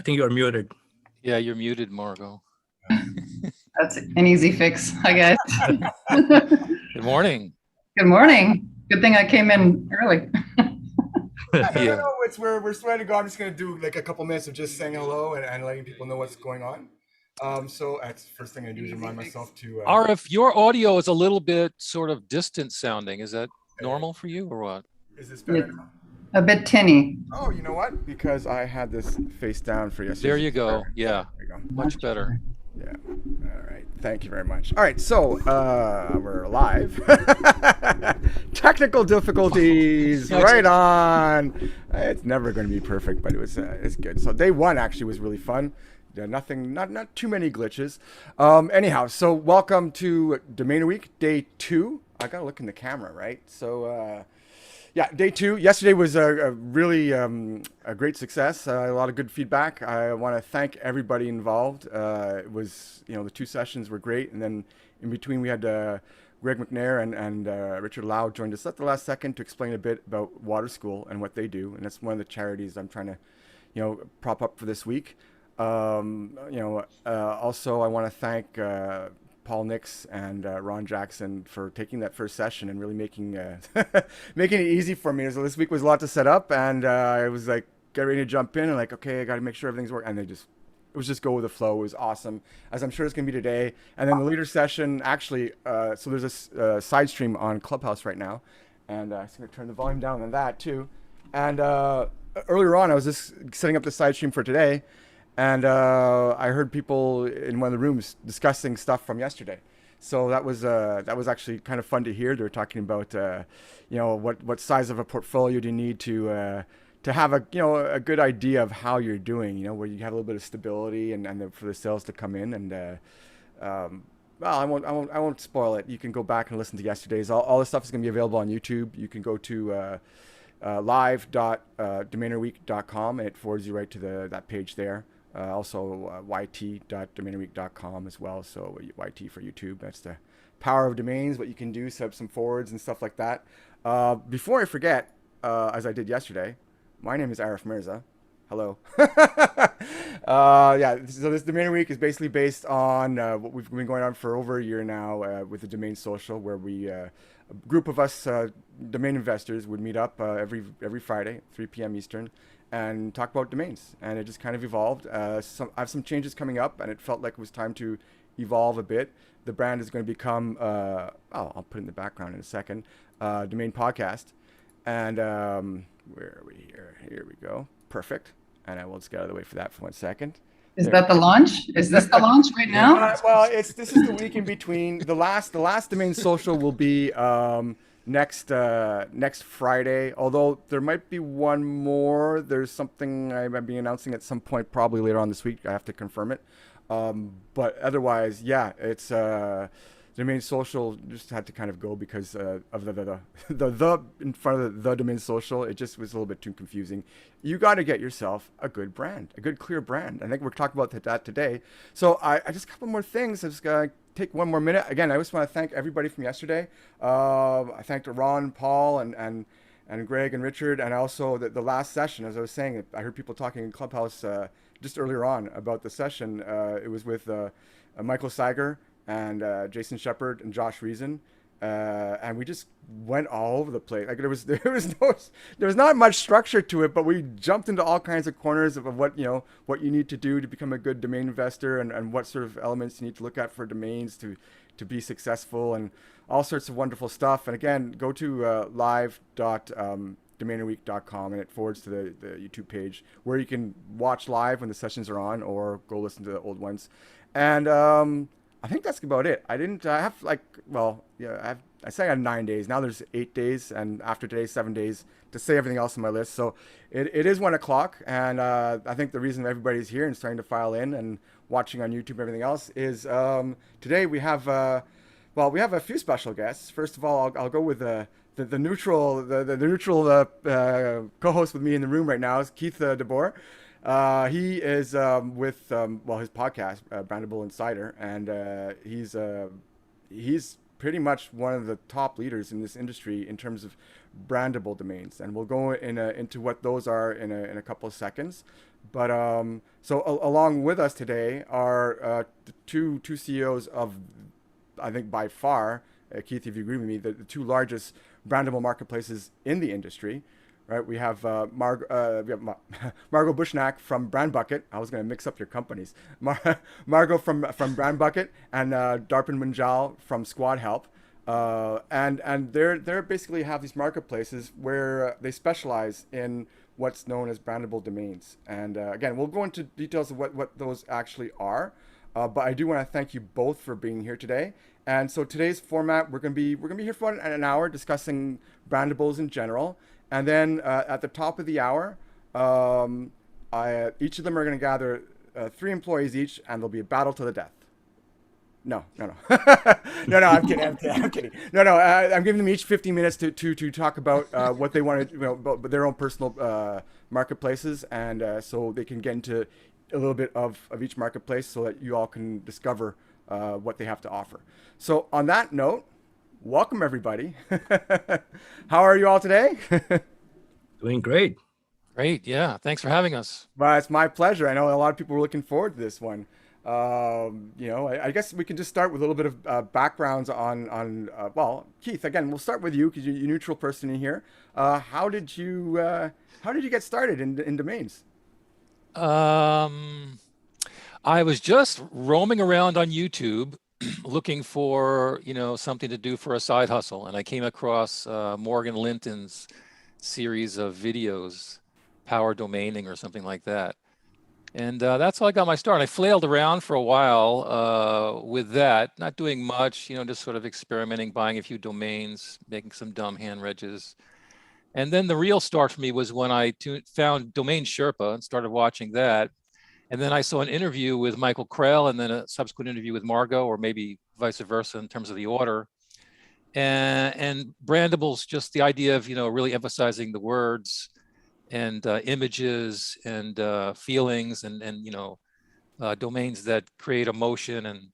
I think you're muted. Yeah, you're muted, Margo. That's an easy fix, I guess. Good morning. Good morning. Good thing I came in early. Yeah. No, we're swearing to God. I'm just gonna do like a couple minutes of just saying hello and letting people know what's going on. So that's the first thing I do is remind myself to. Arif, your audio is a little bit sort of distant sounding. Is that normal for you or what? Is this better now? A bit tinny. Oh, you know what? Because I had this face down for yesterday. There you go. Yeah. There you go. Much better. Yeah. All right. Thank you very much. All right. So we're live. Technical difficulties. Right on. It's never going to be perfect, but it's good. So day one actually was really fun. Nothing, not too many glitches. Anyhow, so welcome to Domain Week, day 2. I gotta look in the camera, right? So yeah, day 2. Yesterday was a really a great success. A lot of good feedback. I want to thank everybody involved. It was, the 2 sessions were great, and then in between we had Greg McNair and Richard Lau joined us at the last second to explain a bit about Water School and what they do, and that's one of the charities I'm trying to, prop up for this week. Also I want to thank Paul Nix and Ron Jackson for taking that first session and really making making it easy for me. So this week was a lot to set up, and I was like, get ready to jump in and like, okay, I got to make sure everything's working. And it was just go with the flow. It was awesome, as I'm sure it's going to be today. And then the leader session, actually, so there's a side stream on Clubhouse right now, and I'm going to turn the volume down on that too. And earlier on, I was just setting up the side stream for today, and I heard people in one of the rooms discussing stuff from yesterday. So that was actually kind of fun to hear. They were talking about, what size of a portfolio do you need to have a good idea of how you're doing, where you have a little bit of stability and for the sales to come in. And well, I won't spoil it. You can go back and listen to yesterday's. All this stuff is going to be available on YouTube. You can go to live.domainerweek.com and it forwards you right to that page there. Also yt.domainerweek.com as well. So YT for YouTube. That's the power of domains, what you can do, set up some forwards and stuff like that. Before I forget, as I did yesterday, my name is Arif Mirza. Hello. Yeah, so this Domain Week is basically based on what we've been going on for over a year now with the Domain Social, where we, a group of us domain investors would meet up every Friday, 3 p.m. Eastern, and talk about domains. And it just kind of evolved. I have some changes coming up, and it felt like it was time to evolve a bit. The brand is going to become, I'll put it in the background in a second, DomainPodcast. And where are we here? Here we go. Perfect. And I will just get out of the way for that for 1 second. Is that the launch? Is this the launch right now? Well, this is the week in between. The last Domain Social will be next Friday. Although there might be one more. There's something I might be announcing at some point, probably later on this week. I have to confirm it. But otherwise, yeah, it's Domain Social just had to kind of go because of the in front of the Domain Social. It just was a little bit too confusing. You got to get yourself a good brand, a good clear brand. I think we're talking about that today. So I just a couple more things. I'm just gonna take one more minute. Again, I just want to thank everybody from yesterday. I thanked Ron, Paul, and Greg and Richard, and also the last session. As I was saying, I heard people talking in Clubhouse just earlier on about the session. It was with Michael Seiger and Jason Shepard and Josh Reason, and we just went all over the place. Like there was not much structure to it, but we jumped into all kinds of corners of what you need to do to become a good domain investor, and what sort of elements you need to look at for domains to be successful, and all sorts of wonderful stuff. And again, go to live.domainerweek.com and it forwards to the YouTube page where you can watch live when the sessions are on, or go listen to the old ones. And I think that's about it. I say I had 9 days. Now there's 8 days, and after today, 7 days to say everything else on my list. So it is 1 o'clock, and I think the reason everybody's here and starting to file in and watching on YouTube and everything else is today we have a few special guests. First of all, I'll go with the neutral co-host with me in the room right now is Keith DeBoer. He is with his podcast, BrandableInsider, and he's pretty much one of the top leaders in this industry in terms of Brandable domains, and we'll go into what those are in a couple of seconds. But along with us today are two CEOs of, I think by far, Keith, if you agree with me, the two largest brandable marketplaces in the industry. Right, we have Margo Bushnaq from BrandBucket. I was going to mix up your companies. Margo from BrandBucket, and Darpan Munjal from SquadHelp. And they're basically have these marketplaces where they specialize in what's known as brandable domains. And again, we'll go into details of what those actually are. But I do want to thank you both for being here today. And so today's format, we're gonna be here for about an hour discussing brandables in general. And then at the top of the hour, each of them are going to gather 3 employees each, and there'll be a battle to the death. No. no, I'm kidding. I'm giving them each 15 minutes to talk about what they want to, about their own personal marketplaces, and so they can get into a little bit of each marketplace so that you all can discover what they have to offer. So on that note, welcome everybody. How are you all today? Doing great. Great. Yeah. Thanks for having us. Well, it's my pleasure. I know a lot of people were looking forward to this one. I guess we can just start with a little bit of backgrounds on well, Keith, again, we'll start with you because you're a neutral person in here. How did you get started in domains? I was just roaming around on YouTube looking for, something to do for a side hustle. And I came across Morgan Linton's series of videos, Power Domaining or something like that. And that's how I got my start. I flailed around for a while with that, not doing much, just sort of experimenting, buying a few domains, making some dumb hand regs. And then the real start for me was when I found Domain Sherpa and started watching that. And then I saw an interview with Michael Krell and then a subsequent interview with Margo, or maybe vice versa in terms of the order. And Brandables, just the idea of, really emphasizing the words and images and feelings and domains that create emotion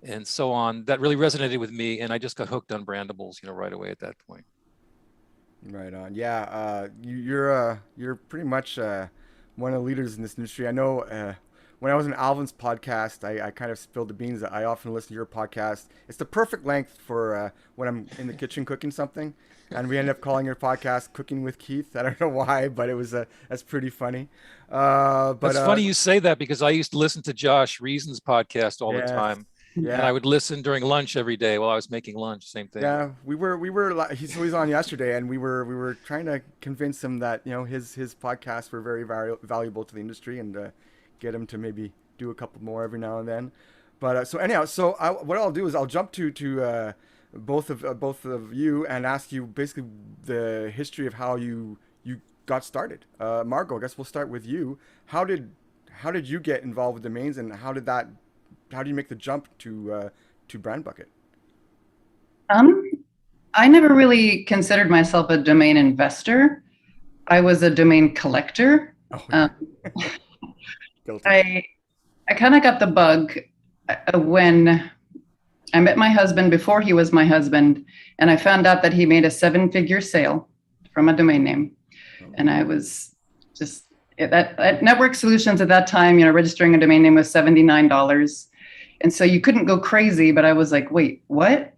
and so on. That really resonated with me. And I just got hooked on Brandables, right away at that point. Right on. Yeah. You're pretty much one of the leaders in this industry. I know when I was on Alvin's podcast, I kind of spilled the beans that I often listen to your podcast. It's the perfect length for when I'm in the kitchen cooking something, and we end up calling your podcast "Cooking with Keith." I don't know why, but it was that's pretty funny. But it's funny you say that because I used to listen to Josh Reason's podcast all the time. Yeah. And I would listen during lunch every day while I was making lunch. Same thing. Yeah, we were. He was on yesterday, and we were trying to convince him that his podcasts were very valuable to the industry, and get him to maybe do a couple more every now and then. But so anyhow, what I'll do is I'll jump to both of you and ask you basically the history of how you got started. Margo, I guess we'll start with you. How did you get involved with domains, and how do you make the jump to BrandBucket? I never really considered myself a domain investor. I was a domain collector. Oh, I kind of got the bug when I met my husband before he was my husband, and I found out that he made a 7-figure sale from a domain name. And I was just at Network Solutions at that time, registering a domain name was $79. And so you couldn't go crazy, but I was like, wait, what?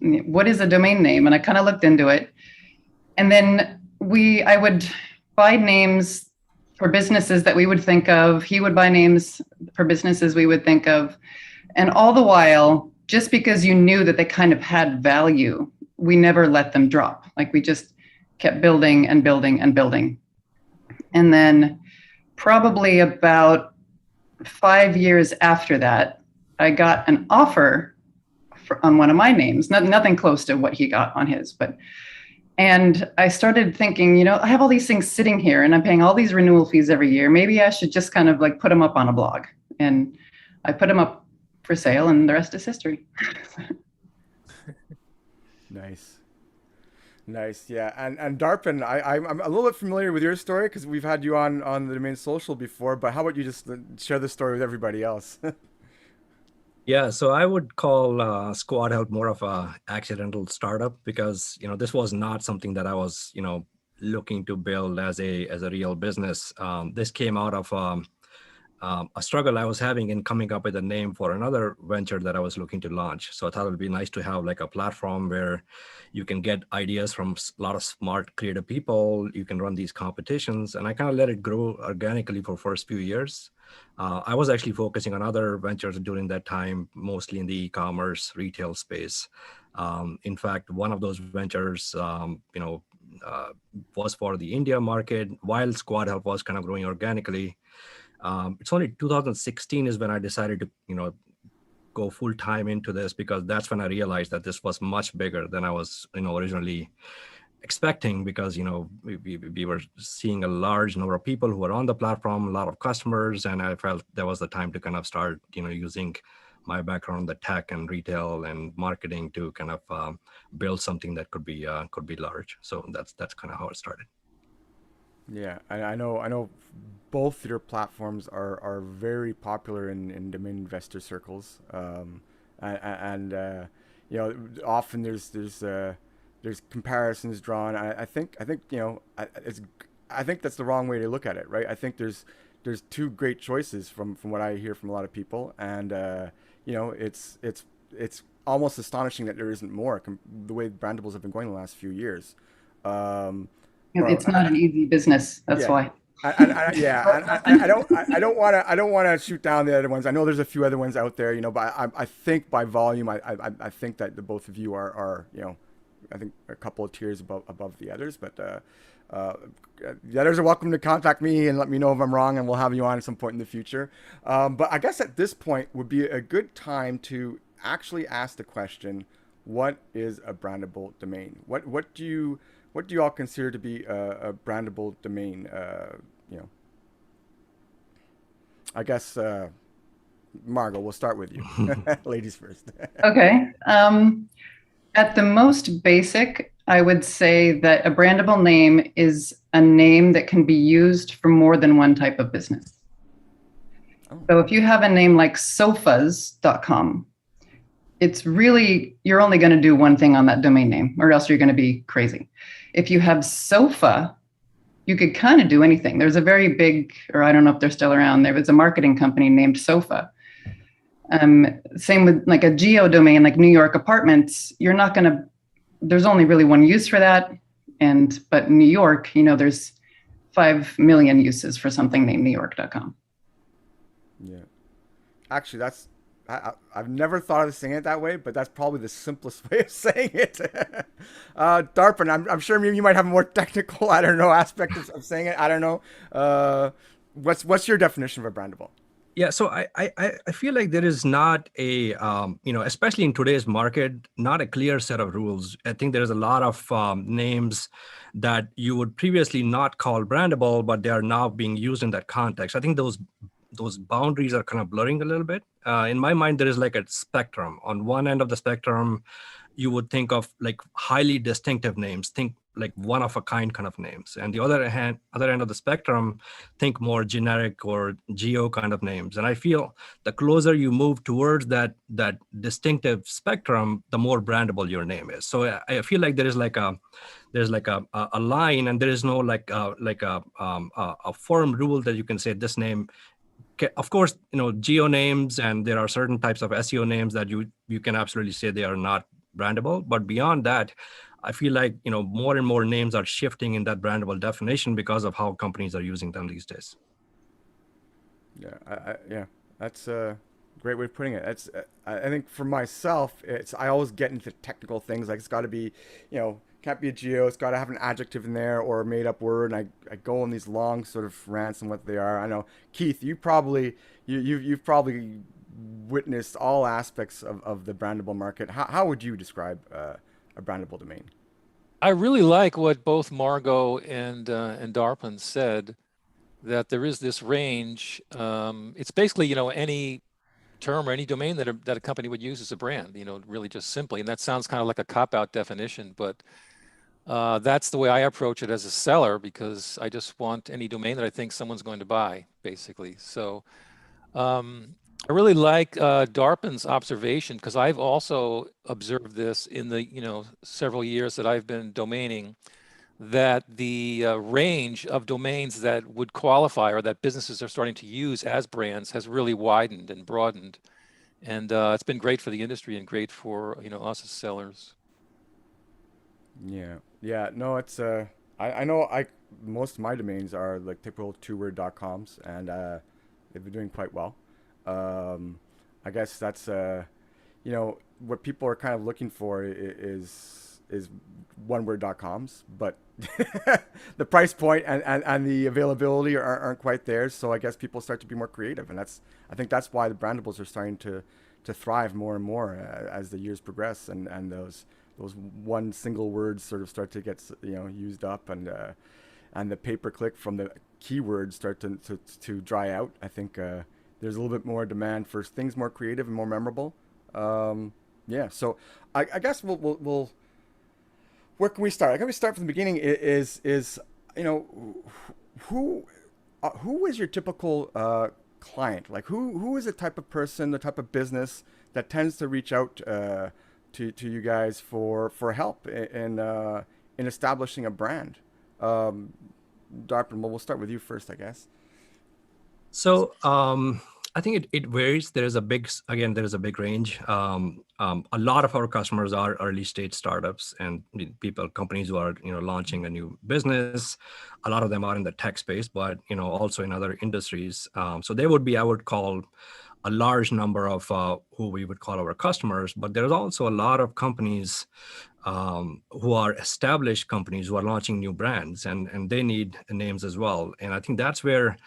What is a domain name? And I kind of looked into it. And then I would buy names for businesses that we would think of. He would buy names for businesses we would think of. And all the while, just because you knew that they kind of had value, we never let them drop. Like we just kept building and building and building. And then probably about 5 years after that, I got an offer on one of my names, nothing close to what he got on his, and I started thinking, I have all these things sitting here and I'm paying all these renewal fees every year. Maybe I should just kind of like put them up on a blog. And I put them up for sale, and the rest is history. Nice. Yeah. And Darpan, I'm a little bit familiar with your story because we've had you on the Domain Social before, but how about you just share the story with everybody else? Yeah, so I would call SquadHelp more of a accidental startup because this was not something that I was looking to build as a real business. This came out of a struggle I was having in coming up with a name for another venture that I was looking to launch. So I thought it would be nice to have like a platform where you can get ideas from a lot of smart, creative people. You can run these competitions, and I kind of let it grow organically for first few years. I was actually focusing on other ventures during that time, mostly in the e-commerce retail space. In fact, one of those ventures, uh, was for the India market, while SquadHelp was kind of growing organically. It's only 2016 is when I decided to, go full time into this, because that's when I realized that this was much bigger than I was, originally expecting, because, we were seeing a large number of people who were on the platform, a lot of customers, and I felt that was the time to kind of start, using my background in the tech and retail and marketing to kind of build something that could be large. So that's kind of how it started. Yeah, I know both your platforms are very popular in domain investor circles. And often there's comparisons drawn. I think I think that's the wrong way to look at it, right? I think there's two great choices from what I hear from a lot of people, and it's almost astonishing that there isn't more the way Brandables have been going the last few years. Um, It's not an easy business. That's yeah. why. I don't want to shoot down the other ones. I know there's a few other ones out there, but I think by volume, I think that the both of you are I think a couple of tiers above the others. But the others are welcome to contact me and let me know if I'm wrong, and we'll have you on at some point in the future. But I guess at this point would be a good time to actually ask the question: what is a brandable domain? What do you all consider to be a brandable domain? I guess, Margo, we'll start with you. Ladies first. Okay. At the most basic, I would say that a brandable name is a name that can be used for more than one type of business. Oh. So if you have a name like sofas.com, it's really, you're only going to do one thing on that domain name, or else you're going to be crazy. If you have sofa, you could kind of do anything. There's a very big, or I don't know if they're still around, there was a marketing company named Sofa. Same with like a geo domain, like New York apartments, there's only really one use for that. But New York, there's 5 million uses for something named NewYork.com. Yeah. Actually, I've never thought of saying it that way, but that's probably the simplest way of saying it. Darpan, I'm sure you might have a more technical, aspect of saying it. I don't know. What's your definition of a brandable? Yeah, so I feel like there is not a, especially in today's market, not a clear set of rules. I think there's a lot of names that you would previously not call brandable, but they are now being used in that context. I think those boundaries are kind of blurring a little bit. In my mind, there is like a spectrum. On one end of the spectrum, you would think of like highly distinctive names, think like one of a kind kind of names. And the other end of the spectrum, think more generic or geo kind of names. And I feel the closer you move towards that distinctive spectrum, the more brandable your name is. So I feel like there's like a line, and there is no a firm rule that you can say this name. Of course, geo names, and there are certain types of SEO names that you can absolutely say they are not brandable. But beyond that, I feel like more and more names are shifting in that brandable definition because of how companies are using them these days. Yeah, that's a great way of putting it. I think for myself, I always get into technical things, like it's got to be, can't be a geo, it's got to have an adjective in there or a made up word, and I go on these long sort of rants on what they are. I know, Keith, you've probably witnessed all aspects of the brandable market. How would you describe a brandable domain? I really like what both Margo and Darpan said, that there is this range. It's basically, any term or any domain that a company would use as a brand, really just simply. And that sounds kind of like a cop-out definition, but that's the way I approach it as a seller, because I just want any domain that I think someone's going to buy, basically. So I really like Darpan's observation, because I've also observed this in the several years that I've been domaining, that the range of domains that would qualify or that businesses are starting to use as brands has really widened and broadened, and it's been great for the industry and great for us as sellers. Yeah. No, it's I know most of my domains are like typical two-word.coms, and they've been doing quite well. I guess that's what people are kind of looking for is one-word.coms, but the price point and the availability aren't quite there. So I guess people start to be more creative, and I think that's why the Brandables are starting to thrive more and more as the years progress, and those one single words sort of start to get used up, and the pay-per-click from the keywords start to dry out. I think there's a little bit more demand for things more creative and more memorable. So I guess we'll where can we start? I can we start from the beginning. Is who is your typical client? Like who is the type of person, the type of business that tends to reach out to you guys for help in establishing a brand? Darpan, we'll start with you first, I guess. So I think it varies. There is a big range. A lot of our customers are early stage startups and companies who are launching a new business. A lot of them are in the tech space, but also in other industries. So they would be, I would call, a large number of who we would call our customers. But there's also a lot of companies who are established companies who are launching new brands, and they need names as well. And I think that's where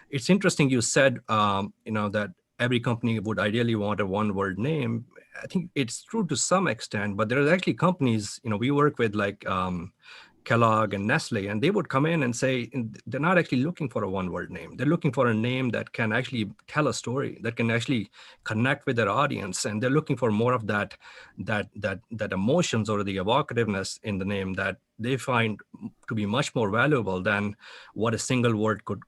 it's interesting. You said, that every company would ideally want a one-word name. I think it's true to some extent, but there are actually companies, we work with like Kellogg and Nestle, and they would come in and say they're not actually looking for a one-word name. They're looking for a name that can actually tell a story, that can actually connect with their audience, and they're looking for more of that emotions or the evocativeness in the name that they find to be much more valuable than what a single word could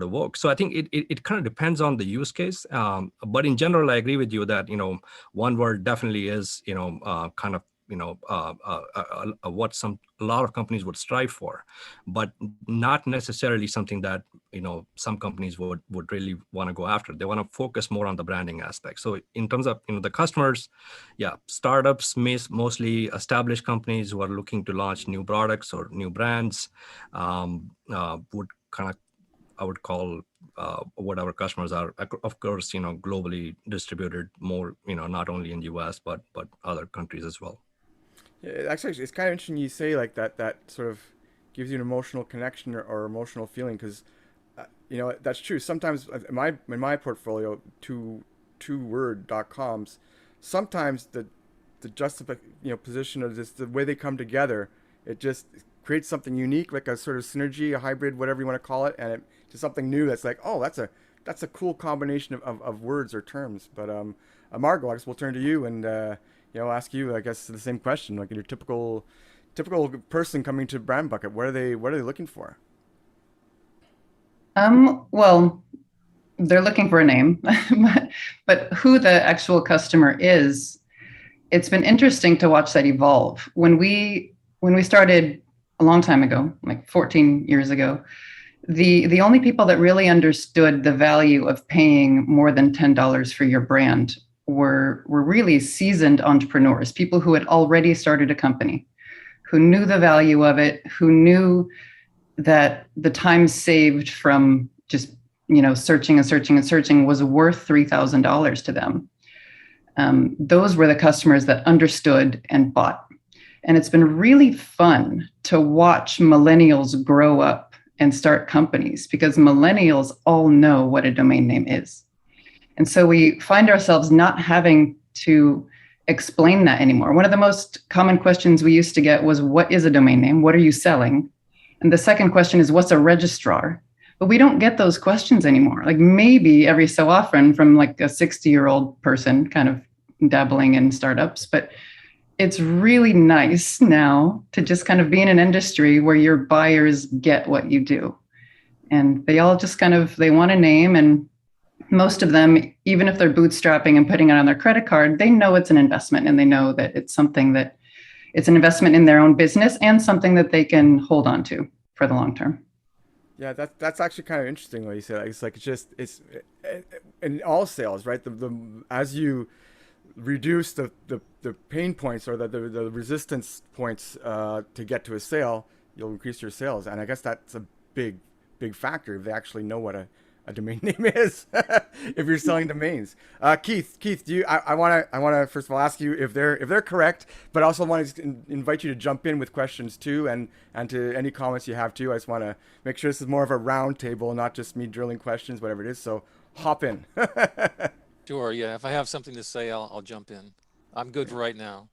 evoke. So I think it kind of depends on the use case, but in general, I agree with you that one word definitely is kind of what a lot of companies would strive for, but not necessarily something that some companies would really want to go after. They want to focus more on the branding aspect. So in terms of the customers, startups, mostly established companies who are looking to launch new products or new brands would kind of, I would call what our customers are, of course, globally distributed, more not only in the US but other countries as well. Yeah, actually, it's kind of interesting you say like that sort of gives you an emotional connection or emotional feeling, because that's true. Sometimes in my portfolio, two-word.coms, sometimes the position of this, the way they come together, it just creates something unique, like a sort of synergy, a hybrid, whatever you want to call it, and it just something new that's like, oh, that's a cool combination of words or terms. But Margo, I guess we'll turn to you and ask you, I guess, the same question. Like your typical person coming to BrandBucket, what are they looking for? Well, they're looking for a name, but who the actual customer is, it's been interesting to watch that evolve. When we started a long time ago, like 14 years ago, the only people that really understood the value of paying more than $10 for your brand were really seasoned entrepreneurs, people who had already started a company, who knew the value of it, who knew that the time saved from just searching was worth $3,000 to them. Those were the customers that understood and bought. And it's been really fun to watch millennials grow up and start companies, because millennials all know what a domain name is. And so we find ourselves not having to explain that anymore. One of the most common questions we used to get was, what is a domain name? What are you selling? And the second question is, what's a registrar? But we don't get those questions anymore. Like maybe every so often from like a 60-year-old person kind of dabbling in startups. But it's really nice now to just kind of be in an industry where your buyers get what you do. And they all just they want a name, and most of them, even if they're bootstrapping and putting it on their credit card, they know it's an investment, and they know that it's something that it's an investment in their own business and something that they can hold on to for the long term. Yeah, that's actually kind of interesting what you said. It's like it's in all sales, right? The as you reduce the pain points or the resistance points to get to a sale, you'll increase your sales. And I guess that's a big factor if they actually know what a domain name is. If you're selling domains, Keith, do you? I want to first of all ask you if they're correct, but also want to invite you to jump in with questions too, and to any comments you have too. I just want to make sure this is more of a round table, not just me drilling questions, whatever it is. So hop in. Sure. Yeah. If I have something to say, I'll jump in. I'm good for right now.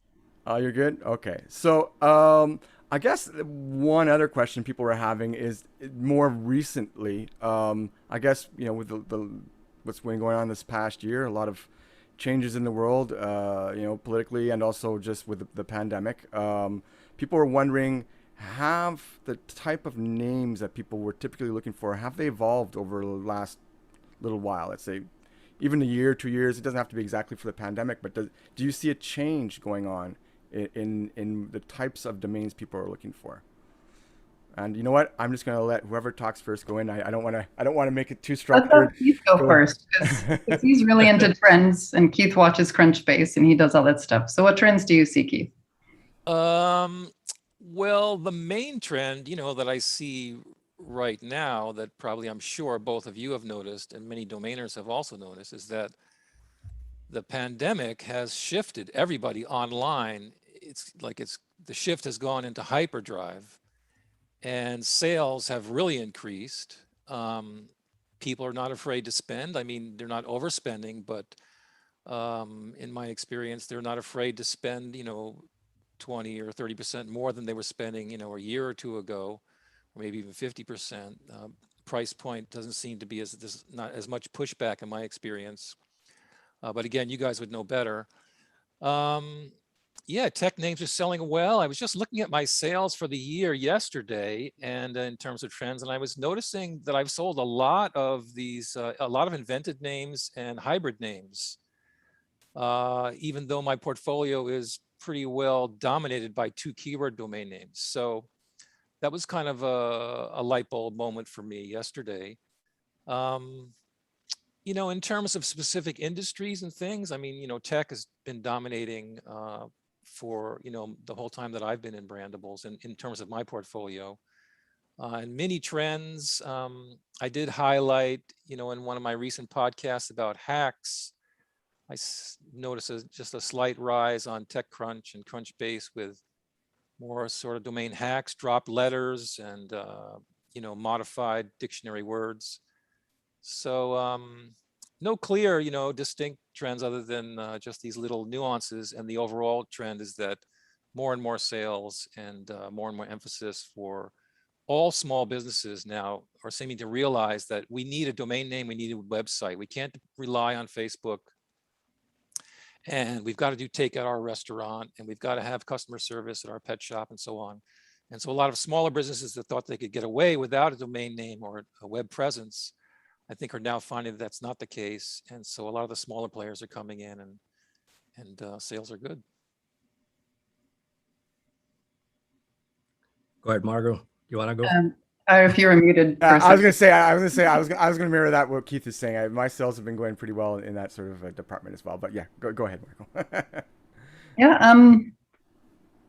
Oh, you're good. Okay. So I guess one other question people were having is more recently. I guess with the what's been going on this past year, a lot of changes in the world, politically and also just with the pandemic. People were wondering, have the type of names that people were typically looking for, have they evolved over the last little while? Let's say even a year, 2 years. It doesn't have to be exactly for the pandemic, but do you see a change going on in the types of domains people are looking for? And you know what? I'm just going to let whoever talks first go in. I don't want to make it too structured. Let's have Keith go first, because he's really into trends, and Keith watches Crunchbase and he does all that stuff. So what trends do you see, Keith? Well, the main trend, that I see right now, that probably I'm sure both of you have noticed and many domainers have also noticed, is that the pandemic has shifted everybody online. It's like the shift has gone into hyperdrive, and sales have really increased. People are not afraid to spend. I mean, they're not overspending, but in my experience, they're not afraid to spend, 20 or 30% more than they were spending, a year or two ago, or maybe even 50%. Price point doesn't seem to be there's not as much pushback in my experience. But again, you guys would know better. Yeah, tech names are selling well. I was just looking at my sales for the year yesterday, and in terms of trends, and I was noticing that I've sold a lot of these, a lot of invented names and hybrid names, even though my portfolio is pretty well dominated by 2 keyword domain names. So that was kind of a light bulb moment for me yesterday. In terms of specific industries and things, I mean, tech has been dominating for, the whole time that I've been in Brandables, and in terms of my portfolio. And many trends, I did highlight, in one of my recent podcasts about hacks, I noticed just a slight rise on TechCrunch and Crunchbase with more sort of domain hacks, dropped letters, and, modified dictionary words. So no clear, distinct trends other than just these little nuances. And the overall trend is that more and more sales and more and more emphasis for all small businesses now are seeming to realize that we need a domain name, we need a website. We can't rely on Facebook. And we've got to do take at our restaurant, and we've got to have customer service at our pet shop, and so on. And so a lot of smaller businesses that thought they could get away without a domain name or a web presence, I think are now finding that that's not the case. And so a lot of the smaller players are coming in, and sales are good. Go ahead, Margo. You want to go? If you're muted. I was gonna mirror that what Keith is saying. My sales have been going pretty well in that sort of department as well. But yeah, go ahead, Margo. Yeah,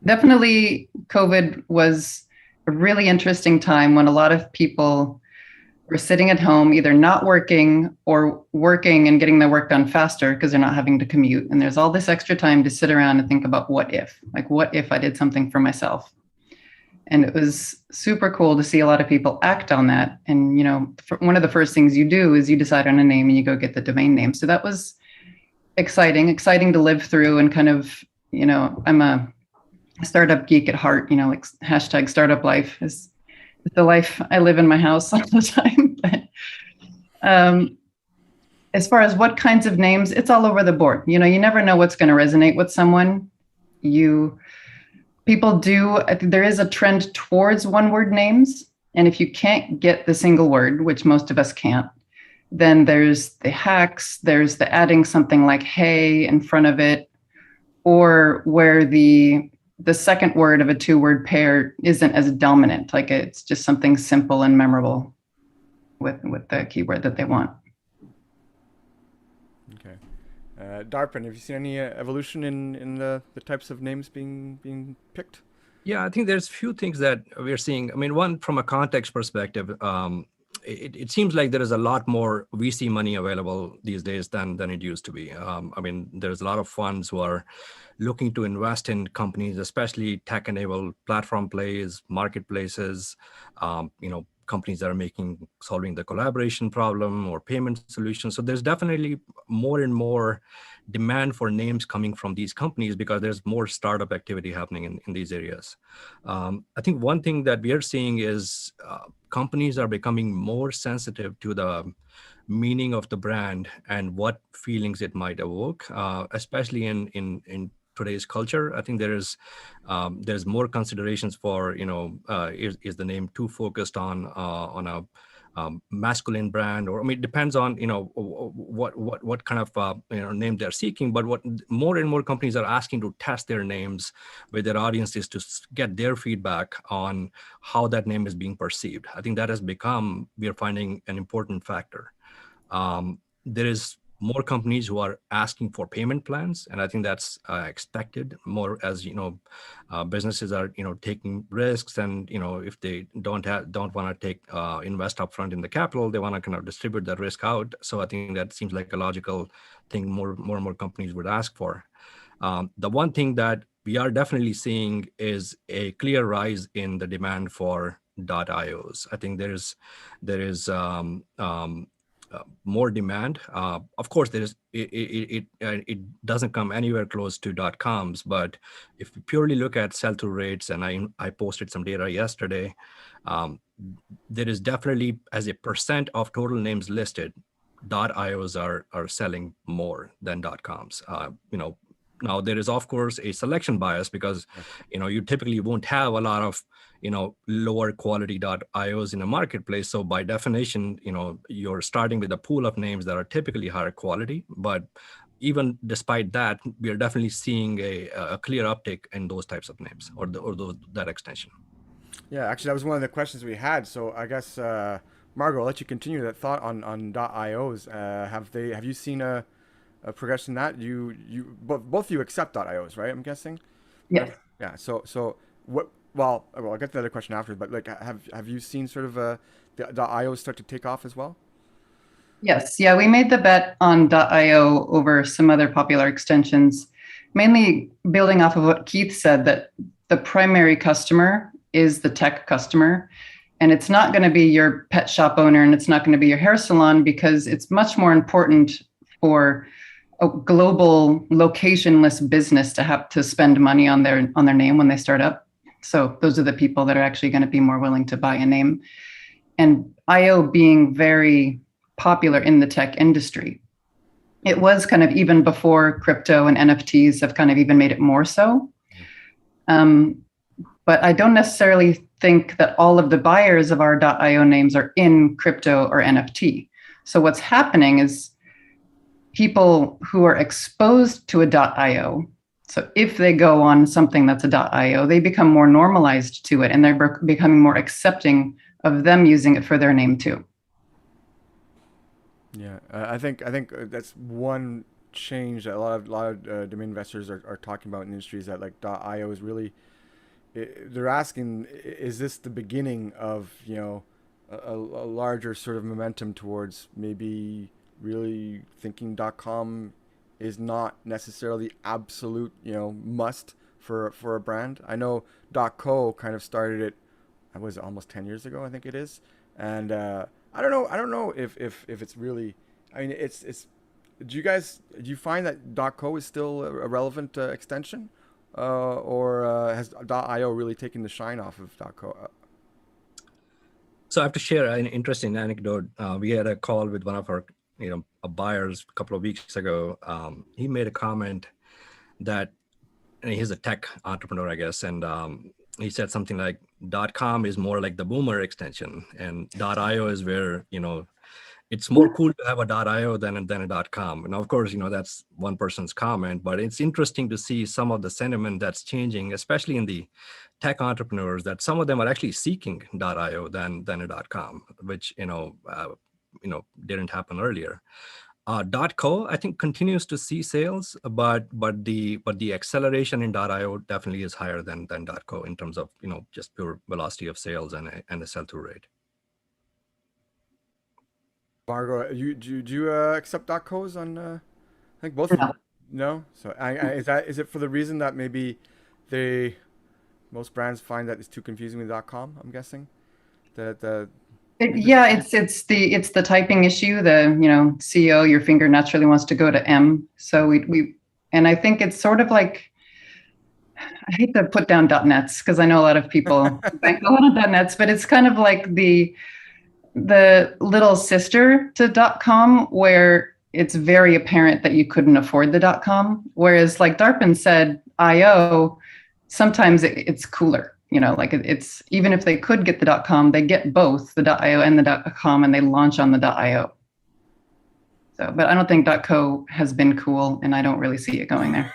definitely COVID was a really interesting time when a lot of people were sitting at home, either not working or working and getting their work done faster because they're not having to commute. And there's all this extra time to sit around and think about what if I did something for myself? And it was super cool to see a lot of people act on that. And, one of the first things you do is you decide on a name and you go get the domain name. So that was exciting to live through, and kind of, I'm a startup geek at heart, like hashtag startup life is the life I live in my house all the time. But as far as what kinds of names, it's all over the board. You never know what's going to resonate with someone. There is a trend towards one word names. And if you can't get the single word, which most of us can't, Then there's the hacks, there's the adding something like hey in front of it, or where the second word of a two-word pair isn't as dominant, like it's just something simple and memorable with the keyword that they want. Okay. Darpan, have you seen any evolution in the types of names being picked? Yeah, I think there's few things that we're seeing. I mean, one, from a context perspective, it seems like there is a lot more VC money available these days than it used to be. I mean, there's a lot of funds who are looking to invest in companies, especially tech-enabled platform plays, marketplaces, companies that are solving the collaboration problem or payment solutions. So there's definitely more and more demand for names coming from these companies because there's more startup activity happening in these areas. I think one thing that we are seeing is companies are becoming more sensitive to the meaning of the brand and what feelings it might evoke, especially in today's culture. I think there's more considerations for, is the name too focused on a masculine brand, or I mean, it depends on what kind of name they're seeking. But what more and more companies are asking to test their names with their audiences to get their feedback on how that name is being perceived. I think that has become, we are finding, an important factor. There is more companies who are asking for payment plans, and I think that's expected more as businesses are taking risks, and if they don't want to take invest upfront in the capital, they want to kind of distribute that risk out. So I think that seems like a logical thing more and more companies would ask for. The one thing that we are definitely seeing is a clear rise in the demand for .ios. I think there is more demand. Of course, it doesn't come anywhere close to .coms, but if you purely look at sell-through rates, and I posted some data yesterday, there is definitely, as a percent of total names listed, .ios are selling more than .coms. Now there is, of course, a selection bias because you typically won't have a lot of lower quality .ios in a marketplace. So by definition, you're starting with a pool of names that are typically higher quality. But even despite that, we are definitely seeing a clear uptick in those types of names or that extension. Yeah, actually, that was one of the questions we had. So I guess Margo, I'll let you continue that thought on .ios. Have you seen a progression in that both of you accept .ios, right? I'm guessing. Yes. Yeah. So what? Well, I'll get to the other question after. But like, have you seen sort of the .ios start to take off as well? Yes. Yeah, we made the bet on .io over some other popular extensions, mainly building off of what Keith said, that the primary customer is the tech customer. And it's not going to be your pet shop owner, and it's not going to be your hair salon, because it's much more important for a global locationless business to have to spend money on their name when they start up. So those are the people that are actually going to be more willing to buy a name. And IO being very popular in the tech industry, it was kind of even before crypto and NFTs have kind of even made it more so. But I don't necessarily think that all of the buyers of our .io names are in crypto or NFT. So what's happening is people who are exposed to a .io, so if they go on something that's a .io, they become more normalized to it, and they're becoming more accepting of them using it for their name too. Yeah, I think that's one change that a lot of domain investors are talking about in the industry, is that like .io is really, they're asking, is this the beginning of a larger sort of momentum towards maybe really thinking .com is not necessarily absolute must for a brand. I know .co kind of started it, I was almost 10 years ago, I think it is, and I don't know if it's really, I mean, it's do you find that .co is still a relevant extension, or has .io really taken the shine off of .co? So I have to share an interesting anecdote. We had a call with one of our buyers a couple of weeks ago. He made a comment that, and he's a tech entrepreneur, I guess, and he said something like, .com is more like the boomer extension, and .io is where it's more cool to have a .io than a .com. And of course, that's one person's comment, but it's interesting to see some of the sentiment that's changing, especially in the tech entrepreneurs, that some of them are actually seeking .io than a .com, which, didn't happen earlier. .co, I think, continues to see sales, but the acceleration in .io definitely is higher than .co in terms of, just pure velocity of sales and the sell-through rate. Margo, do you accept .co's on? I think both of No. them. No. So is it for the reason that maybe most brands find that it's too confusing with .com? I'm guessing It's the typing issue. The CO, your finger naturally wants to go to M. So we and I think it's sort of like, I hate to put down .nets because I know a lot of people bank a lot on .nets, but it's kind of like the little sister to .com, where it's very apparent that you couldn't afford the .com. Whereas, like Darpan said, IO, sometimes it's cooler. Like it's, even if they could get the .com, they get both the .io and the .com, and they launch on the .io. So, but I don't think .co has been cool, and I don't really see it going there.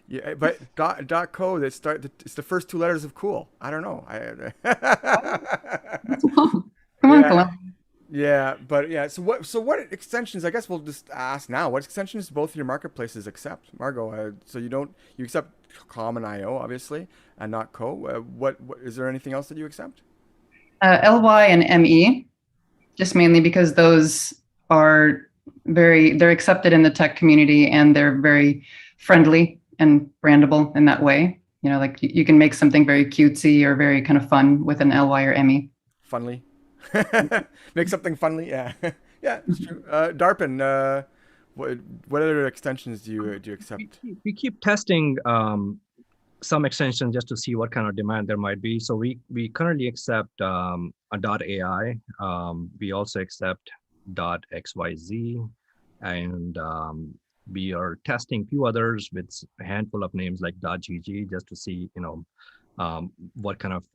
Yeah, but .co, it's the first two letters of cool. I don't know. Come on, Columbia. Yeah, but yeah. So what extensions? I guess we'll just ask now. What extensions do both of your marketplaces accept, Margo? So you accept .com and .io, obviously, and not .co. What is there anything else that you accept? LY and ME, just mainly because those are they're accepted in the tech community, and they're very friendly and brandable in that way. Like you can make something very cutesy or very kind of fun with an LY or ME. Funly. Make something funly. Yeah. Yeah, it's true. Darpan, what other extensions do you accept? We keep testing some extensions just to see what kind of demand there might be. So we currently accept a .ai. We also accept .xyz, and we are testing a few others with a handful of names like .gg, just to see, what kind of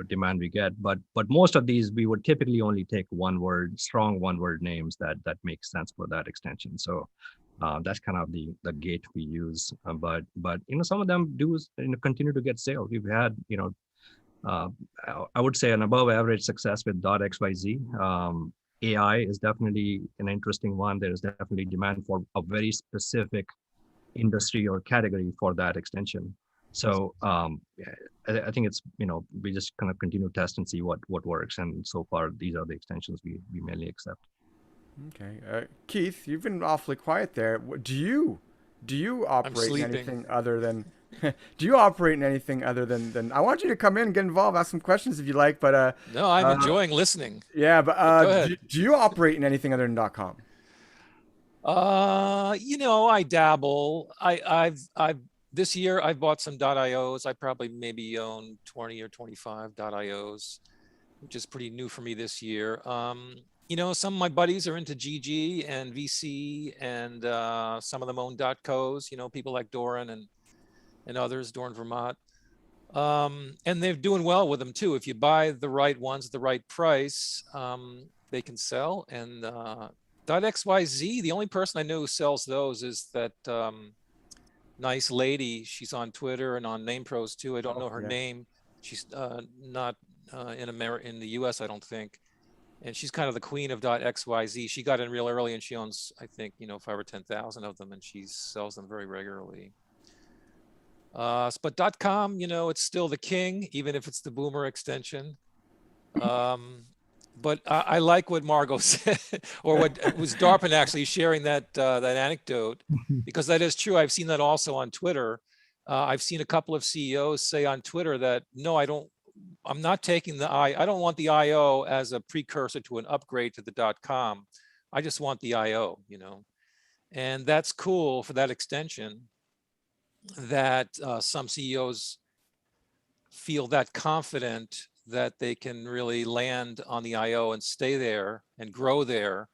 demand we get. But most of these, we would typically only take strong one-word names that make sense for that extension. So that's kind of the gate we use. But some of them do continue to get sales. We've had, I would say, an above average success with .xyz. AI is definitely an interesting one. There is definitely demand for a very specific industry or category for that extension. So I think it's, we just kind of continue to test and see what works. And so far, these are the extensions we mainly accept. Okay. Keith, you've been awfully quiet there. Do you operate in anything other than... Do you operate in anything other than... I want you to come in and get involved, ask some questions if you like, but... No, I'm enjoying listening. Yeah, but do you operate in anything other than .com? I dabble. I've this year I've bought some .ios. I probably maybe own 20 or 25 .ios, which is pretty new for me this year. Some of my buddies are into GG and VC, and some of them own .cos, people like Doran and others, Doran Vermont. And they're doing well with them too. If you buy the right ones at the right price, they can sell. And .xyz, the only person I know who sells those is that nice lady. She's on Twitter and on NamePros too. I don't know her name. She's not in the US, I don't think. And she's kind of the queen of .xyz. She got in real early, and she owns, I think, 5 or 10,000 of them, and she sells them very regularly. But .com, it's still the king, even if it's the boomer extension. But I like what Margo said, or what was Darpan actually sharing that anecdote, because that is true. I've seen that also on Twitter. I've seen a couple of CEOs say on Twitter that, no, I'm not taking I don't want the IO as a precursor to an upgrade to the .com. I just want the IO, and that's cool for that extension, that some CEOs feel that confident that they can really land on the IO and stay there and grow there.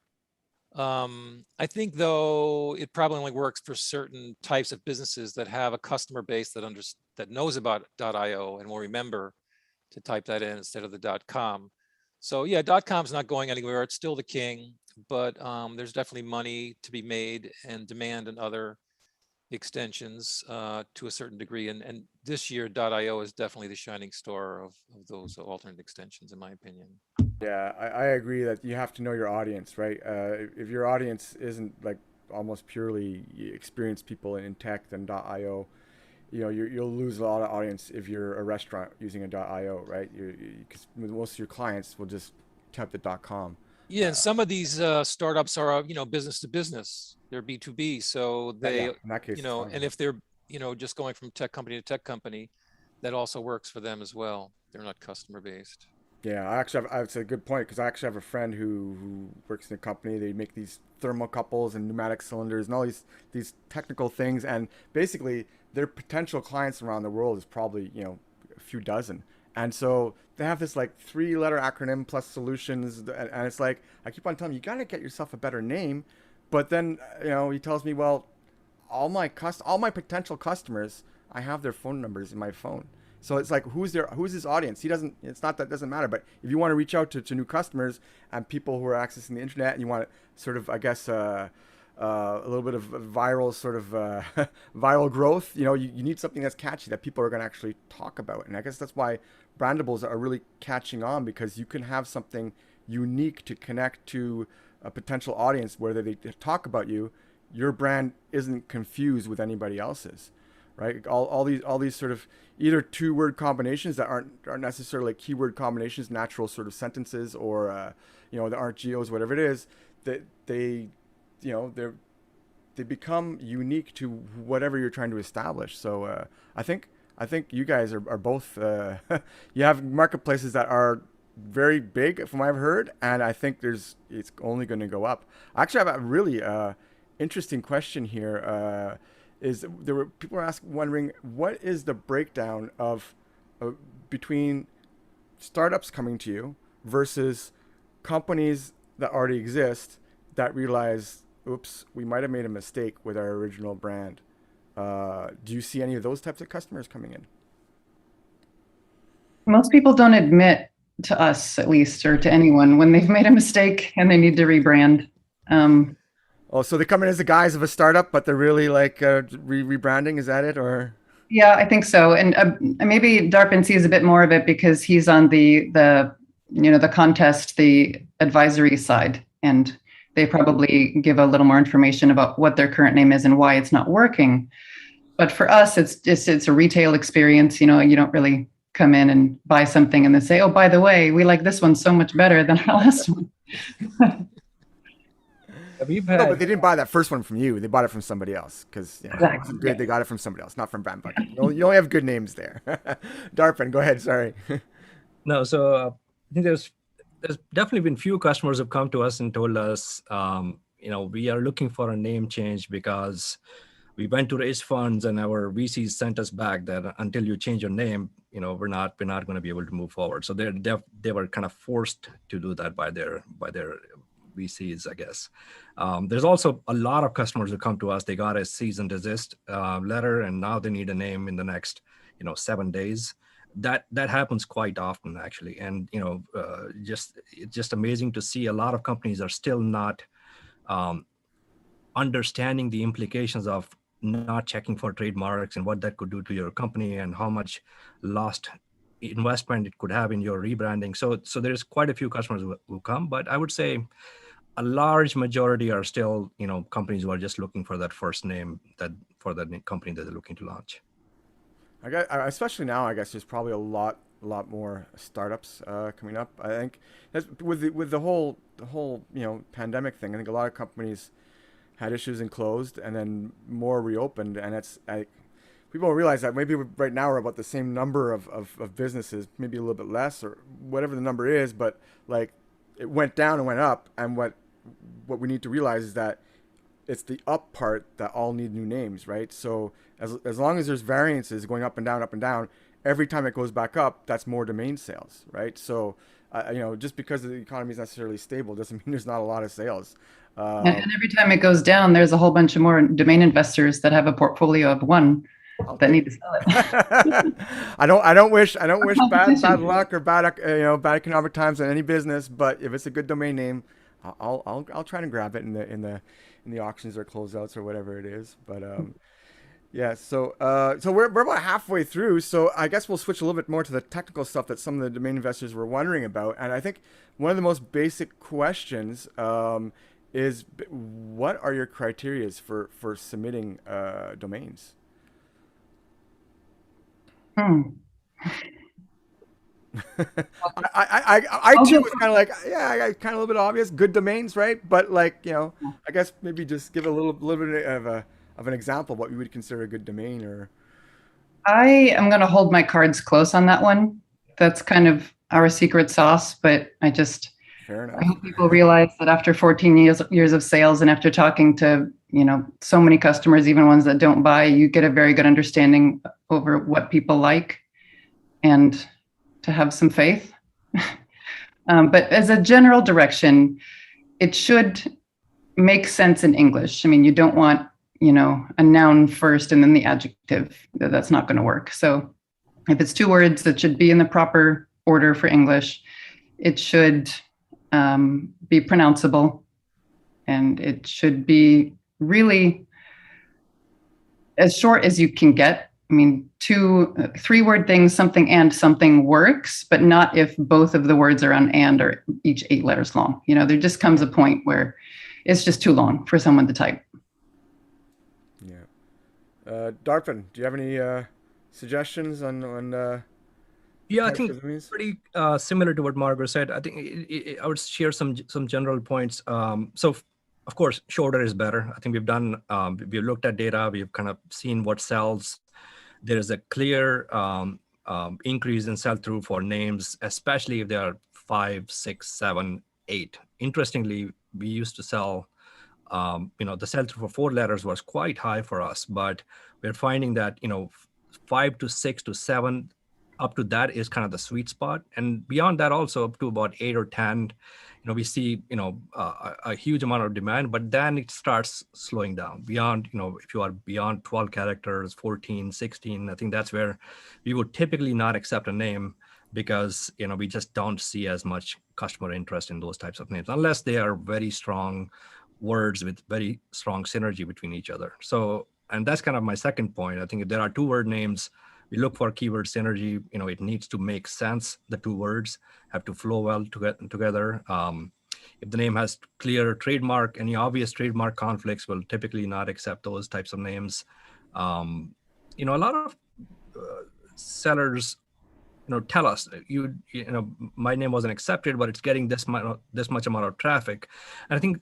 I think, though, it probably only works for certain types of businesses that have a customer base that knows about .io and will remember to type that in instead of the .com. So yeah, .com's not going anywhere. It's still the king, but there's definitely money to be made and demand in other extensions to a certain degree. And this year, .io is definitely the shining star of those alternate extensions, in my opinion. Yeah, I agree that you have to know your audience, right? If your audience isn't like almost purely experienced people in tech, then .io, you'll lose a lot of audience if you're a restaurant using a .io, right? Because most of your clients will just type the .com. Yeah, and some of these startups are, business to business. They're B2B, so they, in that case, and if they're, just going from tech company to tech company, that also works for them as well. They're not customer based. Yeah, I actually have, it's a good point because I actually have a friend who works in a company. They make these thermocouples and pneumatic cylinders and all these technical things, and basically their potential clients around the world is probably a few dozen. And so they have this like 3-letter acronym plus solutions, and it's like I keep on telling him, you got to get yourself a better name. But then he tells me, well, all my potential customers, I have their phone numbers in my phone. So it's like, who's his audience? It's not that doesn't matter. But if you want to reach out to new customers and people who are accessing the internet, and you want to sort of, I guess, a little bit of viral sort of viral growth, you need something that's catchy that people are going to actually talk about. And I guess that's why Brandables are really catching on, because you can have something unique to connect to a potential audience, where they talk about you. Your brand isn't confused with anybody else's. Right, all these sort of either 2-word combinations that aren't necessarily keyword combinations, natural sort of sentences, or that aren't geos, whatever it is, that they become unique to whatever you're trying to establish. So I think you guys are both you have marketplaces that are very big from what I've heard, and I think it's only going to go up. I actually have a really interesting question here. People are wondering, what is the breakdown of between startups coming to you versus companies that already exist that realize, oops, we might have made a mistake with our original brand? Do you see any of those types of customers coming in? Most people don't admit to us, at least, or to anyone, when they've made a mistake and they need to rebrand. Oh, so they come in as the guise of a startup, but they're really like rebranding. Is that it, or? Yeah, I think so. And maybe Darpan sees a bit more of it because he's on the contest, the advisory side, and they probably give a little more information about what their current name is and why it's not working. But for us, it's a retail experience. You don't really come in and buy something and then say, oh, by the way, we like this one so much better than our last one. No, but they didn't buy that first one from you. They bought it from somebody else because exactly. Good. Yeah. They got it from somebody else, not from BrandBucket. You only have good names there. Darpan, go ahead. Sorry. No, so I think there's definitely been few customers who've come to us and told us, we are looking for a name change because we went to raise funds and our VCs sent us back that until you change your name, we're not going to be able to move forward. So they were kind of forced to do that by their VCs, I guess. There's also a lot of customers who come to us. They got a cease and desist letter, and now they need a name in the next, 7 days. That happens quite often, actually. And it's just amazing to see a lot of companies are still not understanding the implications of not checking for trademarks and what that could do to your company and how much lost investment it could have in your rebranding. So there's quite a few customers who come, but I would say a large majority are still, companies who are just looking for that first name for that company that they're looking to launch. Especially now, I guess there's probably a lot more startups coming up. I think that's with the whole pandemic thing. I think a lot of companies had issues and closed, and then more reopened, and people don't realize that maybe right now we're about the same number of businesses, maybe a little bit less or whatever the number is, but like it went down and went up, and what we need to realize is that it's the up part that all need new names, right? So as long as there's variances going up and down, every time it goes back up, that's more domain sales, right? So just because the economy is necessarily stable doesn't mean there's not a lot of sales. And every time it goes down, there's a whole bunch of more domain investors that have a portfolio of one. that need to sell it. I don't wish bad luck or bad economic times on any business, but if it's a good domain name, I'll try to grab it in the auctions or closeouts or whatever it is. But yeah, so we're about halfway through, so I guess we'll switch a little bit more to the technical stuff that some of the domain investors were wondering about. And I think one of the most basic questions is, what are your criterias for submitting domains? I too was kind of like, yeah, kind of a little bit obvious, good domains, right? But like, I guess maybe just give a little bit of an example of what we would consider a good domain. Or I am going to hold my cards close on that one. That's kind of our secret sauce, but I hope people realize that after 14 years of sales, and after talking to so many customers, even ones that don't buy, you get a very good understanding over what people like, and to have some faith. But as a general direction, it should make sense in English. I mean, you don't want, a noun first and then the adjective. That's not going to work. So if it's two words, that should be in the proper order for English. It should be pronounceable, and it should be really as short as you can get. I mean, 3-word things, something and something works, but not if both of the words are on and or each 8 letters long. There just comes a point where it's just too long for someone to type. Yeah. Darpan, do you have any suggestions on yeah, I think pretty similar to what Margo said. I think I would share some general points. So, of course, shorter is better. I think we've looked at data. We've kind of seen what sells. There is a clear increase in sell-through for names, especially if they are 5, 6, 7, 8. Interestingly, we used to sell, the sell-through for 4 letters was quite high for us, but we're finding that 5 to 6 to 7. Up to that is kind of the sweet spot, and beyond that, also up to about 8 or 10, we see a huge amount of demand, but then it starts slowing down. Beyond, if you are beyond 12 characters, 14, 16, I think that's where we would typically not accept a name, because we just don't see as much customer interest in those types of names unless they are very strong words with very strong synergy between each other. So, and that's kind of my second point. I think if there are 2-word names, we look for keyword synergy. It needs to make sense. The 2 words have to flow well together. If the name has clear trademark, any obvious trademark conflicts, will typically not accept those types of names. A lot of sellers, tell us, my name wasn't accepted, but it's getting this much amount of traffic. And I think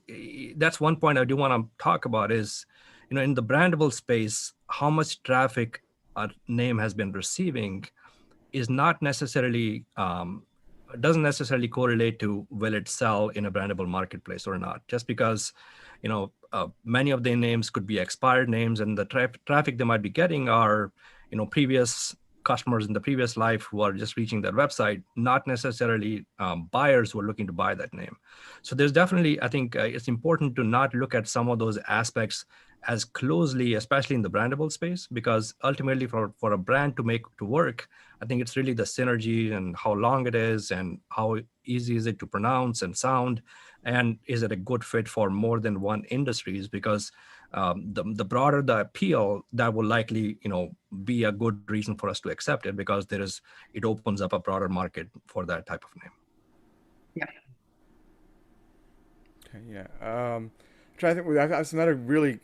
that's one point I do want to talk about is, in the brandable space, how much traffic a name has been receiving is not necessarily, doesn't necessarily correlate to will it sell in a brandable marketplace or not. Just because, many of their names could be expired names, and the traffic they might be getting are, previous customers in the previous life who are just reaching their website, not necessarily buyers who are looking to buy that name. So there's definitely, I think it's important to not look at some of those aspects as closely, especially in the brandable space, because ultimately for a brand to work, I think it's really the synergy and how long it is and how easy is it to pronounce and sound, and is it a good fit for more than one industries, because the broader the appeal, that will likely be a good reason for us to accept it, because it opens up a broader market for that type of name. Yeah. Okay. Yeah. I think I've another really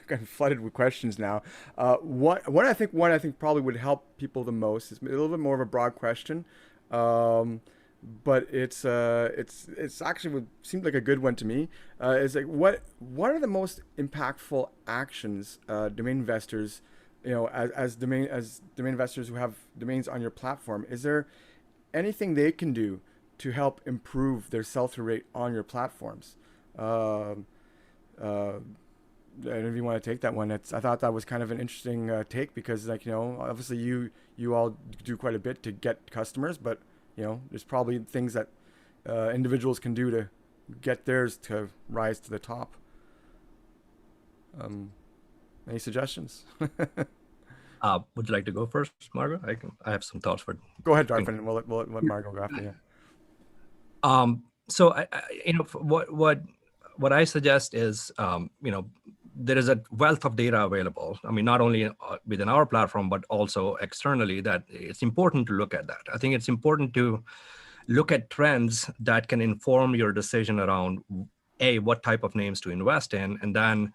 kind of flooded with questions now. One I think probably would help people the most is a little bit more of a broad question, but it's actually would seem like a good one to me. Is like what are the most impactful actions domain investors, as domain investors who have domains on your platform, is there anything they can do to help improve their sell-through rate on your platforms? If you want to take that one, I thought that was kind of an interesting take, because obviously you all do quite a bit to get customers, but there's probably things that individuals can do to get theirs to rise to the top. Any suggestions? Would you like to go first, Margo? I have some thoughts for. Go ahead, Darpan, and we'll let Margo go after you. So what I suggest is, there is a wealth of data available. I mean, not only within our platform, but also externally, that it's important to look at that. I think it's important to look at trends that can inform your decision around what type of names to invest in, and then,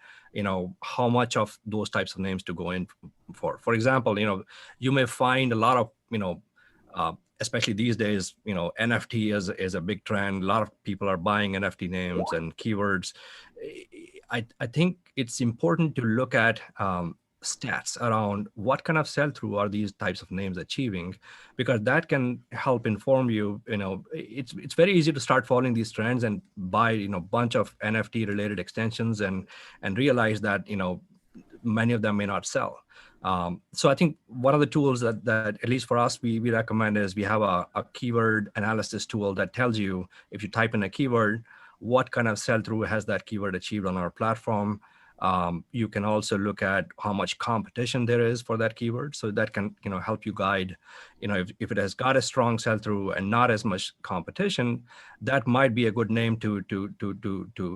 how much of those types of names to go in for. For example, you may find a lot of, especially these days, NFT is a big trend. A lot of people are buying NFT names and keywords. I think it's important to look at stats around what kind of sell-through are these types of names achieving, because that can help inform you. It's very easy to start following these trends and buy a bunch of NFT related extensions and realize that many of them may not sell. So I think one of the tools that at least for us we recommend is we have a keyword analysis tool that tells you, if you type in a keyword, what kind of sell-through has that keyword achieved on our platform. You can also look at how much competition there is for that keyword, so that can help you guide. If it has got a strong sell-through and not as much competition, that might be a good name to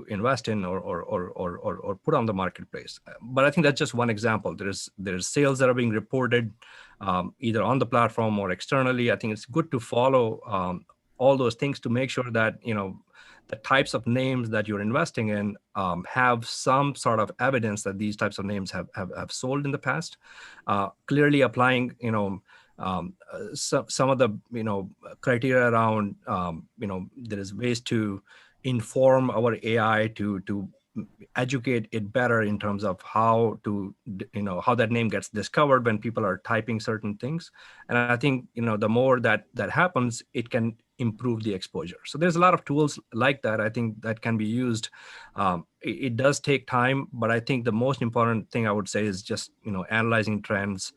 invest in or put on the marketplace. But I think that's just one example. There's sales that are being reported either on the platform or externally. I think it's good to follow all those things to make sure that the types of names that you're investing in have some sort of evidence that these types of names have sold in the past. Clearly applying, some of the, criteria around, there is ways to inform our AI to educate it better in terms of how to, how that name gets discovered when people are typing certain things. And I think, the more that happens, it can improve the exposure. So there's a lot of tools like that, I think, that can be used. It does take time, but I think the most important thing I would say is just, analyzing trends,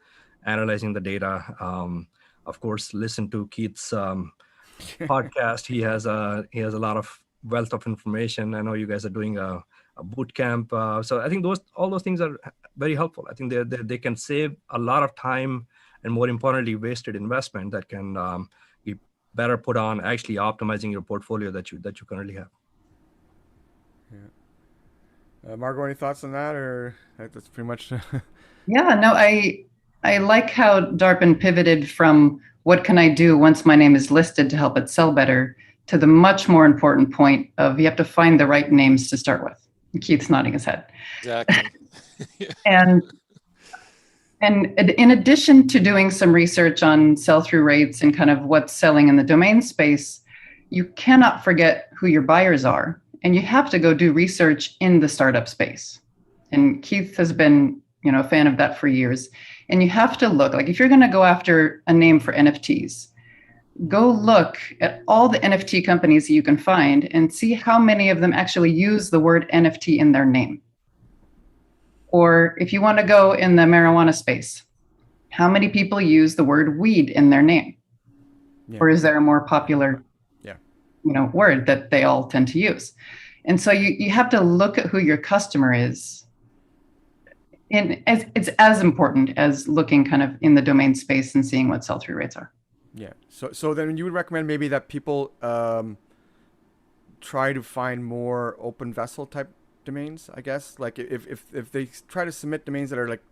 analyzing the data. Of course, listen to Keith's podcast. He has a lot of wealth of information. I know you guys are doing a boot camp. So I think all those things are very helpful. I think they can save a lot of time, and more importantly, wasted investment that can be better put on actually optimizing your portfolio that you currently have. Yeah. Margo, any thoughts on that, or that's pretty much? Yeah, no, I like how Darpan pivoted from what can I do once my name is listed to help it sell better, to the much more important point of you have to find the right names to start with. Keith's nodding his head. Exactly. And in addition to doing some research on sell-through rates and kind of what's selling in the domain space, you cannot forget who your buyers are. And you have to go do research in the startup space. And Keith has been, a fan of that for years. And you have to look, like if you're going to go after a name for NFTs, go look at all the NFT companies that you can find and see how many of them actually use the word NFT in their name. Or if you want to go in the marijuana space, how many people use the word weed in their name? Yeah. Or is there a more popular, word that they all tend to use? And so you have to look at who your customer is. And it's as important as looking kind of in the domain space and seeing what sell-through rates are. Yeah. So then you would recommend maybe that people try to find more open vessel type domains, I guess. Like if they try to submit domains that are like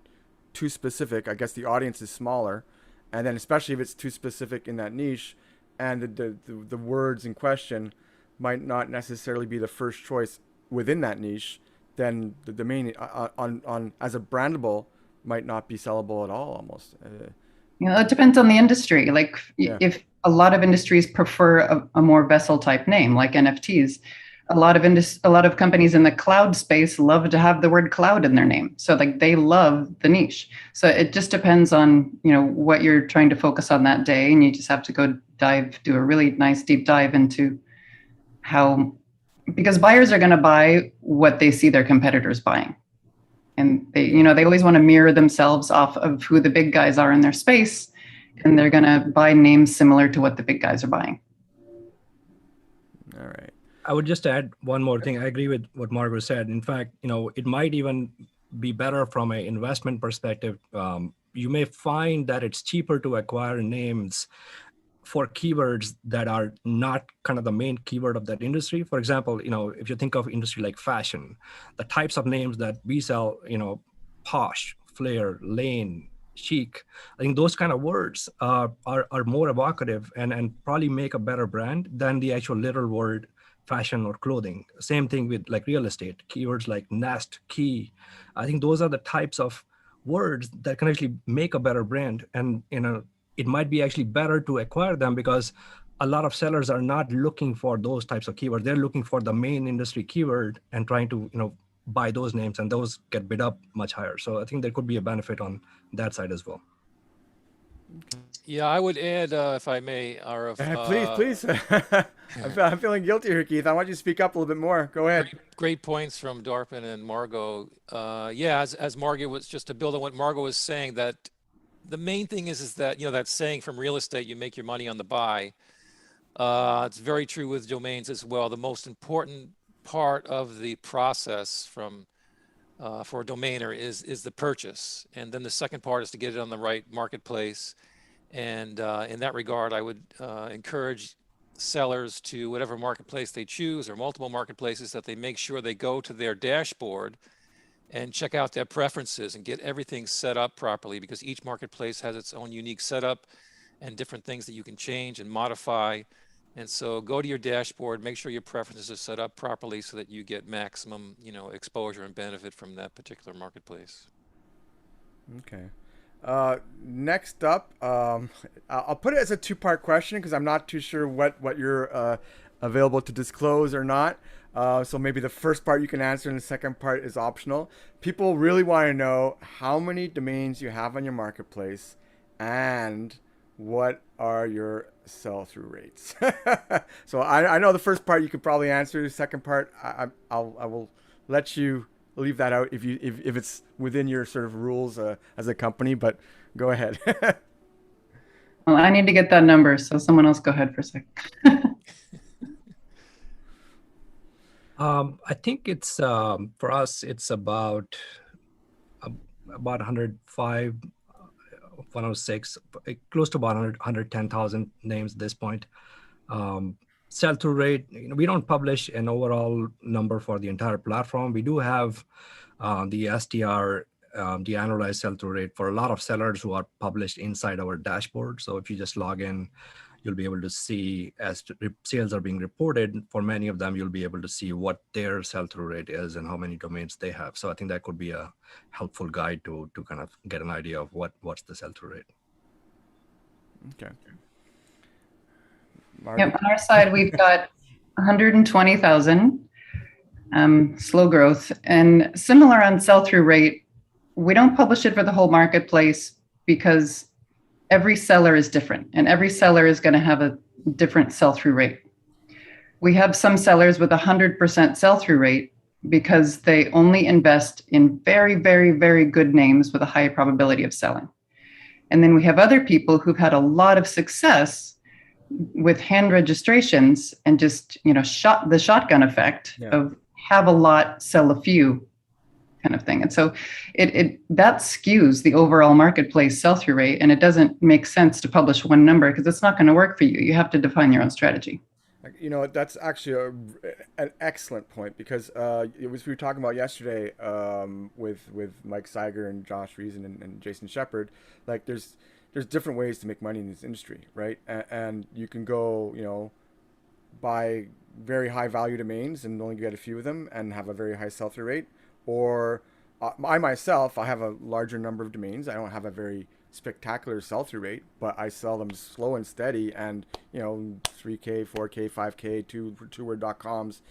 too specific, I guess the audience is smaller, and then especially if it's too specific in that niche, and the words in question might not necessarily be the first choice within that niche, then the domain on as a brandable might not be sellable at all, almost. It depends on the industry. Like if a lot of industries prefer a more vessel type name, like NFTs, a lot of companies in the cloud space love to have the word cloud in their name. So like they love the niche. So it just depends on, what you're trying to focus on that day. And you just have to go do a really nice deep dive into because buyers are going to buy what they see their competitors buying. And they always want to mirror themselves off of who the big guys are in their space. And they're going to buy names similar to what the big guys are buying. All right. I would just add one more thing. I agree with what Margo said. In fact, it might even be better from an investment perspective you may find that it's cheaper to acquire names for keywords that are not kind of the main keyword of that industry. For example, if you think of industry like fashion, the types of names that we sell, posh, flair, lane, chic, I think those kind of words are more evocative and probably make a better brand than the actual literal word fashion or clothing. Same thing with like real estate, keywords like nest, key. I think those are the types of words that can actually make a better brand. And it might be actually better to acquire them because a lot of sellers are not looking for those types of keywords. They're looking for the main industry keyword and trying to, buy those names, and those get bid up much higher. So I think there could be a benefit on that side as well. Yeah, I would add, if I may, Arif. Please. I'm feeling guilty here, Keith. I want you to speak up a little bit more. Go ahead. Great points from Darpan and Margo. Yeah, as Margo was, just to build on what Margo was saying, that the main thing is that, that saying from real estate, you make your money on the buy. It's very true with domains as well. The most important part of the process for a domainer is the purchase. And then the second part is to get it on the right marketplace. And in that regard, I would encourage sellers to whatever marketplace they choose or multiple marketplaces, that they make sure they go to their dashboard and check out their preferences and get everything set up properly, because each marketplace has its own unique setup and different things that you can change and modify. And so go to your dashboard, make sure your preferences are set up properly so that you get maximum, exposure and benefit from that particular marketplace. Okay. Next up, I'll put it as a two-part question because I'm not too sure what you're available to disclose or not. So maybe the first part you can answer and the second part is optional. People really want to know how many domains you have on your marketplace and what are your sell-through rates. So I know the first part you could probably answer. The second part, I will let you leave that out if it's within your sort of rules as a company, but go ahead. Well, I need to get that number, so someone else go ahead for a second. I think it's for us, it's about 105, 106, close to about 110,000 names at this point. Sell-through rate, we don't publish an overall number for the entire platform. We do have the STR, the annualized sell-through rate for a lot of sellers who are published inside our dashboard. So if you just log in, you'll be able to see as sales are being reported. For many of them, you'll be able to see what their sell-through rate is and how many domains they have. So I think that could be a helpful guide to kind of get an idea of what's the sell-through rate. Okay. Yep, on our side, we've got 120,000 slow growth, and similar on sell-through rate. We don't publish it for the whole marketplace because every seller is different, and every seller is going to have a different sell-through rate. We have some sellers with 100% sell-through rate because they only invest in very, very, very good names with a high probability of selling. And then we have other people who've had a lot of success with hand registrations and just, the shotgun effect of have a lot, sell a few kind of thing. And so that skews the overall marketplace sell-through rate, and it doesn't make sense to publish one number because it's not going to work for you. You have to define your own strategy. That's actually an excellent point, because it was we were talking about yesterday with Mike Seiger and Josh Reason and Jason Shepard. Like there's different ways to make money in this industry, right? And you can go, buy very high value domains and only get a few of them and have a very high sell-through rate. Or I myself, I have a larger number of domains. I don't have a very spectacular sell-through rate, but I sell them slow and steady, and 3K, 4K, 5K, two-word.coms,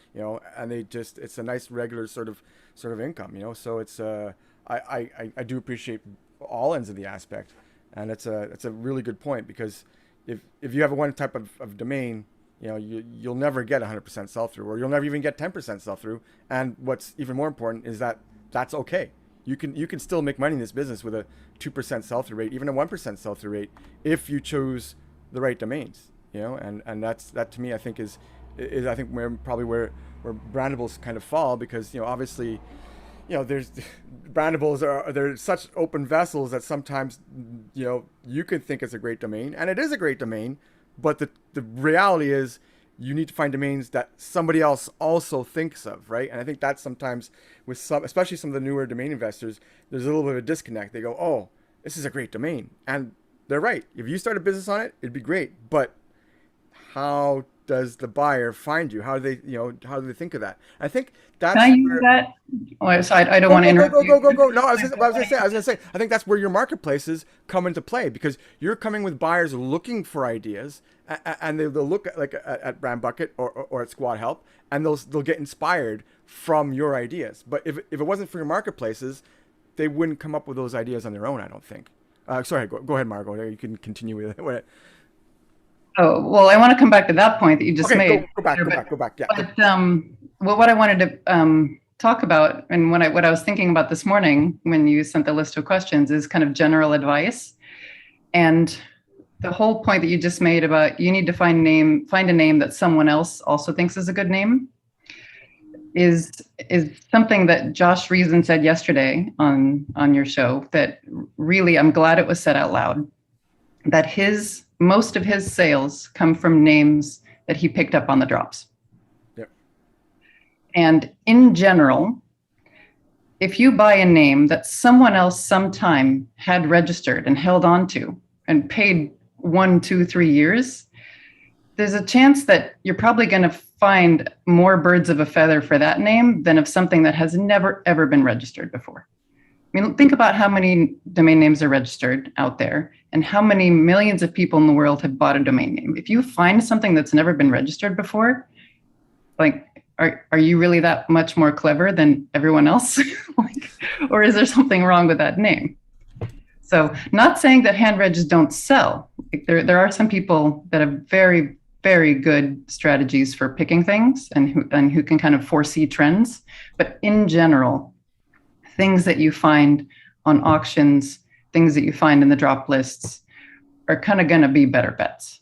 and it's a nice regular sort of income, So it's I do appreciate all ends of the aspect. And it's a really good point, because if you have one type of domain, you'll never get 100% sell-through, or you'll never even get 10% sell-through. And what's even more important is that that's okay. You can still make money in this business with a 2% sell-through rate, even a 1% sell-through rate, if you choose the right domains. And that to me, I think is I think where Brandables kind of fall, because obviously, there's Brandables they're such open vessels that sometimes, you can think it's a great domain, and it is a great domain, but the reality is you need to find domains that somebody else also thinks of, right? And I think that sometimes with especially some of the newer domain investors, there's a little bit of a disconnect. They go, oh, this is a great domain. And they're right. If you start a business on it, it'd be great. But how does the buyer find you? How do they, how do they think of that? I think that's Can I use that? Oh, sorry, I don't want to interrupt. Go. No, I was gonna say, I think that's where your marketplaces come into play, because you're coming with buyers looking for ideas, and they'll look at BrandBucket or at SquadHelp, and they'll get inspired from your ideas. But if it wasn't for your marketplaces, they wouldn't come up with those ideas on their own, I don't think. Sorry, go ahead, Margo. You can continue with it. Oh, well, I want to come back to that point that you just made. Go back. Yeah. But what I wanted to talk about, and what I was thinking about this morning when you sent the list of questions, is kind of general advice. And the whole point that you just made about you need to find a name that someone else also thinks is a good name is something that Josh Reason said yesterday on your show, that really I'm glad it was said out loud, that most of his sales come from names that he picked up on the drops. Yep. And in general, if you buy a name that someone else sometime had registered and held on to and paid 1, 2, 3 years, there's a chance that you're probably going to find more birds of a feather for that name than of something that has never, ever been registered before. I mean, think about how many domain names are registered out there and how many millions of people in the world have bought a domain name. If you find something that's never been registered before, like, are you really that much more clever than everyone else? Or is there something wrong with that name? So not saying that hand registers don't sell. Like there are some people that have very, very good strategies for picking things and who can kind of foresee trends. But in general, things that you find on auctions, things that you find in the drop lists are kind of going to be better bets.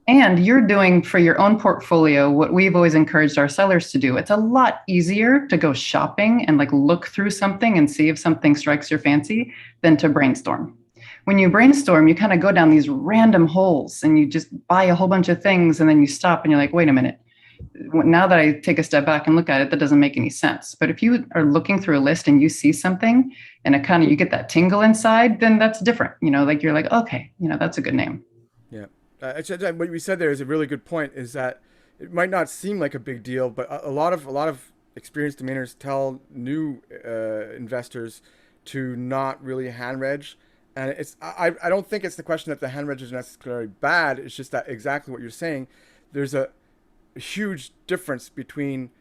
And you're doing for your own portfolio what we've always encouraged our sellers to do. It's a lot easier to go shopping and look through something and see if something strikes your fancy than to brainstorm. When you brainstorm, you kind of go down these random holes and you just buy a whole bunch of things and then you stop and you're like, wait a minute. Now that I take a step back and look at it, that doesn't make any sense. But if you are looking through a list and you see something and you get that tingle inside, then that's different. You're like, okay, that's a good name. Yeah. What you said there is a really good point, is that it might not seem like a big deal, but a lot of experienced domainers tell new investors to not really hand reg. And I don't think it's the question that the hand reg is necessarily bad. It's just that exactly what you're saying. There's a huge difference between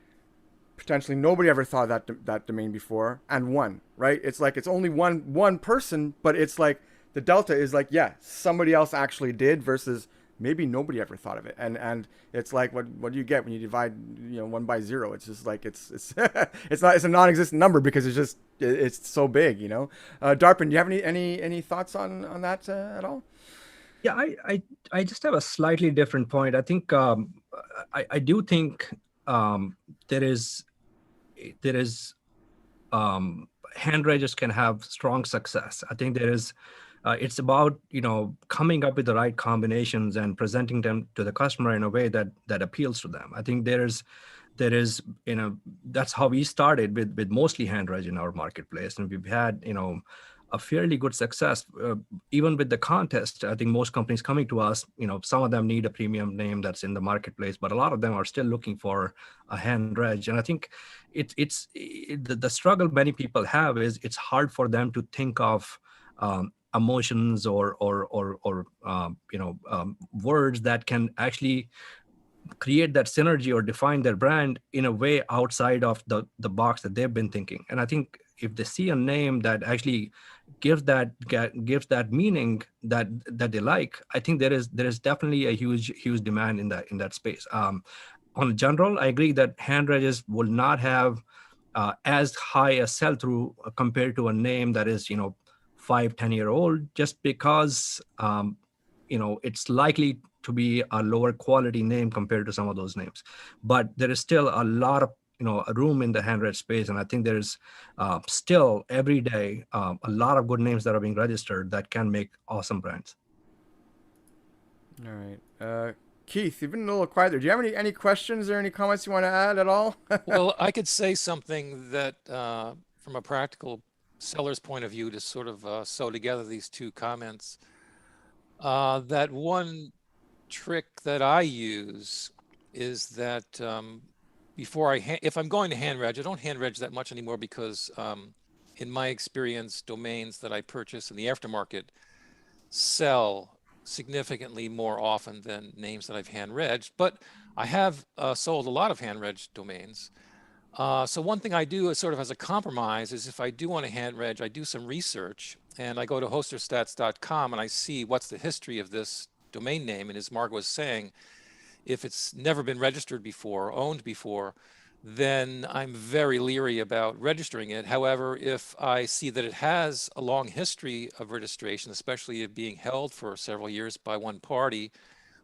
potentially nobody ever thought that domain before and one, right? It's like it's only one person, but it's like the delta is like, yeah, somebody else actually did versus maybe nobody ever thought of it. And it's like what do you get when you divide 1 by 0? It's just like it's a non-existent number because it's so big, Darpan, do you have any thoughts on that at all? Yeah, I just have a slightly different point. I think I do think there is hand registers can have strong success. I think there is it's about coming up with the right combinations and presenting them to the customer in a way that appeals to them. I think there is that's how we started with mostly hand reg in our marketplace, and we've had a fairly good success even with the contest. I think most companies coming to us, some of them need a premium name that's in the marketplace, but a lot of them are still looking for a hand reg. And I think the struggle many people have is it's hard for them to think of emotions or words that can actually create that synergy or define their brand in a way outside of the box that they've been thinking. And I think if they see a name that actually gives that meaning that they like, I think there is definitely a huge demand in that space. On general, I agree that hand registers will not have as high a sell-through compared to a name that is 5-10 year old, just because it's likely to be a lower quality name compared to some of those names. But there is still a lot of a room in the hand-read space, and I think there's still every day a lot of good names that are being registered that can make awesome brands. All right. Keith, you've been a little quiet there. Do you have any questions or any comments you want to add at all? Well, I could say something that from a practical seller's point of view to sort of sew together these two comments. That one trick that I use is that if I'm going to hand reg, I don't hand reg that much anymore because in my experience, domains that I purchase in the aftermarket sell significantly more often than names that I've hand regged, but I have sold a lot of hand reg domains. So one thing I do is sort of as a compromise is if I do want to hand reg, I do some research and I go to hosterstats.com and I see what's the history of this domain name. And as Margo was saying, if it's never been registered before, owned before, then I'm very leery about registering it. However, if I see that it has a long history of registration, especially it being held for several years by one party,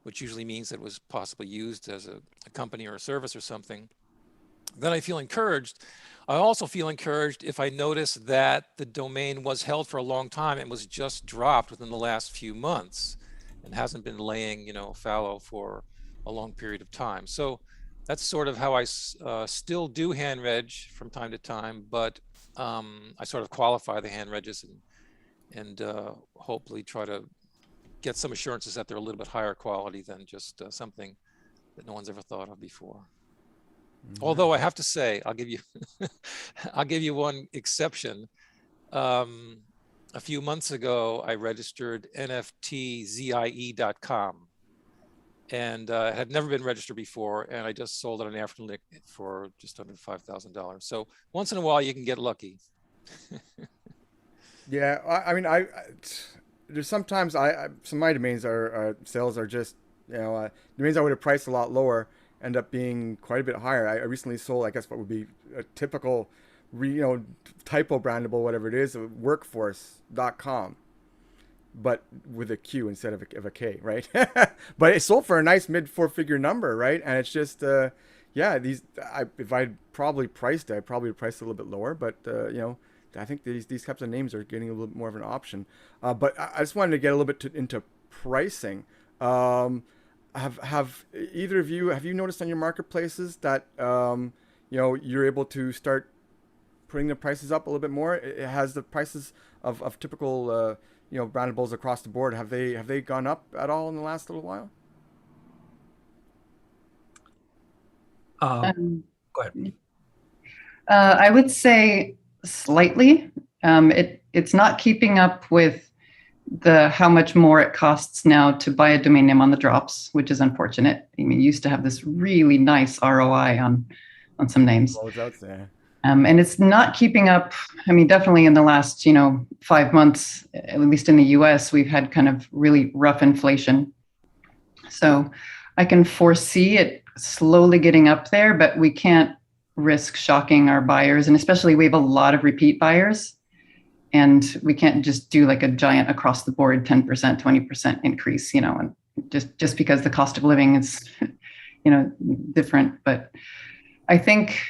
which usually means that it was possibly used as a company or a service or something, then I feel encouraged. I also feel encouraged if I notice that the domain was held for a long time and was just dropped within the last few months and hasn't been laying, fallow for a long period of time. So that's sort of how I still do hand reg from time to time, but I sort of qualify the hand regs and hopefully try to get some assurances that they're a little bit higher quality than just something that no one's ever thought of before. Mm-hmm. Although I have to say, I'll give you one exception. A few months ago, I registered nftzie.com. And it had never been registered before, and I just sold it on AfricanLink for just under $5,000. So once in a while, you can get lucky. Yeah, I mean, there's sometimes some of my domains sales are just domains I would have priced a lot lower end up being quite a bit higher. I recently sold, I guess, what would be a typical, typo brandable, whatever it is, workforce.com. But with a Q instead of a K, right? But it sold for a nice mid 4-figure number, right? And it's just, if I'd probably priced it, I probably priced it a little bit lower. But I think these types of names are getting a little bit more of an option. But I just wanted to get a little bit into pricing. Have either of you noticed on your marketplaces that you're able to start putting the prices up a little bit more? It has the prices of typical Brandables across the board. Have they gone up at all in the last little while? Go ahead. I would say slightly. It's not keeping up with how much more it costs now to buy a domain name on the drops, which is unfortunate. I mean, you used to have this really nice ROI on some names. What was out there? And it's not keeping up. I mean, definitely in the last, 5 months, at least in the US, we've had kind of really rough inflation. So I can foresee it slowly getting up there, but we can't risk shocking our buyers. And especially we have a lot of repeat buyers, and we can't just do like a giant across the board 10%, 20% increase, and just because the cost of living is, different. But I think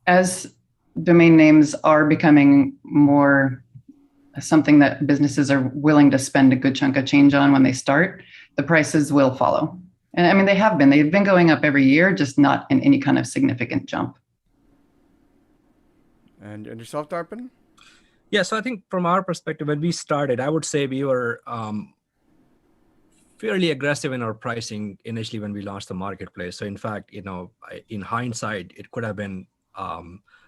as domain names are becoming more something that businesses are willing to spend a good chunk of change on when they start, the prices will follow. And I mean, they've been going up every year, just not in any kind of significant jump. And yourself, Darpan? Yeah, so I think from our perspective, when we started, I would say we were fairly aggressive in our pricing initially when we launched the marketplace. So in fact, in hindsight, it could have been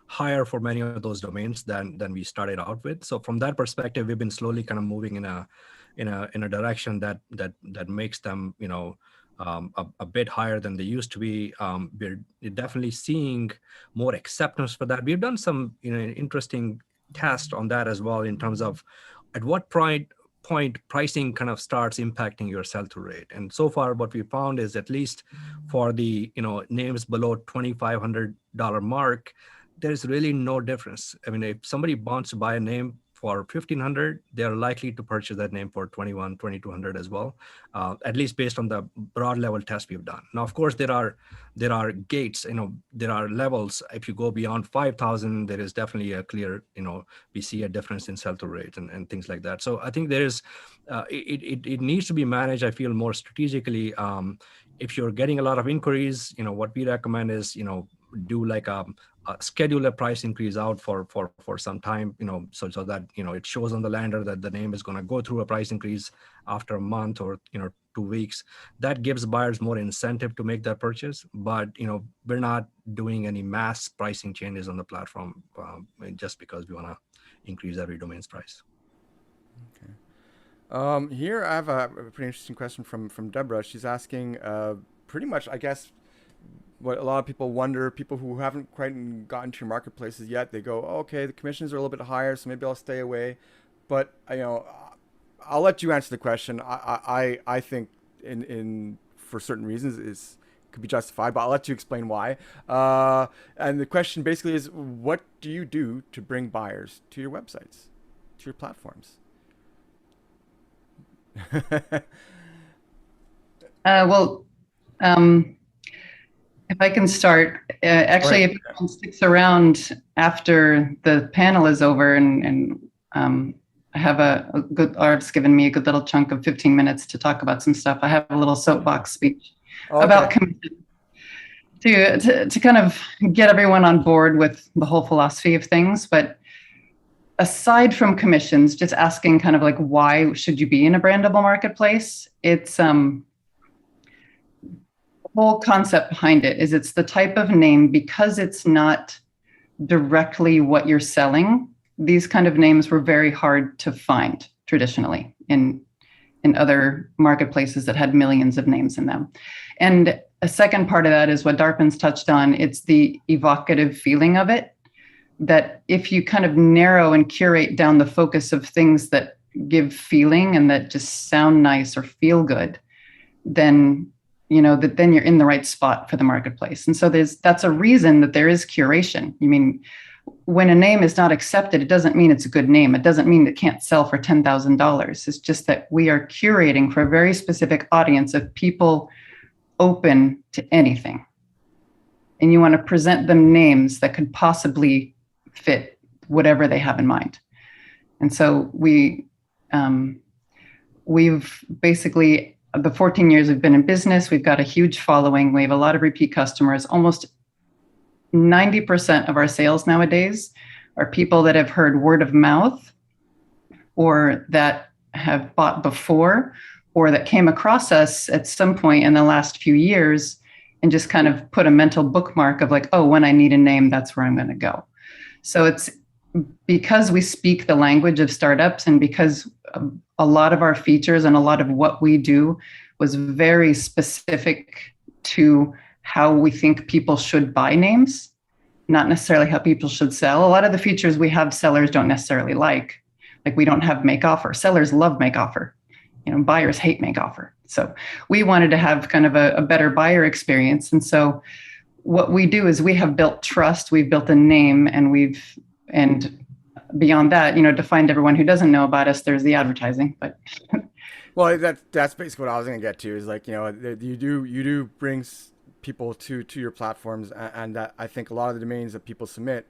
higher for many of those domains than we started out with. So from that perspective, we've been slowly kind of moving in a direction that makes them a bit higher than they used to be. We're definitely seeing more acceptance for that. We've done some interesting tests on that as well in terms of at what point pricing kind of starts impacting your sell-through rate. And so far, what we found is at least for the names below $2,500 mark, there's really no difference. I mean, if somebody wants to buy a name for 1,500, they are likely to purchase that name for 21, 2,200 as well, at least based on the broad level test we've done. Now, of course, there are gates, there are levels. If you go beyond 5,000, there is definitely a clear, we see a difference in sell-through rate and things like that. So I think there is, it needs to be managed, I feel, more strategically. If you're getting a lot of inquiries, what we recommend is, do like schedule a price increase out for some time, so that, it shows on the lander that the name is going to go through a price increase after a month or, 2 weeks. That gives buyers more incentive to make that purchase. But, we're not doing any mass pricing changes on the platform just because we want to increase every domain's price. Okay. Here I have a pretty interesting question from Deborah. She's asking pretty much, I guess, what a lot of people wonder, people who haven't quite gotten to your marketplaces yet, they go, oh, okay, the commissions are a little bit higher, so maybe I'll stay away. But, I'll let you answer the question. I think in for certain reasons could be justified, but I'll let you explain why. And the question basically is, what do you do to bring buyers to your websites, to your platforms? If I can start, actually, Right. if anyone sticks around after the panel is over and I have Arv's given me a good little chunk of 15 minutes to talk about some stuff. I have a little soapbox speech about commission to kind of get everyone on board with the whole philosophy of things. But aside from commissions, just asking kind of like, why should you be in a brandable marketplace? It's whole concept behind it is it's the type of name, because it's not directly what you're selling. These kind of names were very hard to find traditionally in other marketplaces that had millions of names in them. And a second part of that is what Darpan's touched on. It's the evocative feeling of it, that if you kind of narrow and curate down the focus of things that give feeling and that just sound nice or feel good, then then you're in the right spot for the marketplace. And so that's a reason that there is curation. I mean, when a name is not accepted, it doesn't mean it's a good name. It doesn't mean it can't sell for $10,000. It's just that we are curating for a very specific audience of people open to anything. And you want to present them names that could possibly fit whatever they have in mind. And so we've basically, the 14 years we've been in business, we've got a huge following. We have a lot of repeat customers. Almost 90% of our sales nowadays are people that have heard word of mouth or that have bought before or that came across us at some point in the last few years and just kind of put a mental bookmark of like, oh, when I need a name, that's where I'm going to go. So it's because we speak the language of startups and because a lot of our features and a lot of what we do was very specific to how we think people should buy names, not necessarily how people should sell. A lot of the features we have sellers don't necessarily like we don't have make offer. Sellers love make offer. Buyers hate make offer. So we wanted to have kind of a better buyer experience. And so what we do is we have built trust, we've built a name, and beyond that, to find everyone who doesn't know about us, there's the advertising. But well, that's basically what I was going to get to. Is like, you do bring people to your platforms, and that I think a lot of the domains that people submit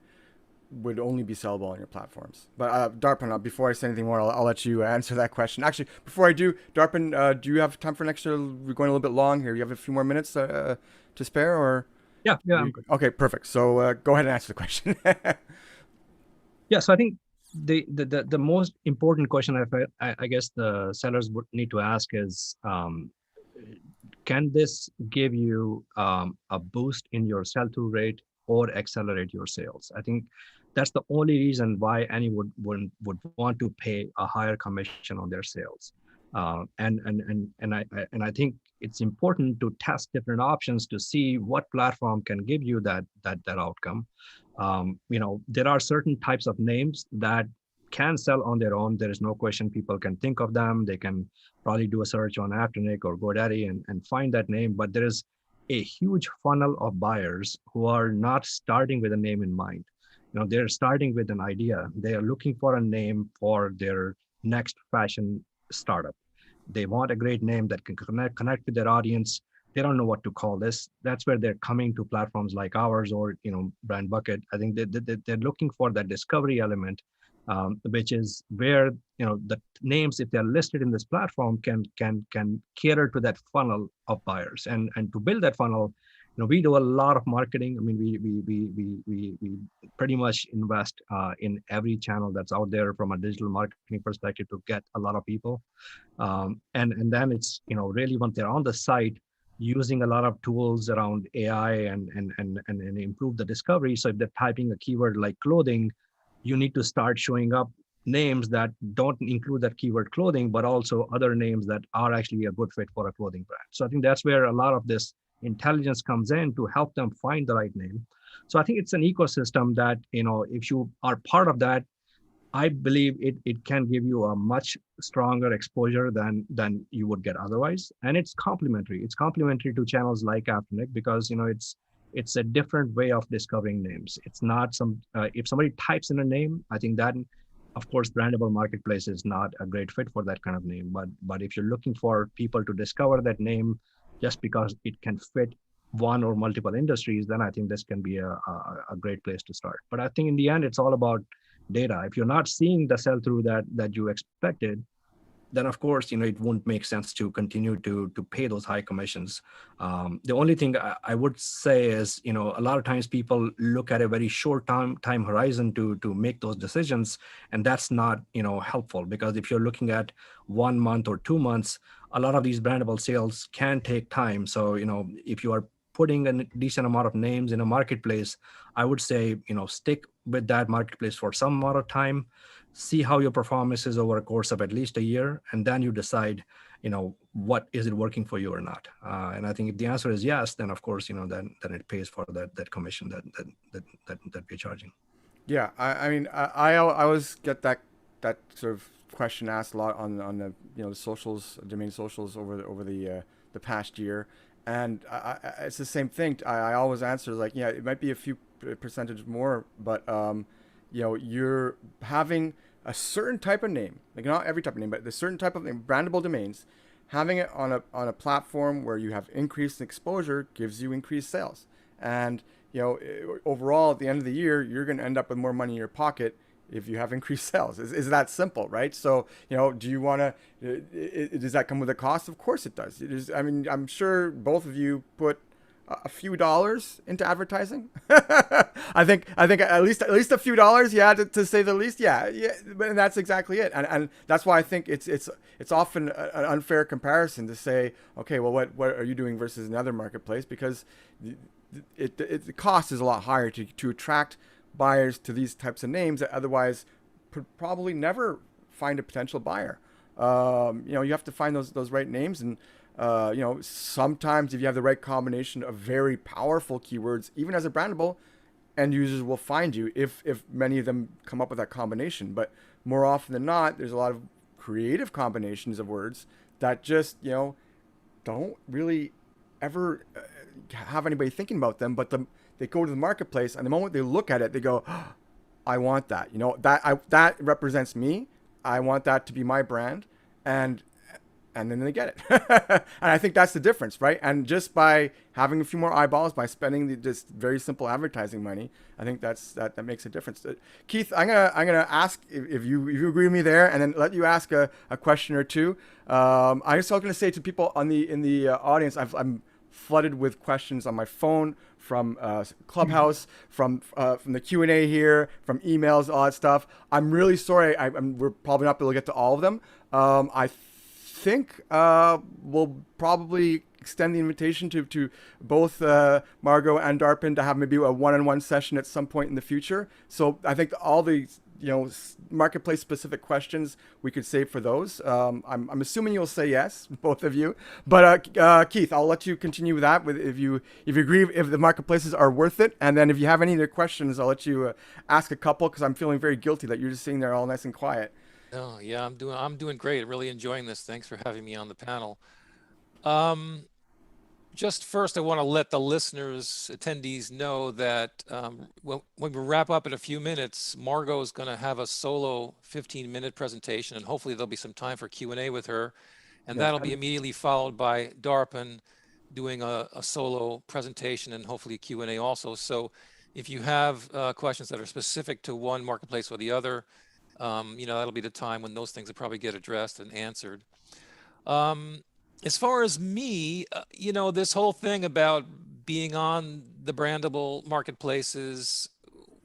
would only be sellable on your platforms. But Darpan, before I say anything more, I'll let you answer that question. Actually, before I do, Darpan, do you have time for an extra? We're going a little bit long here. You have a few more minutes to spare, or? Yeah, I'm good. Okay, perfect. So go ahead and answer the question. Yeah, so I think the most important question I guess the sellers would need to ask is, can this give you a boost in your sell-through rate or accelerate your sales? I think that's the only reason why anyone would want to pay a higher commission on their sales. And I think it's important to test different options to see what platform can give you that outcome. There are certain types of names that can sell on their own. There is no question people can think of them. They can probably do a search on Afternic or GoDaddy and find that name. But there is a huge funnel of buyers who are not starting with a name in mind. they're starting with an idea. They are looking for a name for their next fashion startup. They want a great name that can connect with their audience. They don't know what to call this. That's where they're coming to platforms like ours or BrandBucket. I think they're looking for that discovery element, which is where the names, if they're listed in this platform, can cater to that funnel of buyers. And to build that funnel, we do a lot of marketing. I mean, we pretty much invest in every channel that's out there from a digital marketing perspective to get a lot of people. And then it's really once they're on the site, using a lot of tools around AI and improve the discovery. So if they're typing a keyword like clothing, you need to start showing up names that don't include that keyword clothing, but also other names that are actually a good fit for a clothing brand. So I think that's where a lot of this intelligence comes in to help them find the right name. So I think it's an ecosystem that, if you are part of that, I believe it can give you a much stronger exposure than you would get otherwise. And it's complementary. It's complementary to channels like Afternic because, it's a different way of discovering names. It's not if somebody types in a name, I think that, of course, Brandable Marketplace is not a great fit for that kind of name. But if you're looking for people to discover that name just because it can fit one or multiple industries, then I think this can be a great place to start. But I think in the end, it's all about data. If you're not seeing the sell-through that you expected, then of course, it won't make sense to continue to pay those high commissions. The only thing I would say is, a lot of times people look at a very short time horizon to make those decisions, and that's not helpful, because if you're looking at 1 month or 2 months, a lot of these brandable sales can take time. So if you are putting a decent amount of names in a marketplace, I would say stick with that marketplace for some amount of time, see how your performance is over a course of at least a year, and then you decide what is it working for you or not. And I think if the answer is yes, then of course then it pays for that commission that we're charging. Yeah, I mean I always get that sort of question asked a lot on the the socials, domain socials over the past year. And it's the same thing. I always answer like, yeah, it might be a few percentage more, but you're having a certain type of name, like not every type of name, but the certain type of name, brandable domains, having it on a platform where you have increased exposure gives you increased sales. And overall, at the end of the year, you're going to end up with more money in your pocket if you have increased sales. Is that simple, right? So, do you want to, does that come with a cost? Of course it does. It is. I mean, I'm sure both of you put a few dollars into advertising. I think at least a few dollars, yeah, to say the least. Yeah. And that's exactly it. And that's why I think it's often an unfair comparison to say, okay, well, what are you doing versus another marketplace? Because the cost is a lot higher to attract buyers to these types of names that otherwise probably never find a potential buyer. You have to find those right names, and sometimes if you have the right combination of very powerful keywords, even as a brandable, end users will find you if many of them come up with that combination. But more often than not, there's a lot of creative combinations of words that just don't really ever have anybody thinking about them, but they go to the marketplace, and the moment they look at it, they go, oh, I want that. That represents me. I want that to be my brand. And then they get it. And I think that's the difference, right? And just by having a few more eyeballs, by spending just very simple advertising money, I think that makes a difference. Keith, I'm gonna ask if you agree with me there, and then let you ask a question or two. I'm just going to say to people in the audience, I'm flooded with questions on my phone from Clubhouse, from the Q&A here, from emails, all that stuff. I'm really sorry. We're probably not able to get to all of them. I think we'll probably extend the invitation to both Margo and Darpan to have maybe a one-on-one session at some point in the future. So I think all the marketplace specific questions we could save for those. I'm assuming you'll say yes, both of you. But Keith, I'll let you continue with that. If you agree, if the marketplaces are worth it, and then if you have any other questions, I'll let you ask a couple, because I'm feeling very guilty that you're just sitting there all nice and quiet. Oh yeah, I'm doing great. Really enjoying this. Thanks for having me on the panel. just first, I want to let the listeners, attendees know that when we wrap up in a few minutes, Margo is going to have a solo 15-minute presentation, and hopefully there'll be some time for Q&A with her. And that'll be immediately followed by Darpan doing a solo presentation and hopefully a Q&A also. So if you have questions that are specific to one marketplace or the other, that'll be the time when those things will probably get addressed and answered. As far as me, this whole thing about being on the brandable marketplaces,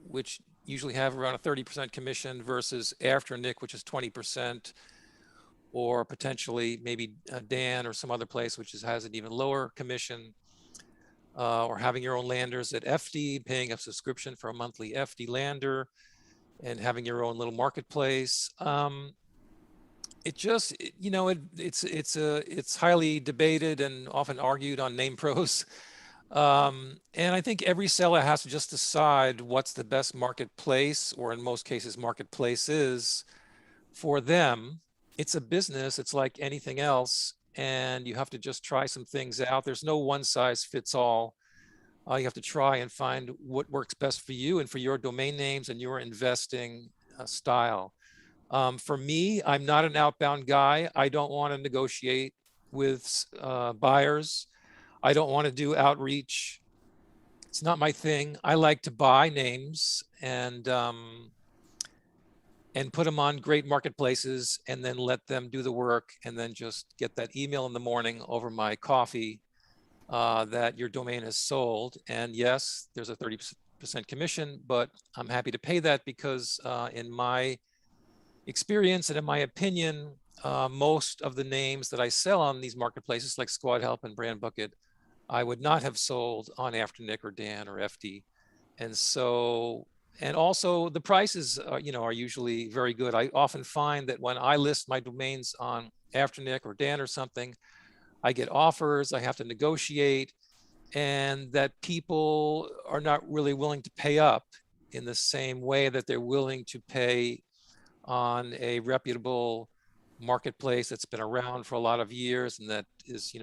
which usually have around a 30% commission versus after Nick, which is 20%, or potentially maybe Dan or some other place which has an even lower commission, or having your own landers at FD, paying a subscription for a monthly FD lander, and having your own little marketplace. It just, it's highly debated and often argued on name pros. And I think every seller has to just decide what's the best marketplace, or in most cases, marketplaces for them. It's a business. It's like anything else. And you have to just try some things out. There's no one size fits all. You have to try and find what works best for you and for your domain names and your investing style. For me, I'm not an outbound guy. I don't want to negotiate with buyers. I don't want to do outreach. It's not my thing. I like to buy names and put them on great marketplaces and then let them do the work, and then just get that email in the morning over my coffee that your domain is sold. And yes, there's a 30% commission, but I'm happy to pay that because in my experience and in my opinion, most of the names that I sell on these marketplaces like SquadHelp and BrandBucket, I would not have sold on After Nick or Dan or FD. And so, and also the prices, are usually very good. I often find that when I list my domains on After Nick or Dan or something, I get offers, I have to negotiate, and that people are not really willing to pay up in the same way that they're willing to pay on a reputable marketplace that's been around for a lot of years and that is,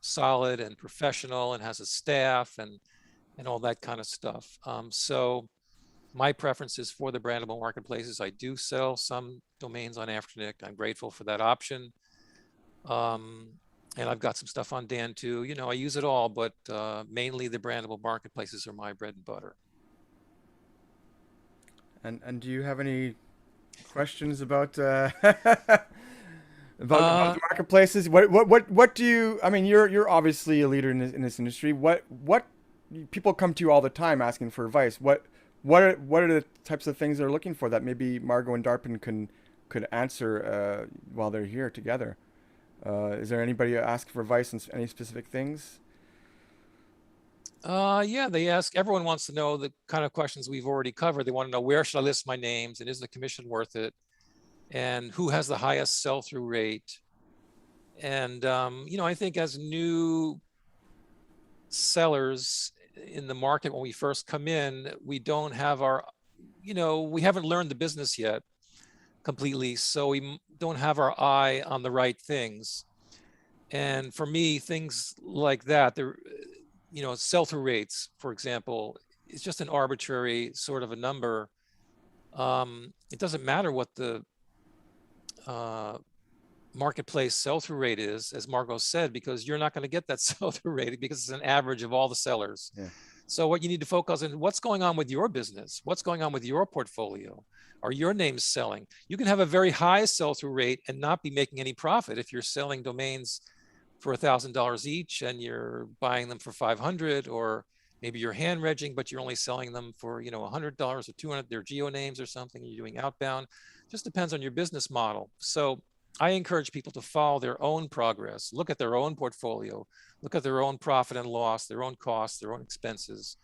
solid and professional and has a staff and all that kind of stuff. So my preference is for the brandable marketplaces. I do sell some domains on After Nick. I'm grateful for that option. And I've got some stuff on Dan too. I use it all, but mainly the brandable marketplaces are my bread and butter. And do you have any questions about about the marketplaces? What do you? I mean, you're obviously a leader in this industry. What people come to you all the time asking for advice. What are the types of things they're looking for that maybe Margo and Darpan could answer while they're here together? Is there anybody ask for advice on any specific things? Yeah, everyone wants to know the kind of questions we've already covered. They want to know, where should I list my names, and is the commission worth it? And who has the highest sell-through rate? And, I think as new sellers in the market, when we first come in, we don't have we haven't learned the business yet completely. So we don't have our eye on the right things. And for me, things like that, sell-through rates, for example, is just an arbitrary sort of a number. It doesn't matter what the marketplace sell-through rate is, as Margo said, because you're not going to get that sell-through rate because it's an average of all the sellers. Yeah. So what you need to focus on, what's going on with your business? What's going on with your portfolio? Are your names selling? You can have a very high sell-through rate and not be making any profit if you're selling domains for $1,000 each and you're buying them for $500, or maybe you're hand regging, but you're only selling them for, $100 or $200. They're geo names or something. You're doing outbound. Just depends on your business model. So I encourage people to follow their own progress, look at their own portfolio, look at their own profit and loss, their own costs, their own expenses,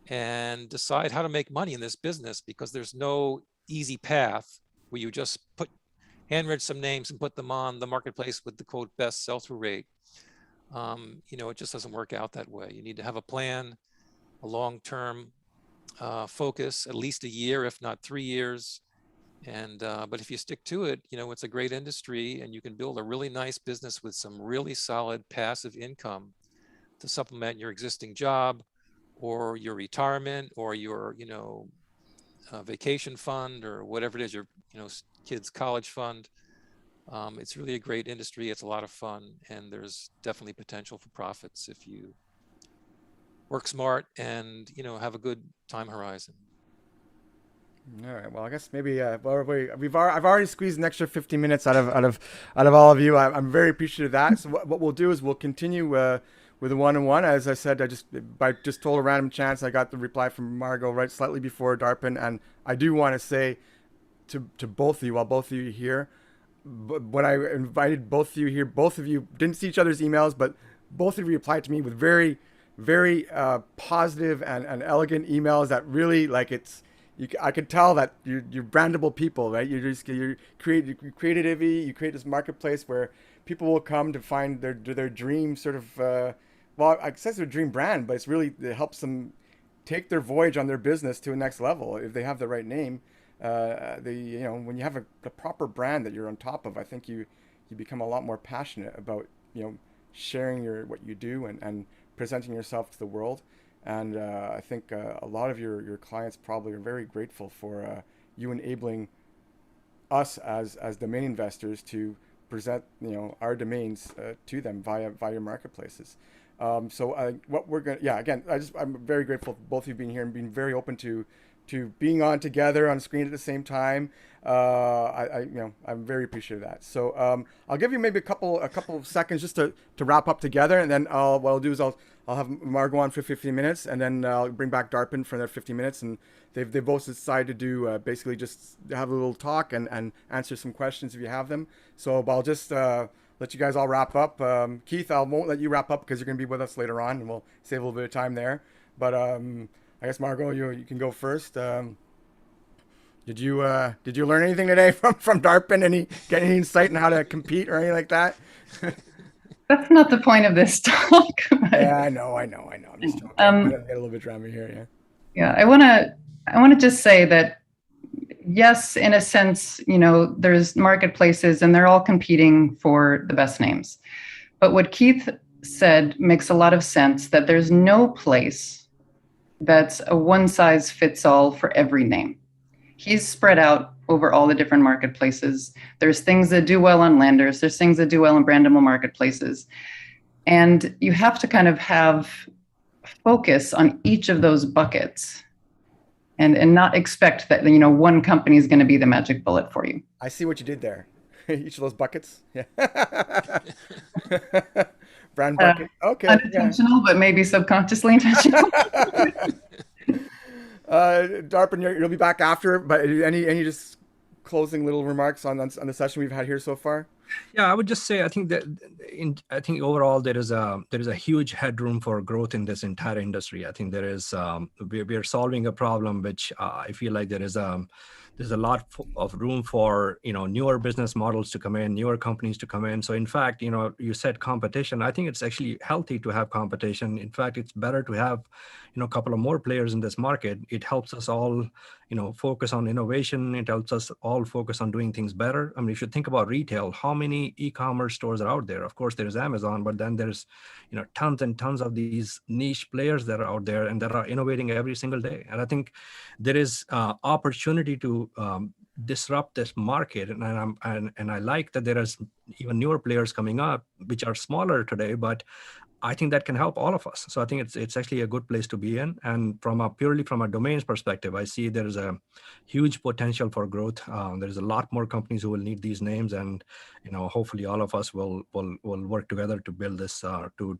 and decide how to make money in this business, because there's no easy path where you just hand reg some names and put them on the marketplace with the quote best sell-through rate. It just doesn't work out that way. You need to have a plan, a long-term focus, at least a year, if not 3 years. And but if you stick to it, it's a great industry, and you can build a really nice business with some really solid passive income to supplement your existing job or your retirement or your, vacation fund or whatever it is, your, kids' college fund. It's really a great industry. It's a lot of fun, and there's definitely potential for profits if you work smart and, have a good time horizon. All right. Well, I guess maybe I've already squeezed an extra 15 minutes out of all of you. I'm very appreciative of that. So what we'll do is we'll continue with a one-on-one. As I said, I just told a random chance. I got the reply from Margo right slightly before Darpan, and I do want to say to both of you, while both of you here, when I invited both of you here, both of you didn't see each other's emails, but both of you replied to me with very, very positive and elegant emails that really I could tell that you're brandable people, right? You create creativity. You create this marketplace where people will come to find their dream sort of. Well, I guess their dream brand, but it helps them take their voyage on their business to a next level if they have the right name. When you have a proper brand that you're on top of, I think you become a lot more passionate about sharing what you do and presenting yourself to the world. And I think a lot of your clients probably are very grateful for you enabling us as domain investors to present our domains to them via marketplaces. What we're gonna I'm very grateful for both of you being here and being very open to being on together on screen at the same time. I'm very appreciative of that. So I'll give you maybe a couple of seconds just to wrap up together, and then what I'll do is I'll have Margo on for 15 minutes, and then I'll bring back Darpan for another 15 minutes, and they both decided to do basically just have a little talk and answer some questions if you have them. So I'll just let you guys all wrap up. Keith, I won't let you wrap up because you're going to be with us later on, and we'll save a little bit of time there. But I guess Margo, you can go first. Did you learn anything today from Darpan? Get any insight on how to compete or anything like that? That's not the point of this talk. Yeah, I know. I'm just joking. I'm gonna get a little bit drama here. Yeah, I want to just say that yes, in a sense, there's marketplaces and they're all competing for the best names. But what Keith said makes a lot of sense, that there's no place that's a one size fits all for every name. He's spread out over all the different marketplaces. There's things that do well on Landers. There's things that do well in Brandable marketplaces. And you have to kind of have focus on each of those buckets and not expect that, one company is going to be the magic bullet for you. I see what you did there. Each of those buckets. Yeah. Brand bucket. Okay. Unintentional, but maybe subconsciously intentional. Darpan, you'll be back after, but any just closing little remarks on the session we've had here so far? Yeah, I would just say I think overall there is a huge headroom for growth in this entire industry. I think there is we are solving a problem which I feel like there's a lot of room for newer business models to come in, newer companies to come in. So in fact, you said competition. I think it's actually healthy to have competition. In fact, it's better to have a couple of more players in this market. It helps us all focus on innovation. It helps us all focus on doing things better. I mean, if you think about retail, how many e-commerce stores are out there? Of course, there's Amazon, but then there's tons and tons of these niche players that are out there and that are innovating every single day. And I think there is opportunity to disrupt this market, and I like that there is even newer players coming up which are smaller today, but I think that can help all of us. So I think it's actually a good place to be in. And purely from a domains perspective, I see there is a huge potential for growth. There's a lot more companies who will need these names, and hopefully all of us will work together to build this to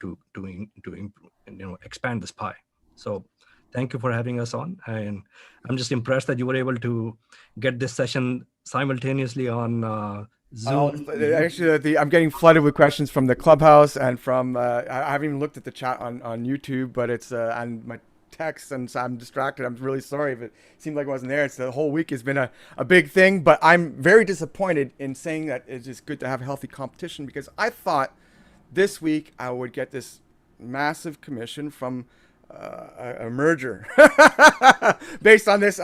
improve, expand this pie. So thank you for having us on, and I'm just impressed that you were able to get this session simultaneously on Zoom. Actually, I'm getting flooded with questions from the clubhouse and from I haven't even looked at the chat on YouTube, but it's and my text, and so I'm distracted. I'm really sorry if it seemed like it wasn't there. It's the whole week has been a big thing, but I'm very disappointed in saying that it's just good to have healthy competition, because I thought this week I would get this massive commission from a merger based on this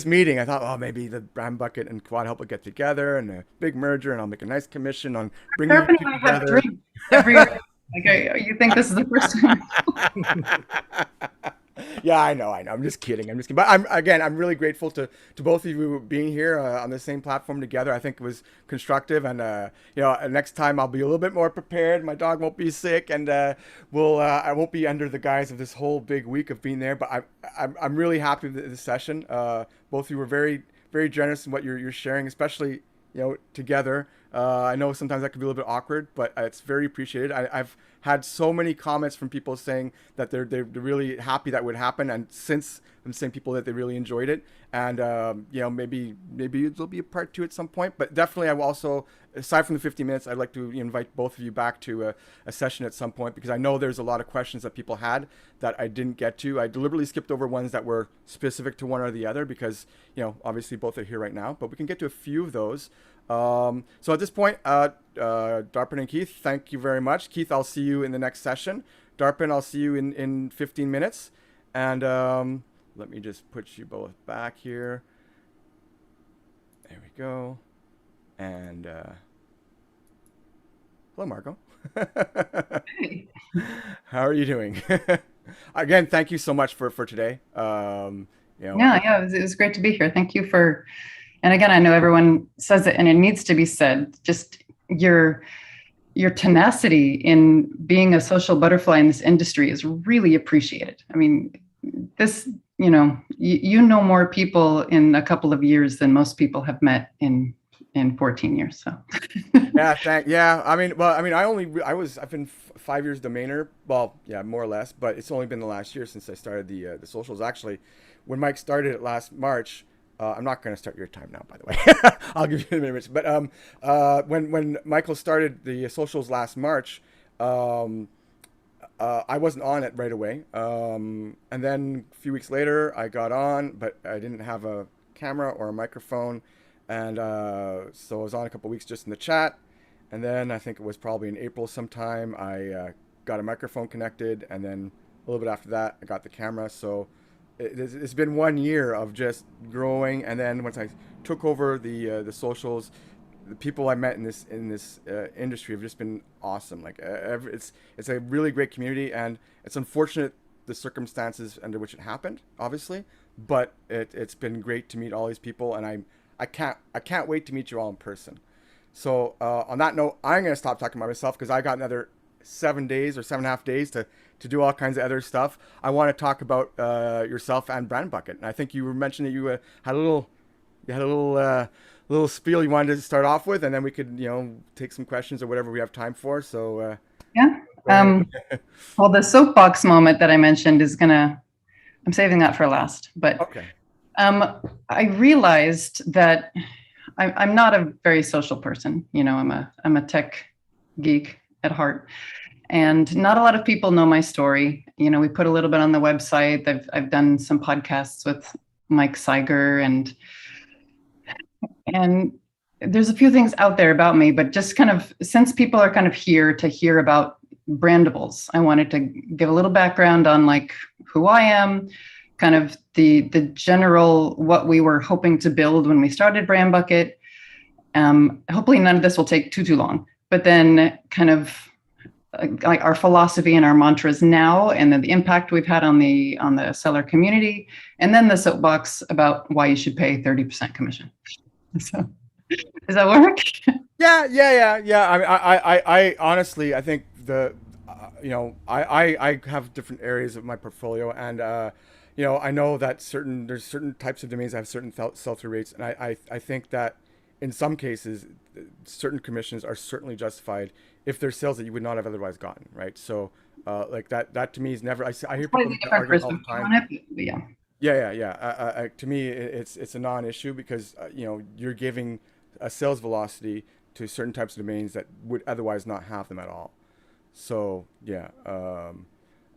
meeting. I thought, maybe the BrandBucket and SquadHelp will get together and a big merger, and I'll make a nice commission on bringing you together. Every Like, you think this is the first time? Yeah, I know. I'm just kidding. But I'm really grateful to both of you being here on the same platform together. I think it was constructive, and next time I'll be a little bit more prepared. My dog won't be sick, and I won't be under the guise of this whole big week of being there. But I'm really happy with this session. Both of you were very, very generous in what you're sharing, especially together. I know sometimes that can be a little bit awkward, but it's very appreciated. I've had so many comments from people saying that they're really happy that would happen, and since I'm saying people that they really enjoyed it, and maybe there'll be a part 2 at some point. But definitely, I will also, aside from the 50 minutes, I'd like to invite both of you back to a session at some point, because I know there's a lot of questions that people had that I didn't get to. I deliberately skipped over ones that were specific to one or the other because obviously both are here right now, but we can get to a few of those. So at this point, Darpan and Keith, thank you very much. Keith, I'll see you in the next session. Darpan, I'll see you in 15 minutes. And let me just put you both back here. There we go. And hello, Margo. Hey. How are you doing? Again, thank you so much for today. Yeah, it was great to be here. Thank you for. And again, I know everyone says it and it needs to be said, just your tenacity in being a social butterfly in this industry is really appreciated. I mean, this, you know more people in a couple of years than most people have met in 14 years. So yeah. I've been 5 years domainer. Well, yeah, more or less, but it's only been the last year since I started the socials. Actually, when Mike started it last March, I'm not going to start your time now, by the way. I'll give you a minute. But when Michael started the socials last March, I wasn't on it right away. And then a few weeks later, I got on, but I didn't have a camera or a microphone. And so I was on a couple of weeks just in the chat. And then I think it was probably in April sometime, I got a microphone connected. And then a little bit after that, I got the camera. So it's been 1 year of just growing, and then once I took over the socials, the people I met in this industry have just been awesome. Like it's a really great community, and it's unfortunate the circumstances under which it happened, obviously, but it's been great to meet all these people, and I can't wait to meet you all in person. So on that note, I'm gonna stop talking about myself because I got another 7 days or 7.5 days to do all kinds of other stuff. I want to talk about yourself and BrandBucket. And I think you were mentioning that you had a little spiel you wanted to start off with, and then we could take some questions or whatever we have time for. So yeah. Well, the soapbox moment that I mentioned I'm saving that for last. But okay. I realized that I'm not a very social person. I'm a tech geek at heart. And not a lot of people know my story. We put a little bit on the website. I've done some podcasts with Mike Seiger, and there's a few things out there about me, but just kind of, since people are kind of here to hear about Brandables, I wanted to give a little background on like who I am, kind of the general, what we were hoping to build when we started BrandBucket. Hopefully none of this will take too long, but then kind of like our philosophy and our mantras now, and then the impact we've had on the seller community, and then the soapbox about why you should pay 30% commission. So, does that work? Yeah. I honestly, I think I have different areas of my portfolio, and I know that there's certain types of domains that have certain sell-through rates, and I think that in some cases, certain commissions are certainly justified if there's sales that you would not have otherwise gotten, right? So, like that to me is never. I hear people argue all the time. Yeah. To me, it's a non-issue because you're giving a sales velocity to certain types of domains that would otherwise not have them at all. So yeah,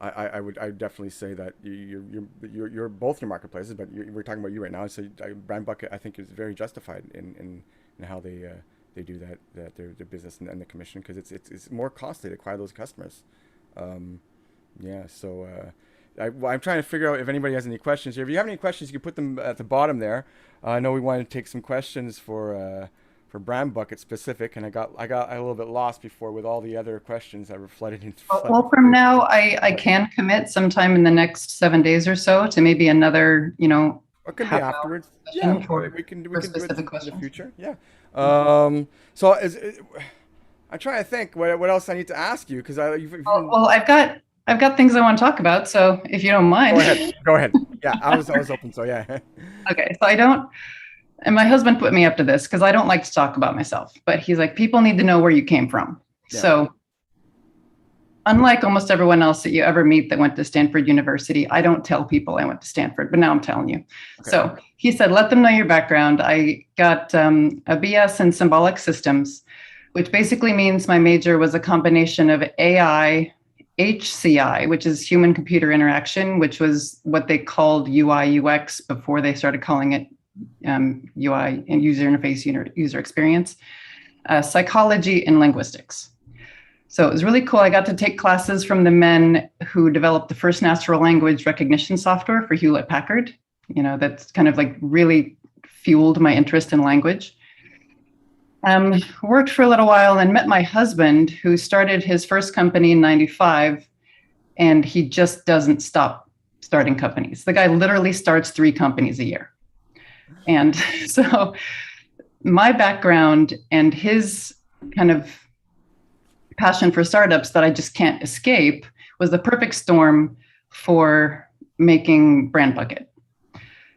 I would definitely say that you're both your marketplaces, but we're talking about you right now. So BrandBucket, I think, is very justified in how they do that their business and the commission, because it's more costly to acquire those customers. So I'm trying to figure out if anybody has any questions here. If you have any questions, you can put them at the bottom there. I know we want to take some questions for BrandBucket specific, and I got a little bit lost before with all the other questions that were flooded into. Well, from now, I can commit sometime in the next 7 days or so to maybe another, It can be half hour afterwards. session Yeah, for- we can do for it specific in the questions. future. Yeah. I'm trying to think what else I need to ask you, because Well, I've got things I want to talk about, so if you don't mind. Go ahead. Yeah, I was open, so yeah. Okay, so I don't, and my husband put me up to this because I don't like to talk about myself, but he's like, people need to know where you came from. Yeah. So unlike almost everyone else that you ever meet that went to Stanford University, I don't tell people I went to Stanford, but now I'm telling you. Okay. So he said, let them know your background. I got a BS in symbolic systems, which basically means my major was a combination of AI, HCI, which is human computer interaction, which was what they called UI UX before they started calling it UI and user interface, user experience, psychology, and linguistics. So it was really cool. I got to take classes from the men who developed the first natural language recognition software for Hewlett-Packard. That's kind of like really fueled my interest in language. Worked for a little while and met my husband, who started his first company in '95, and he just doesn't stop starting companies. The guy literally starts 3 companies a year. And so my background and his kind of passion for startups that I just can't escape was the perfect storm for making BrandBucket.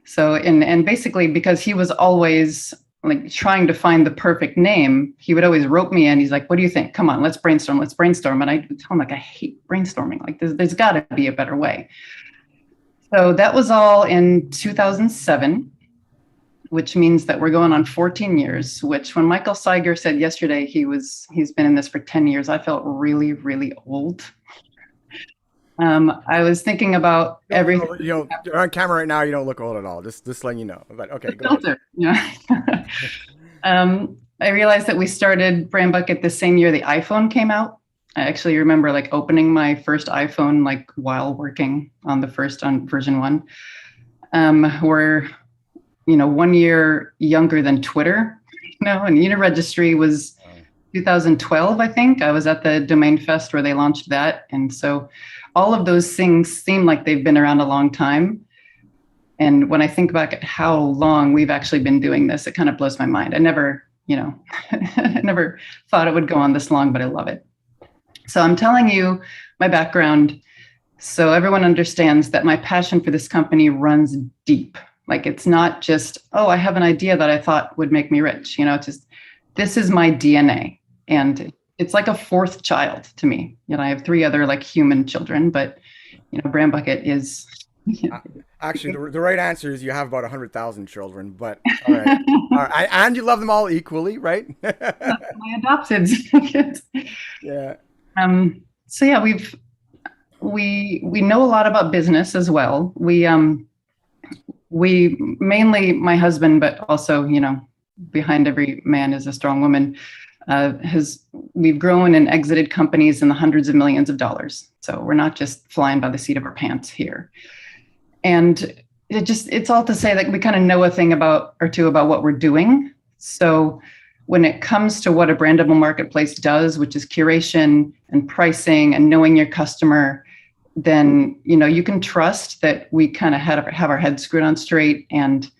So, and basically because he was always like trying to find the perfect name, he would always rope me in. He's like, what do you think? Come on, let's brainstorm. And I would tell him, like, I hate brainstorming. Like, there's got to be a better way. So that was all in 2007, which means that we're going on 14 years, which when Michael Seiger said yesterday he's been in this for 10 years, I felt really, really old. I was thinking about everything. You're on camera right now. You don't look old at all. Just letting you know. But okay, go filter. Yeah. I realized that we started BrandBucket the same year the iPhone came out. I actually remember like opening my first iPhone like while working on version 1. We're 1 year younger than Twitter. And Uniregistry was 2012, I think. I was at the Domain Fest where they launched that, and so all of those things seem like they've been around a long time. And when I think back at how long we've actually been doing this, it kind of blows my mind. I never, I never thought it would go on this long, but I love it. So I'm telling you my background so everyone understands that my passion for this company runs deep. Like, it's not just, oh, I have an idea that I thought would make me rich. It's just, this is my DNA. And it's like a 4th child to me. I have 3 other like human children, but BrandBucket is. Actually, the right answer is you have about 100,000 children, but all right. All right. And you love them all equally, right? My adopted kids. Yeah. So yeah, we know a lot about business as well. We mainly, my husband, but also, behind every man is a strong woman, we've grown and exited companies in the hundreds of millions of dollars. So we're not just flying by the seat of our pants here. And it's all to say that we kind of know a thing or two about what we're doing. So when it comes to what a brandable marketplace does, which is curation and pricing and knowing your customer, then, you can trust that we kind of have our heads screwed on straight. And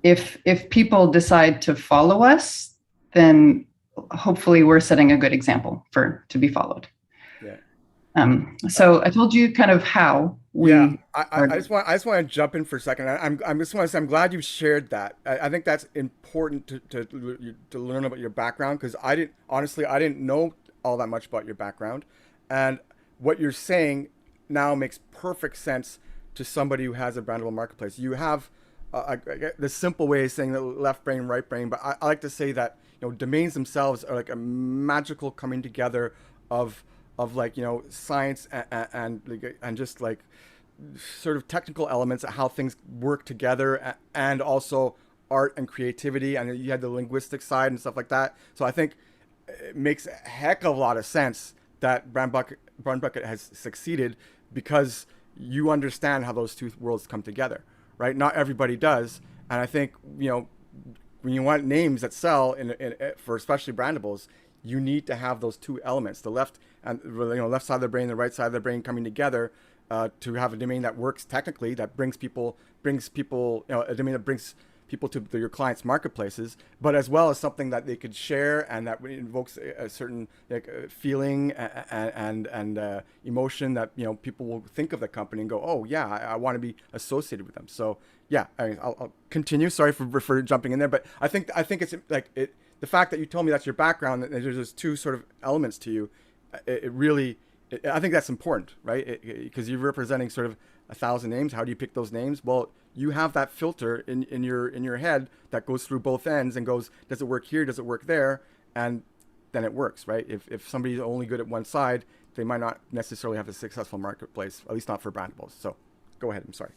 if people decide to follow us, then hopefully we're setting a good example to be followed. Yeah. So I told you kind of how we. Yeah. I just want to jump in for a second. I'm glad you shared that. I think that's important to learn about your background, because I didn't know all that much about your background, and what you're saying now makes perfect sense to somebody who has a brandable marketplace. You have the simple way of saying the left brain, right brain, but I like to say that domains themselves are like a magical coming together of like science and just like sort of technical elements of how things work together, and also art and creativity, and you had the linguistic side and stuff like that. So I think it makes a heck of a lot of sense that BrandBucket has succeeded, because you understand how those 2 worlds come together, right? Not everybody does. And I think, when you want names that sell for especially Brandables, you need to have those two elements: the left and left side of the brain, the right side of the brain coming together to have a domain that works technically, that brings people, a domain that brings people to your clients' marketplaces, but as well as something that they could share and that invokes a certain feeling and emotion that people will think of the company and go, oh yeah, I want to be associated with them. So yeah, I'll continue. Sorry for jumping in there, but I think it's the fact that you told me that's your background, that there's two sort of elements to you. I think that's important, right? Because you're representing sort of 1,000 names. How do you pick those names? Well, you have that filter in your head that goes through both ends and goes, does it work here? Does it work there? And then it works, right? If somebody's only good at one side, they might not necessarily have a successful marketplace, at least not for Brandables. So go ahead. I'm sorry.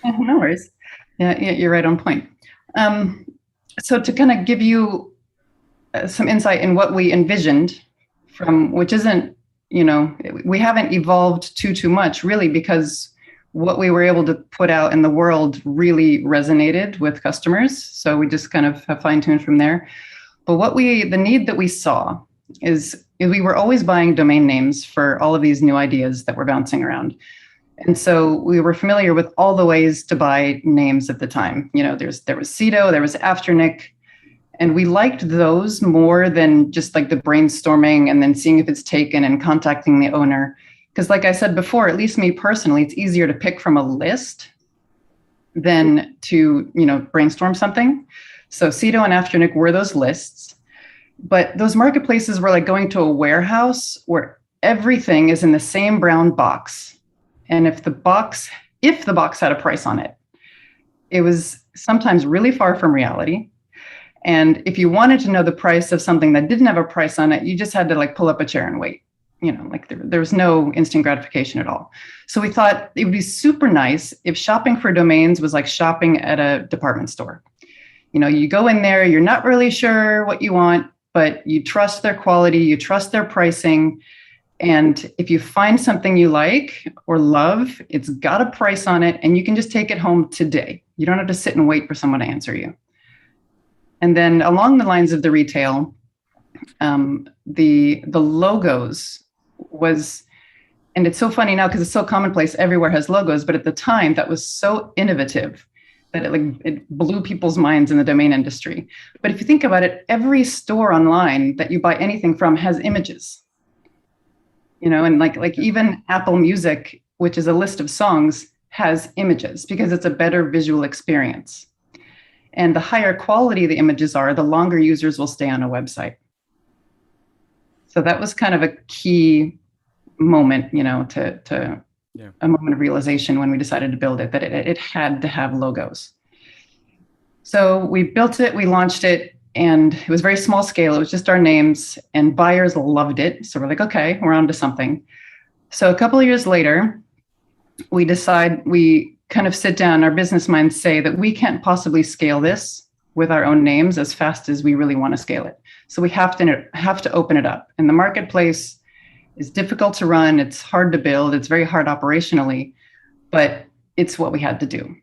No worries. Yeah, you're right on point. So to kind of give you some insight in what we envisioned which isn't, we haven't evolved too much really, because what we were able to put out in the world really resonated with customers. So we just kind of have fine-tuned from there. But the need that we saw is we were always buying domain names for all of these new ideas that were bouncing around. And so we were familiar with all the ways to buy names at the time. There was Cedo, there was Afternic, and we liked those more than just like the brainstorming and then seeing if it's taken and contacting the owner. Because like I said before, at least me personally, it's easier to pick from a list than to, brainstorm something. So Cedo and Afternic were those lists, but those marketplaces were like going to a warehouse where everything is in the same brown box. And if the box had a price on it, it was sometimes really far from reality. And if you wanted to know the price of something that didn't have a price on it, you just had to pull up a chair and wait. There was no instant gratification at all. So we thought it would be super nice if shopping for domains was like shopping at a department store. You go in there, you're not really sure what you want, but you trust their quality, you trust their pricing. And if you find something you like or love, it's got a price on it and you can just take it home today. You don't have to sit and wait for someone to answer you. And then along the lines of the retail, the logos was, and it's so funny now because it's so commonplace, everywhere has logos, but at the time that was so innovative that it blew people's minds in the domain industry. But if you think about it, every store online that you buy anything from has images, and like even Apple Music, which is a list of songs, has images because it's a better visual experience. And the higher quality the images are, the longer users will stay on a website. So that was kind of a key moment, to a moment of realization when we decided to build it, that it had to have logos. So we built it, we launched it, and it was very small scale. It was just our names, and buyers loved it. So we're like, okay, we're on to something. So a couple of years later, we kind of sit down, our business minds say that we can't possibly scale this with our own names as fast as we really want to scale it. So we have to open it up. And the marketplace is difficult to run. It's hard to build. It's very hard operationally, but it's what we had to do.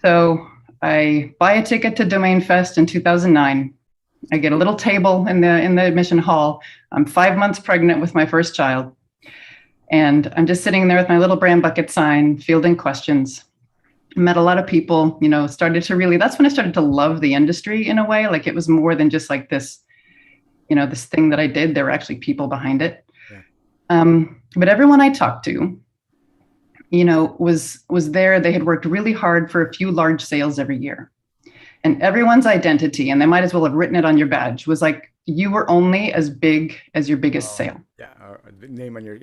So I buy a ticket to Domain Fest in 2009. I get a little table in the admission hall. I'm 5 months pregnant with my first child. And I'm just sitting there with my little BrandBucket sign, fielding questions. Met a lot of people, started to really, that's when I started to love the industry in a way. Like it was more than just like this, this thing that I did. There were actually people behind it. Yeah. But everyone I talked to, was there. They had worked really hard for a few large sales every year. And everyone's identity, and they might as well have written it on your badge, was like, you were only as big as your biggest sale. Yeah, the name on your,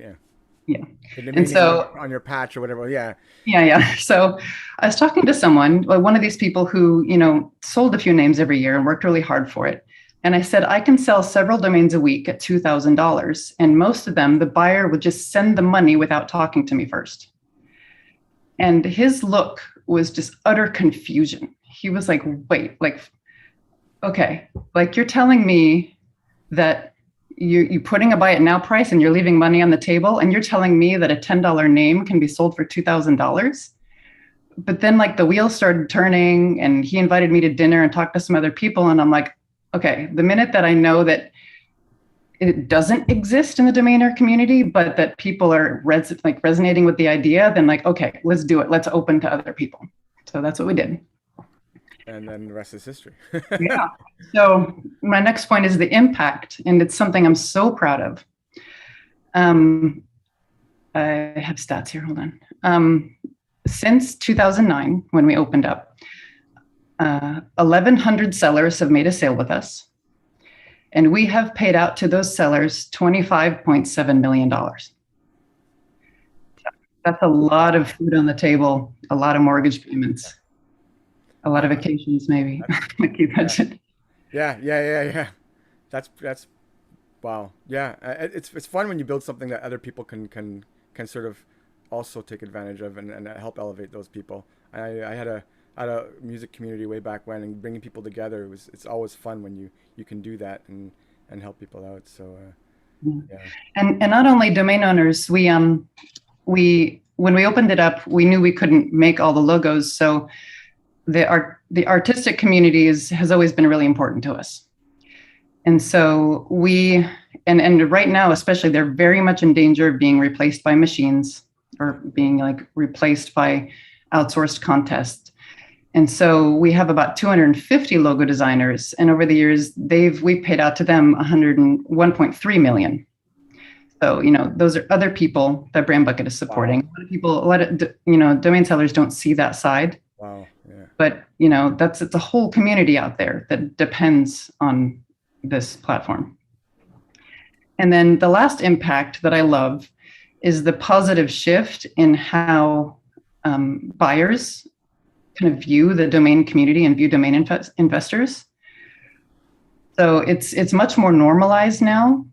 Yeah. And so on your patch or whatever. Yeah. Yeah. So I was talking to someone, one of these people who, sold a few names every year and worked really hard for it. And I said, I can sell several domains a week at $2,000. And most of them, the buyer would just send the money without talking to me first. And his look was just utter confusion. He was like, wait, okay, you're telling me that you're putting a buy it now price and you're leaving money on the table, and you're telling me that a $10 name can be sold for $2,000? but then like the wheels started turning, and he invited me to dinner and talked to some other people. And I'm like, okay, the minute that I know that it doesn't exist in the domainer community, but that people are resonating with the idea, then like, okay, let's do it. Let's open to other people. So that's what we did. And then the rest is history. Yeah. So my next point is the impact, and it's something I'm so proud of. I have stats here, hold on. Since 2009, when we opened up, 1,100 sellers have made a sale with us, and we have paid out to those sellers $25.7 million. That's a lot of food on the table, a lot of mortgage payments, a lot of vacations, maybe. Yeah. That's wow. Yeah, it's fun when you build something that other people can sort of also take advantage of and help elevate those people. I had a music community way back when, and bringing people together it's always fun when you can do that and help people out. So yeah. And not only domain owners, we when we opened it up, we knew we couldn't make all the logos, so the artistic community has always been really important to us. And so and right now, especially, they're very much in danger of being replaced by machines or being like replaced by outsourced contests. And so we have about 250 logo designers, and over the years, we paid out to them $101.3 million. So, those are other people that BrandBucket is supporting. Wow. A lot of domain sellers don't see that side. Wow. Yeah. But, it's a whole community out there that depends on this platform. And then the last impact that I love is the positive shift in how buyers kind of view the domain community and view domain investors. So it's much more normalized now.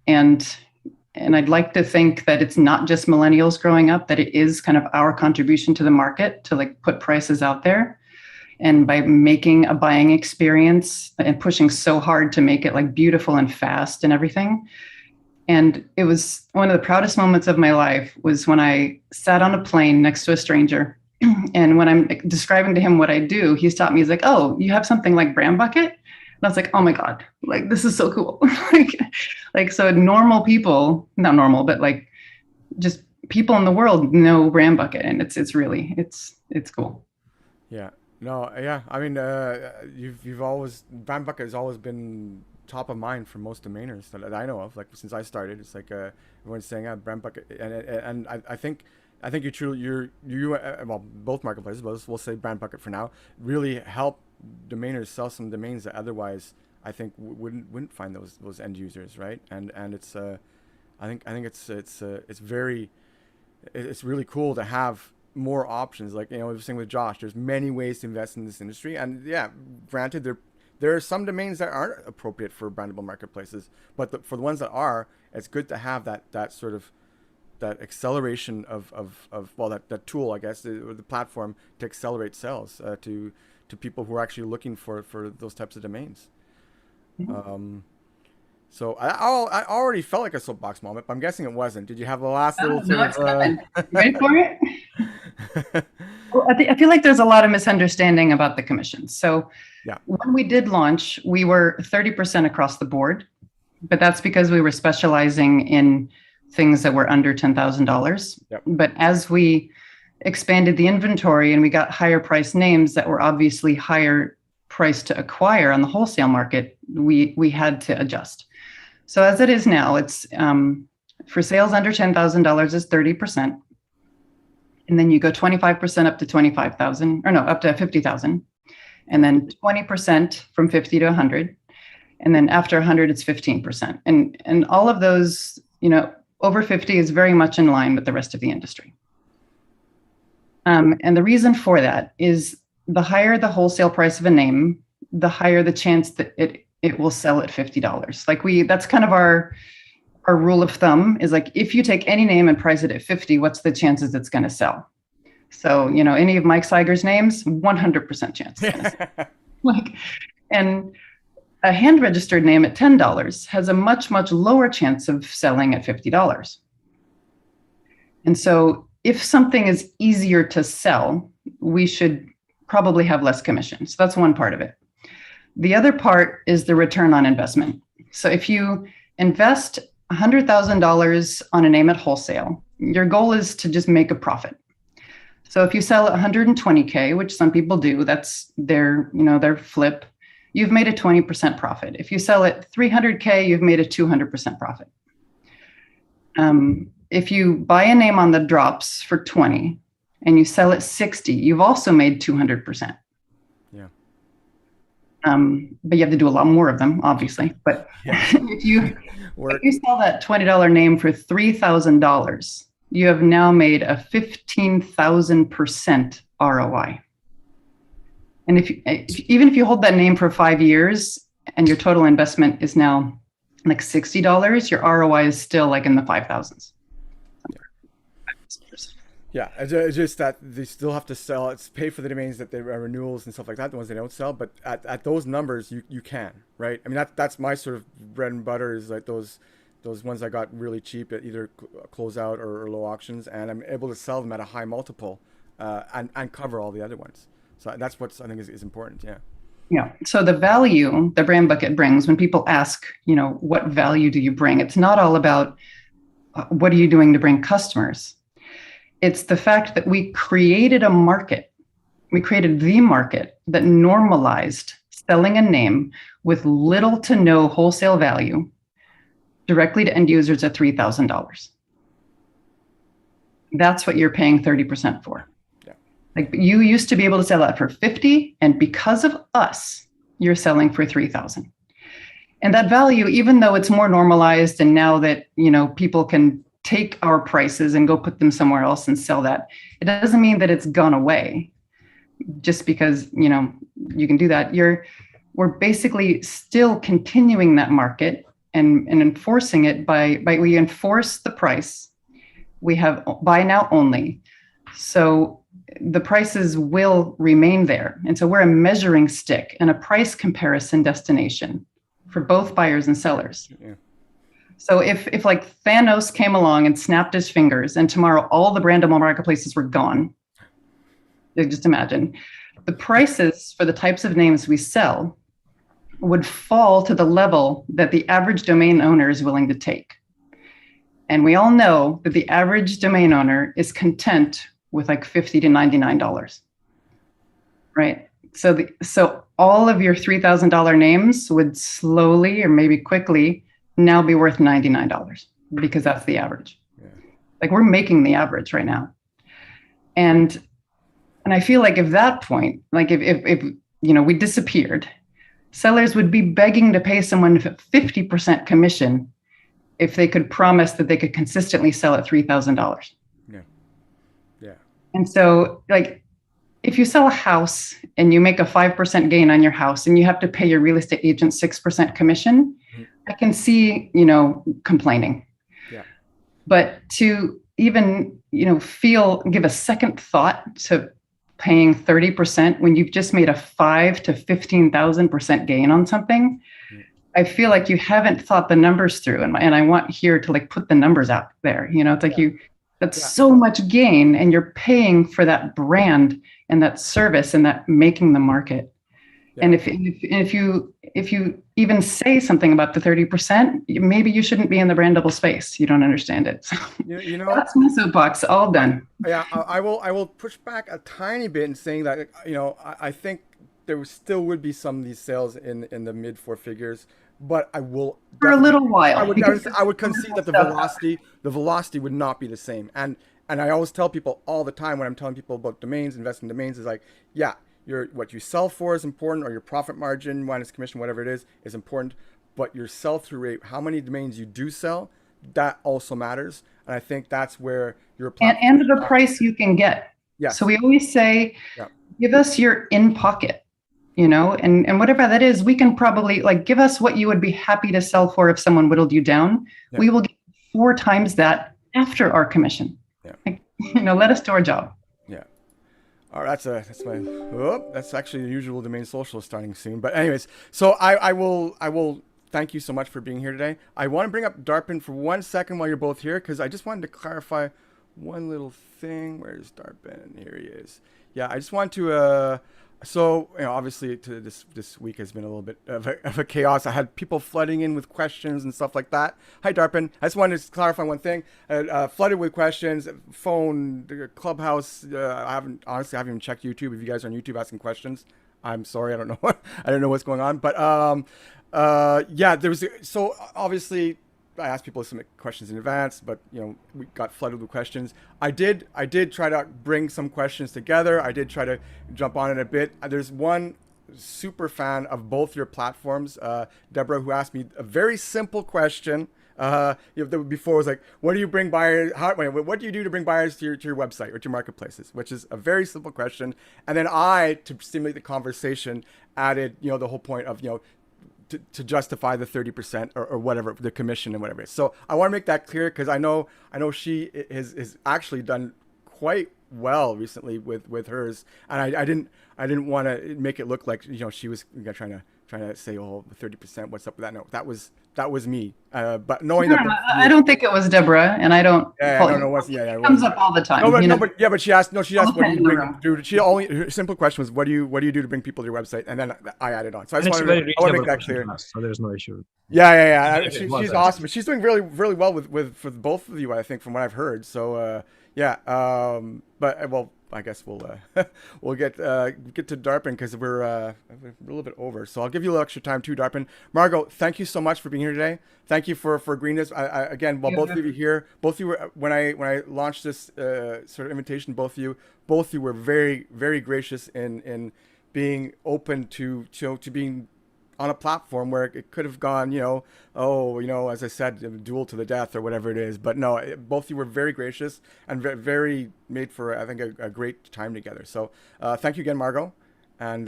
And I'd like to think that it's not just millennials growing up, that it is kind of our contribution to the market to like put prices out there. And by making a buying experience and pushing so hard to make it like beautiful and fast and everything. And it was one of the proudest moments of my life was when I sat on a plane next to a stranger. And when I'm describing to him what I do, he stopped me. He's like, "Oh, you have something like BrandBucket?" And I was like, "Oh my God, like, this is so cool." like, so normal people, not normal, but like just people in the world know BrandBucket, and it's really, it's cool. Yeah. No, yeah. I mean, you've always, BrandBucket has always been top of mind for most domainers that I know of. Like since I started, it's like everyone's saying, BrandBucket, and I think well, both marketplaces, but we'll say BrandBucket for now, really help domainers sell some domains that otherwise I think wouldn't find those end users, right? And it's I think it's really cool to have more options. Like, we were saying with Josh, there's many ways to invest in this industry, and yeah, granted there are some domains that aren't appropriate for brandable marketplaces, but for the ones that are, it's good to have that sort of that acceleration of that tool, I guess, the platform to accelerate sales to people who are actually looking for those types of domains. Mm-hmm. So I already felt like a soapbox moment, but I'm guessing it wasn't. Did you have the last little sort of? Ready for it? Well, I feel like there's a lot of misunderstanding about the commissions. So yeah, when we did launch, we were 30% across the board, but that's because we were specializing in things that were under $10,000. Yep. But as we expanded the inventory and we got higher price names that were obviously higher price to acquire on the wholesale market, we had to adjust. So as it is now, it's for sales under $10,000 is 30%. And then you go 25% up to 25,000, or no, up to 50,000. And then 20% from 50 to 100. And then after 100, it's 15%. And all of those, over 50 is very much in line with the rest of the industry. And the reason for that is the higher the wholesale price of a name, the higher the chance that it will sell at $50. Like that's kind of our rule of thumb is like, if you take any name and price it at 50, what's the chances it's going to sell? So, any of Mike Seiger's names, 100% chance. And a hand registered name at $10 has a much, much lower chance of selling at $50. And so if something is easier to sell, we should probably have less commission. So that's one part of it. The other part is the return on investment. So if you invest $100,000 on a name at wholesale, your goal is to just make a profit. So if you sell 120K, which some people do, that's their flip, you've made a 20% profit. If you sell at 300K, you've made a 200% profit. If you buy a name on the drops for 20 and you sell at 60, you've also made 200%. Yeah. But you have to do a lot more of them, obviously. But if you sell that $20 name for $3,000, you have now made a 15,000% ROI. And even if you hold that name for 5 years and your total investment is now like $60, your ROI is still like in the 5,000s. Yeah, it's just that they still have to sell. It's pay for the domains that they renewals and stuff like that, the ones they don't sell. But at those numbers, you can, right? I mean, that's my sort of bread and butter is like those ones I got really cheap at either closeout or low auctions, and I'm able to sell them at a high multiple and cover all the other ones. So that's what I think is important. Yeah. Yeah. So the value that BrandBucket brings, when people ask, what value do you bring? It's not all about what are you doing to bring customers. It's the fact that we created a market. We created the market that normalized selling a name with little to no wholesale value directly to end users at $3,000. That's what you're paying 30% for. Yeah. Like you used to be able to sell that for 50, and because of us, you're selling for 3,000. And that value, even though it's more normalized, and now that people can take our prices and go put them somewhere else and sell that, it doesn't mean that it's gone away. Just because you can do that, we're basically still continuing that market and enforcing it by we enforce the price. We have buy now only, so the prices will remain there, and so we're a measuring stick and a price comparison destination for both buyers and sellers. Yeah. So if like Thanos came along and snapped his fingers and tomorrow all the Brandable marketplaces were gone, just imagine, the prices for the types of names we sell would fall to the level that the average domain owner is willing to take. And we all know that the average domain owner is content with like $50 to $99, right? So all of your $3,000 names would slowly or maybe quickly now be worth $99 because that's the average. Yeah. Like we're making the average right now. And I feel like if that point, like if we disappeared, sellers would be begging to pay someone 50% commission if they could promise that they could consistently sell at $3,000. Yeah. Yeah. And so like if you sell a house and you make a 5% gain on your house and you have to pay your real estate agent 6% commission, I can see, complaining. Yeah. But to even, give a second thought to paying 30% when you've just made a 5,000 to 15,000% gain on something, I feel like you haven't thought the numbers through. And I want here to like put the numbers out there. It's like that's so much gain, and you're paying for that brand and that service and that making the market. Yeah. And if you even say something about the 30%, maybe you shouldn't be in the Brandable space. You don't understand it. So, that's my soapbox. All done. Yeah, I will push back a tiny bit in saying that I think there still would be some of these sales in the mid 4 figures, but I will for a little while. I would concede that the velocity would not be the same. And I always tell people all the time when I'm telling people about domains, invest in domains, is like, yeah. What you sell for is important, or your profit margin, minus commission, whatever it is important. But your sell-through rate, how many domains you do sell, that also matters. And I think that's where your and the price you can get. Yeah. So we always say, give us your in pocket, and whatever that is, we can probably give us what you would be happy to sell for if someone whittled you down. Yeah. We will get 4 times that after our commission. Yeah. Let us do our job. All right, that's actually the usual domain social starting soon. But anyways, so I will thank you so much for being here today. I want to bring up Darpan for 1 second while you're both here, because I just wanted to clarify one little thing. Where's Darpan? Here he is. Yeah, I just want to. So obviously, this week has been a little bit of a chaos. I had people flooding in with questions and stuff like that. Hi, Darpan. I just wanted to clarify one thing. Flooded with questions. Phone, Clubhouse. I haven't even checked YouTube. If you guys are on YouTube asking questions, I'm sorry. I don't know. I don't know what's going on. But yeah, there was. So obviously, I asked people to submit questions in advance, but we got flooded with questions. I did try to bring some questions together. I did try to jump on it a bit. There's one super fan of both your platforms, Deborah, who asked me a very simple question. Before was like, what do you bring buyers? What do you do to bring buyers to your website or to your marketplaces? Which is a very simple question. And then to stimulate the conversation, added the whole point of to justify the 30% or whatever, the commission and whatever it is. So I want to make that clear because I know she has actually done quite well recently with hers, and I didn't want to make it look like she was trying to say, oh, the 30%, what's up with that? No, that was me. But knowing I don't think it was Deborah, and I don't. Yeah, I don't know what's it comes up all the time. But she asked what do you bring? Her simple question was, what do you do to bring people to your website? And then I added on. So I want to make that clear. So there's no issue. Yeah. She's awesome. She's doing really, really well for both of you, I think, from what I've heard. So I guess we'll get to Darpan because we're a little bit over. So I'll give you a little extra time too, Darpan. Margo, thank you so much for being here today. Thank you for agreeing this. Again, while both of you here, both of you were when I launched this sort of invitation, both of you were very, very gracious in being open to being on a platform where it could have gone, as I said, duel to the death or whatever it is. But no, both of you were very gracious and very made for, I think, a great time together. So thank you again, Margo. And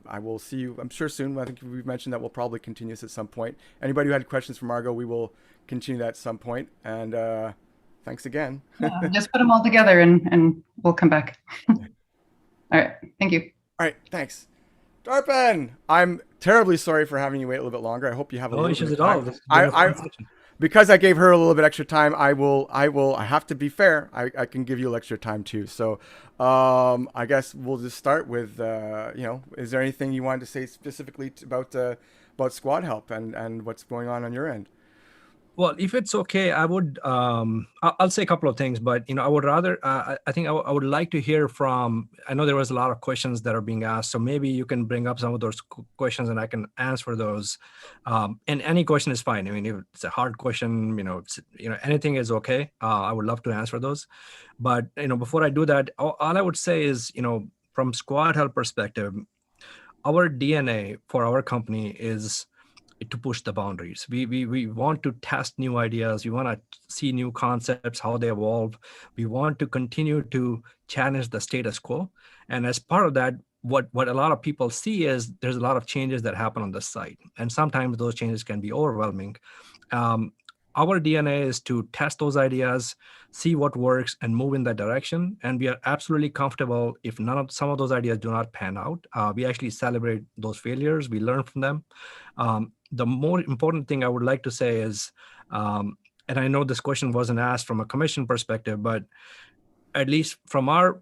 I will see you, I'm sure, soon. I think we've mentioned that we'll probably continue this at some point. Anybody who had questions for Margo, we will continue that at some point. And thanks again. Just put them all together and we'll come back. All right. Thank you. All right. Thanks. Darpan, I'm terribly sorry for having you wait a little bit longer. I hope you have a little bit of time. Because I gave her a little bit extra time, I have to be fair. I can give you a little extra time too. So I guess we'll just start with, is there anything you wanted to say specifically about SquadHelp and what's going on your end? Well, if it's okay, I would, I'll say a couple of things, but, I would rather, I think I would like to hear from, I know there was a lot of questions that are being asked, so maybe you can bring up some of those questions and I can answer those. And any question is fine. I mean, if it's a hard question, anything is okay. I would love to answer those. But, before I do that, all I would say is, from SquadHelp perspective, our DNA for our company is to push the boundaries. We want to test new ideas. We want to see new concepts, how they evolve. We want to continue to challenge the status quo. And as part of that, what a lot of people see is there's a lot of changes that happen on the site. And sometimes those changes can be overwhelming. Our DNA is to test those ideas, see what works, and move in that direction. And we are absolutely comfortable if some of those ideas do not pan out. We actually celebrate those failures. We learn from them. The more important thing I would like to say is, and I know this question wasn't asked from a commission perspective, but at least from our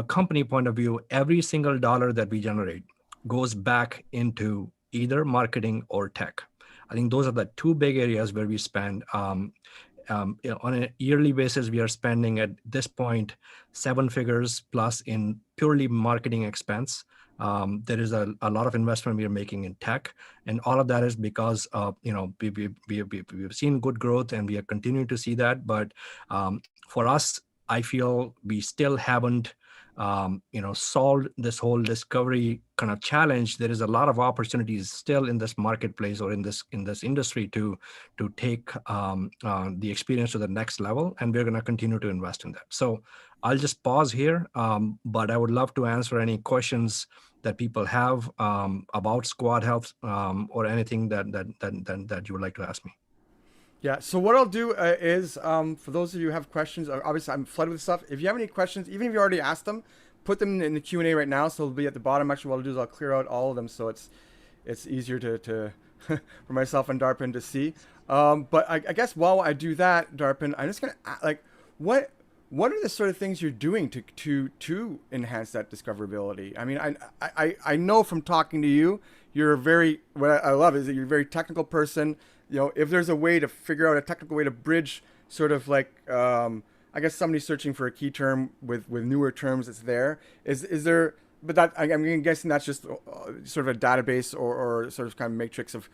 company point of view, every single dollar that we generate goes back into either marketing or tech. I think those are the two big areas where we spend. On a yearly basis, we are spending at this point 7 figures plus in purely marketing expense. There is a lot of investment we are making in tech, and all of that is because of, we've seen good growth and we are continuing to see that. But for us, I feel we still haven't solved this whole discovery kind of challenge. There is a lot of opportunities still in this marketplace or in this industry to take the experience to the next level, and we're going to continue to invest in that. So I'll just pause here, but I would love to answer any questions that people have about SquadHelp or anything that you would like to ask me. Yeah, so what I'll do is, for those of you who have questions, obviously I'm flooded with stuff. If you have any questions, even if you already asked them, put them in the Q&A right now, so they'll be at the bottom. Actually, what I'll do is I'll clear out all of them so it's easier to for myself and Darpan to see. But I guess while I do that, Darpan, I'm just going to, what are the sort of things you're doing to enhance that discoverability? I mean, I know from talking to you, you're what I love is that you're a very technical person. If there's a way to figure out a technical way to bridge sort of like, I guess somebody searching for a key term with newer terms that's there, is there, but that, I'm guessing that's just sort of a database or sort of kind of matrix of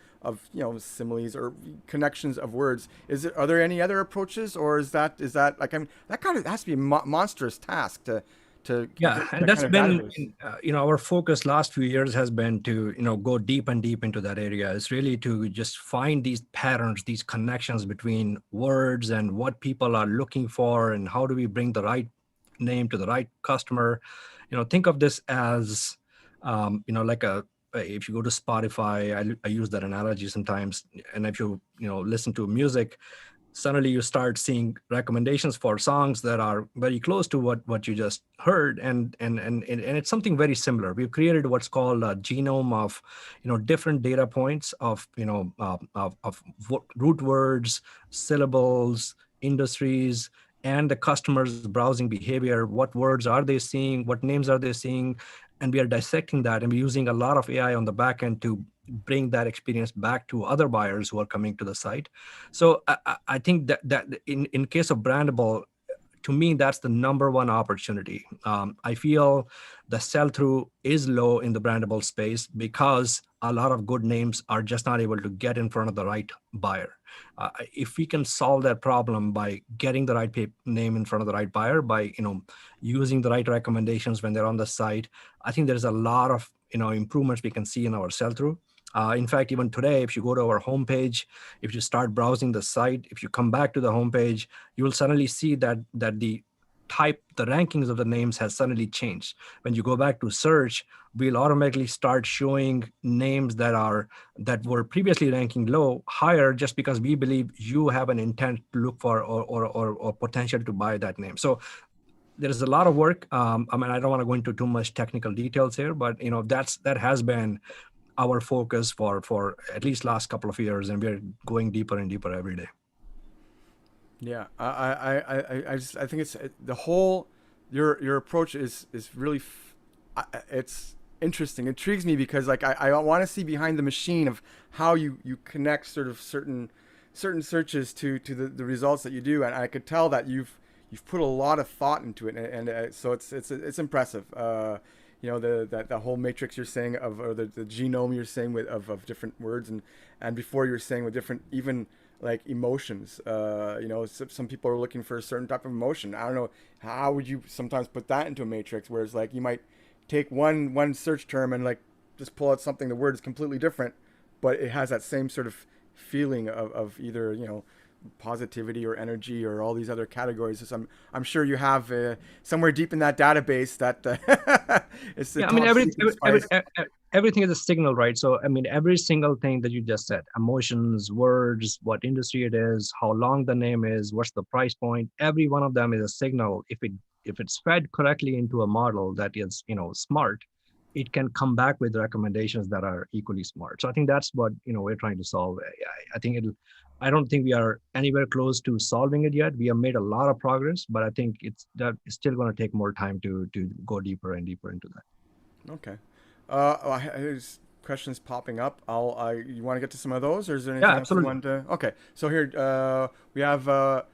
similes or connections of words. Are there any other approaches, or is that like, that kind of has to be a monstrous task to yeah, and that's been our focus last few years has been to go deep and deep into that area. It's really to just find these patterns, these connections between words and what people are looking for, and how do we bring the right name to the right customer. Think of this as like if you go to Spotify, I use that analogy sometimes, and if you listen to music, suddenly you start seeing recommendations for songs that are very close to what you just heard, and it's something very similar. We've created what's called a genome of different data points of root words, syllables, industries, and the customer's browsing behavior. What words are they seeing? What names are they seeing? And we are dissecting that, and we're using a lot of AI on the back end to bring that experience back to other buyers who are coming to the site. So I think that in case of Brandable, to me, that's the number one opportunity. I feel the sell-through is low in the Brandable space because a lot of good names are just not able to get in front of the right buyer. If we can solve that problem by getting the right name in front of the right buyer, by using the right recommendations when they're on the site, I think there's a lot of improvements we can see in our sell-through. In fact, even today, if you go to our homepage, if you start browsing the site, if you come back to the homepage, you will suddenly see that the rankings of the names has suddenly changed. When you go back to search, we'll automatically start showing names that were previously ranking low higher, just because we believe you have an intent to look for or potential to buy that name. So there is a lot of work. I don't want to go into too much technical details here, but that has been our focus for at least last couple of years, and we're going deeper and deeper every day. Yeah, I think it's the whole your approach is really it's interesting. It intrigues me because like I want to see behind the machine of how you connect sort of certain searches to the results that you do, and I could tell that you've put a lot of thought into it, and so it's impressive. The whole matrix you're saying or the genome you're saying of different words, and before you're saying with different even like emotions. Some people are looking for a certain type of emotion. I don't know, how would you sometimes put that into a matrix, whereas like you might take one search term and like just pull out something, the word is completely different, but it has that same sort of feeling of either positivity or energy or all these other categories. So I'm sure you have somewhere deep in that database that it's the everything is a signal, right? So every single thing that you just said, emotions, words, what industry it is, how long the name is, what's the price point, every one of them is a signal. If it's fed correctly into a model that is smart, it can come back with recommendations that are equally smart. So I think that's what we're trying to solve. I don't think we are anywhere close to solving it yet. We have made a lot of progress, but I think it's still going to take more time to go deeper and deeper into that. Okay. There's questions popping up. You want to get to some of those, or is there anything else you want to? Okay. So here we have.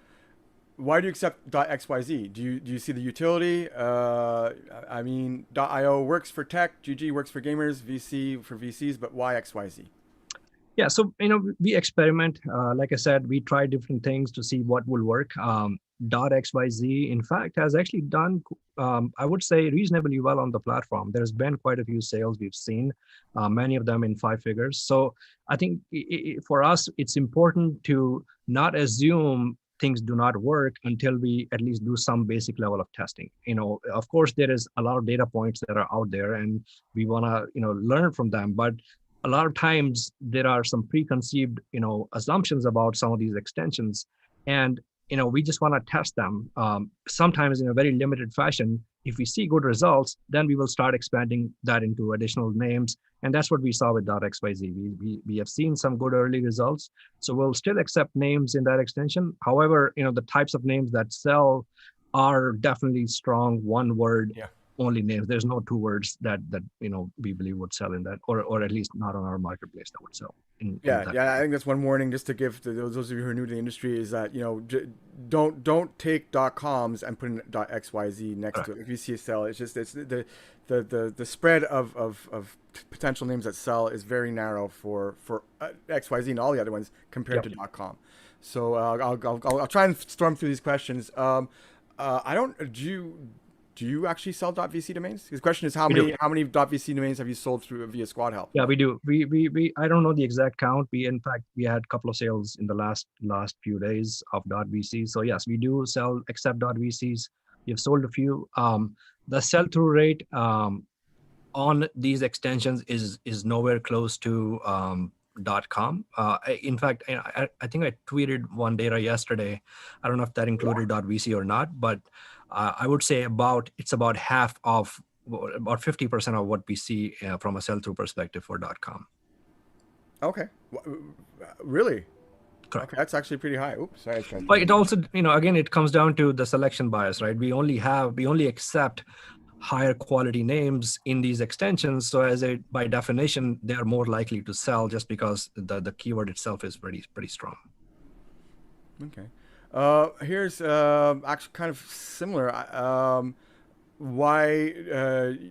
Why do you accept .xyz? Do you see the utility? .io works for tech, GG works for gamers, VC for VCs, but why XYZ? Yeah, so we experiment. Like I said, we try different things to see what will work. .xyz, in fact, has actually done, I would say, reasonably well on the platform. There's been quite a few sales we've seen, many of them in 5 figures. So I think for us, it's important to not assume things do not work until we at least do some basic level of testing. Of course, there is a lot of data points that are out there, and we want to learn from them. But a lot of times there are some preconceived assumptions about some of these extensions, and we just want to test them. Sometimes in a very limited fashion. If we see good results, then we will start expanding that into additional names. And that's what we saw with .xyz. We have seen some good early results. So we'll still accept names in that extension. However, the types of names that sell are definitely strong one word Yeah. only names. There's no two words that we believe would sell in that, or at least not on our marketplace that would sell in Yeah, that. yeah. I think that's one warning just to give to those of you who are new to the industry is that don't take .coms and put in .xyz next to it. If you see a sell, it's the spread of potential names that sell is very narrow for XYZ and all the other ones compared to .com. So I'll try and storm through these questions. I don't do you actually sell .vc domains? The question is how many .vc domains have you sold through via SquadHelp? Yeah, we do. We I don't know the exact count. In fact we had a couple of sales in the last few days of .vc. So yes, we do sell except .vcs. We have sold a few. The sell-through rate on these extensions is nowhere close to .com. In fact, I think I tweeted one data yesterday. I don't know if that included .vc or not, but I would say it's about half of about 50% of what we see from a sell-through perspective for .com. Okay, really? Correct. Okay, that's actually pretty high. Oops, sorry. But it also, again, it comes down to the selection bias, right? We only accept higher quality names in these extensions. So by definition, they are more likely to sell just because the keyword itself is pretty strong. Okay. Here's actually kind of similar. Why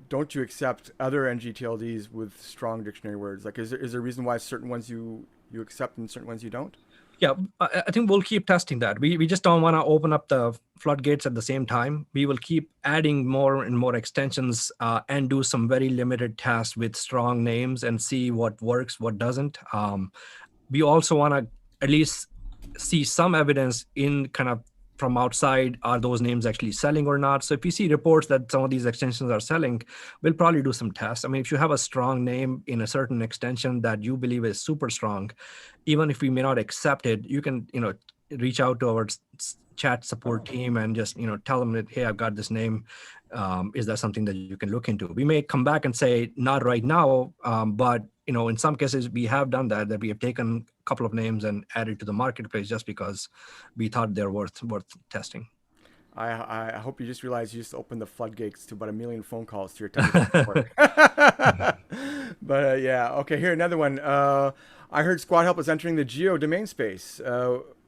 don't you accept other NGTLDs with strong dictionary words? Like, is there a reason why certain ones you accept and certain ones you don't? Yeah, I think we'll keep testing that. We just don't want to open up the floodgates at the same time. We will keep adding more and more extensions and do some very limited tests with strong names and see what works, what doesn't. We also want to at least see some evidence in kind of from outside, are those names actually selling or not? So if you see reports that some of these extensions are selling, we'll probably do some tests. I mean, if you have a strong name in a certain extension that you believe is super strong, even if we may not accept it, you can, reach out to our chat support team and just, tell them that, hey, I've got this name. Is that something that you can look into? We may come back and say, not right now, but in some cases we have done that we have taken a couple of names and added to the marketplace just because we thought they're worth testing. I hope you just realized you just opened the floodgates to about 1 million phone calls to your technical support. But yeah, okay. Here another one. I heard SquadHelp is entering the geo domain space.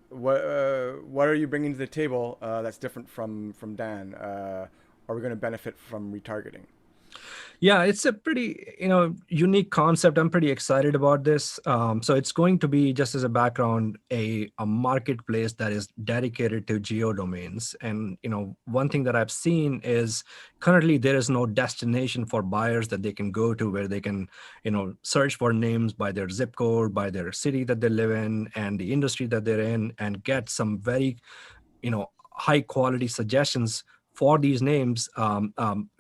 What are you bringing to the table that's different from Dan? Are we going to benefit from retargeting? Yeah, it's a pretty unique concept. I'm pretty excited about this. So it's going to be, just as a background, a marketplace that is dedicated to geo domains. And one thing that I've seen is currently there is no destination for buyers that they can go to where they can search for names by their zip code, by their city that they live in, and the industry that they're in, and get some very high quality suggestions for these names,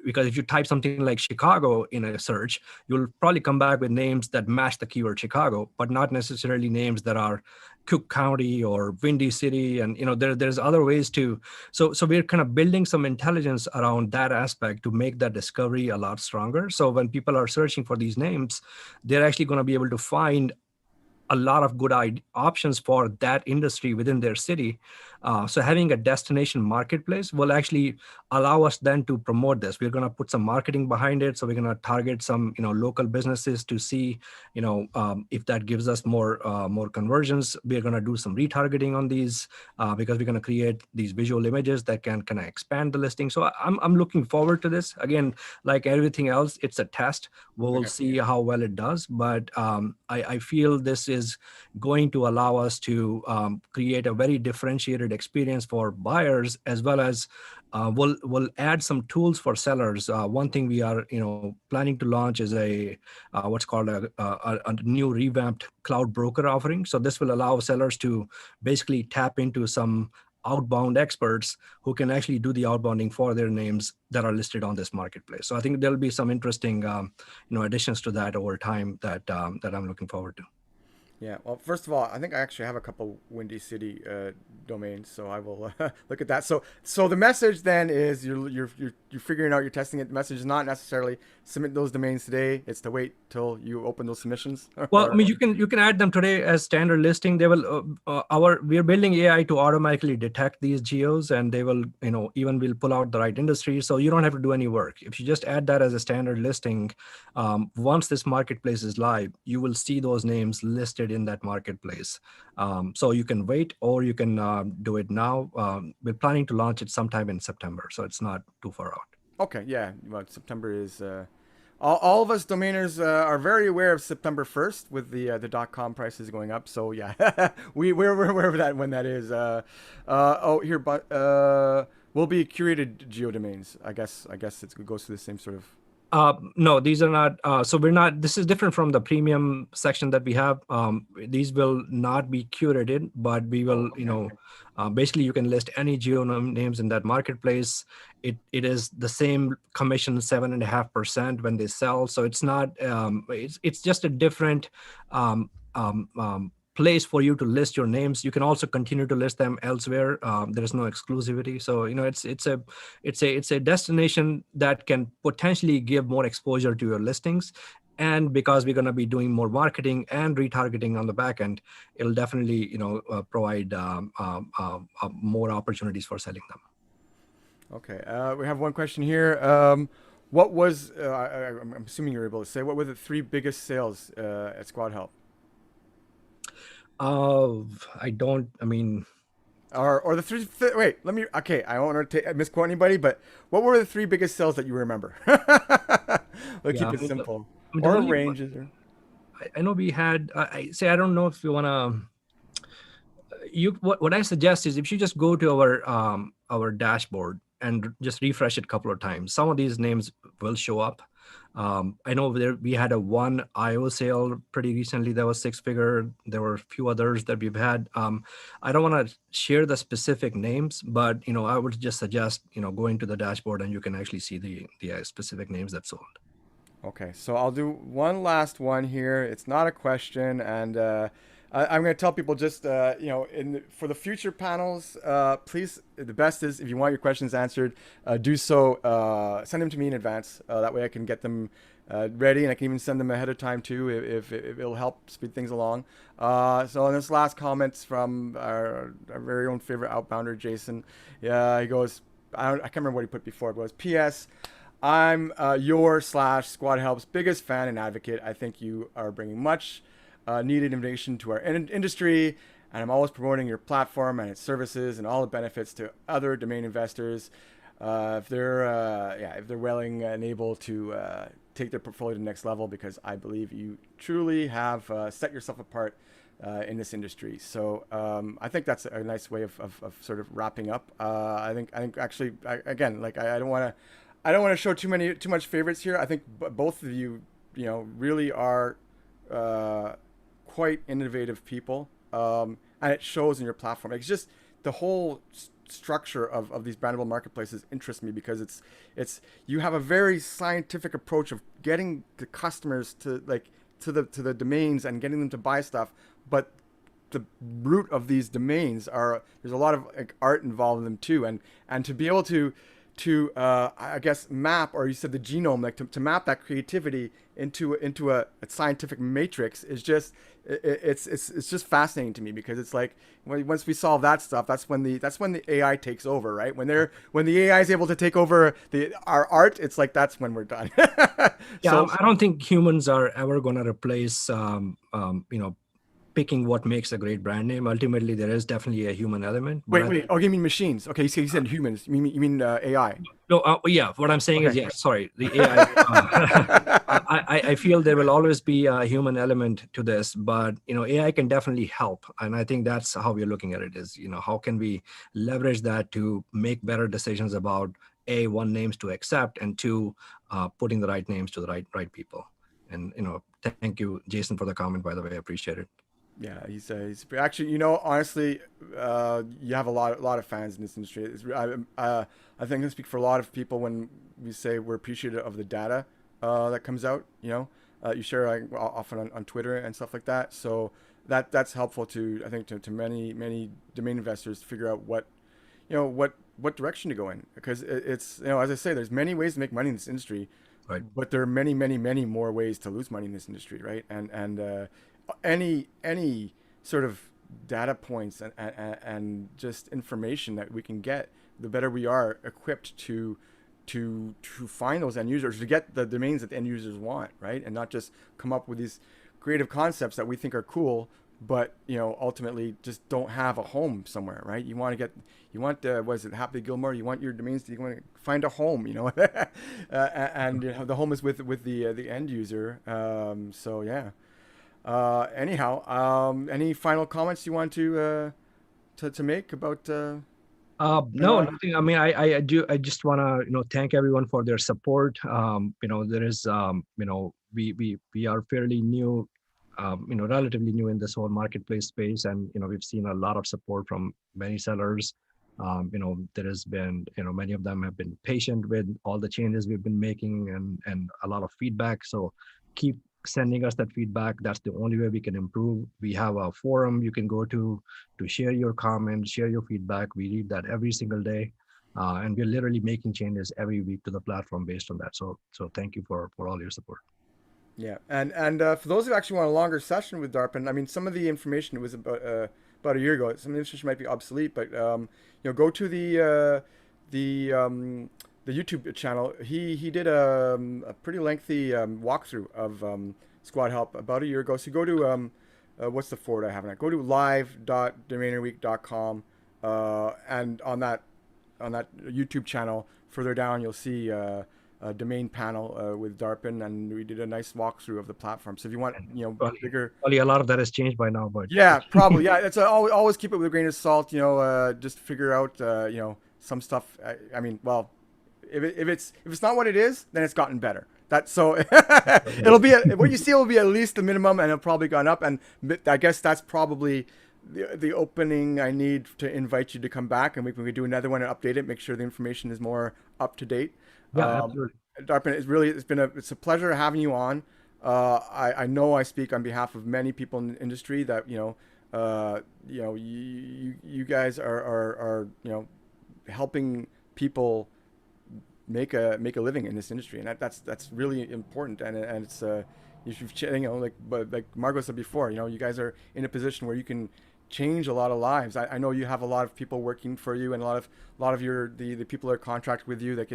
because if you type something like Chicago in a search, you'll probably come back with names that match the keyword Chicago, but not necessarily names that are Cook County or Windy City. And there's other ways to. So we're kind of building some intelligence around that aspect to make that discovery a lot stronger. So when people are searching for these names, they're actually going to be able to find a lot of good options for that industry within their city. So having a destination marketplace will actually allow us then to promote this. We're going to put some marketing behind it. So we're going to target some, local businesses to see, if that gives us more conversions. We're going to do some retargeting on these because we're going to create these visual images that can kind of expand the listing. So I'm looking forward to this. Again, like everything else, it's a test. We'll see how well it does. But I feel this is going to allow us to create a very differentiated experience for buyers, as well as we'll add some tools for sellers. One thing we are planning to launch is a what's called a new revamped cloud broker offering. So this will allow sellers to basically tap into some outbound experts who can actually do the outbounding for their names that are listed on this marketplace. So I think there'll be some interesting additions to that over time that I'm looking forward to. Yeah. Well, first of all, I think I actually have a couple Windy City domains, so I will look at that. So the message then is you're figuring out, you're testing it. The message is not necessarily submit those domains today. It's to wait till you open those submissions. Well, I mean, you can add them today as standard listing. They will we are building AI to automatically detect these geos, and they will, even will pull out the right industry. So you don't have to do any work. If you just add that as a standard listing, once this marketplace is live, you will see those names listed in that marketplace. So you can wait, or you can do it now. We're planning to launch it sometime in September, so it's not too far out. Okay, yeah. Well, September is all of us domainers are very aware of September 1st with the .com prices going up. So yeah, we're aware of that when that is. But will be curated geodomains. I guess it goes through the same sort of. No, these are not. So we're not. This is different from the premium section that we have. These will not be curated, but we will. Basically, you can list any geo names in that marketplace. It is the same commission, 7.5% when they sell. So it's not. It's just a different place for you to list your names. You can also continue to list them elsewhere. There is no exclusivity. So it's a destination that can potentially give more exposure to your listings. And because we're going to be doing more marketing and retargeting on the back end, it'll definitely provide more opportunities for selling them. Okay, we have one question here. What was I'm assuming you're able to say, what were the 3 biggest sales at SquadHelp? I don't. I mean, or the 3. Wait, let me. Okay, I don't want to misquote anybody, but what were the 3 biggest sales that you remember? We'll keep it simple. Or ranges. I know we had. I don't know if you wanna. What I suggest is if you just go to our dashboard and just refresh it a couple of times, some of these names will show up. I know we had a one IO sale pretty recently that was 6-figure. There were a few others that we've had. I don't want to share the specific names, but I would just suggest going to the dashboard and you can actually see the specific names that sold. Okay, so I'll do one last one here. It's not a question, and I'm going to tell people just for the future panels, please. The best is if you want your questions answered, do so. Send them to me in advance. That way I can get them ready, and I can even send them ahead of time too, if it'll help speed things along. So on this last comments from our very own favorite outbounder, Jason. Yeah, he goes. I can't remember what he put before. It was P.S. I'm your / SquadHelp's biggest fan and advocate. I think you are bringing much needed innovation to our industry, and I'm always promoting your platform and its services and all the benefits to other domain investors. If they're willing and able to take their portfolio to the next level, because I believe you truly have set yourself apart in this industry. So I think that's a nice way of sort of wrapping up. I think actually, I don't want to show too much favorites here. I think both of you, really are quite innovative people, and it shows in your platform. It's just the whole structure of these brandable marketplaces interests me, because it's you have a very scientific approach of getting the customers to the domains and getting them to buy stuff, but the root of these domains there's a lot of art involved in them too, and to be able to I guess map, or you said the genome, to map that creativity into a scientific matrix is just it's just fascinating to me, because it's like once we solve that stuff, that's when the AI takes over, right? When the AI is able to take over our art, it's like that's when we're done. Yeah, I don't think humans are ever going to replace picking what makes a great brand name. Ultimately, there is definitely a human element. Wait. Oh, you mean machines? Okay, you said humans. You mean AI? No, yeah. What I'm saying is, yes. Sorry, the AI. I feel there will always be a human element to this, but AI can definitely help, and I think that's how we're looking at it. Is how can we leverage that to make better decisions about one, names to accept, and two, putting the right names to the right people. And thank you, Jason, for the comment. By the way, I appreciate it. Yeah, he's actually, honestly, you have a lot of fans in this industry. I think I speak for a lot of people when we say we're appreciative of the data that comes out. You share often on Twitter and stuff like that. So that's helpful to, I think, to many domain investors to figure out what direction to go in, because it's, as I say, there's many ways to make money in this industry, Right. but there are many more ways to lose money in this industry, right? And any sort of data points and just information that we can get, the better we are equipped to find those end users, to get the domains that the end users want, right? And not just come up with these creative concepts that we think are cool, but ultimately just don't have a home somewhere, right? You want what is it, Happy Gilmore? You want your domains you want to find a home, and the home is with the end user. So yeah. Anyhow, any final comments you want to make about? No, nothing. I mean, I just want to, thank everyone for their support. There is, we are fairly new, relatively new in this whole marketplace space. And, we've seen a lot of support from many sellers. There has been, many of them have been patient with all the changes we've been making and a lot of feedback. So keep sending us that feedback. That's the only way we can improve. We have a forum you can go to share your comments, share your feedback. We read that every single day, and we're literally making changes every week to the platform based on that. So thank you for all your support. Yeah, and for those who actually want a longer session with Darpan, I mean, some of the information was about a year ago. Some of the information might be obsolete, but go to the YouTube channel. He did a pretty lengthy walkthrough of SquadHelp about a year ago. So go to what's the forward I have on it? Go to live.domainerweek.com, and on that YouTube channel further down you'll see a domain panel with Darpan, and we did a nice walkthrough of the platform. So if you want bigger, probably a lot of that has changed by now, but yeah, probably it's always keep it with a grain of salt. Just figure out some stuff. I mean, well, if it's not what it is, then it's gotten better. It'll be what you see will be at least the minimum, and it'll probably gone up. And I guess that's probably the opening I need to invite you to come back, and we can do another one and update it, make sure the information is more up to date. Yeah, absolutely. Darpan, it's a pleasure having you on. I know I speak on behalf of many people in the industry that you guys are helping people make a living in this industry, and that's really important. And it's like Margot said before, you guys are in a position where you can change a lot of lives. I know you have a lot of people working for you, and a lot of the people that are contracted with you. Like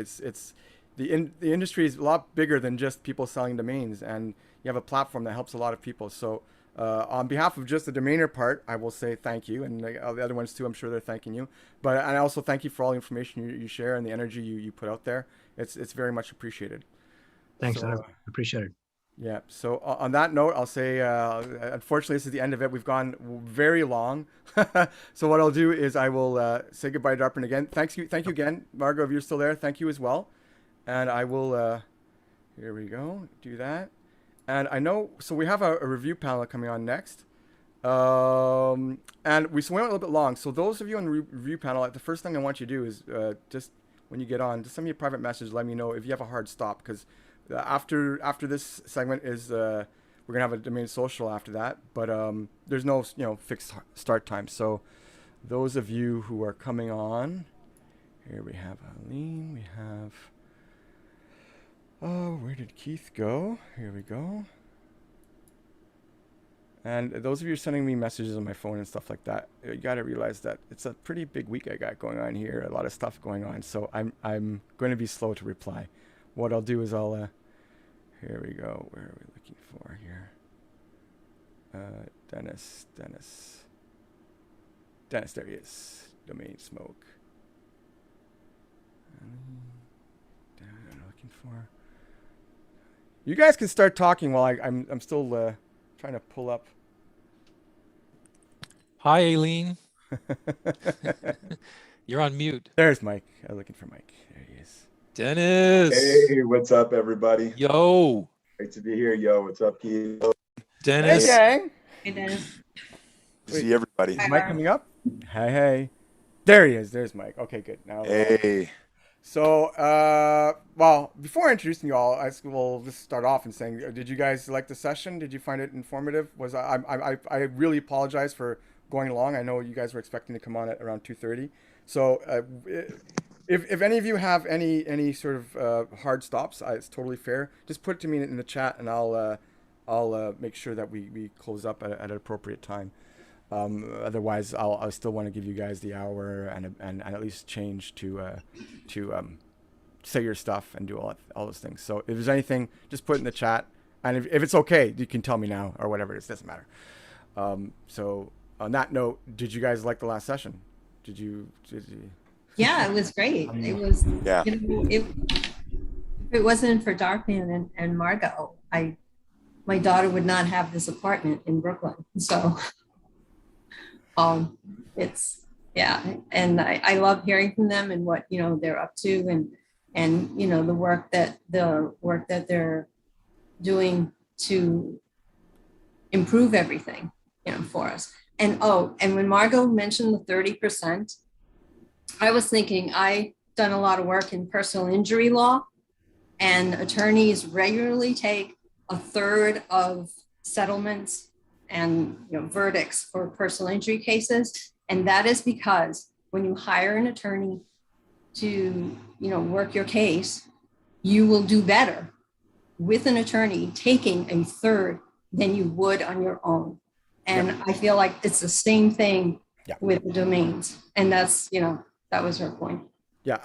the industry is a lot bigger than just people selling domains, and you have a platform that helps a lot of people. So on behalf of just the domainer part, I will say thank you, and the other ones too, I'm sure they're thanking you. But I also thank you for all the information you share and the energy you put out there. It's very much appreciated. Thanks, I appreciate it. Yeah. So on that note, I'll say, unfortunately, this is the end of it. We've gone very long. So what I'll do is I will say goodbye to Darpan again. Thank you again, Margo, if you're still there. Thank you as well. And I will, here we go, do that. And I know, so we have a review panel coming on next. And we went a little bit long. So those of you on the review panel, the first thing I want you to do is just when you get on, just send me a private message. Let me know if you have a hard stop, because after this segment is, we're going to have a domain social after that. But there's no fixed start time. So those of you who are coming on, here we have Aline, we have... Oh, where did Keith go? Here we go. And those of you sending me messages on my phone and stuff like that, you got to realize that it's a pretty big week I got going on here. A lot of stuff going on, so I'm going to be slow to reply. What I'll do is I'll here we go. Where are we looking for here? Dennis, there he is. DomainSmoke. I'm looking for. You guys can start talking while I'm still trying to pull up. Hi, Aileen. You're on mute. There's Mike. I'm looking for Mike. There he is. Dennis. Hey, what's up, everybody? Yo. Great to be here. Yo, what's up, Keith? Dennis. Hey, gang. Hey, Dennis. See everybody. Is Mike coming up? Hey. There he is. There's Mike. Okay, good. Now. Hey. So, well, before introducing you all, will just start off and saying, did you guys like the session? Did you find it informative? I really apologize for going long. I know you guys were expecting to come on at around 2:30. So, if any of you have any sort of hard stops, it's totally fair. Just put it to me in the chat, and I'll make sure that we close up at an appropriate time. Otherwise, I'll still want to give you guys the hour and at least change to say your stuff and do all those things. So if there's anything, just put it in the chat, and if it's okay, you can tell me now or whatever it is. Doesn't matter. So on that note, did you guys like the last session? Did you? Yeah, it was great. It was. Yeah. If it wasn't for Darpan and Margo, my daughter would not have this apartment in Brooklyn. So. It's, yeah, and I love hearing from them and what, they're up to and, the work that they're doing to improve everything, for us. And, and when Margo mentioned the 30%, I was thinking I've done a lot of work in personal injury law, and attorneys regularly take a third of settlements and verdicts for personal injury cases. And that is because when you hire an attorney to work your case, you will do better with an attorney taking a third than you would on your own. And I feel like it's the same thing with the domains. And that's, that was her point. Yeah,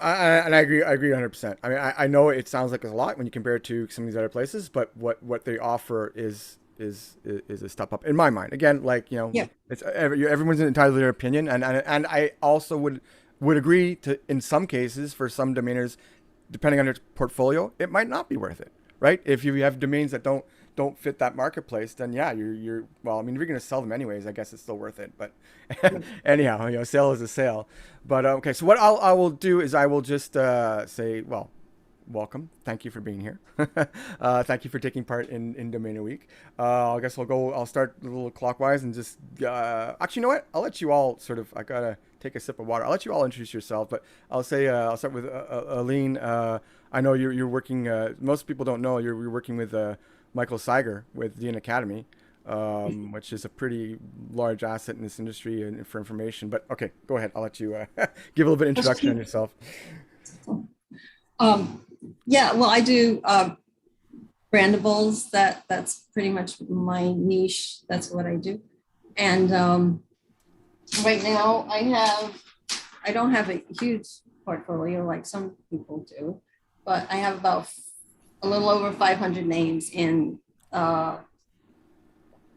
and I agree 100%. I mean, I know it sounds like it's a lot when you compare it to some of these other places, but what they offer is a step up in my mind. Again, it's everyone's entitled to their opinion, and I also would agree to, in some cases, for some domainers, depending on their portfolio, it might not be worth it, right? If you have domains that don't fit that marketplace, then you're well. I mean, if you're going to sell them anyways, I guess it's still worth it. But anyhow, sale is a sale. But okay, so what I will do is I will just say, well, welcome. Thank you for being here. Thank you for taking part in Domainer Week. I guess I'll start a little clockwise and just, actually, you know what? I'll let you all I gotta take a sip of water. I'll let you all introduce yourself, but I'll say, I'll start with Aline. I know you're working, most people don't know, you're working with Michael Seiger with DNAcademy, which is a pretty large asset in this industry and for information. But okay, go ahead. I'll let you give a little bit of introduction on yourself. Yeah, well, I do Brandables. That's pretty much my niche. That's what I do. And right now I don't have a huge portfolio like some people do, but I have about a little over 500 names in BrandPass,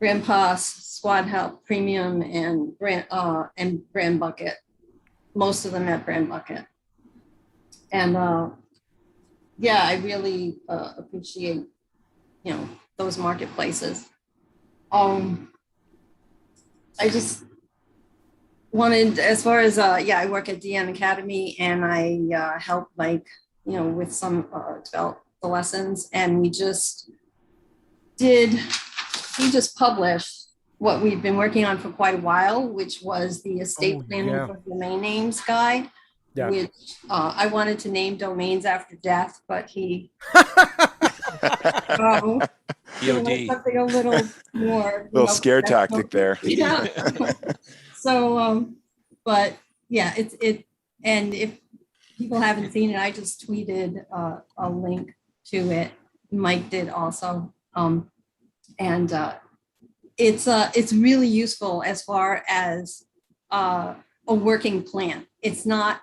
SquadHelp, Premium, and BrandBucket. Most of them at BrandBucket. And I really appreciate, those marketplaces. I just wanted, as far as, I work at DNAcademy, and I help with some develop the lessons. And we just published what we've been working on for quite a while, which was the estate planning for domain names guide. Yeah. Which I wanted to name domains after death, but he something a little more scare tactic there. Yeah. So but yeah, it and if people haven't seen it, I just tweeted a link to it. Mike did also. And it's really useful as far as a working plan. It's not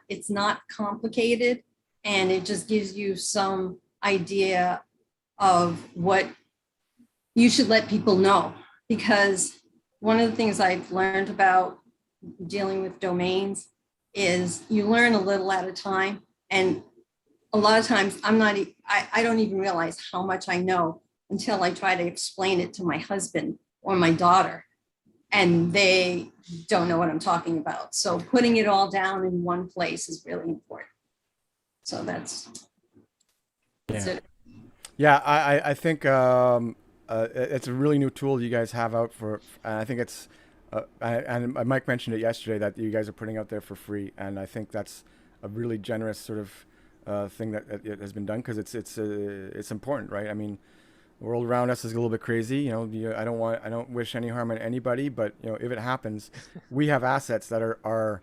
complicated, and it just gives you some idea of what you should let people know. Because one of the things I've learned about dealing with domains is you learn a little at a time, and a lot of times I don't even realize how much I know until I try to explain it to my husband or my daughter, and they don't know what I'm talking about. So putting it all down in one place is really important. So that's it. Yeah, I think it's a really new tool you guys have out for, and I think it's, and Mike mentioned it yesterday that you guys are putting out there for free, and I think that's a really generous sort of thing that it has been done, because it's important, right? I mean, the world around us is a little bit crazy. You know, I don't wish any harm on anybody, but you know, if it happens, we have assets that are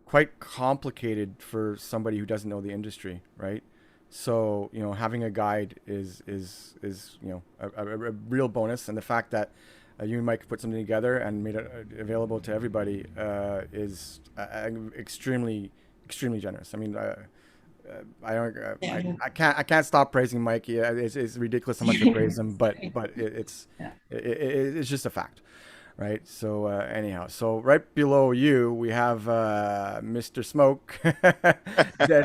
quite complicated for somebody who doesn't know the industry, right? So, you know, having a guide is you know, a real bonus, and the fact that you and Mike put something together and made it available to everybody is extremely generous. I mean, I can't stop praising Mike. Yeah, it's ridiculous how much I praise him, but it's just a fact, right? So anyhow, so right below you we have Mr. Smoke,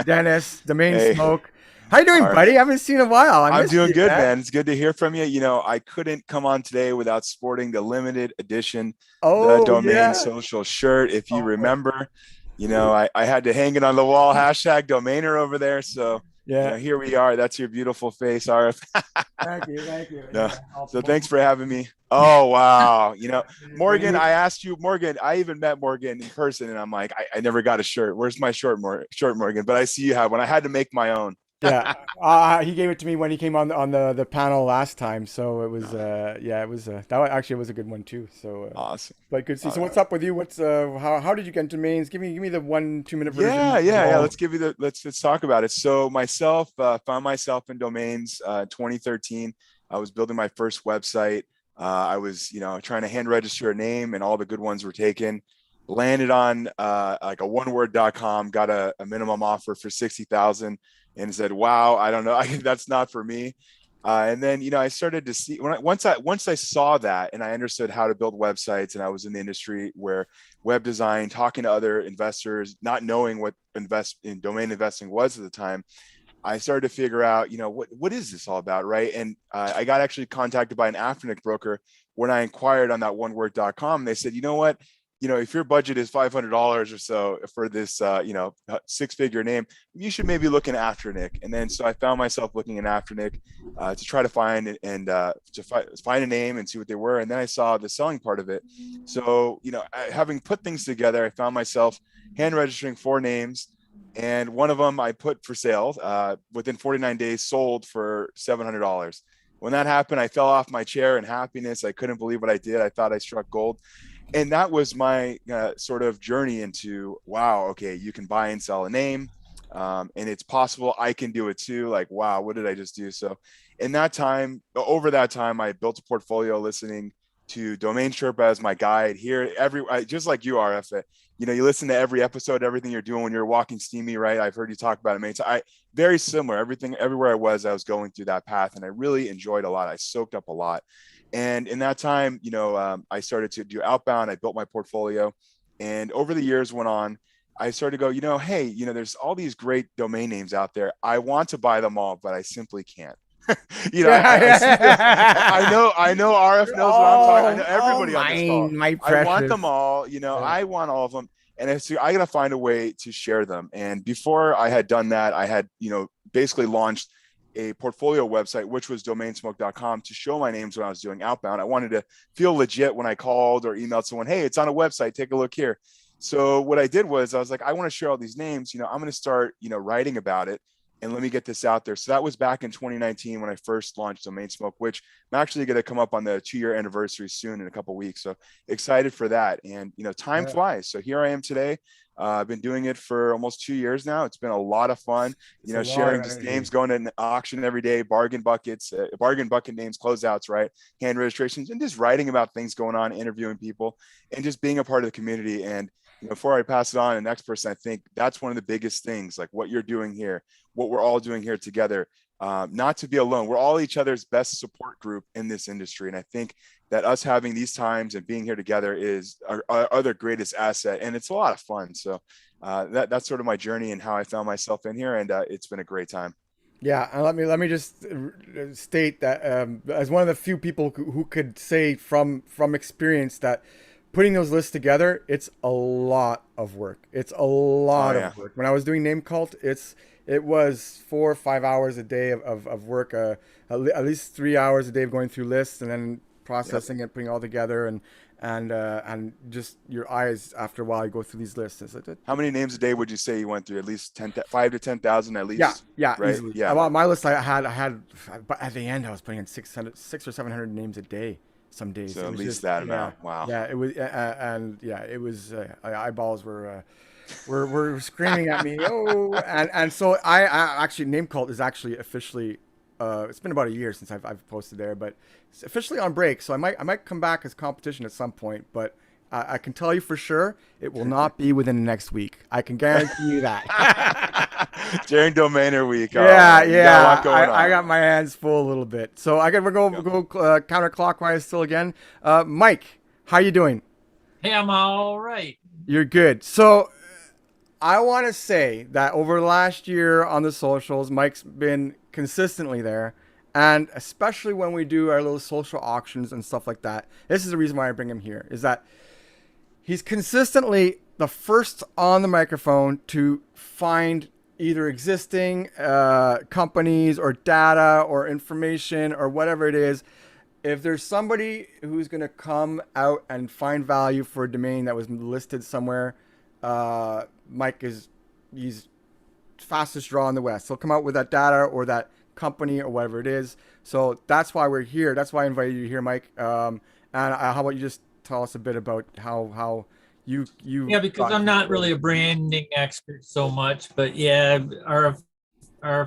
Dennis, DomainSmoke. How you doing, buddy? I haven't seen you in a while. I'm doing good, man. It's good to hear from you. You know, I couldn't come on today without sporting the limited edition, the Domain Social shirt. If you remember, you know, I had to hang it on the wall, #Domainer over there. So yeah, you know, here we are. That's your beautiful face, RF. Thank you. No. Yeah, so thanks for having me. Oh, wow. You know, Morgan, I asked you, Morgan, I even met Morgan in person, and I'm like, I never got a shirt. Where's my shirt, Morgan? But I see you have one. I had to make my own. Yeah, he gave it to me when he came on the panel last time. So it was it was that actually was a good one too. So awesome. But good to see. So what's up with you? What's how did you get into domains? Give me the 1-2 minute version. Yeah. Let's talk about it. So myself found myself in domains 2013. I was building my first website. I was, you know, trying to hand register a name, and all the good ones were taken. Landed on like a oneword.com, got a minimum offer for 60,000. And said, wow, I don't know, that's not for me. And then, you know, I started to see once I saw that, and I understood how to build websites, and I was in the industry where web design, talking to other investors, not knowing what domain investing was at the time, I started to figure out, you know, what is this all about, right? And I got actually contacted by an Afternic broker when I inquired on that oneword.com. They said, you know what? You know, if your budget is $500 or so for this, you know, 6-figure name, you should maybe look in Afternic. And then, so I found myself looking in Afternic to try to find find a name and see what they were. And then I saw the selling part of it. So, you know, having put things together, I found myself hand registering 4 names. And one of them I put for sale within 49 days, sold for $700. When that happened, I fell off my chair in happiness. I couldn't believe what I did. I thought I struck gold. And that was my sort of journey into, wow, okay, you can buy and sell a name, and it's possible I can do it too. Like, wow, what did I just do? So over that time, I built a portfolio listening to Domain Sherpa as my guide here. Just like you are, you know, you listen to every episode, everything you're doing when you're walking steamy, right? I've heard you talk about it many times. Very similar, everywhere I was going through that path, and I really enjoyed a lot. I soaked up a lot. And in that time, you know, I started to do outbound. I built my portfolio, and over the years went on, I started to go, you know, hey, you know, there's all these great domain names out there. I want to buy them all, but I simply can't. You know, I know RF knows what I'm talking. I know everybody on this call. I want them all. You know, I want all of them, and I got to find a way to share them. And before I had done that, I had, you know, basically launched a portfolio website, which was DomainSmoke.com, to show my names when I was doing outbound. I wanted to feel legit when I called or emailed someone, hey, it's on a website, take a look here. So what I did was I was like, I want to share all these names, you know, I'm going to start, you know, writing about it, and let me get this out there. So that was back in 2019 when I first launched DomainSmoke, which I'm actually going to come up on the 2-year anniversary soon in a couple of weeks. So excited for that. And, you know, time flies. So here I am today. I've been doing it for almost 2 years now. It's been a lot of fun, you know, sharing just names, going to an auction every day, bargain bucket names, closeouts, right? Hand registrations, and just writing about things going on, interviewing people, and just being a part of the community. And, you know, before I pass it on to the next person, I think that's one of the biggest things, like what you're doing here, what we're all doing here together, not to be alone. We're all each other's best support group in this industry. And I think that us having these times and being here together is our other greatest asset. And it's a lot of fun. So that's sort of my journey and how I found myself in here. And it's been a great time. Yeah, and let me just state that as one of the few people who could say from experience that putting those lists together, it's a lot of work. It's a lot of work. When I was doing Name Cult, it was 4 or 5 hours a day of work, at least 3 hours a day of going through lists, and then processing it, putting it all together, and just your eyes after a while you go through these lists. How many names a day would you say you went through? At least 5 to 10,000 at least. Yeah, right? Easily. Yeah. Well, my list I had, but at the end I was putting in 600 or 700 names a day. Some days. So at least that amount. Wow. Yeah, it was, and yeah, it was. Eyeballs were screaming at me. Oh, and so I actually, Name Cult is actually officially. It's been about a year since I've posted there, but it's officially on break. So I might come back as competition at some point, but I can tell you for sure it will not be within the next week. I can guarantee you that. During Domainer Week. Yeah. I got my hands full a little bit. So we're go counterclockwise still again. Mike, how you doing? Hey, I'm all right. You're good. So I want to say that over the last year on the socials, Mike's been consistently there. And especially when we do our little social auctions and stuff like that, this is the reason why I bring him here, is that he's consistently the first on the microphone to find either existing companies or data or information or whatever it is. If there's somebody who's going to come out and find value for a domain that was listed somewhere, Mike he's fastest draw in the West. He'll come out with that data or that company or whatever it is. So that's why we're here. That's why I invited you here, Mike. And how about you just tell us a bit about how you Yeah, because I'm not really a branding expert so much, but yeah, RF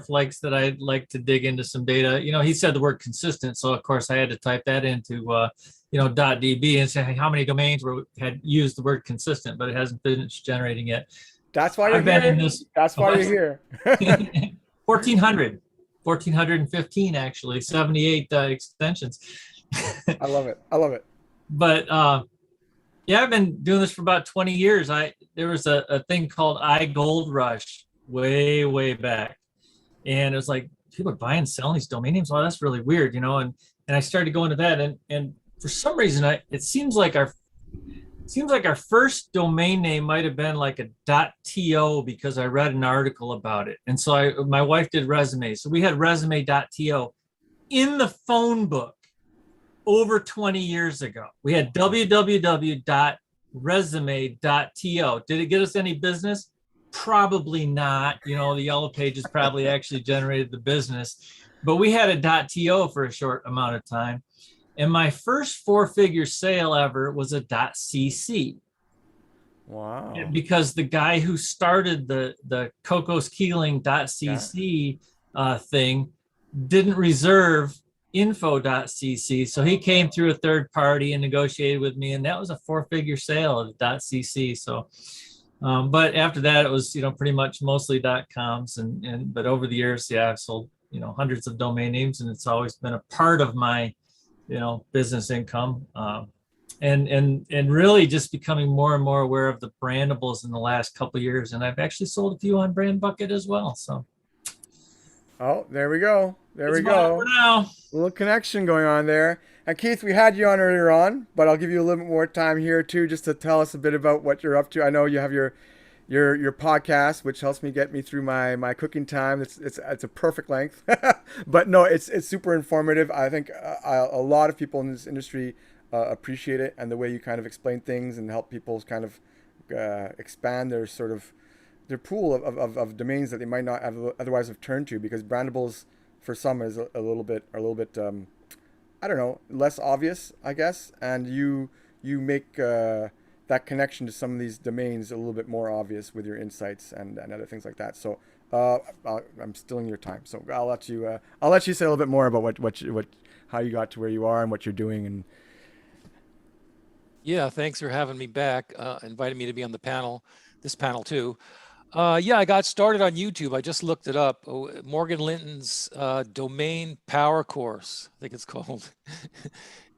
likes that I'd like to dig into some data. He said the word consistent, so of course I had to type that into .db and say how many domains had used the word consistent, but it hasn't finished generating yet. That's why you're here. That's why you're here. 1,415 actually, 78 extensions. I love it. But yeah, I've been doing this for about 20 years. There was a thing called iGold Rush way back. And it was like, people are buying and selling these domain names. Oh, that's really weird, and I started going to that. And for some reason, it seems like our first domain name might have been like a .to, because I read an article about it. And so my wife did resume. So we had resume.to in the phone book over 20 years ago. We had www.resume.to. Did it get us any business? Probably not. The Yellow Pages probably actually generated the business, but we had a .to for a short amount of time. And my first 4-figure sale ever was a .cc. Wow. Because the guy who started the Cocos Keeling .cc thing didn't reserve info.cc. So he came through a third party and negotiated with me, and that was a 4-figure sale of .cc. So but after that, it was, pretty much mostly .coms. But over the years, yeah, I've sold, hundreds of domain names, and it's always been a part of my, business income. And really just becoming more and more aware of the Brandables in the last couple of years. And I've actually sold a few on BrandBucket as well. So. Oh, there we go. There we go. For now. A little connection going on there. And Keith, we had you on earlier on, but I'll give you a little bit more time here too, just to tell us a bit about what you're up to. I know you have your podcast, which helps me get me through my cooking time. It's a perfect length, but no, it's super informative. I think a lot of people in this industry appreciate it, and the way you kind of explain things and help people kind of expand their sort of their pool of domains that they might not have otherwise have turned to, because Brandables for some is a little bit I don't know, less obvious, I guess, and you make that connection to some of these domains a little bit more obvious with your insights and other things like that. So I'm stealing your time, so I'll let you say a little bit more about how you got to where you are and what you're doing. And yeah, thanks for having me back, inviting me to be on this panel too. Yeah, I got started on YouTube. I just looked it up. Morgan Linton's Domain Power Course, I think it's called.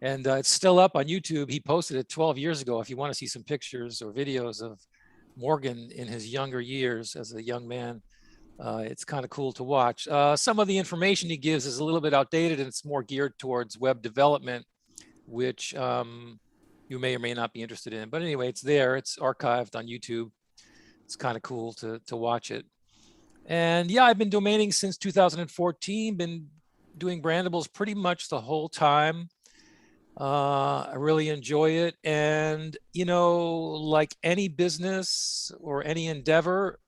And it's still up on YouTube. He posted it 12 years ago. If you want to see some pictures or videos of Morgan in his younger years as a young man, it's kind of cool to watch. Some of the information he gives is a little bit outdated, and it's more geared towards web development, which you may or may not be interested in. But anyway, it's there. It's archived on YouTube. It's kind of cool to watch it. And yeah, I've been domaining since 2014, been doing Brandables pretty much the whole time. I really enjoy it. And, you know, like any business or any endeavor,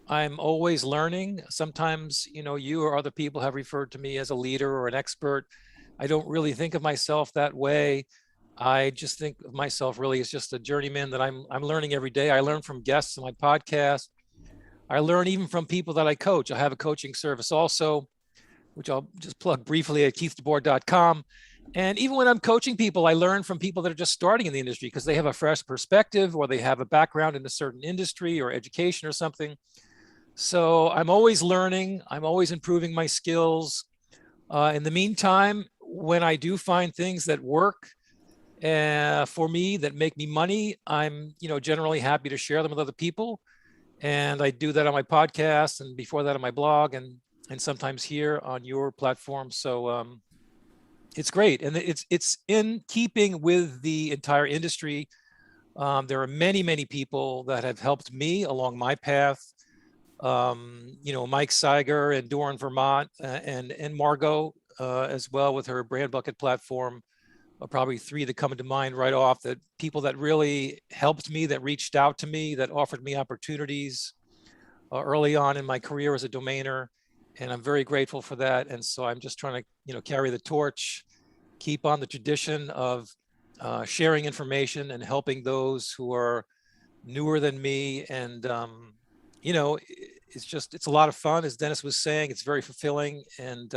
I'm always learning. Sometimes, you know, you or other people have referred to me as a leader or an expert. I don't really think of myself that way. I just think of myself really as just a journeyman that I'm learning every day. I learn from guests on my podcast. I learn even from people that I coach. I have a coaching service also, which I'll just plug briefly at keithdeboer.com. And even when I'm coaching people, I learn from people that are just starting in the industry because they have a fresh perspective or they have a background in a certain industry or education or something. So I'm always learning. I'm always improving my skills. In the meantime, when I do find things that work for me, that make me money, I'm, you know, generally happy to share them with other people. And I do that on my podcast and before that on my blog and sometimes here on your platform. So it's great. And it's in keeping with the entire industry. There are many, many people that have helped me along my path. You know, Mike Seiger and Doran Vermont and Margot as well with her BrandBucket platform. Probably three that come to mind right off, that people that really helped me, that reached out to me, that offered me opportunities early on in my career as a domainer. And I'm very grateful for that. And so I'm just trying to, you know, carry the torch, keep on the tradition of sharing information and helping those who are newer than me. And, you know, it's a lot of fun. As Dennis was saying, it's very fulfilling. And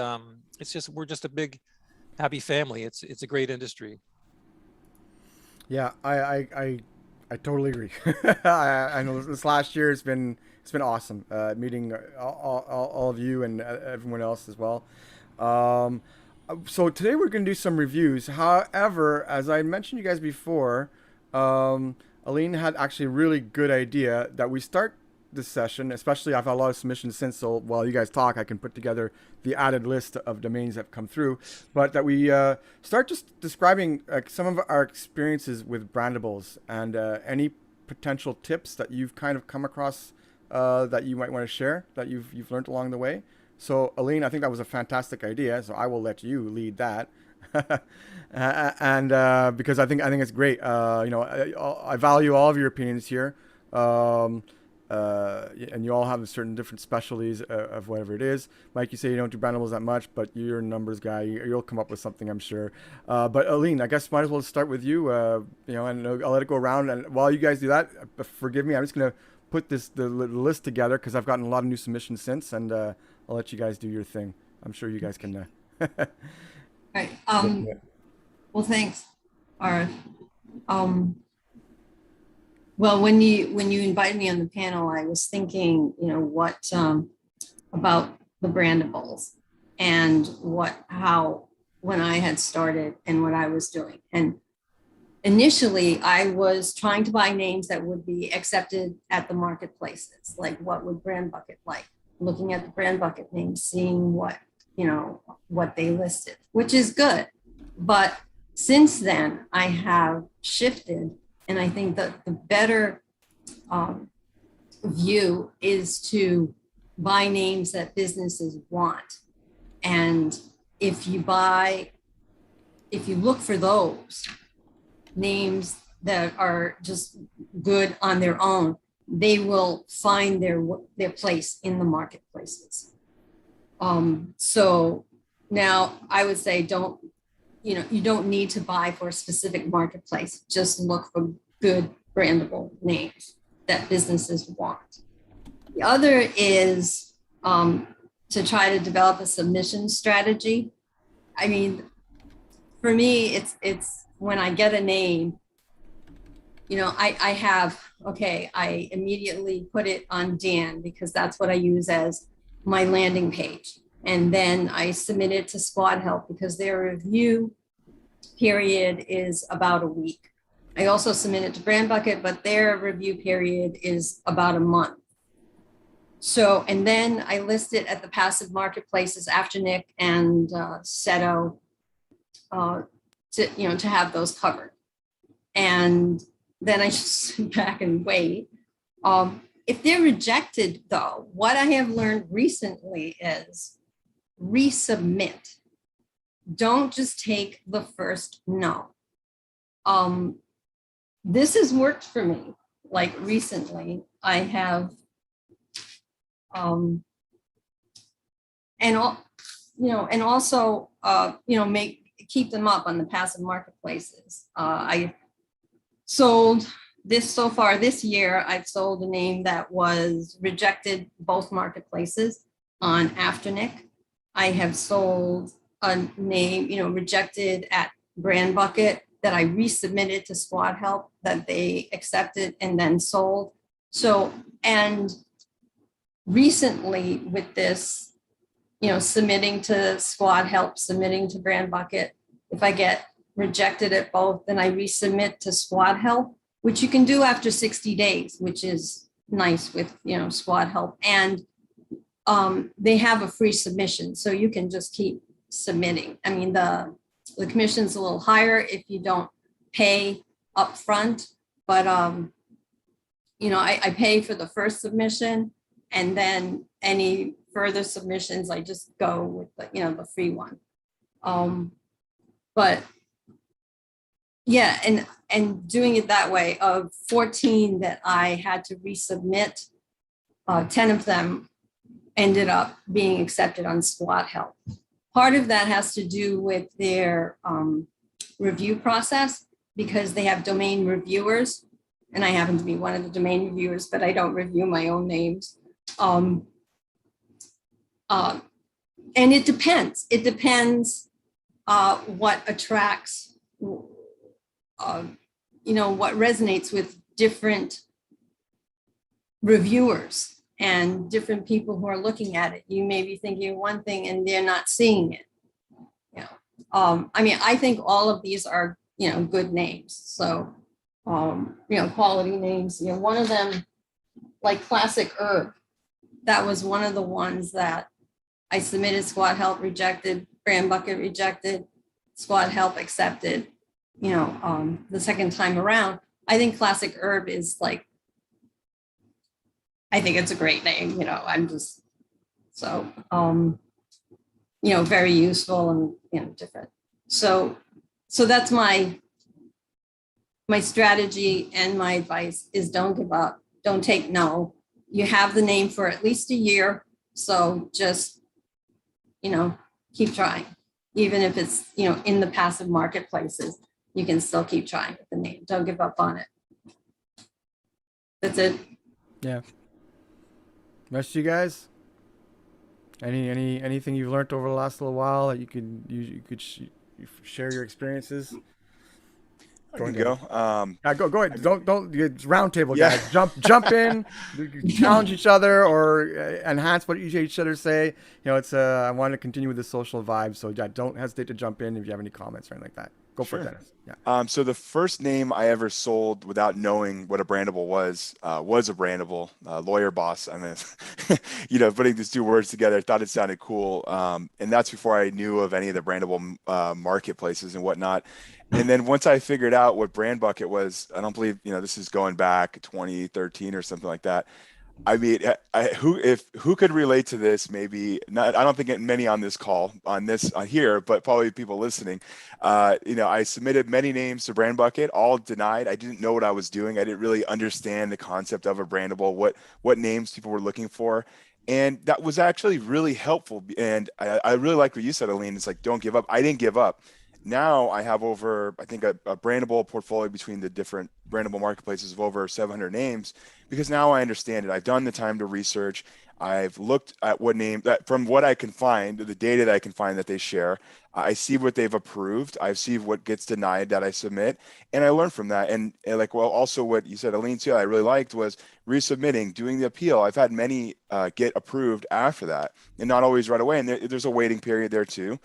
we're just a big, happy family. It's a great industry. Yeah, I totally agree. I know this last year it's been awesome meeting all of you and everyone else as well. So today we're going to do some reviews. However, as I mentioned you guys before, Aline had actually a really good idea that we start this session, especially I've had a lot of submissions since, so while you guys talk, I can put together the added list of domains that have come through, but that we start just describing some of our experiences with Brandables and any potential tips that you've kind of come across that you might want to share that you've learned along the way. So Aline, I think that was a fantastic idea, so I will let you lead that. And because I think it's great. You know, I value all of your opinions here. And you all have certain different specialties of whatever it is. Mike, you say you don't do Brandables that much, but you're a numbers guy. You'll come up with something, I'm sure. But Aline, I guess might as well start with you. You know, and I'll let it go around. And while you guys do that, forgive me, I'm just gonna put the list together because I've gotten a lot of new submissions since, and I'll let you guys do your thing. I'm sure you guys can. Right. Well, thanks, Arif. Well, when you invited me on the panel, I was thinking, you know, what about the Brandables and how when I had started and what I was doing. And initially, I was trying to buy names that would be accepted at the marketplaces. Like, what would BrandBucket like? Looking at the BrandBucket names, seeing what they listed, which is good. But since then, I have shifted. And I think that the better view is to buy names that businesses want. And if you look for those names that are just good on their own, they will find their place in the marketplaces. So now I would say you don't need to buy for a specific marketplace. Just look for good brandable names that businesses want. The other is to try to develop a submission strategy. I mean, for me, it's when I get a name, you know, I immediately put it on Dan because that's what I use as my landing page. And then I submit it to SquadHelp because their review period is about a week. I also submit it to BrandBucket, but their review period is about a month. So, and then I list it at the passive marketplaces, Afternic and Seto, to have those covered. And then I just sit back and wait. If they're rejected, though, what I have learned recently is resubmit. Don't just take the first no. this has worked for me. Like recently, I have, and also, keep them up on the passive marketplaces. I sold so far this year, I've sold a name that was rejected both marketplaces on Afternic. I have sold a name, rejected at BrandBucket that I resubmitted to SquadHelp that they accepted and then sold. So, and recently with this, submitting to SquadHelp, submitting to BrandBucket, if I get rejected at both, then I resubmit to SquadHelp, which you can do after 60 days, which is nice with, SquadHelp. And they have a free submission, so you can just keep submitting. I mean, the commission's a little higher if you don't pay up front, but I pay for the first submission, and then any further submissions, I just go with the free one. But yeah, and doing it that way, of 14 that I had to resubmit, 10 of them ended up being accepted on SquadHelp. Part of that has to do with their review process, because they have domain reviewers, and I happen to be one of the domain reviewers, but I don't review my own names. And it depends. It depends what attracts, what resonates with different reviewers and different people who are looking at it. You may be thinking one thing and they're not seeing it. I think all of these are, good names. So, quality names. One of them, like Classic Herb, that was one of the ones that I submitted. SquadHelp rejected, BrandBucket rejected, SquadHelp accepted. The second time around, I think Classic Herb is I think it's a great name. I'm just so, very useful and, different. So that's my strategy, and my advice is don't give up. Don't take no. You have the name for at least a year. So just, keep trying. Even if it's, in the passive marketplaces, you can still keep trying with the name. Don't give up on it. That's it. Yeah. Rest of you guys, anything you've learned over the last little while that you could share your experiences? Go ahead. Go ahead. Don't round table guys. Jump in, challenge each other, or enhance what each other say. It's I want to continue with the social vibe, so yeah, don't hesitate to jump in if you have any comments or anything like that. Go for it, Dennis. Yeah. So the first name I ever sold without knowing what a Brandable was a Brandable, lawyer boss. I mean, putting these two words together, I thought it sounded cool. And that's before I knew of any of the Brandable marketplaces and whatnot. And then once I figured out what BrandBucket was, I don't believe, this is going back 2013 or something like that. I mean, who could relate to this? Maybe not. I don't think many on this call, on here, but probably people listening. I submitted many names to BrandBucket, all denied. I didn't know what I was doing. I didn't really understand the concept of a Brandable, what names people were looking for. And that was actually really helpful. And I really like what you said, Aline. It's like, don't give up. I didn't give up. Now I have over, I think, a Brandable portfolio between the different Brandable marketplaces of over 700 names, because now I understand it. I've done the time to research. I've looked at what name, from what I can find, the data that I can find that they share. I see what they've approved. I see what gets denied that I submit, and I learn from that. And also what you said, Aline, too, I really liked was resubmitting, doing the appeal. I've had many get approved after that, and not always right away. And there's a waiting period there too.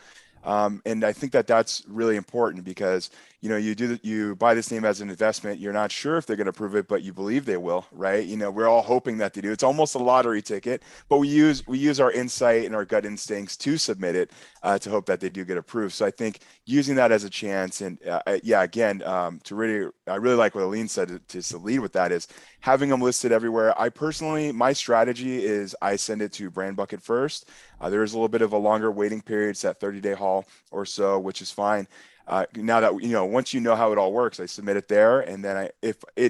And I think that that's really important, because you buy this name as an investment. You're not sure if they're going to approve it, but you believe they will, right? We're all hoping that they do. It's almost a lottery ticket, but we use our insight and our gut instincts to submit it to hope that they do get approved. So I think using that as a chance, and I really like what Aline said to lead with that, is having them listed everywhere. My strategy is I send it to BrandBucket first. There is a little bit of a longer waiting period. It's that 30-day haul or so, which is fine. now that, once you know how it all works, I submit it there. And then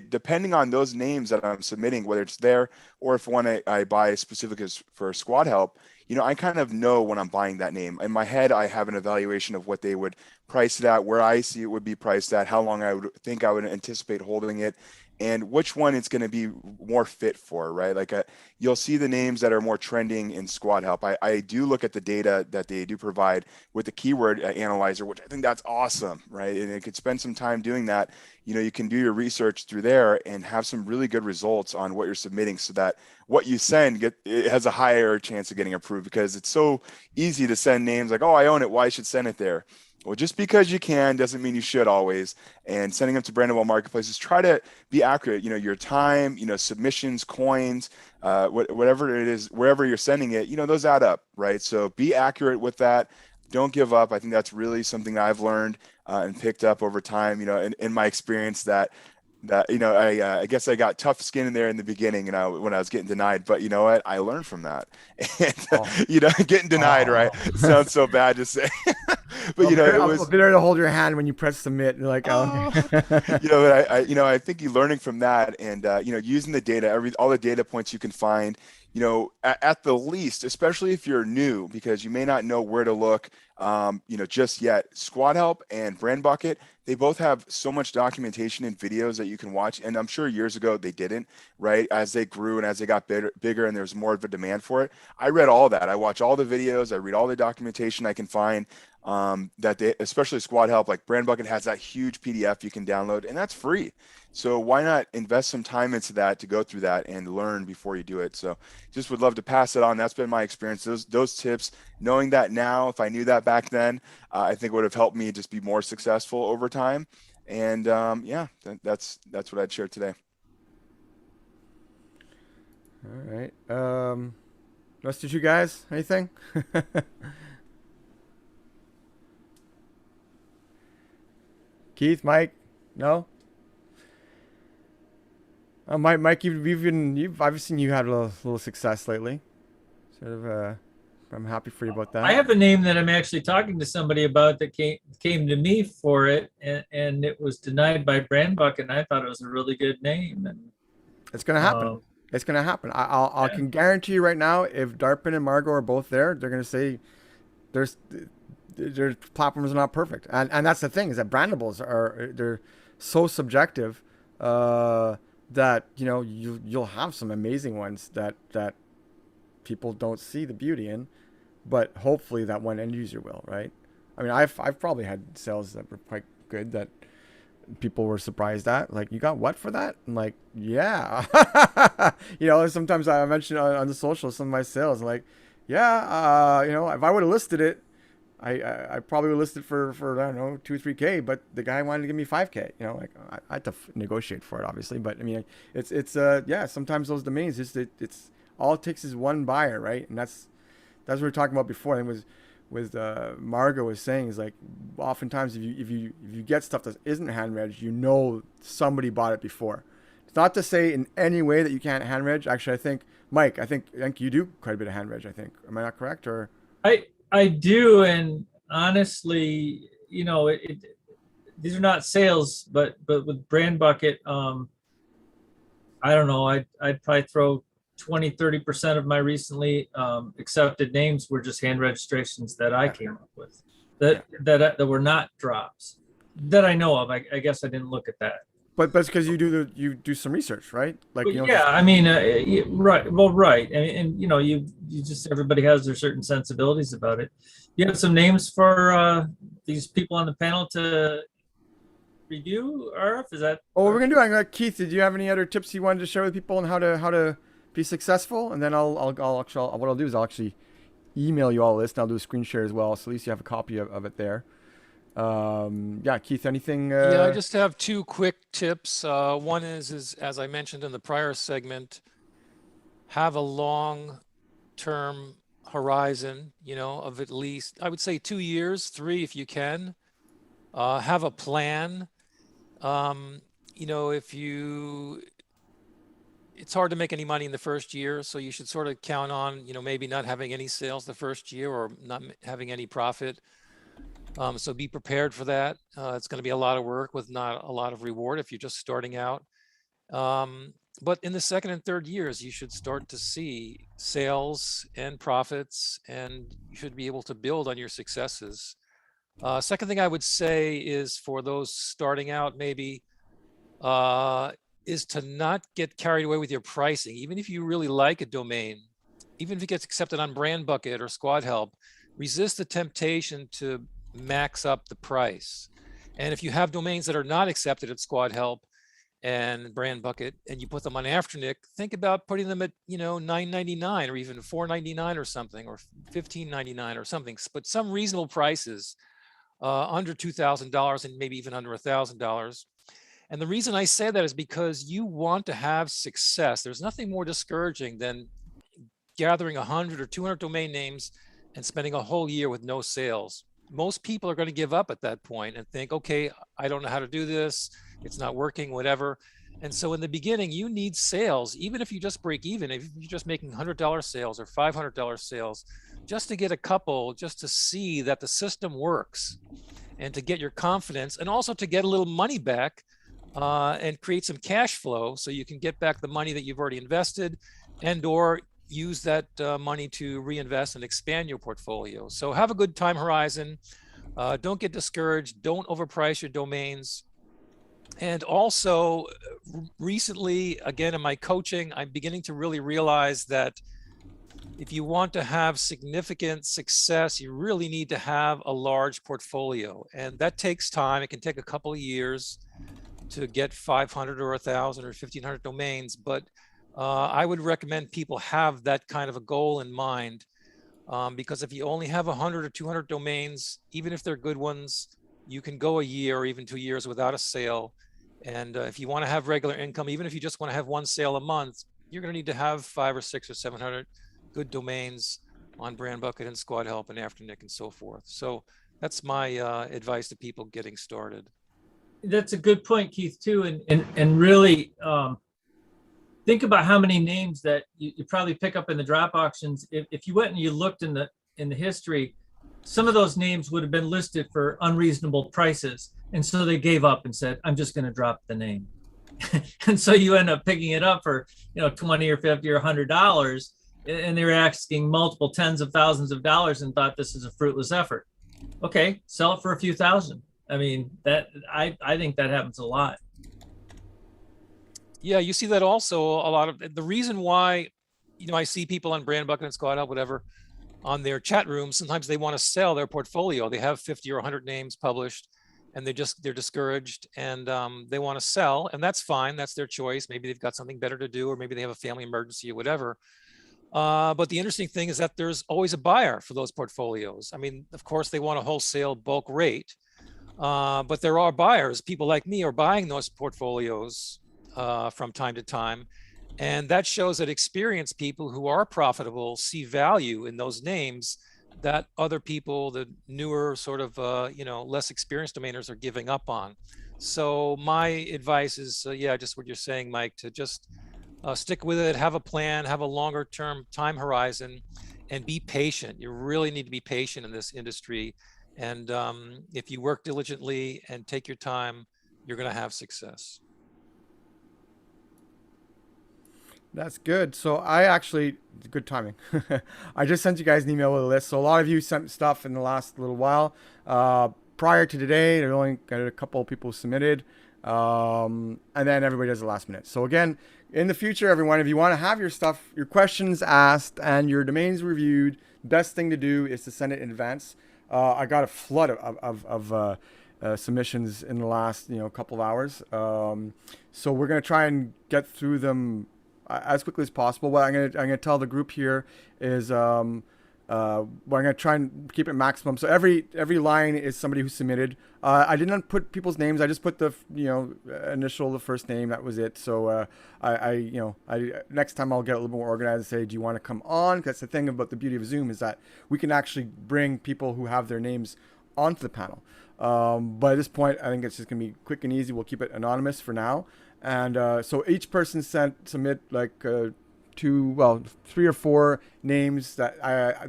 depending on those names that I'm submitting, whether it's there or if one I buy specific as for SquadHelp, I kind of know when I'm buying that name. In my head, I have an evaluation of what they would price it at, where I see it would be priced at, how long I would think I would anticipate holding it, and which one it's going to be more fit for, right? Like you'll see the names that are more trending in SquadHelp. I do look at the data that they do provide with the keyword analyzer, which I think that's awesome, right? And it could spend some time doing that. You can do your research through there and have some really good results on what you're submitting, so that what you send it has a higher chance of getting approved, because it's so easy to send names like, oh, I own it, well, I should send it there. Well, just because you can doesn't mean you should always. And sending them to Brandable marketplaces, try to be accurate. Your time, submissions, coins, whatever it is, wherever you're sending it, those add up, right? So be accurate with that. Don't give up. I think that's really something that I've learned and picked up over time. In my experience, that I guess I got tough skin in there in the beginning, when I was getting denied, but you know what? I learned from that. And getting denied, right? It sounds so bad to say. But I'll be there to hold your hand when you press submit. You're like, but I think you're learning from that, and using the data, all the data points you can find, at the least, especially if you're new, because you may not know where to look, just yet. SquadHelp and BrandBucket, they both have so much documentation and videos that you can watch. And I'm sure years ago they didn't, right? As they grew and as they got bigger and there's more of a demand for it. I read all that. I watch all the videos. I read all the documentation I can find. That they, especially SquadHelp, like BrandBucket, has that huge PDF you can download, and that's free. So why not invest some time into that to go through that and learn before you do it? So just would love to pass it on. That's been my experience. Those tips, knowing that now, if I knew that back then, I think would have helped me just be more successful over time. And that's what I'd share today. All right. Rest of you guys, anything? Keith, Mike, no. Mike, I've seen you had a little success lately. Sort of, I'm happy for you about that. I have a name that I'm actually talking to somebody about that came to me for it, and it was denied by BrandBucket, and I thought it was a really good name. And it's gonna happen. It's gonna happen. I can guarantee you right now, if Darpan and Margo are both there, they're gonna say their platforms are not perfect, and that's the thing, is that Brandables they're so subjective that you'll have some amazing ones that people don't see the beauty in, but hopefully that one end user will, right? I mean, I've probably had sales that were quite good that people were surprised at, like, you got what for that? I'm like, yeah. Sometimes I mention on the social some of my sales, like, yeah, if I would have listed it, I probably would list it for I don't know, 2-3K, but the guy wanted to give me 5K. I had to negotiate for it, obviously. But I mean, it's sometimes those domains, it's all it takes is one buyer, right? And that's what we were talking about before. And with Margo was saying, is like, oftentimes if you get stuff that isn't hand reg, somebody bought it before. It's not to say in any way that you can't hand reg. Actually, I think Mike, I think you do quite a bit of hand reg. I think, am I not correct? Or I do, and honestly, these are not sales, but with BrandBucket, I don't know, I'd probably throw 20-30% of my recently accepted names were just hand registrations that I came up with that were not drops that I know of. I guess I didn't look at that. But that's because you do some research, right? Like, right. Well, right, and you just, everybody has their certain sensibilities about it. You have some names for these people on the panel to review, RF? Is that? Oh, what we're gonna do? Keith, did you have any other tips you wanted to share with people on how to be successful? And then what I'll do is I'll actually email you all this, and I'll do a screen share as well, so at least you have a copy of it there. Keith, anything? I just have two quick tips. One is as I mentioned in the prior segment, have a long-term horizon, of at least, I would say 2 years, 3 if you can. Have a plan. It's hard to make any money in the first year, so you should sort of count on, maybe not having any sales the first year or not having any profit. So be prepared for that. It's going to be a lot of work with not a lot of reward if you're just starting out. But in the second and third years, you should start to see sales and profits, and you should be able to build on your successes. Second thing I would say is for those starting out, maybe, is to not get carried away with your pricing. Even if you really like a domain, even if it gets accepted on BrandBucket or SquadHelp, resist the temptation to max up the price. And if you have domains that are not accepted at SquadHelp and BrandBucket, and you put them on Afternic, think about putting them at, $9.99 or even $4.99 or something, or $15.99 or something. But some reasonable prices, under $2,000 and maybe even under $1,000. And the reason I say that is because you want to have success. There's nothing more discouraging than gathering 100 or 200 domain names and spending a whole year with no sales. Most people are going to give up at that point and think, okay, I don't know how to do this. It's not working, whatever. And so in the beginning, you need sales, even if you just break even, if you're just making $100 sales or $500 sales, just to get a couple, just to see that the system works and to get your confidence, and also to get a little money back and create some cash flow so you can get back the money that you've already invested, and or use that money to reinvest and expand your portfolio. So have a good time horizon. Don't get discouraged. Don't overprice your domains. And also recently, again, in my coaching, I'm beginning to really realize that if you want to have significant success, you really need to have a large portfolio. And that takes time. It can take a couple of years to get 500 or 1,000 or 1,500 domains. But I would recommend people have that kind of a goal in mind, because if you only have 100 or 200 domains, even if they're good ones, you can go a year or even 2 years without a sale. And if you want to have regular income, even if you just want to have one sale a month, you're going to need to have 500 or 600 or 700 good domains on BrandBucket and SquadHelp and Afternic and so forth. So that's my advice to people getting started. That's a good point, Keith, too. And really think about how many names that you probably pick up in the drop auctions. If you went and you looked in the history, some of those names would have been listed for unreasonable prices. And so they gave up and said, I'm just going to drop the name. And so you end up picking it up for, $20 or $50 or $100. And they were asking multiple tens of thousands of dollars and thought this is a fruitless effort. Okay, sell it for a few thousand. I mean, that I think that happens a lot. Yeah, you see that also a lot of the reason why, I see people on BrandBucket and SquadHelp, whatever, on their chat rooms. Sometimes they want to sell their portfolio. They have 50 or 100 names published, and they're discouraged, and they want to sell, and that's fine. That's their choice. Maybe they've got something better to do, or maybe they have a family emergency or whatever. But the interesting thing is that there's always a buyer for those portfolios. I mean, of course, they want a wholesale bulk rate, but there are buyers. People like me are buying those portfolios from time to time. And that shows that experienced people who are profitable see value in those names that other people, the newer sort of, less experienced domainers are giving up on. So my advice is, just what you're saying, Mike, to just stick with it, have a plan, have a longer term time horizon, and be patient. You really need to be patient in this industry. And if you work diligently and take your time, you're going to have success. That's good. So I actually, good timing. I just sent you guys an email with a list. So a lot of you sent stuff in the last little while. Prior to today, there only got a couple of people submitted. And then everybody does the last minute. So again, in the future, everyone, if you want to have your stuff, your questions asked and your domains reviewed, best thing to do is to send it in advance. I got a flood of submissions in the last couple of hours. So we're going to try and get through them as quickly as possible. What I'm gonna tell the group here is we're gonna try and keep it maximum. So every line is somebody who submitted. I didn't put people's names. I just put the the first name. That was it. So I next time I'll get a little more organized and say, do you want to come on? Because that's the thing about the beauty of Zoom is that we can actually bring people who have their names onto the panel. But at this point, I think it's just gonna be quick and easy. We'll keep it anonymous for now. And so each person submit like three or four names that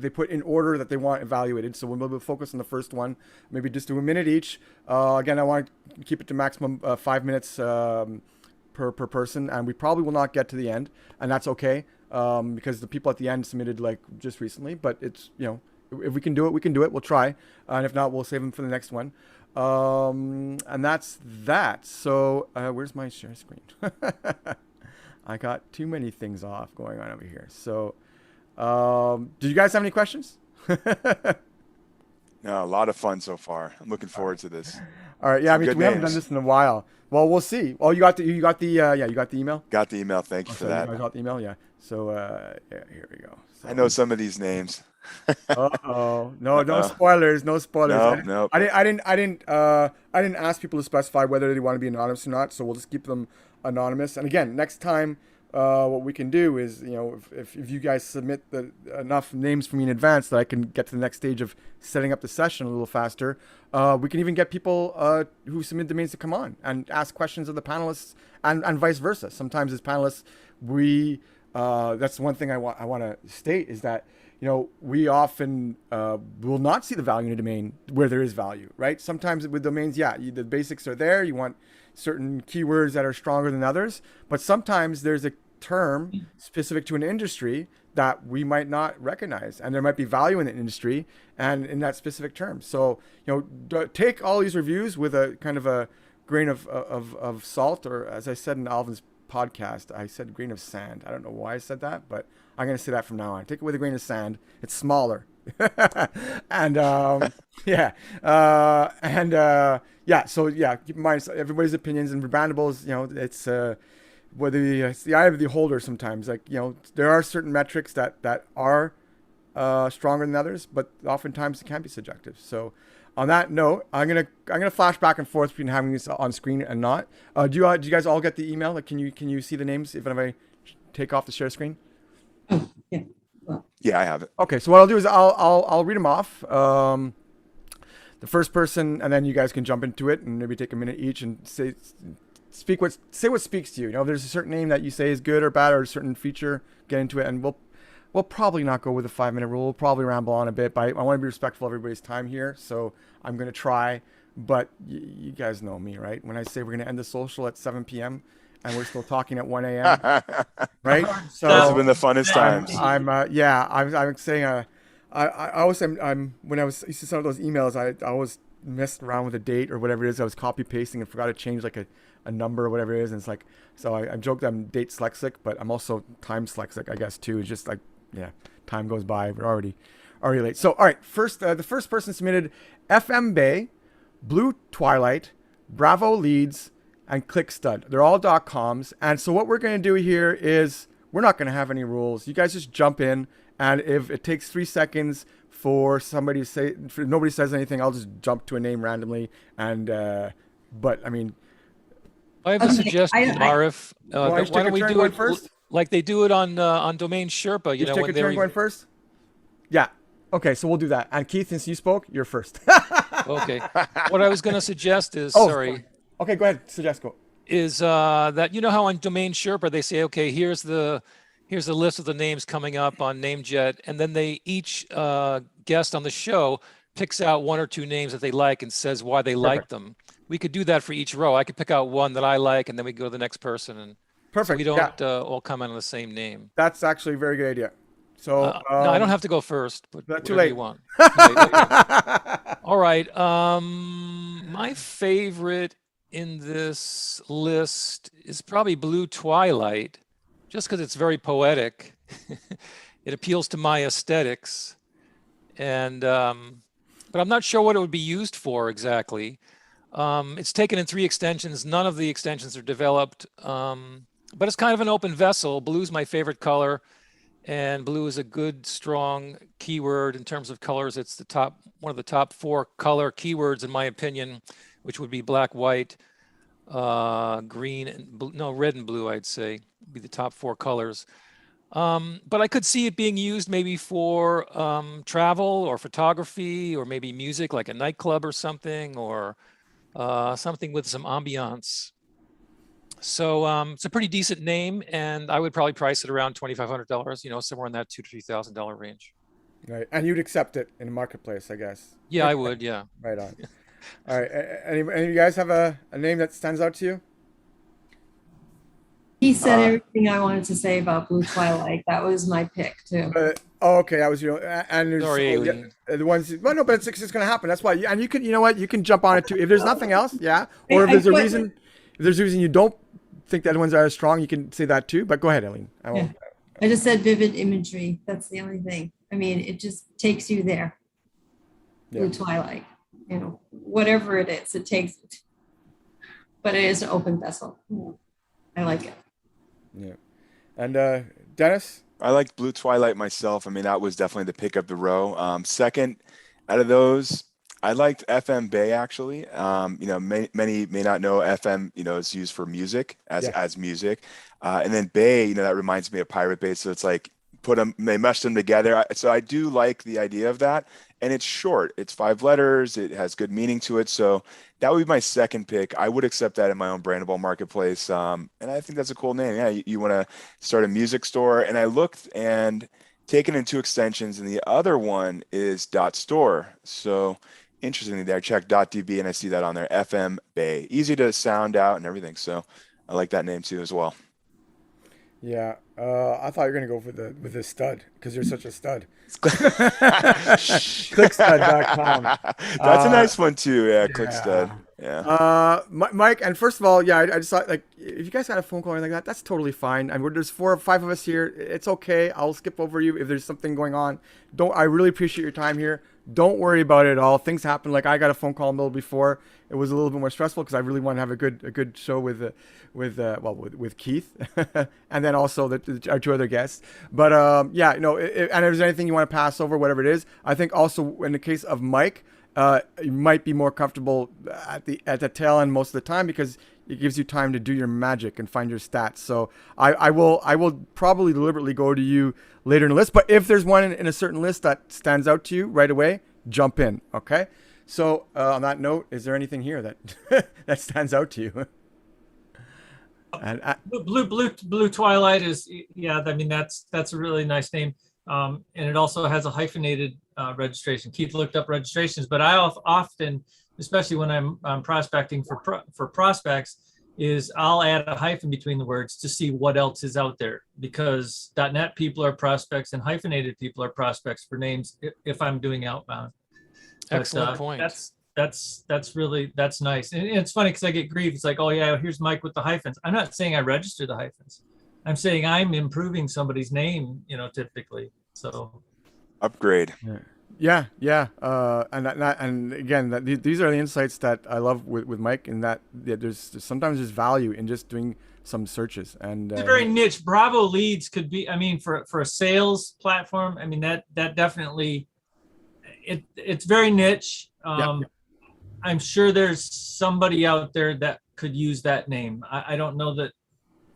they put in order that they want evaluated. So we'll focus on the first one, maybe just do a minute each. Again, I want to keep it to maximum 5 minutes per person, and we probably will not get to the end, and that's okay, because the people at the end submitted like just recently. But it's, you know, if we can do it, we can do it. We'll try, and if not, we'll save them for the next one. And that's that. So where's my share screen? I got too many things off going on over here. So do you guys have any questions? No, a lot of fun so far. I'm looking forward to this. All right. Yeah, Some I mean, good we haven't names. done this in a while. Well, we'll see. Oh, you got the email? Got the email. Thank you for that. You guys got the email? Yeah. So yeah, here we go. So, I know some of these names. Uh-oh. No spoilers. No spoilers. Nope. I didn't ask people to specify whether they want to be anonymous or not, so we'll just keep them anonymous. And again, next time, what we can do is, you know, if you guys submit enough names for me in advance that I can get to the next stage of setting up the session a little faster, we can even get people who submit domains to come on and ask questions of the panelists, and vice versa. Sometimes as panelists, we that's one thing I want to state is that, you know, we often will not see the value in a domain where there is value, right? Sometimes with domains, the basics are there. You want certain keywords that are stronger than others, but sometimes there's a term specific to an industry that we might not recognize, and there might be value in the industry and in that specific term. So, you know, take all these reviews with a kind of a grain of salt, or as I said in Alvin's podcast, I said grain of sand. I don't know why I said that, but I'm going to say that from now on. Take it with a grain of sand. It's smaller. And so keep in mind everybody's opinions, and Brandables, you know, it's it's the eye of the beholder sometimes. Like, you know, there are certain metrics that are stronger than others, but oftentimes it can be subjective. So on that note, I'm gonna flash back and forth between having this on screen and not. Do you guys all get the email? Like, can you see the names if I take off the share screen? Oh, yeah. Well, Yeah, I have it. Okay, so what I'll do is I'll read them off. The first person, and then you guys can jump into it and maybe take a minute each and say what speaks to you. You know, if there's a certain name that you say is good or bad, or a certain feature, get into it, and we'll probably not go with a 5-minute rule. We'll probably ramble on a bit, but I want to be respectful of everybody's time here, so I'm going to try. But you guys know me, right? When I say we're going to end the social at 7 p.m. and we're still talking at 1 a.m., right? So Those have been the funnest times. I'm saying I always when I was used to send those emails, I always messed around with a date or whatever it is. I was copy pasting and forgot to change like a number or whatever it is, and it's like, so I joke that I'm date dyslexic, but I'm also time dyslexic, I guess, too. It's just like, yeah, time goes by, we're already late. So all right, the first person submitted FM Bay, Blue Twilight, Bravo Leads, and ClickStud. They're all .coms, and so what we're going to do here is we're not going to have any rules. You guys just jump in, and if it takes 3 seconds for somebody to say, if nobody says anything, I'll just jump to a name randomly. And but I mean, I have a suggestion, Marif. why don't we do it first? Like they do it on Domain Sherpa? You know, take when a turn going first. Yeah. Okay, so we'll do that. And Keith, since you spoke, you're first. Okay. What I was going to suggest is, sorry. Okay, go ahead. Suggest go. Is that, you know how on Domain Sherpa they say, okay, here's the list of the names coming up on NameJet, and then they each guest on the show picks out 1 or 2 names that they like and says why they like them. We could do that for each row. I could pick out one that I like, and then we go to the next person, and so we don't all comment on the same name. That's actually a very good idea. So no, I don't have to go first, but that's too whatever late. You want. All right. My favorite in this list is probably Blue Twilight, just because it's very poetic. It appeals to my aesthetics, and but I'm not sure what it would be used for exactly. It's taken in 3 extensions. None of the extensions are developed, but it's kind of an open vessel. Blue's my favorite color, and blue is a good, strong keyword in terms of colors. It's one of the top 4 color keywords in my opinion, which would be black, white, green, and red and blue. I'd say would be the top 4 colors. But I could see it being used maybe for travel or photography, or maybe music, like a nightclub or something, or something with some ambiance. So it's a pretty decent name, and I would probably price it around $2,500. You know, somewhere in that $2,000 to $3,000 range. Right, and you'd accept it in a marketplace, I guess. Yeah, I would. Yeah. Right on. All right. Any of you guys have a name that stands out to you? He said everything I wanted to say about Blue Twilight. That was my pick too. Okay, that was and there's Sorry, Aileen. The ones. Well, no, but it's going to happen. That's why. And you can, you know what, you can jump on it too. If there's nothing else, yeah. Or if there's a reason you don't think the other ones are as strong, you can say that too. But go ahead, Aline. I just said vivid imagery. That's the only thing. I mean, it just takes you there. Blue Twilight. You know, whatever it is, it takes it. But it is an open vessel. I like it. Yeah. And Dennis? I liked Blue Twilight myself. I mean, that was definitely the pick of the row. Second out of those, I liked FM Bay actually. You know, many may not know FM, you know, is used for music as music. And then Bay, you know, that reminds me of Pirate Bay. So it's like they meshed them together. So I do like the idea of that. And it's short. It's 5 letters. It has good meaning to it. So that would be my second pick. I would accept that in my own Brandable marketplace. And I think that's a cool name. Yeah, you want to start a music store. And I looked and taken in 2 extensions, and the other one is .store. So interestingly, there I checked .db and I see that on there. FM Bay, easy to sound out and everything. So I like that name too as well. Yeah, I thought you were gonna go with the stud because you're such a stud. Clickstud.com. That's a nice one too. Yeah, Clickstud. Yeah. Mike, and first of all, yeah, I just thought, like, if you guys got a phone call or anything like that, that's totally fine. And there's 4 or 5 of us here. It's okay. I'll skip over you if there's something going on. I really appreciate your time here. Don't worry about it at all. Things happen. Like, I got a phone call in the middle before. It was a little bit more stressful because I really want to have a good show with Keith, and then also our 2 other guests. But yeah, you know, and if there's anything you want to pass over, whatever it is, I think also in the case of Mike, you might be more comfortable at the tail end most of the time because it gives you time to do your magic and find your stats. So I will probably deliberately go to you later in the list. But if there's one in a certain list that stands out to you right away, jump in. Okay. So on that note, is there anything here that that stands out to you? And Blue Twilight is, yeah. I mean, that's a really nice name, and it also has a hyphenated registration. Keith looked up registrations, but I often, especially when I'm prospecting for prospects, is I'll add a hyphen between the words to see what else is out there, because .net people are prospects and hyphenated people are prospects for names if I'm doing outbound. Excellent point. That's nice. And it's funny because I get grief. It's like, oh yeah, here's Mike with the hyphens. I'm not saying I register the hyphens. I'm saying I'm improving somebody's name, you know, typically. So upgrade. Yeah. And again, these are the insights that I love with Mike, in that sometimes there's value in just doing some searches. And it's very niche. Bravo leads could be, I mean, for a sales platform, I mean, that definitely, it's very niche. I'm sure there's somebody out there that could use that name. I don't know that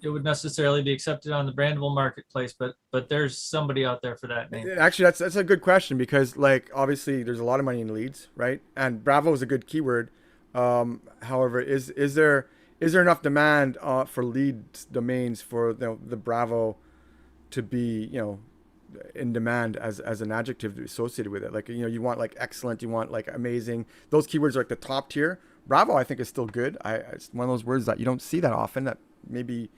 it would necessarily be accepted on the Brandable marketplace, but there's somebody out there for that name. Actually, that's a good question, because, like, obviously there's a lot of money in leads, right? And Bravo is a good keyword. However, is there enough demand for lead domains for the Bravo to be, you know, in demand as an adjective associated with it? Like, you know, you want like excellent, you want like amazing. Those keywords are like the top tier. Bravo, I think, is still good. It's one of those words that you don't see that often, that maybe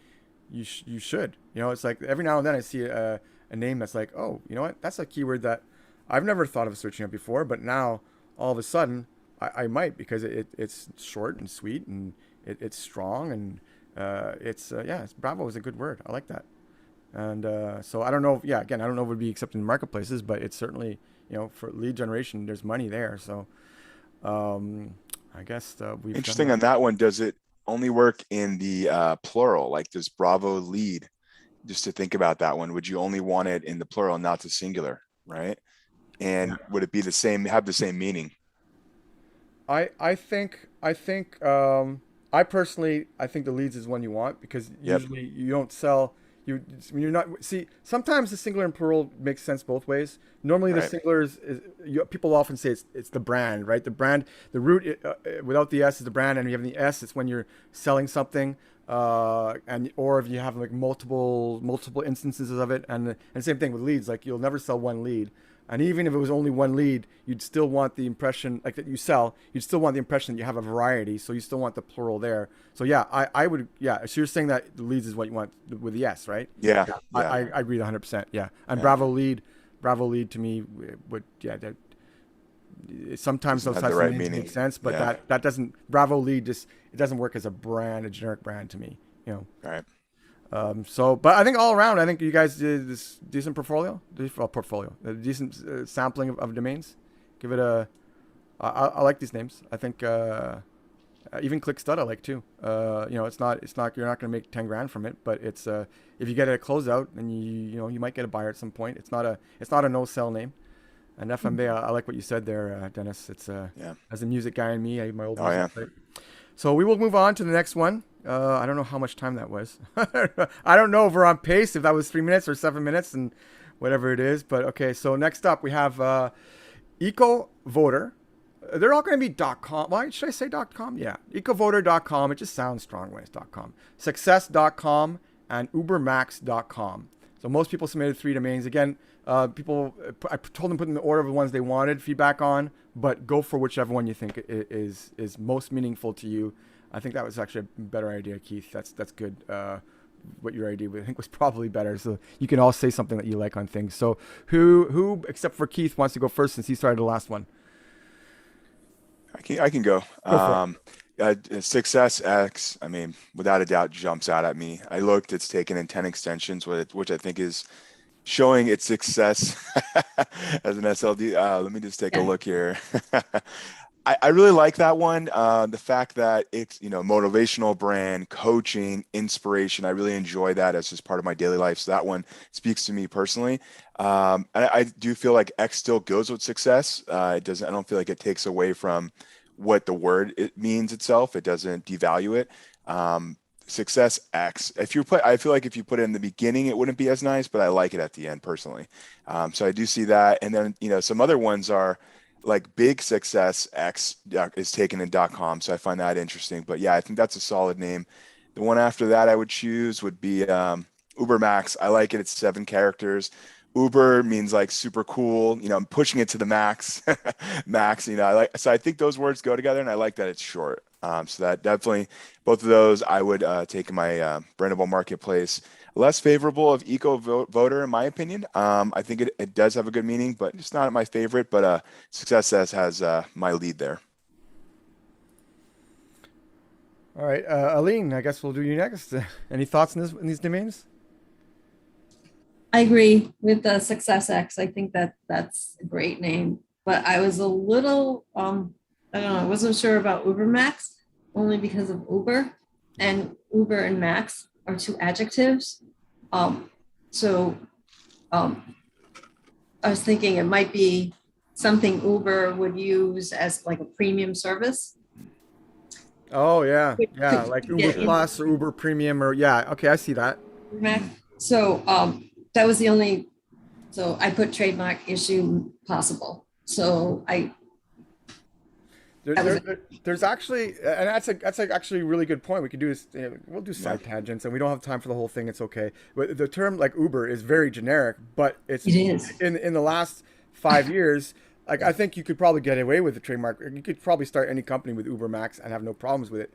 you should. You know, it's like every now and then I see a name that's like, oh, you know what? That's a keyword that I've never thought of searching up before, but now all of a sudden I might, because it's short and sweet, and it's strong, and Bravo is a good word. I like that. And so I don't know. I don't know if it would be accepted in marketplaces, but it's certainly, you know, for lead generation, there's money there. So I guess we've interesting on that one. Does it only work in the plural? Like, does Bravo lead? Just to think about that one, would you only want it in the plural, not the singular, right? And would it be the same, have the same meaning? I think I personally think the leads is one you want, because usually you don't sell. You're not, see, sometimes the singular and plural makes sense both ways. Normally the singular is people often say it's the brand, right? The brand, the root without the S is the brand, and you have the S, it's when you're selling something. and or if you have like multiple instances of it, and same thing with leads. Like you'll never sell one lead, and even if it was only one lead, you'd still want the impression like that you sell. You'd still want the impression that you have a variety, so you still want the plural there. So yeah, I would So you're saying that the leads is what you want with the S, right? Yeah. I agree 100%. Yeah, and Bravo lead to me would sometimes those types of names make sense, but that doesn't. Bravo lead just it doesn't work as a brand, a generic brand to me. Right. But I think all around, I think you guys did this decent a decent sampling of domains. Give it I like these names. I think even ClickStud I like too. It's not you're not going to make 10 grand from it, but it's if you get it at closeout, then you might get a buyer at some point. It's not a no sell name. And FMB, I like what you said there, Dennis. It's as a music guy in me, my old music site. So we will move on to the next one. I don't know how much time that was. I don't know if we're on pace, if that was 3 minutes or 7 minutes and whatever it is. But okay, so next up we have EcoVoter. They're all going to be .com. Why should I say .com? Yeah, EcoVoter.com. It just sounds strong when it's .com. Success.com and UberMax.com. So most people submitted 3 domains. Again, I told them put in the order of the ones they wanted feedback on, but go for whichever one you think is most meaningful to you. I think that was actually a better idea, Keith. That's good. What your idea I think was probably better. So you can all say something that you like on things. So who except for Keith wants to go first since he started the last one? I can go. Success X, I mean, without a doubt, jumps out at me. I looked; it's taken in 10 extensions, which I think is showing its success as an SLD. Let me just take a look here. I really like that one. The fact that it's, motivational brand, coaching, inspiration. I really enjoy that as just part of my daily life. So that one speaks to me personally. I do feel like X still goes with success. I don't feel like it takes away from what the word it means itself. It doesn't devalue it. Success X. I feel like if you put it in the beginning, it wouldn't be as nice, but I like it at the end personally. So I do see that. And then, some other ones are like Big Success X is taken in .com. So I find that interesting, but yeah, I think that's a solid name. The one after that I would choose would be UberMax. I like it. It's 7 characters. Uber means like super cool, I'm pushing it to the max, so I think those words go together, and I like that it's short. So that definitely, both of those I would take in my Brandable marketplace. Less favorable of EcoVoter, in my opinion. I think it does have a good meaning, but it's not my favorite, but Success has my lead there. All right, Aline, I guess we'll do you next. Any thoughts on these domains? I agree with the Success X. I think that's a great name, but I was a little, I don't know, I wasn't sure about UberMax, only because of Uber, and Uber and Max are 2 adjectives. I was thinking it might be something Uber would use as like a premium service. Oh yeah, like Uber Plus or Uber Premium or okay, I see that. So that was the only. So I put trademark issue possible. So there's actually, and that's actually a really good point. We could do this. We'll do side tangents, and we don't have time for the whole thing. It's okay. But the term like Uber is very generic, but it is in the last 5 years. Like I think you could probably get away with the trademark. You could probably start any company with Uber Max and have no problems with it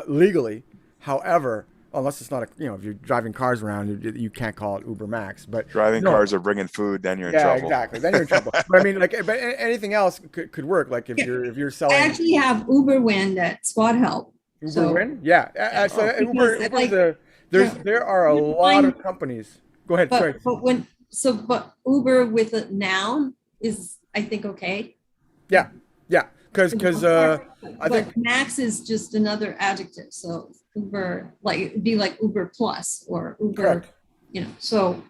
legally. However, unless it's not if you're driving cars around, you can't call it Uber Max. But driving cars or bringing food, then you're in trouble. Yeah, exactly. Then you're in trouble. But I mean, but anything else could work. Like if you're selling. I actually have Uberwind at SquadHelp. Uberwind, yeah. So Uber, there are a lot of companies. Go ahead. But Uber with a noun is, I think, okay. Yeah. Because I think Max is just another adjective. So Uber, it'd be like Uber Plus or Uber, correct. So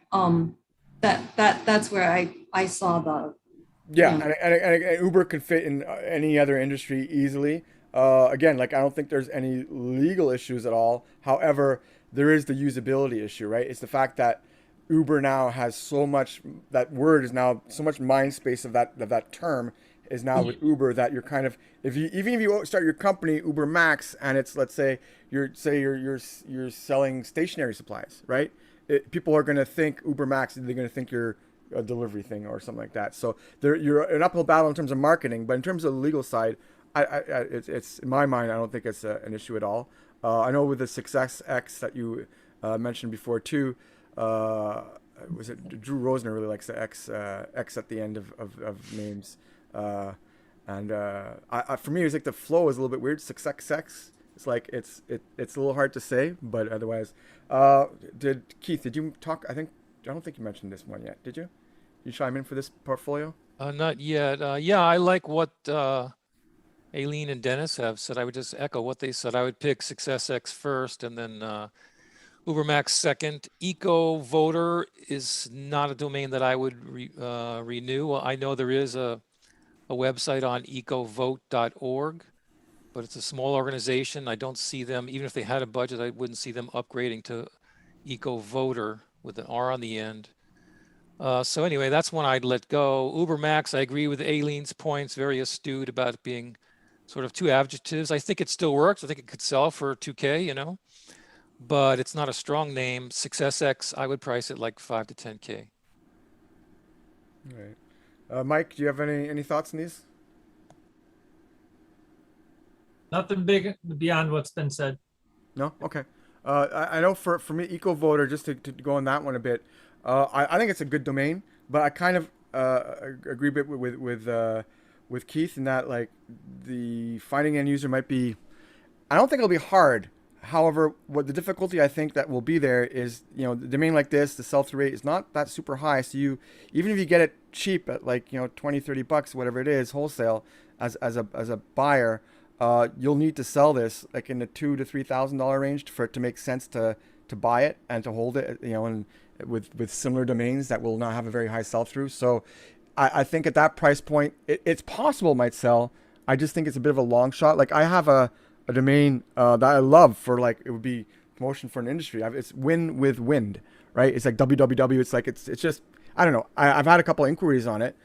that's where I saw the. Yeah, and Uber could fit in any other industry easily. Again, I don't think there's any legal issues at all. However, there is the usability issue, right? It's the fact that Uber now has so much, that word is now so much mind space of that term is now with Uber that you're kind of, even if you start your company Uber Max and it's, let's say you're selling stationary supplies, right? People are going to think Uber Max, they're going to think you're a delivery thing or something like that. So you're an uphill battle in terms of marketing, but in terms of the legal side, it's in my mind, I don't think it's an issue at all. I know with the Success X that you mentioned before too, was it Drew Rosner really likes the X at the end of names, for me it's like the flow is a little bit weird. Success X, it's like it's a little hard to say, but otherwise, Keith, did you talk? I don't think you mentioned this one yet. Did you? You chime in for this portfolio? Not yet. Yeah, I like what Aileen and Dennis have said. I would just echo what they said. I would pick SuccessX first and then UberMax second. EcoVoter is not a domain that I would renew. Well, I know there is a website on ecovote.org, but it's a small organization. I don't see them, even if they had a budget, I wouldn't see them upgrading to EcoVoter with an R on the end. So anyway, that's one I'd let go. UberMax, I agree with Aileen's points, very astute about it being sort of two adjectives. I think it still works. I think it could sell for 2K, you know, but it's not a strong name. SuccessX, I would price it like 5 to 10K. All right. Mike, do you have any thoughts on these? Nothing big beyond what's been said. No? Okay. I know for me, EcoVoter, just to go on that one a bit, I think it's a good domain, but I kind of agree a bit with Keith in that, like, the finding end user might be, I don't think it'll be hard. However, what the difficulty I think that will be there is, you know, the domain like this, the sell-through rate is not that super high. So even if you get it cheap at like, you know, 20, 30 bucks, whatever it is, wholesale as a buyer, you'll need to sell this like in the $2,000 to $3,000 range for it to make sense to buy it and to hold it, you know, and with similar domains that will not have a very high sell-through. So I think at that price point, it's possible it might sell. I just think it's a bit of a long shot. Like I have a domain that I love for, like, it would be promotion for an industry. It's Win with Wind, right? It's like www. It's like, it's just, I don't know. I've had a couple of inquiries on it,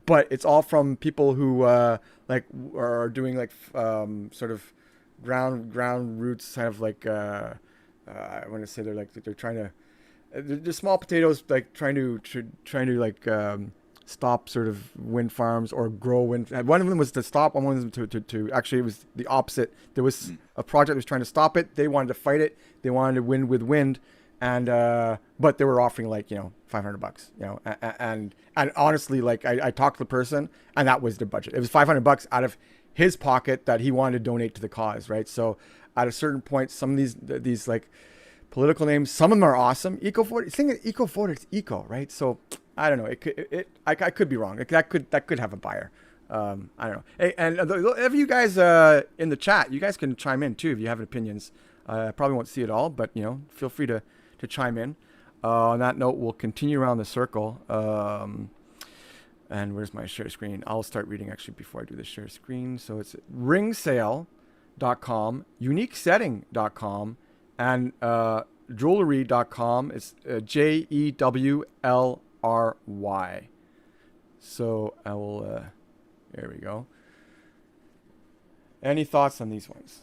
but it's all from people who like are doing like sort of ground roots, kind of like I want to say they're trying to, they're small potatoes, like trying to like stop sort of wind farms or grow wind. One of them was to stop, one was to actually, it was the opposite. There was a project that was trying to stop it. They wanted to fight it. They wanted to win with wind, and but they were offering like, you know, $500, you know, and honestly, like I talked to the person, and that was the budget. It was $500 out of his pocket that he wanted to donate to the cause, right? So at a certain point, some of these like political names, some of them are awesome. EcoVoter, thing is, EcoVoter, it's eco, right? So I don't know. I could be wrong. That could have a buyer. I don't know. Hey, and if you guys in the chat, you guys can chime in too if you have opinions. I probably won't see it all, but, you know, feel free to chime in. On that note, we'll continue around the circle. And where's my share screen? I'll start reading actually before I do the share screen. So it's ringsale.com, uniquesetting.com, and jewelry.com. It's JEWLRY. So I will, there we go. Any thoughts on these ones?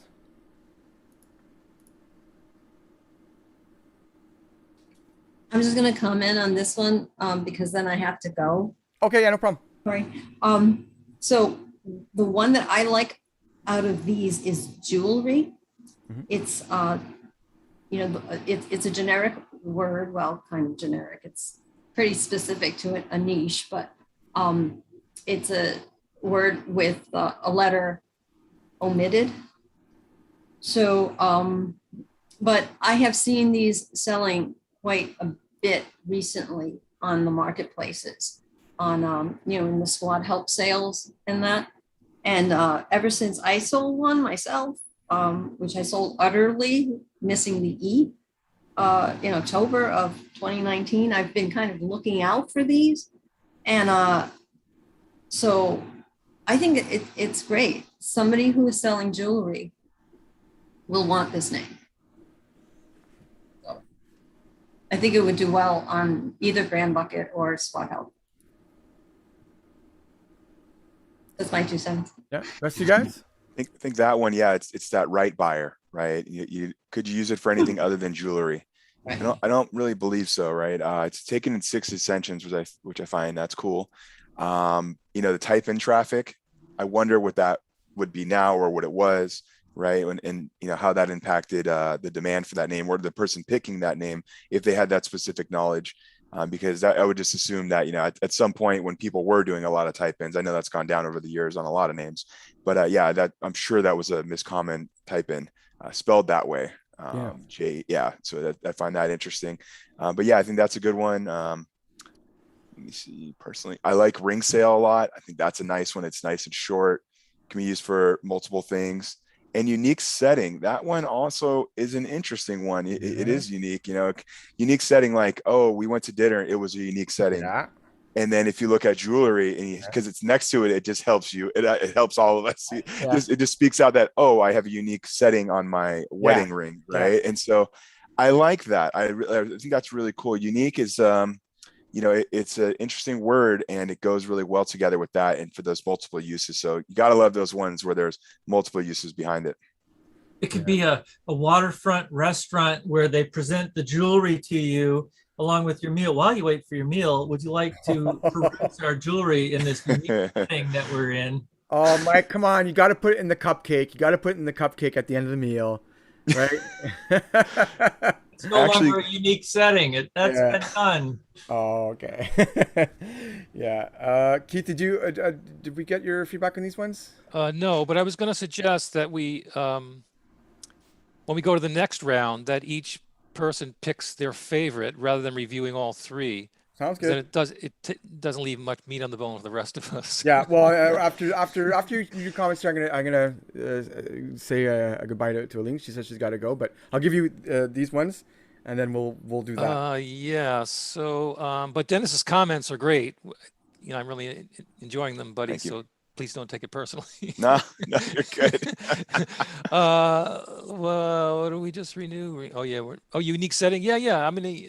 I'm just going to comment on this one because then I have to go. Okay, yeah, no problem. Sorry. So the one that I like out of these is jewelry. Mm-hmm. It's you know, it's a generic word. Well, kind of generic. It's pretty specific to a niche, but it's a word with a letter omitted. So, but I have seen these selling quite a bit recently on the marketplaces, on you know, in the SquadHelp sales and that. And ever since I sold one myself, which I sold utterly, missing the E, in October of 2019, I've been kind of looking out for these. And so I think it's great. Somebody who is selling jewelry will want this name. So I think it would do well on either BrandBucket or SquadHelp. That's my 2 cents. Yeah, rest of you guys. I think that one, yeah, it's that right buyer, right? You could you use it for anything other than jewelry? Right. I don't really believe so, right? It's taken in 6 extensions, which I find that's cool. The type in traffic, I wonder what that would be now or what it was, right? And how that impacted the demand for that name or the person picking that name if they had that specific knowledge. Because I would just assume that, at some point when people were doing a lot of type ins, I know that's gone down over the years on a lot of names, but that I'm sure that was a miscommon type in spelled that way. So I find that interesting. But yeah, I think that's a good one. Let me see, personally, I like ring sale a lot. I think that's a nice one. It's nice and short, can be used for multiple things. And unique setting, that one also is an interesting one. It is unique, unique setting, like, oh, we went to dinner, it was a unique setting. Yeah. And then if you look at jewelry and because it's next to it, it just helps you. It helps all of us. It just speaks out that, oh, I have a unique setting on my wedding ring, right? Yeah. And so I like that. I think that's really cool. Unique is, it's an interesting word and it goes really well together with that and for those multiple uses. So you got to love those ones where there's multiple uses behind it. It could be a waterfront restaurant where they present the jewelry to you along with your meal. While you wait for your meal, would you like to peruse our jewelry in this unique thing that we're in? Oh, Mike, come on. You got to put it in the cupcake. You got to put it in the cupcake at the end of the meal, right? It's no longer a unique setting. That's been done. Oh, okay. Yeah. Keith, did we get your feedback on these ones? No, but I was going to suggest that we, when we go to the next round, that each person picks their favorite rather than reviewing all 3. Sounds good. Then it doesn't leave much meat on the bone for the rest of us. Yeah. Well, after your comments, I'm gonna say a goodbye to Aline. She says she's got to go, but I'll give you these ones, and then we'll do that. Yeah. So, but Dennis's comments are great. I'm really enjoying them, buddy. So please don't take it personally. No, you're good. Well, what do we just renew? Unique setting. Yeah. I mean,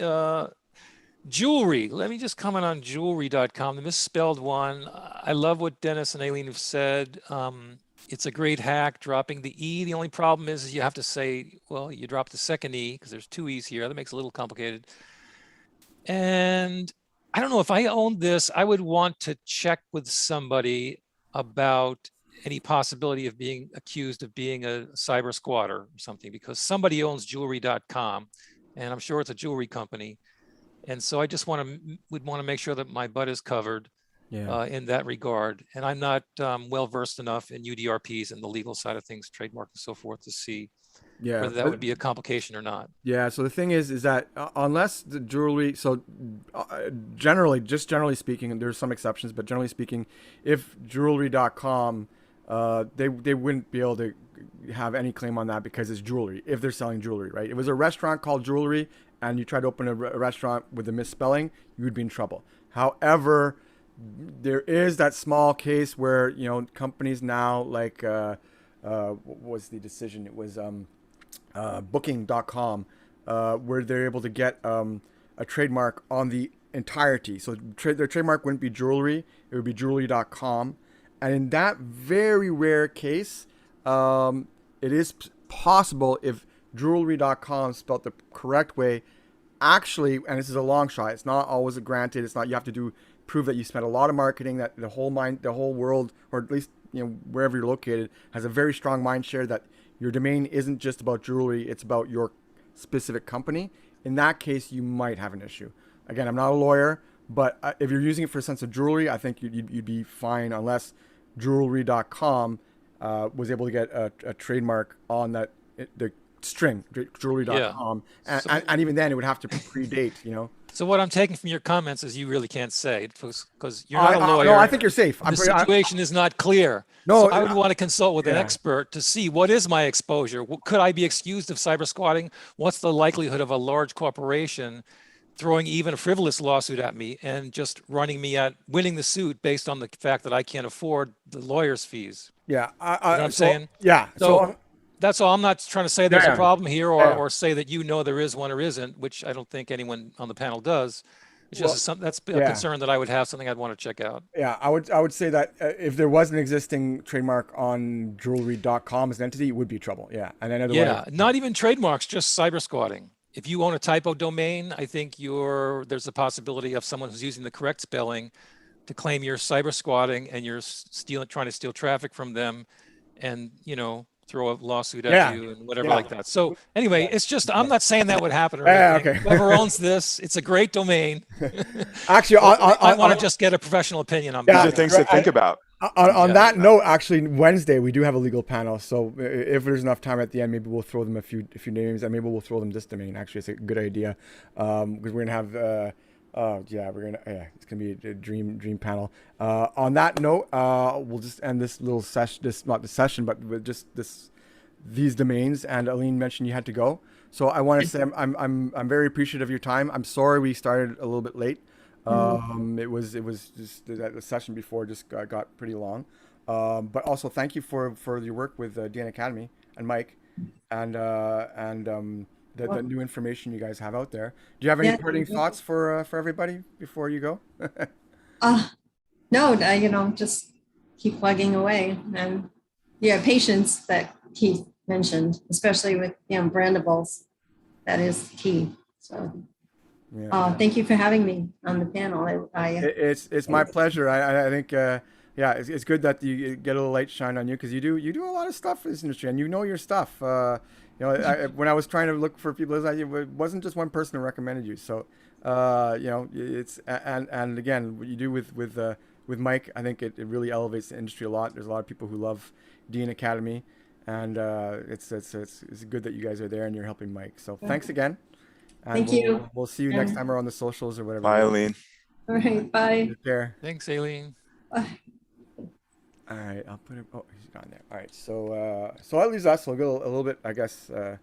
jewelry. Let me just comment on jewelry.com, the misspelled one. I love what Dennis and Aileen have said. It's a great hack, dropping the E. The only problem is you have to say, well, you drop the second E because there's 2 E's here. That makes it a little complicated. And I don't know, if I owned this, I would want to check with somebody about any possibility of being accused of being a cyber squatter or something, because somebody owns jewelry.com and I'm sure it's a jewelry company. And so I just would want to make sure that my butt is covered in that regard. And I'm not well-versed enough in UDRPs and the legal side of things, trademark and so forth, to see whether that would be a complication or not. Yeah. So the thing is that unless the jewelry, generally speaking, and there's some exceptions, but generally speaking, if jewelry.com, they wouldn't be able to have any claim on that because it's jewelry, if they're selling jewelry, right? If it was a restaurant called Jewelry and you try to open a restaurant with a misspelling, you would be in trouble. However, there is that small case where, companies now like, what was the decision? It was booking.com, where they're able to get a trademark on the entirety. So their trademark wouldn't be jewelry, it would be jewelry.com. And in that very rare case, it is possible, if jewelry.com spelled the correct way, actually, and this is a long shot, it's not always a granted, it's not, you have to prove that you spent a lot of marketing, that the whole world, or at least wherever you're located, has a very strong mind share that your domain isn't just about jewelry, it's about your specific company. In that case, you might have an issue. Again, I'm not a lawyer, but if you're using it for a sense of jewelry, I think you'd be fine, unless jewelry.com was able to get a trademark on that, the string, jewelry.com. And even then it would have to predate, So what I'm taking from your comments is you really can't say, because you're not a lawyer. No, I think you're safe. The situation is not clear. No, so I would want to consult with an expert to see what is my exposure. Could I be excused of cyber squatting? What's the likelihood of a large corporation throwing even a frivolous lawsuit at me and just running me at winning the suit based on the fact that I can't afford the lawyer's fees? Yeah. You know what I'm saying? Yeah. So that's all. I'm not trying to say there's a problem here or say that there is one or isn't, which I don't think anyone on the panel does. It's just that's a concern that I would have, something I'd want to check out. Yeah, I would say that if there was an existing trademark on jewelry.com as an entity, it would be trouble. Yeah, and then yeah, not even trademarks, just cyber squatting. If you own a typo domain, I think there's a possibility of someone who's using the correct spelling to claim you're cyber squatting and you're trying to steal traffic from them, and throw a lawsuit at you and whatever like that. So anyway, it's just, I'm not saying that would happen or anything. Okay. Whoever owns this, it's a great domain. Actually, I want to just get a professional opinion on These are things to think about. On that note, actually, Wednesday we do have a legal panel. So if there's enough time at the end, maybe we'll throw them a few names, and maybe we'll throw them this domain. Actually, it's a good idea because we're gonna have. It's gonna be a dream panel. On that note, we'll just end this little session. Not the session, but with just these domains. And Aline mentioned you had to go, so I want to say I'm very appreciative of your time. I'm sorry we started a little bit late. It was just the session before just got pretty long. But also thank you for your work with DNAcademy and Mike, and the new information you guys have out there. Do you have any parting thoughts for everybody before you go? No, just keep plugging away, and patience that Keith mentioned, especially with Brandables, that is key. So thank you for having me on the panel. It's my pleasure. I think it's good that you get a little light shine on you, because you do a lot of stuff in this industry, and your stuff. When I was trying to look for people, it wasn't just one person who recommended you. So, it's and again, what you do with Mike, I think it really elevates the industry a lot. There's a lot of people who love DNAcademy, and it's good that you guys are there and you're helping Mike. So thanks again. And Thank you. We'll see you next time or on the socials or whatever. Bye, Aileen. All right, bye. Take care. Thanks, Aileen. Bye. All right, I'll put it. Oh, he's gone there. All right, so that leaves us. We'll go a little bit, I guess, a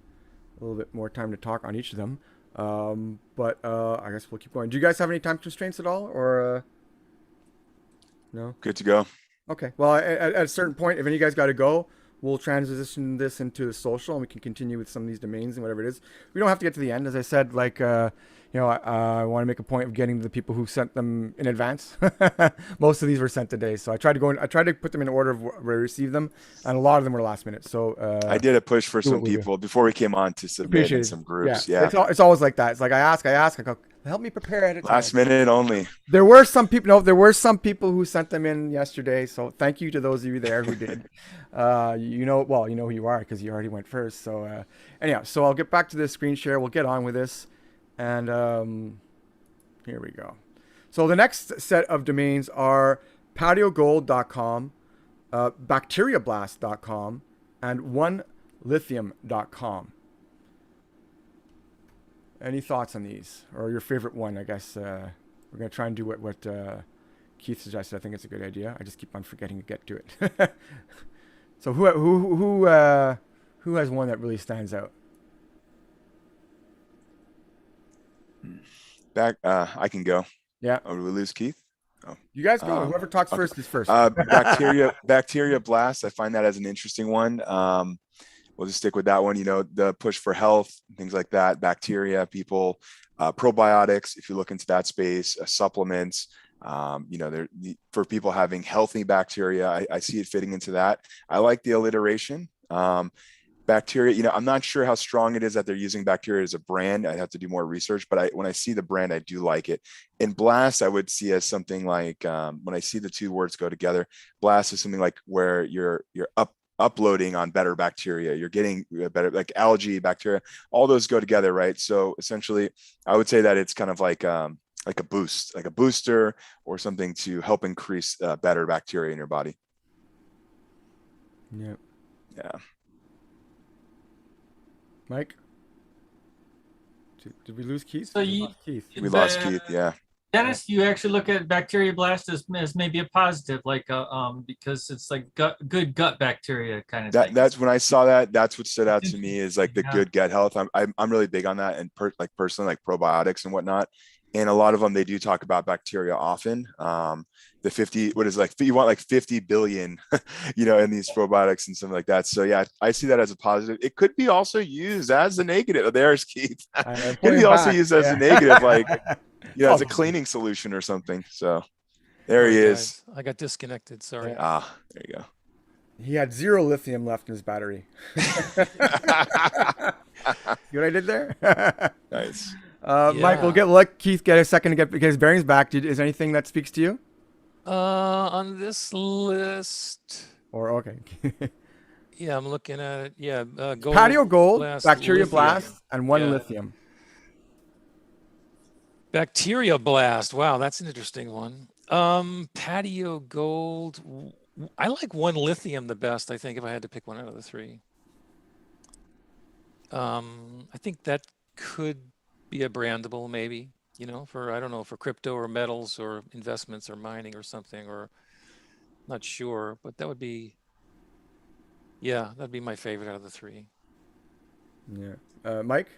little bit more time to talk on each of them. But I guess we'll keep going. Do you guys have any time constraints at all, or no? Good to go. Okay. Well, at a certain point, if any of you guys got to go, we'll transition this into the social, and we can continue with some of these domains and whatever it is. We don't have to get to the end, as I said. Like, I want to make a point of getting to the people who sent them in advance. Most of these were sent today, so I tried to put them in order of where I received them, and a lot of them were last minute. So I did a push for some people before we came on to submit in some groups. Yeah. It's always like that. It's like I ask. I go, help me prepare at a time. Last minute only. There were some people who sent them in yesterday. So thank you to those of you there who did. You know who you are, because you already went first. So anyhow, so I'll get back to the screen share. We'll get on with this. And here we go. So the next set of domains are patiogold.com, bacteriablast.com, and onelithium.com. Any thoughts on these, or your favorite one? I guess we're gonna try and do what Keith suggested. I think it's a good idea. I just keep on forgetting to get to it. So who has one that really stands out? I can go. Yeah. Oh, did we lose Keith? Oh. You guys go. Whoever talks first is first. Bacteria blast. I find that as an interesting one. We'll just stick with that one. The push for health, things like that. Bacteria, people, probiotics. If you look into that space, supplements. For people having healthy bacteria, I see it fitting into that. I like the alliteration. Bacteria, I'm not sure how strong it is that they're using bacteria as a brand. I'd have to do more research, but when I see the brand, I do like it. In blast, I would see as something like, when I see the two words go together, blast is something like where you're uploading on better bacteria, you're getting better, like algae, bacteria, all those go together, right? So essentially, I would say that it's kind of like a boost, like a booster or something to help increase better bacteria in your body. Yep. Yeah. Mike, did we lose Keith? So we lost Keith. Yeah. Dennis, you actually look at bacteria blast as maybe a positive, like because it's like good gut bacteria kind of thing. That's when I saw that. That's what stood out to me is like the good gut health. I'm really big on that, and personally, like probiotics and whatnot. And a lot of them, they do talk about bacteria often. The 50, you want like 50 billion, in these probiotics and something like that. So yeah, I see that as a positive. It could be also used as a negative. There's Keith. It could be also used as a negative. Like, Yeah, it's a cleaning solution or something. So there he Sorry, is. guys. I got disconnected. Sorry. Ah, there you go. He had 0 lithium left in his battery. See what I did there? Nice. Mike, we'll let Keith get a second to get his bearings back. Is there anything that speaks to you? On this list. Or okay. Yeah, I'm looking at it. Yeah, gold, Patio gold, blast, bacteria lithium. blast, and 1 Yeah. lithium. Bacteria blast. Wow, that's an interesting one. Patio gold. I like 1 lithium the best, I think, if I had to pick one out of the 3. I think that could be a brandable, maybe, for, I don't know, for crypto or metals or investments or mining or something, or not sure, but that would be, yeah, that'd be my favorite out of the 3. Yeah. Mike?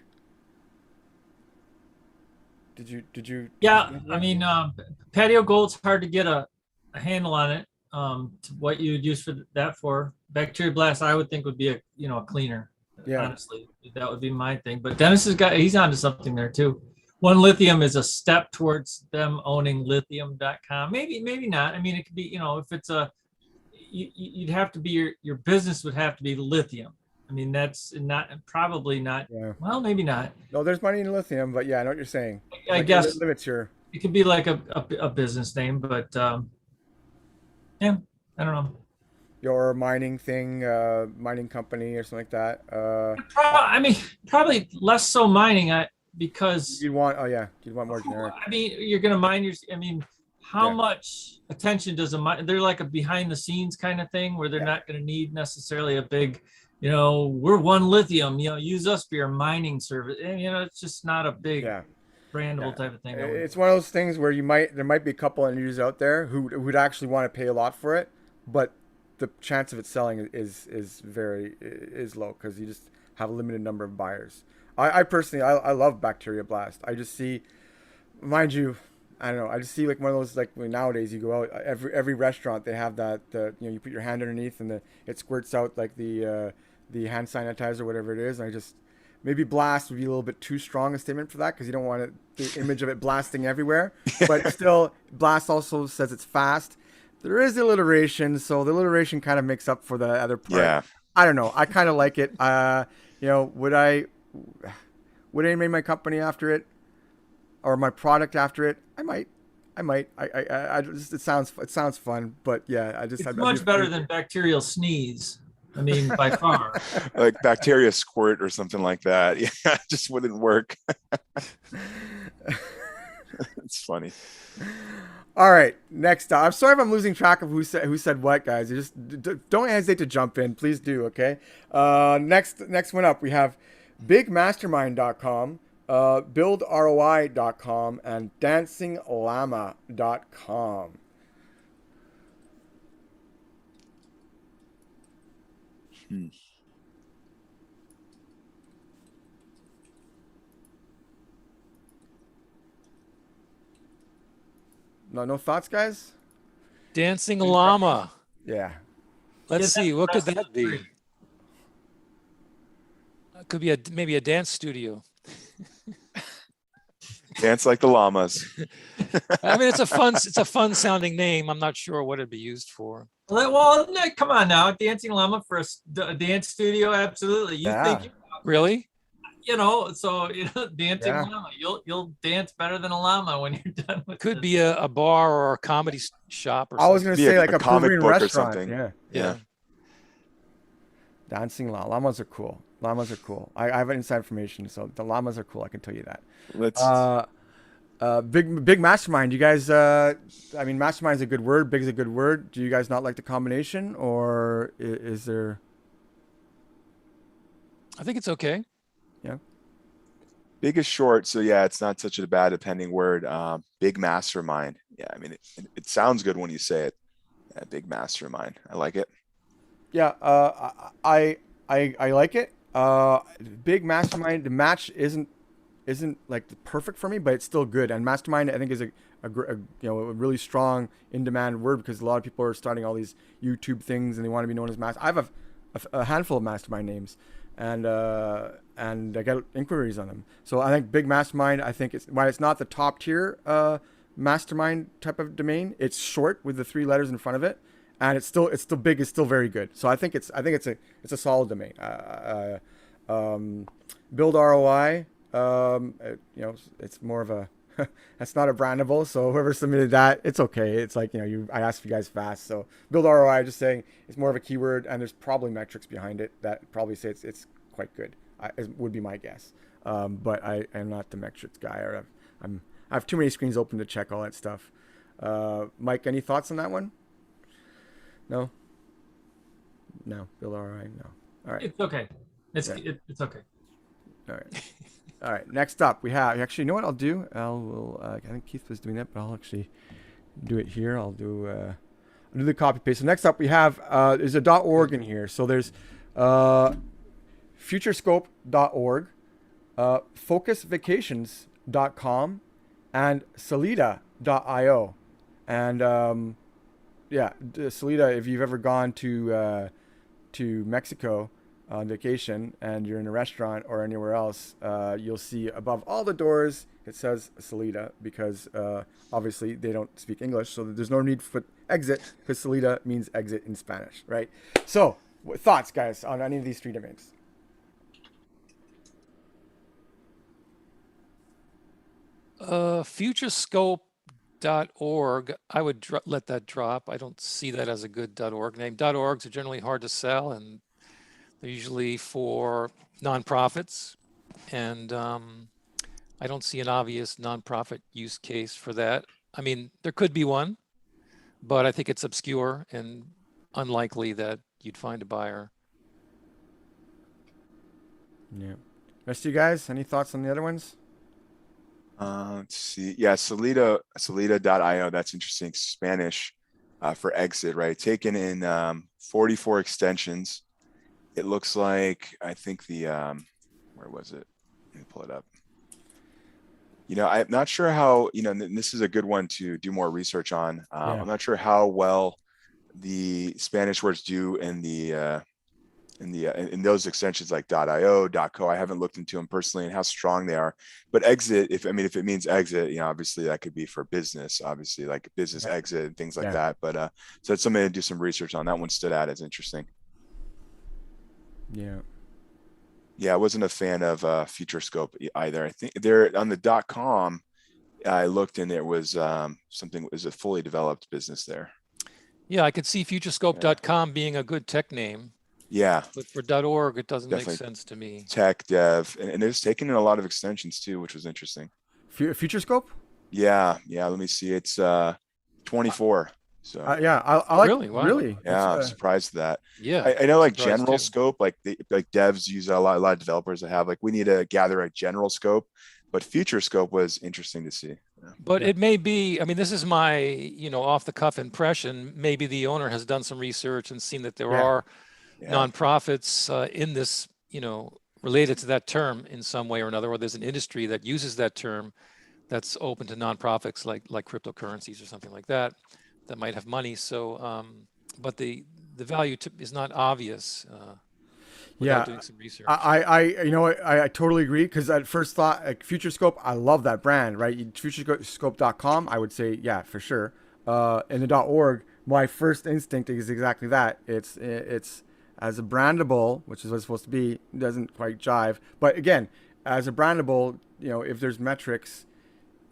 Did you? Yeah, I mean, patio gold's hard to get a handle on it. To what you would use that for. Bacteria blast, I would think would be a cleaner. Yeah. Honestly, that would be my thing. But Dennis he's onto something there too. 1 lithium is a step towards them owning lithium.com. Maybe not. I mean, it could be, if it's you'd have to be your business would have to be lithium. I mean, that's probably not. Yeah. Well, maybe not. No, there's money in lithium, but yeah, I know what you're saying. I guess it limits your. It could be like a business name, but yeah, I don't know. Your mining thing, mining company or something like that. I mean, probably less so mining, because you'd want more generic. I mean, you're gonna mine how much attention does they're like a behind the scenes kind of thing where they're not gonna need necessarily a big, we're 1 lithium, use us for your mining service. It's just not a big brandable type of thing. It's one of those things where there might be a couple of users out there who would actually want to pay a lot for it, but the chance of it selling is low because you just have a limited number of buyers. I personally love Bacteria Blast. I just see, mind you, I don't know. I just see like one of those, like nowadays you go out, every restaurant they have that you put your hand underneath and it squirts out like the hand sanitizer, whatever it is. And maybe blast would be a little bit too strong a statement for that because you don't want the image of it blasting everywhere. But still, blast also says it's fast. There is alliteration, so the alliteration kind of makes up for the other part. Yeah. I don't know. I kind of like it. Would I name my company after it or my product after it? I might. I just it sounds fun, but yeah, it's much better than bacterial sneeze. I mean, by far. Like bacteria squirt or something like that. Yeah, it just wouldn't work. It's funny. All right, next up. I'm sorry if I'm losing track of who said what, guys. You just don't hesitate to jump in. Please do, okay? Next one up, we have bigmastermind.com, buildroi.com, and dancinglama.com. No thoughts, guys? Dancing llama. Yeah. Let's see. What could that be? It could be maybe a dance studio. Dance like the llamas. I mean, it's a fun sounding name. I'm not sure what it'd be used for. Well, come on now, dancing llama for a dance studio, absolutely. You think really? Dancing llama. You'll dance better than a llama when you're done with. Could be a bar or a comedy shop. Or I was going to say like a comic book restaurant. or something. Yeah. Dancing llamas are cool. Llamas are cool. I have inside information, so the llamas are cool. I can tell you that. Big mastermind. You guys. I mean, mastermind is a good word. Big is a good word. Do you guys not like the combination, or is there? I think it's okay. Yeah. Big is short, so yeah, it's not such a bad depending word. Big mastermind. Yeah, I mean, it sounds good when you say it. Yeah, big mastermind. I like it. Yeah, I like it. Big mastermind. The match isn't like perfect for me, but it's still good. And mastermind, I think, is a really strong in demand word because a lot of people are starting all these YouTube things and they want to be known as master. I have a handful of mastermind names. and I get inquiries on them. So I think Big Mastermind, I think why it's not the top tier mastermind type of domain. It's short with the 3 letters in front of it, and it's still big. It's still very good. So I think it's a solid domain. Build ROI, it's more of a that's not a brandable. So whoever submitted that, it's okay. It's like, I asked you guys fast. So Build ROI, just saying it's more of a keyword, and there's probably metrics behind it that probably say it's quite good. Would be my guess. But I am not the metrics guy, or I have too many screens open to check all that stuff. Mike, any thoughts on that one? No. Build ROI, no. All right. It's okay. It's okay. All right. All right. Next up, we have actually. You know what I'll do? I think Keith was doing that, but I'll actually do it here. I'll do the copy paste. So next up, we have there's a .org in here. So there's futurescope.org, focusvacations.com, and Salida.io. And Salida, if you've ever gone to Mexico on vacation and you're in a restaurant or anywhere else, you'll see above all the doors it says Salida, because obviously they don't speak English, so there's no need for exit, because Salida means exit in Spanish, right? So thoughts, guys, on any of these 3 domains? Futurescope.org, I would let that drop. I don't see that as a good .org name. .orgs are generally hard to sell, and they're usually for nonprofits, and I don't see an obvious nonprofit use case for that. I mean, there could be one, but I think it's obscure and unlikely that you'd find a buyer. Yeah. Rest of you guys, any thoughts on the other ones? Let's see. Yeah, Salida.io. That's interesting. Spanish for exit, right? Taken in 44 extensions. It looks like, I think where was it? Let me pull it up. I'm not sure how, and this is a good one to do more research on. I'm not sure how well the Spanish words do in those extensions like .io, .co. I haven't looked into them personally and how strong they are. But exit, if it means exit, obviously that could be for business, obviously like business exit and things like that. But so that's something to do some research on. That one stood out as interesting. Yeah. Yeah, I wasn't a fan of Futurescope either. I think they're on the .com. I looked and there was something, was a fully developed business there. Yeah, I could see futurescope.com being a good tech name. Yeah. But for .org, it doesn't make sense to me. Tech, dev, and it's taken in a lot of extensions too, which was interesting. Futurescope? Yeah. Let me see. It's 24. So I like really. Wow. Really. Yeah, I'm surprised at that. Yeah, I know like general scope, like devs use a lot of developers that have like, we need to gather a general scope, but future scope was interesting to see. But it may be, I mean, this is my, off the cuff impression. Maybe the owner has done some research and seen that there are nonprofits in this, related to that term in some way or another, or there's an industry that uses that term that's open to nonprofits like cryptocurrencies or something like that might have money. So, but the value is not obvious without doing some research. I totally agree, because at first thought, like Futurescope, I love that brand, right? Futurescope.com, I would say, yeah, for sure. And the .org, my first instinct is exactly that. It's as a brandable, which is what it's supposed to be, doesn't quite jive. But again, as a brandable, if there's metrics,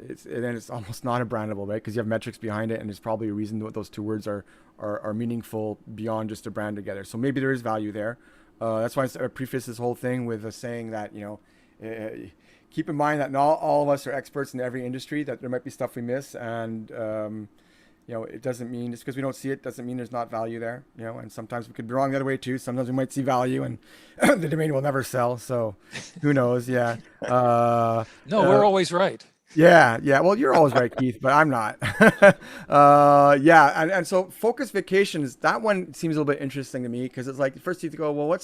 it's almost not a brandable, right? Because you have metrics behind it, and there's probably a reason that those 2 words are meaningful beyond just a brand together. So maybe there is value there. That's why I preface this whole thing with saying that, keep in mind that not all of us are experts in every industry, that there might be stuff we miss. And, it doesn't mean, just because we don't see it, doesn't mean there's not value there, and sometimes we could be wrong the other way too. Sometimes we might see value and the domain will never sell. So who knows? Yeah. No, we're always right. Yeah. Well, you're always right, Keith, but I'm not. And so Focus Vacations, that one seems a little bit interesting to me, because it's like, first you go, well,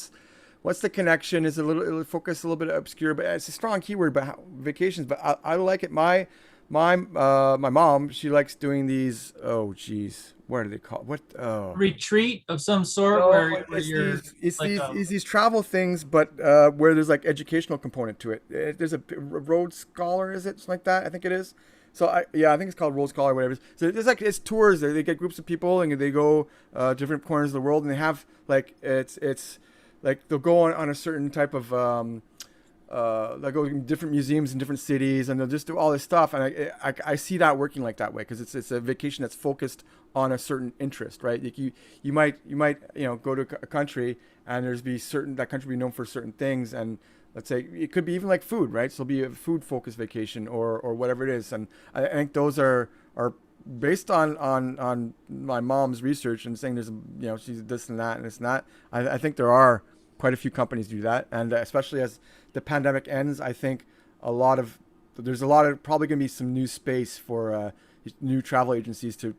what's the connection? Is it a little focus, a little bit obscure, but it's a strong keyword, but vacations. But I like it. My my mom, she likes doing these. Oh, geez, what are they called? What? Oh. Retreat of some sort No, where it's you're these, like it's these travel things, but where there's like educational component to it. There's a road scholar, is it? Something like that, I think it is. So I think it's called Road Scholar, or whatever. So it's tours. They get groups of people and they go different corners of the world, and they have like it's like they'll go on a certain type of they'll go in different museums in different cities, and they'll just do all this stuff. And I see that working like that way, because it's a vacation that's focused on a certain interest, right? Like you might go to a country and that country be known for certain things, and let's say it could be even like food, right? So it'll be a food focused vacation or whatever it is. And I think those are based on my mom's research and saying there's she's this and that and this and that. I think there are quite a few companies do that, and especially as the pandemic ends, I think there's probably going to be some new space for new travel agencies to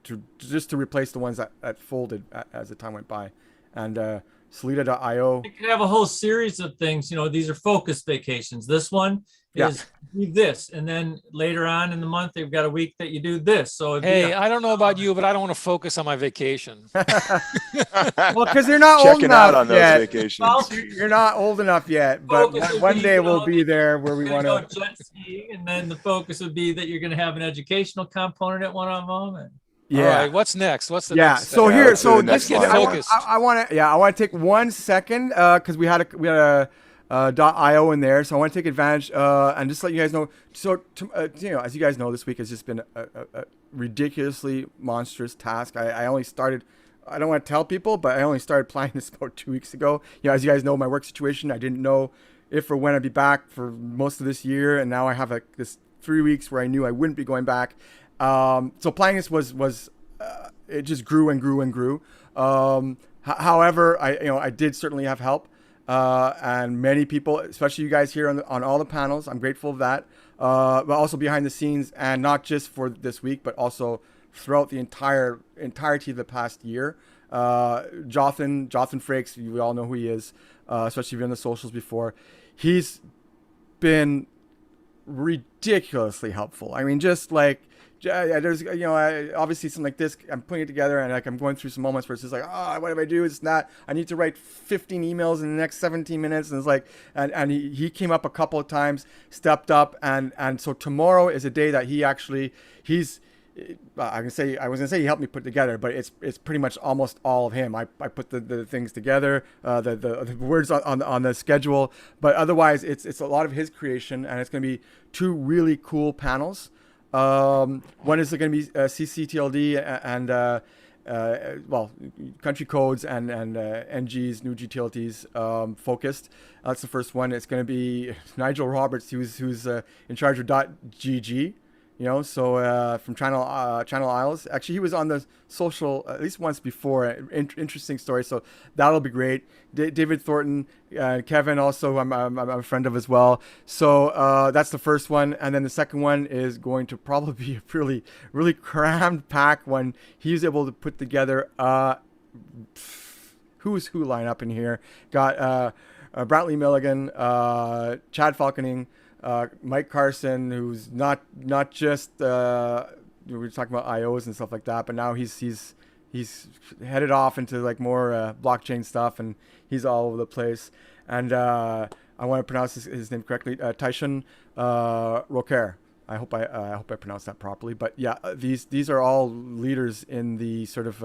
replace the ones that folded as the time went by. And Solita.io. You could have a whole series of things. These are focused vacations. This one is do this, and then later on in the month they've got a week that you do this. So hey, I don't know about you, but I don't want to focus on my vacation. Well, because you're not old Checking enough out on those yet. vacations. You're not old enough yet, but one day we'll be there where we want to jet skiing, and then the focus would be that you're going to have an educational component at one of them. And all right, what's next? What's the next so step? here, so let's get focused. I want to take 1 second because we had a .io in there, so I want to take advantage and just let you guys know. So as you guys know, this week has just been a ridiculously monstrous task. I only started. I don't want to tell people, but I only started planning this about 2 weeks ago. As you guys know, my work situation, I didn't know if or when I'd be back for most of this year, and now I have this 3 weeks where I knew I wouldn't be going back. So planning this was it just grew and grew and grew. However, I did certainly have help, and many people, especially you guys here on all the panels. I'm grateful of that, but also behind the scenes, and not just for this week, but also throughout the entirety of the past year. Jonathan Frakes, we all know who he is, especially if you've been on the socials before. He's been ridiculously helpful. I mean, just like there's obviously something like this, I'm putting it together, and like I'm going through some moments where it's just like, what do I do? It's not, I need to write 15 emails in the next 17 minutes, and it's like, and he came up a couple of times, stepped up, and so tomorrow is a day that I was gonna say he helped me put together, but it's pretty much almost all of him. I put the things together, the words on the schedule, but otherwise it's a lot of his creation, and it's gonna be 2 really cool panels. One is going to be CCTLD and country codes and NGs, new GTLTs focused. That's the first one. It's going to be Nigel Roberts, who's in charge of .gg. From Channel Isles. Actually, he was on the social at least once before. Interesting story. So that'll be great. David Thornton, Kevin, also I'm a friend of as well. So that's the first one, and then the second one is going to probably be a really, really crammed pack one. He's able to put together who's who lineup in here. Got Brantley Milligan, Chad Falconing. Mike Carson, who's not just we were talking about IOs and stuff like that, but now he's headed off into like more blockchain stuff, and he's all over the place. And I want to pronounce his name correctly, Taishan Roker. I hope I pronounced that properly. But yeah, these are all leaders in the sort of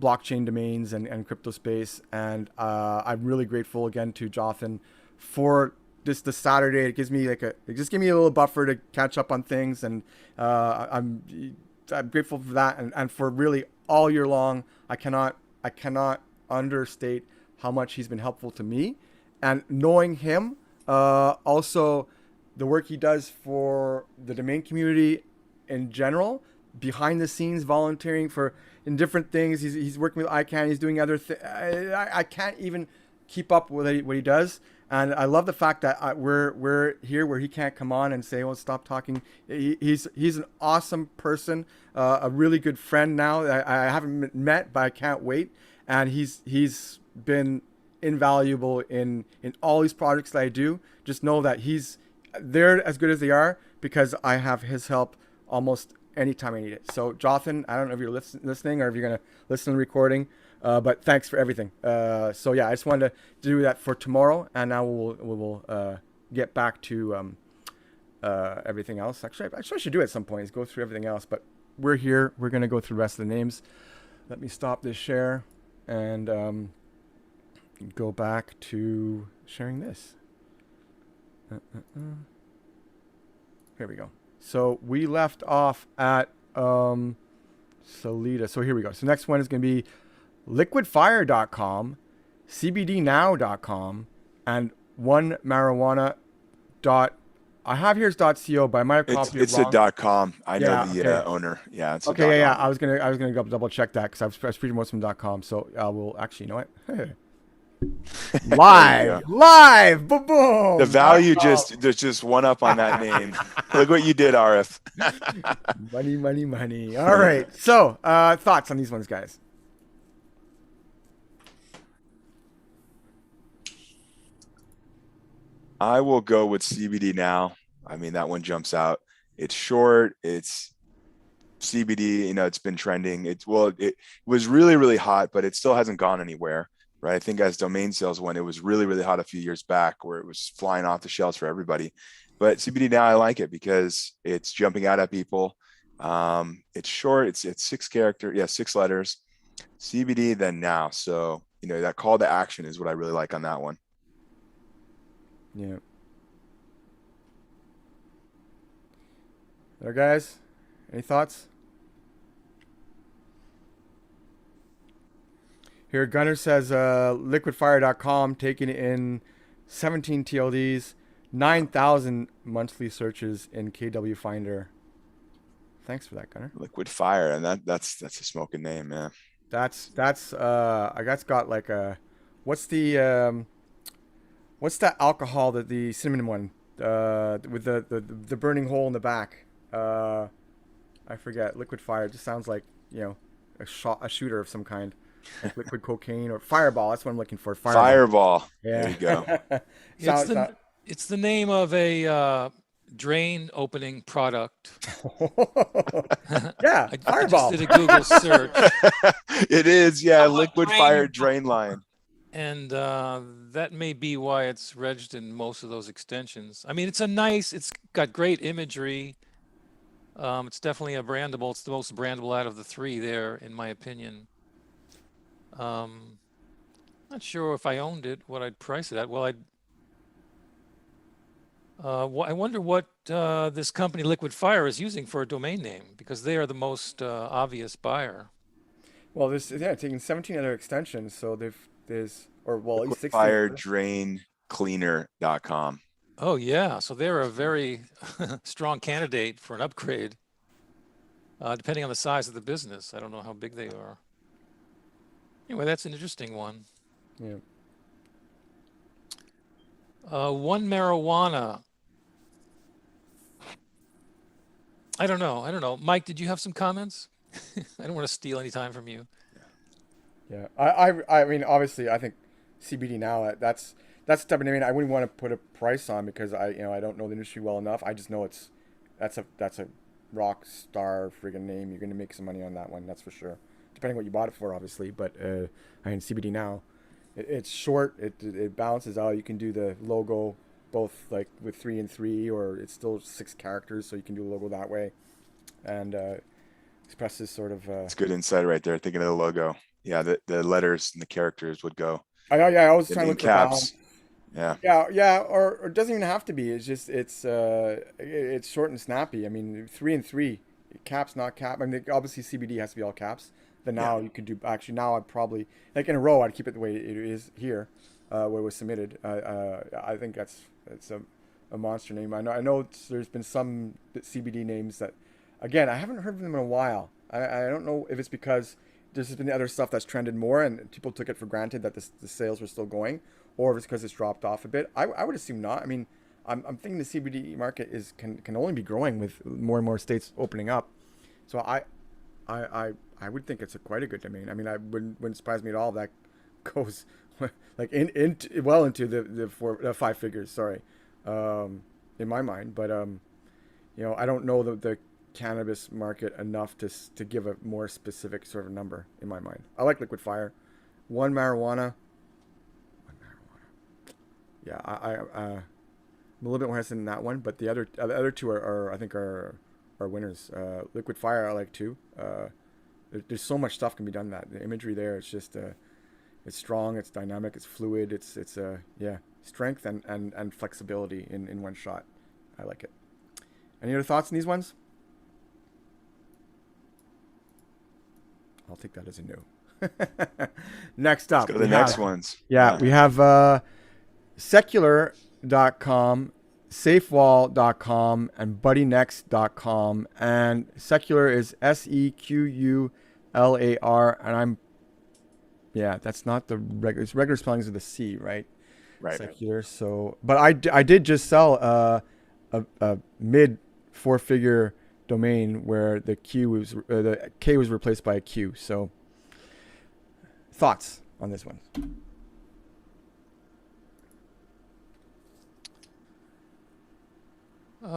blockchain domains and crypto space, and I'm really grateful again to Jonathan for this Saturday. It just give me a little buffer to catch up on things, and I'm grateful for that, and for really all year long. I cannot understate how much he's been helpful to me, and knowing him, also the work he does for the domain community in general, behind the scenes, volunteering in different things. He's working with ICANN. He's doing other things. I can't even keep up with what he does. And I love the fact that we're here where he can't come on and say, "Oh, stop talking." He's an awesome person, a really good friend now. I haven't met, but I can't wait. And he's been invaluable in all these projects that I do. Just know that they're as good as they are because I have his help almost anytime I need it. So Jonathan, I don't know if you're listening or if you're going to listen to the recording, but thanks for everything. So yeah, I just wanted to do that for tomorrow, and now we will get back to everything else. Actually, I should do it at some point, is go through everything else, but we're here. We're going to go through the rest of the names. Let me stop this share and go back to sharing this. Here we go. So we left off at Salida. So here we go. So next one is going to be liquidfire.com, cbdnow.com, and onemarijuana. I have here's .co, but I might have copied it wrong. It's a .com. I know the owner. Yeah, it's okay. Yeah. I was gonna go double check that because I was reading most of them .com. So we'll actually, you know what? live, boom, boom. The value there's just one up on that name. Look what you did, RF. money. All right. So thoughts on these ones, guys? I will go with CBD now. I mean, that one jumps out. It's short. It's CBD. You know, it's been trending. It was really, really hot, but it still hasn't gone anywhere, right? I think as domain sales went, it was really, really hot a few years back, where it was flying off the shelves for everybody. But CBD now, I like it because it's jumping out at people. It's short. It's 6 letters. CBD, then now. So, you know, that call to action is what I really like on that one. Yeah. There, guys. Any thoughts? Here, Gunner says liquidfire.com taking in 17 TLDs, 9,000 monthly searches in KW Finder. Thanks for that, Gunner. Liquid Fire, and that's a smoking name, man. That's I guess got like a what's that alcohol, the cinnamon one, with the burning hole in the back? I forget. Liquid Fire. It just sounds like, you know, a shooter of some kind. Like liquid cocaine or Fireball. That's what I'm looking for. Fireball. Yeah. There you go. It's the name of a drain opening product. Yeah, Fireball. I just did a Google search. It is, yeah, liquid fire drain line. And that may be why it's regged in most of those extensions. I mean, it's got great imagery. It's definitely a brandable. It's the most brandable out of the 3 there, in my opinion. Not sure if I owned it, what I'd price it at. Well, I wonder what this company Liquid Fire is using for a domain name, because they are the most obvious buyer. Well, taking 17 other extensions, so at least 16. FireDrainCleaner.com. Oh yeah, so they're a very strong candidate for an upgrade, depending on the size of the business. I don't know how big they are. Anyway, that's an interesting one. Yeah. One Marijuana. I don't know. Mike, did you have some comments? I don't want to steal any time from you. Yeah, I mean, obviously, I think CBD now, that's the type of name I wouldn't want to put a price on, because I don't know the industry well enough. I just know that's a rock star friggin' name. You're gonna make some money on that one, that's for sure. Depending what you bought it for, obviously. But I mean, CBD now, it's short. It balances out. You can do the logo both like with 3 and 3, or it's still 6 characters, so you can do the logo that way, and expresses sort of. It's good insight right there. Thinking of the logo. Yeah, the letters and the characters would go. I always try to look caps. Yeah, or it doesn't even have to be. It's just it's short and snappy. I mean, 3 and 3, caps not cap. I mean, obviously CBD has to be all caps. Then now you could do, actually now I'd probably, like in a row, I'd keep it the way it is here, where it was submitted. I think it's a monster name. I know there's been some CBD names that, again, I haven't heard of them in a while. I don't know if it's because there's been other stuff that's trended more and people took it for granted that the sales were still going, or if it's because it's dropped off a bit. I would assume not. I mean, I'm thinking the CBD market can only be growing with more and more states opening up. So I would think it's quite a good domain. I mean, I wouldn't surprise me at all if that goes like well into the 5 figures. Sorry, in my mind. But I don't know the cannabis market enough to give a more specific sort of number in my mind. I like liquid fire. One marijuana. Yeah, I'm a little bit more hesitant in that one, but the other two are I think are winners. Liquid fire I like too. There's so much stuff can be done in that. The imagery there, it's just it's strong, it's dynamic, it's fluid, it's strength and flexibility in one shot. I like it. Any other thoughts on these ones? I'll take that as a no. Next up. Let's go to the next ones. Yeah, we have secular.com, safewall.com, and buddynext.com. And secular is SEQULAR, and that's not the regular spellings of the C, right? Right. Secular. So, but I did just sell a mid 4-figure domain where the K was replaced by a Q. So, thoughts on this one?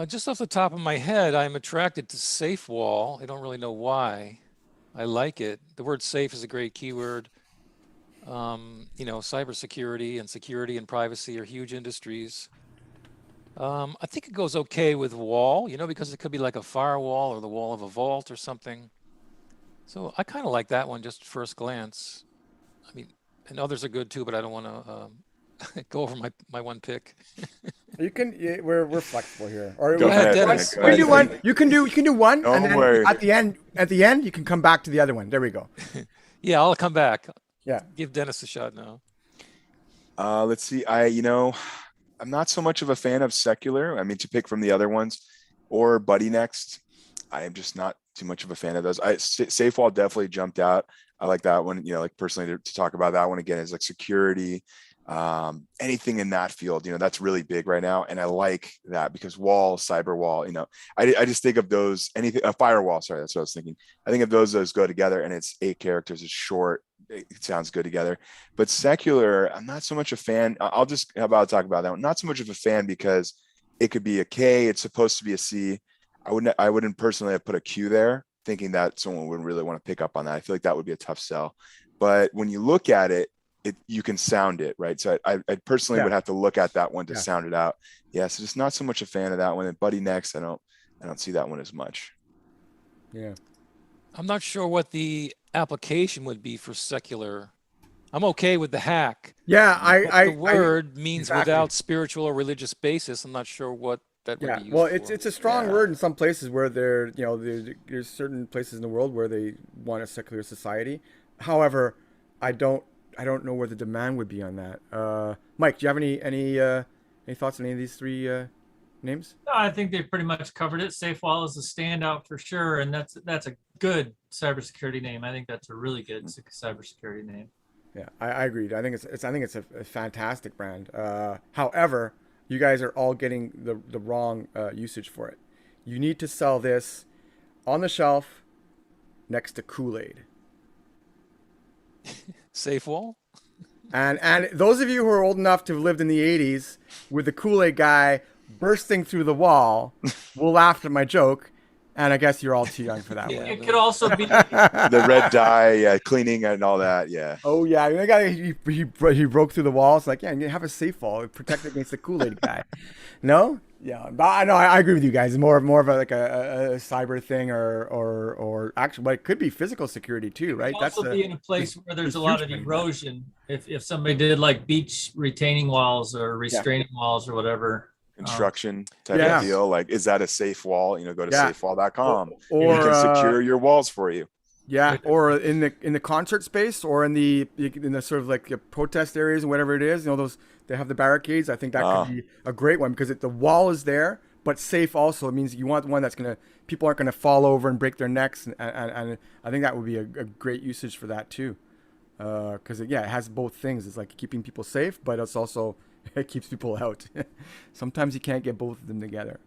Just off the top of my head, I'm attracted to SafeWall. I don't really know why. I like it. The word safe is a great keyword. Cybersecurity and security and privacy are huge industries. I think it goes okay with wall, because it could be like a firewall or the wall of a vault or something. So I kind of like that one just first glance. I mean, and others are good too, but I don't want to go over my one pick. You can. We're flexible here. Or Go ahead, Dennis. We do one. You can do one, Don't and then worry. at the end, you can come back to the other one. There we go. Yeah, I'll come back. Yeah. Give Dennis a shot now. Let's see. I'm not so much of a fan of secular. I mean, to pick from the other ones, or BuddyNext. I am just not too much of a fan of those. SafeWall definitely jumped out. I like that one. Like personally to talk about that one again is like security. Anything in that field, that's really big right now, and I like that because cyber wall, I just think of those, a firewall, sorry, that's what I was thinking. I think of those go together, and it's 8 characters, it's short, it sounds good together. But secular, I'm not so much a fan. I'll talk about that one. Not so much of a fan because it could be a K, it's supposed to be a C. I wouldn't personally have put a Q there, thinking that someone wouldn't really want to pick up on that. I feel like that would be a tough sell. But when you look at it, you can sound it, right? So I personally would have to look at that one to sound it out. Yeah, so just not so much a fan of that one. And BuddyNext, I don't see that one as much. Yeah. I'm not sure what the application would be for secular. I'm okay with the hack. Yeah, the word means exactly. Without spiritual or religious basis. I'm not sure what that would be used well, for. it's a strong word in some places where there's certain places in the world where they want a secular society. However, I don't know where the demand would be on that. Mike, do you have any thoughts on any of these three names? No, I think they pretty much covered it. SafeWall is a standout for sure, and that's a good cybersecurity name. I think that's a really good cybersecurity name. Yeah, I agree. I think it's a fantastic brand. However, you guys are all getting the wrong usage for it. You need to sell this on the shelf next to Kool-Aid. SafeWall? And those of you who are old enough to have lived in the 80s with the Kool-Aid guy bursting through the wall will laugh at my joke. And I guess you're all too young for that one. It could also be the red dye, cleaning and all that. Yeah. Oh yeah, the guy he broke through the wall. It's like, yeah, you have a safe wall, protect against the Kool-Aid guy. No, yeah, I agree with you guys. More of a cyber thing or actually, but it could be physical security too, right? That's also be in a place where there's a lot of erosion. If somebody did like beach retaining walls or restraining walls or whatever. Construction type of deal, like, is that a safe wall? Go to safewall.com, or you can secure your walls for you. Yeah, or in the concert space, or in the sort of like the protest areas and whatever it is. Those, they have the barricades. I think that could be a great one because the wall is there, but safe also. It means you want one that's people aren't gonna fall over and break their necks, and I think that would be a great usage for that too, because it has both things. It's like keeping people safe, but it's also it keeps people out. Sometimes you can't get both of them together.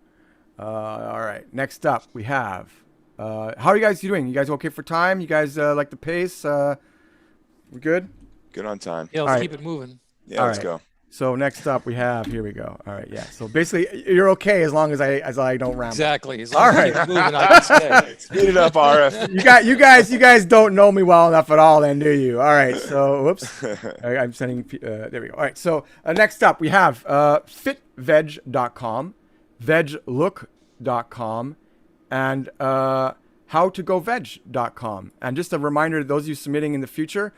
All right. Next up, we have. How are you guys doing? You guys okay for time? You guys like the pace? We good? Good on time. Yeah, let's keep it moving. Yeah, let's go. So next up we have, here we go. All right, yeah. So basically you're okay as long as I don't ramble. Exactly. As All long as right. you keep it moving, I can stay. Speed it up, RF. You guys don't know me well enough at all, then, do you? All right. So, whoops. I'm sending. There we go. All right. So next up we have fitveg.com, veglook.com, and howtogoveg.com. And just a reminder to those of you submitting in the future,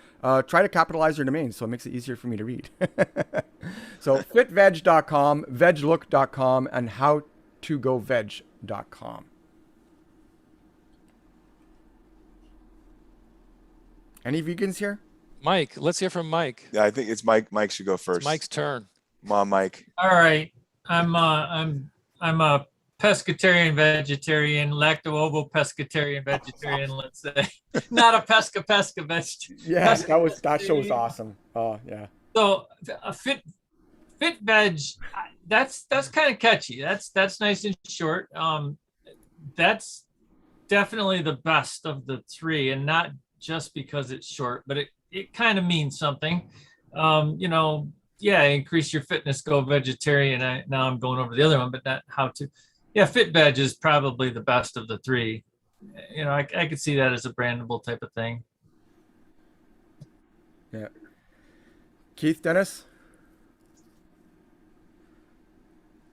try to capitalize your domain so it makes it easier for me to read. So fitveg.com, veglook.com, and howtogoveg.com. Any vegans here? Mike, let's hear from Mike. Yeah, I think it's Mike. Mike should go first. It's Mike's turn. Come on, Mike. All right. I'm a pescatarian, vegetarian, lacto-ovo pescatarian, vegetarian, let's say. Not a pesca vegetarian. Yes, that show was awesome. Oh, yeah. So a fit veg, that's kind of catchy. That's nice and short. That's definitely the best of the three, and not just because it's short, but it kind of means something. Yeah, increase your fitness, go vegetarian. Now I'm going over the other one, but not how to. Yeah, fit veg is probably the best of the three. I could see that as a brandable type of thing. Yeah. Keith, Dennis?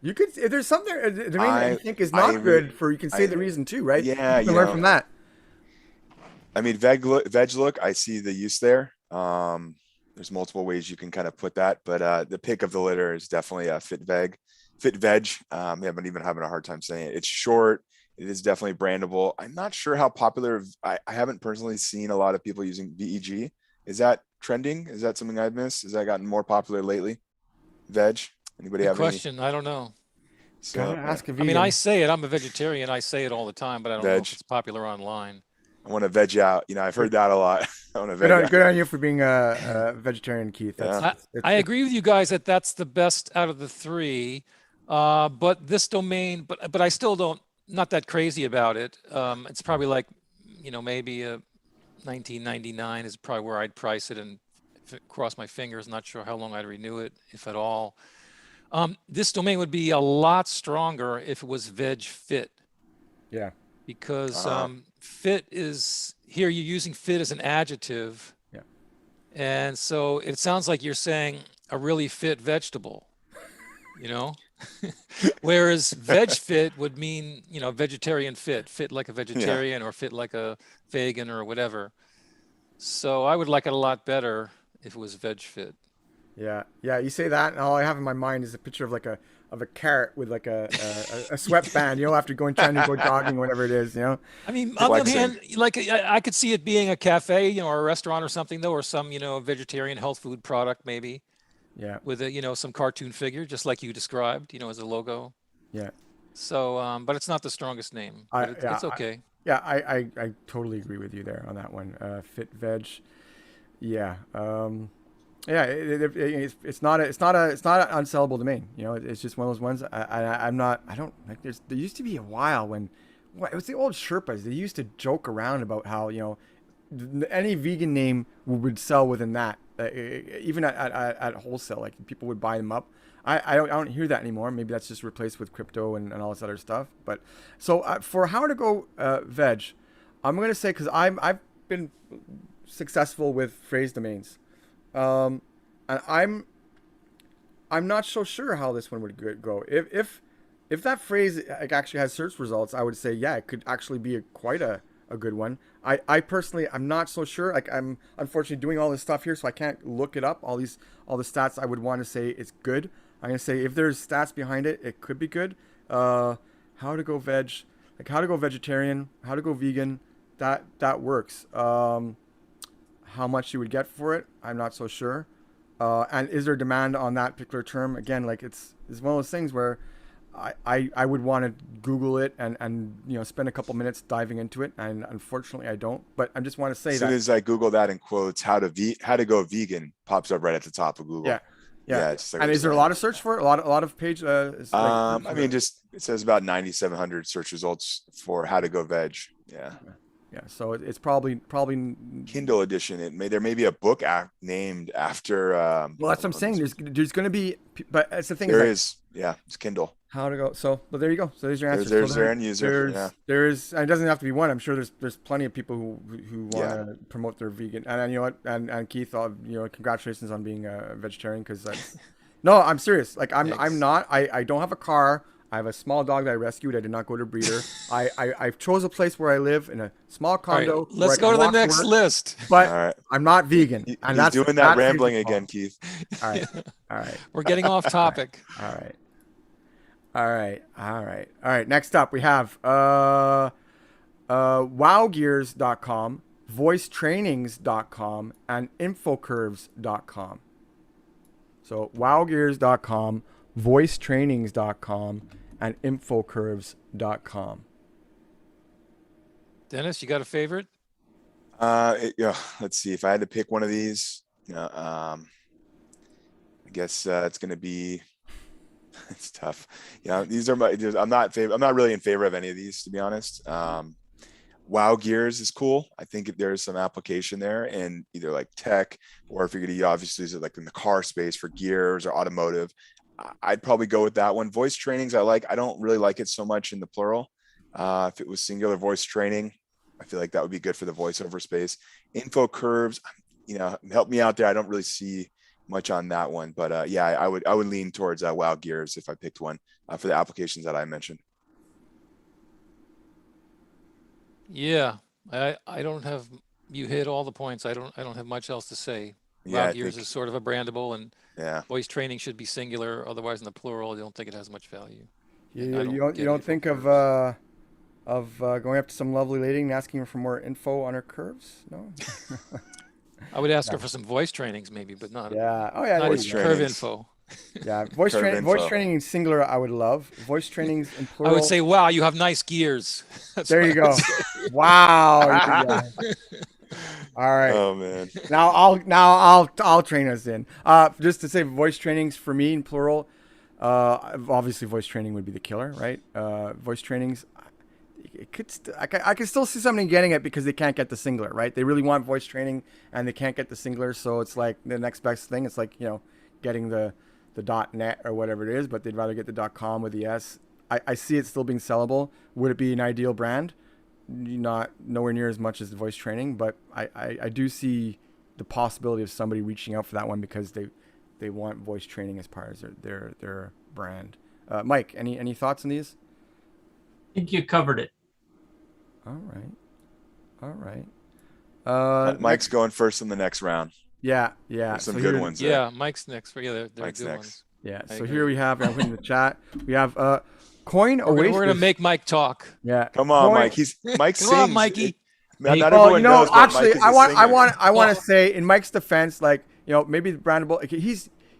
You could, if there's something the domain that you think is not good for, you can say the reason too, right? Yeah, you can learn from that. I mean, veg look, I see the use there. There's multiple ways you can kind of put that, but the pick of the litter is definitely a fit veg. Yeah, but even having a hard time saying it. It's short. It is definitely brandable. I'm not sure how popular. I haven't personally seen a lot of people using VEG. Is that trending? Is that something I've missed? Has that gotten more popular lately? Veg. Anybody have question? I don't know. So, ask a I mean, I say it. I'm a vegetarian. I say it all the time, but I don't know if it's popular online. I want to veg out. I've heard that a lot. I want to veg out. Good on you for being a vegetarian, Keith. I agree with you guys that that's the best out of the three. But this domain, but I still not that crazy about it. It's probably like, maybe $19.99 is probably where I'd price it, and cross my fingers. Not sure how long I'd renew it, if at all. This domain would be a lot stronger if it was veg fit. Yeah. Because fit is, here you're using fit as an adjective. Yeah. And so it sounds like you're saying a really fit vegetable, whereas veg fit would mean, vegetarian fit like a vegetarian, or fit like a vegan or whatever. So I would like it a lot better if it was veg fit. Yeah. You say that, and all I have in my mind is a picture of a carrot with like a sweatband, after trying to go jogging, whatever it is, I mean, on the other hand, I could see it being a cafe, or a restaurant or something though, or some, vegetarian health food product maybe. Yeah. With a, some cartoon figure, just like you described, as a logo. Yeah. So, but it's not the strongest name. It's okay. I totally agree with you there on that one. Fit veg. Yeah. It's not an unsellable domain. It's just one of those ones. There used to be a while when, it was the old Sherpas. They used to joke around about how, any vegan name would sell within that, even at wholesale, like people would buy them up. I don't hear that anymore. Maybe that's just replaced with crypto and all this other stuff. But so for how to go veg, I'm going to say, because I've been successful with phrase domains. And I'm not so sure how this one would go. If that phrase actually has search results, I would say, yeah, it could actually be quite a good one. I personally, I'm not so sure. I'm unfortunately doing all this stuff here, so I can't look it up. All the stats I would want to say it's good. I'm going to say if there's stats behind it, it could be good. How to go veg, how to go vegetarian, how to go vegan, that works. How much you would get for it, I'm not so sure. And is there demand on that particular term? Again, it's one of those things where I would want to Google it and spend a couple minutes diving into it, and unfortunately I don't. But I just want to say that as soon as I Google that in quotes, how to go vegan pops up right at the top of Google. Yeah. And is there a lot of search for it? A lot of page? I mean, just it says about 9,700 search results for how to go veg. Yeah. Yeah. So it's probably Kindle edition. There may be a book named after. Well, that's what I'm saying. There's going to be, but that's the thing. There is. Yeah, it's Kindle. How to go? So, but there you go. So there's your answer. There's their end user. There's. And it doesn't have to be one. I'm sure there's plenty of people who want to promote their vegan. And you know what? And Keith, congratulations on being a vegetarian, because that's. No, I'm serious. Like I'm not. I don't have a car. I have a small dog that I rescued. I did not go to breeder. I chose a place where I live in a small condo. Right, let's go to the next list. But I'm not vegan. And that's doing that rambling again, Keith. All right. We're getting off topic. All right. Next up, we have wowgears.com, voicetrainings.com, and infocurves.com. So wowgears.com, voicetrainings.com, and infocurves.com. Dennis, you got a favorite? Let's see. If I had to pick one of these, I guess it's going to be. It's tough. These are I'm not really in favor of any of these, to be honest. Wow Gears is cool. I think there's some application there in either like tech, or if you're going to obviously is it like in the car space for gears or automotive. I'd probably go with that one. Voice trainings, I don't really like it so much in the plural. If it was singular voice training, I feel like that would be good for the voiceover space. Info curves, help me out there. I don't really see much on that one, but I would lean towards Wow Gears if I picked one for the applications that I mentioned. Yeah, I don't have. You hit all the points. I don't have much else to say. Wow Gears is sort of a brandable, and voice training should be singular. Otherwise, in the plural, I don't think it has much value. You don't think of going up to some lovely lady and asking her for more info on her curves? No. I would ask her for some voice trainings, maybe, but not. Yeah. Oh yeah. Not curve info. Yeah, voice training in singular I would love. Voice trainings in plural. I would say, wow, you have nice gears. There you go. Wow. All right. Oh man. Now I'll train us in. Just to say, voice trainings for me in plural. Obviously, voice training would be the killer, right? Voice trainings. It could. I could still see somebody getting it because they can't get the singular, right? They really want voice training and they can't get the singular, so it's like the next best thing. It's like getting the .net or whatever it is, but they'd rather get the .com with the S. I see it still being sellable. Would it be an ideal brand? Not nowhere near as much as the voice training, but I do see the possibility of somebody reaching out for that one because they want voice training as part of their brand. Mike, any thoughts on these? I think you covered it. All right. Mike's going first in the next round. Yeah. There's some good ones. Yeah, Mike's next. They're Mike's good next. ones. Yeah. So here we have in the chat. We have Coin Oasis. We're gonna make Mike talk. Yeah. Come on, Mike. Mike sings. Come on, Mikey. Not everyone knows, but actually, Mike is I want to say in Mike's defense, maybe the Brandable.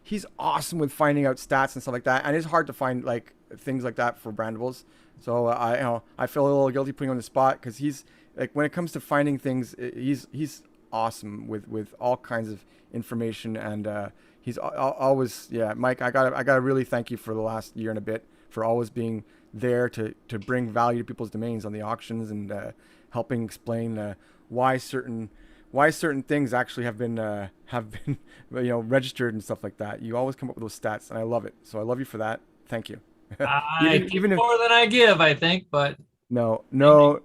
He's awesome with finding out stats and stuff like that, and it's hard to find things like that for Brandables. So I feel a little guilty putting him on the spot because he's when it comes to finding things, he's awesome with all kinds of information, and he's always Mike. I gotta really thank you for the last year and a bit for always being there to bring value to people's domains on the auctions and helping explain why certain things actually have been registered and stuff like that. You always come up with those stats, and I love it. So I love you for that. Thank you. Even more than I give, I think, but no. You're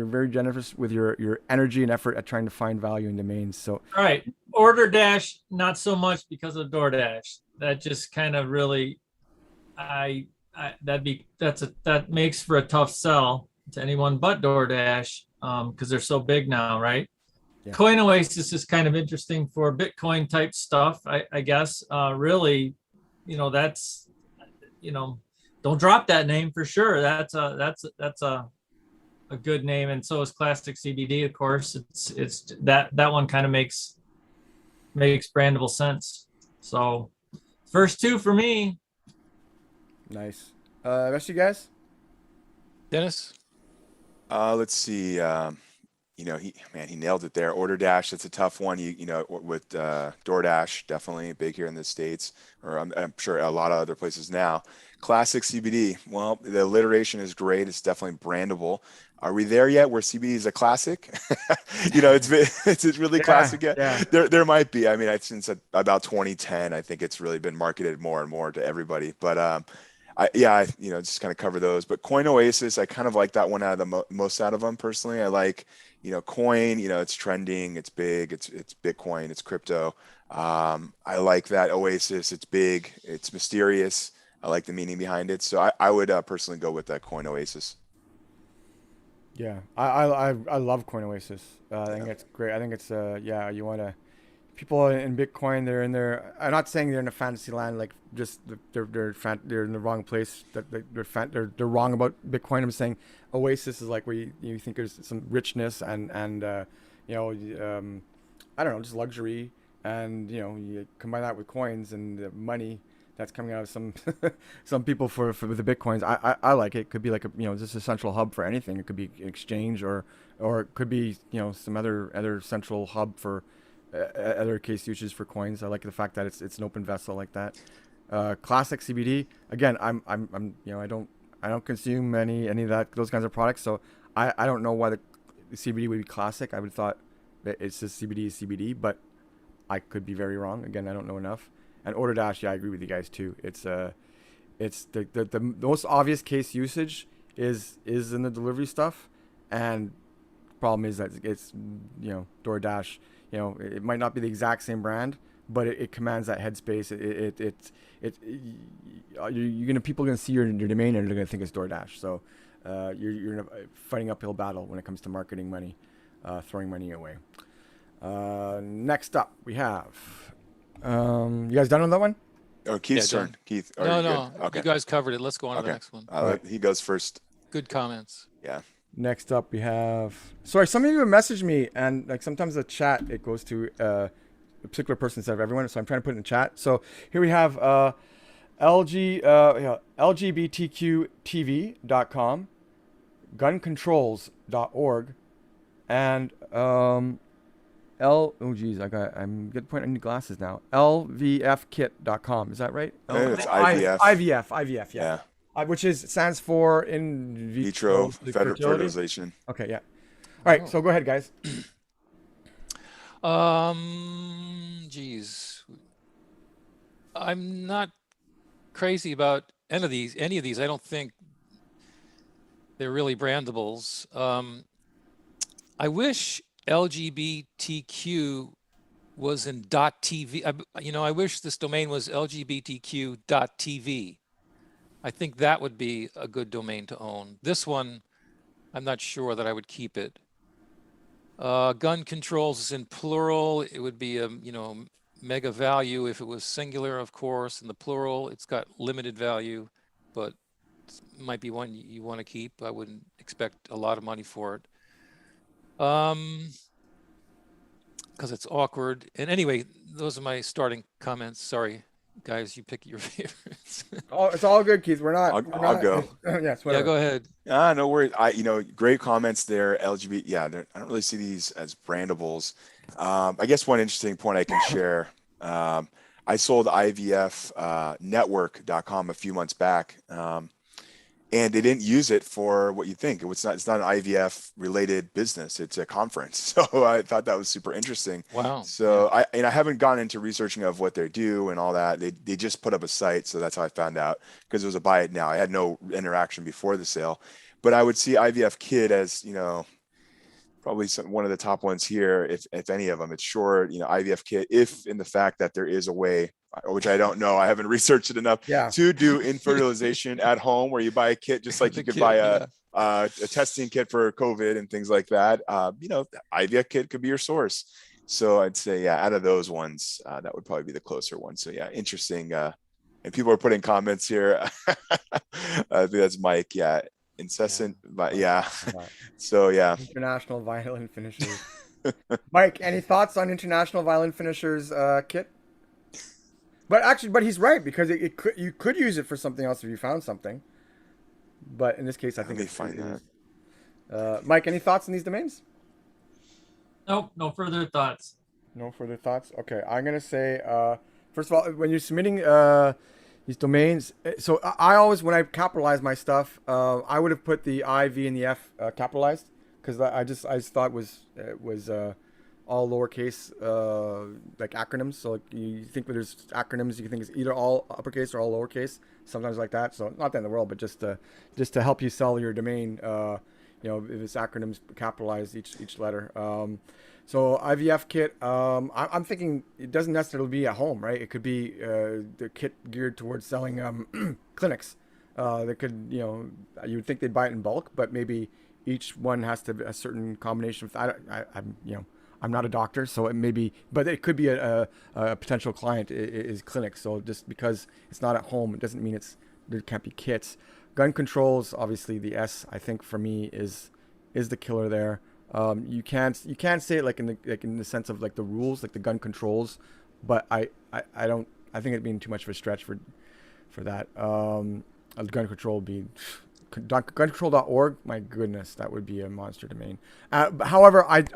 very generous with your energy and effort at trying to find value in domains. So all right, Order Dash, not so much because of DoorDash. That just kind of really, that makes for a tough sell to anyone but DoorDash because they're so big now, right? Yeah. Coin Oasis is kind of interesting for Bitcoin type stuff, I guess. Really. That's, don't drop that name for sure. That's a good name. And so is Classic CBD, of course. It's that one kind of makes brandable sense. So first two for me. Nice. Rest of you guys? Dennis? Let's see. he nailed it there. Order Dash, that's a tough one. With DoorDash, definitely big here in the States, or I'm sure a lot of other places now. Classic CBD, well, the alliteration is great. It's definitely brandable. Are we there yet where CBD is a classic? It's really classic yet. Yeah. There might be. I mean, since about 2010, I think it's really been marketed more and more to everybody. But just kind of cover those. But Coin Oasis, I kind of like that one out of the most out of them personally. I like, Coin, it's trending, it's big, it's Bitcoin, it's crypto. I like that Oasis. It's big, it's mysterious. I like the meaning behind it. So I would personally go with that Coin Oasis. Yeah, I love Coin Oasis. I think it's great. I think it's you want to, people in Bitcoin, they're in there. I'm not saying they're in a fantasy land, like just they're in the wrong place. That they're wrong about Bitcoin. I'm saying Oasis is like where you think there's some richness and I don't know, just luxury, and you combine that with coins and the money that's coming out of some people for the Bitcoins. I like it. It could be like just a central hub for anything. It could be an exchange or it could be some other central hub for other case uses for coins. I like the fact that it's an open vessel like that. Classic CBD. Again, I'm I don't consume any of those kinds of products, so I don't know why the CBD would be classic. I would have thought that it's just CBD is CBD, but I could be very wrong. Again, I don't know enough. And Order Dash, I agree with you guys too. It's the most obvious case usage is in the delivery stuff, and problem is that it's DoorDash. It might not be the exact same brand, but it commands that headspace. People are gonna see your domain and they're gonna think it's DoorDash. So you're fighting uphill battle when it comes to marketing money, throwing money away. Next up we have. You guys done on that one? Oh, Keith's turn. Keith. No. Okay. You guys covered it. Let's go on to the next one. He goes first. Good comments. Yeah. Next up we have. Sorry, some of you have messaged me, and like sometimes the chat it goes to a particular person instead of everyone, so I'm trying to put it in chat. So here we have LGBTQTV.com, guncontrols.org, and I'm getting point. I need glasses now. LVFkit.com. Is that right? It's IVF. IVF. Yeah. Which stands for in vitro fertilization. Okay. Yeah. All right. So go ahead, guys. I'm not crazy about any of these. I don't think they're really brandables. I wish LGBTQ was in .tv. I wish this domain was LGBTQ.tv. I think that would be a good domain to own. This one, I'm not sure that I would keep it. Gun controls is in plural. It would be a mega value if it was singular, of course. In the plural, it's got limited value, but it might be one you want to keep. I wouldn't expect a lot of money for it. Because it's awkward. And anyway, those are my starting comments. Sorry, guys, you pick your favorites. Oh, it's all good, Keith. I'll go. Yes, yeah, go ahead. No worries. Great comments there. LGBT. Yeah, I don't really see these as brandables. I guess one interesting point I can share. I sold IVFnetwork.com a few months back. And they didn't use it for what you think. It's not an IVF related business. It's a conference. So I thought that was super interesting. Wow. So I haven't gone into researching of what they do and all that. They just put up a site. So that's how I found out, because it was a buy it now. I had no interaction before the sale, but I would see IVF Kid as, probably one of the top ones here. If any of them, it's short, IVF Kit, if in the fact that there is a way, which I don't know, I haven't researched it enough, to do infertilization at home, where you buy a kit just like you could buy a testing kit for COVID and things like that. IVF kit could be your source. So I'd say, out of those ones, that would probably be the closer one. So interesting. And people are putting comments here. I think that's Mike. Yeah. Incessant, but So International Violin Finishers. Mike, any thoughts on International Violin Finishers kit? But he's right, because you could use it for something else if you found something. But in this case, I think it's fine. Mike, any thoughts on these domains? Nope, no further thoughts. No further thoughts. Okay, I'm gonna say first of all, when you're submitting these domains, so I always, when I capitalize my stuff, I would have put the I, V, and the F capitalized, because I just thought it was all lowercase, like acronyms. So like you think when there's acronyms, you think it's either all uppercase or all lowercase. Sometimes like that. So not that in the world, but just to help you sell your domain. If it's acronyms, capitalize each letter. So IVF kit, I'm thinking it doesn't necessarily be at home, right? It could be the kit geared towards selling clinics. That could, you would think they'd buy it in bulk, but maybe each one has to be a certain combination. I'm not a doctor, so it may be, but it could be a potential client is clinics. So just because it's not at home, it doesn't mean there can't be kits. Gun controls, obviously the S, I think for me is the killer there. You can't say it like in the sense of like the rules, like the gun controls, but I think it'd be too much of a stretch for that. Gun control would be guncontrol.org. My goodness, that would be a monster domain. However, I do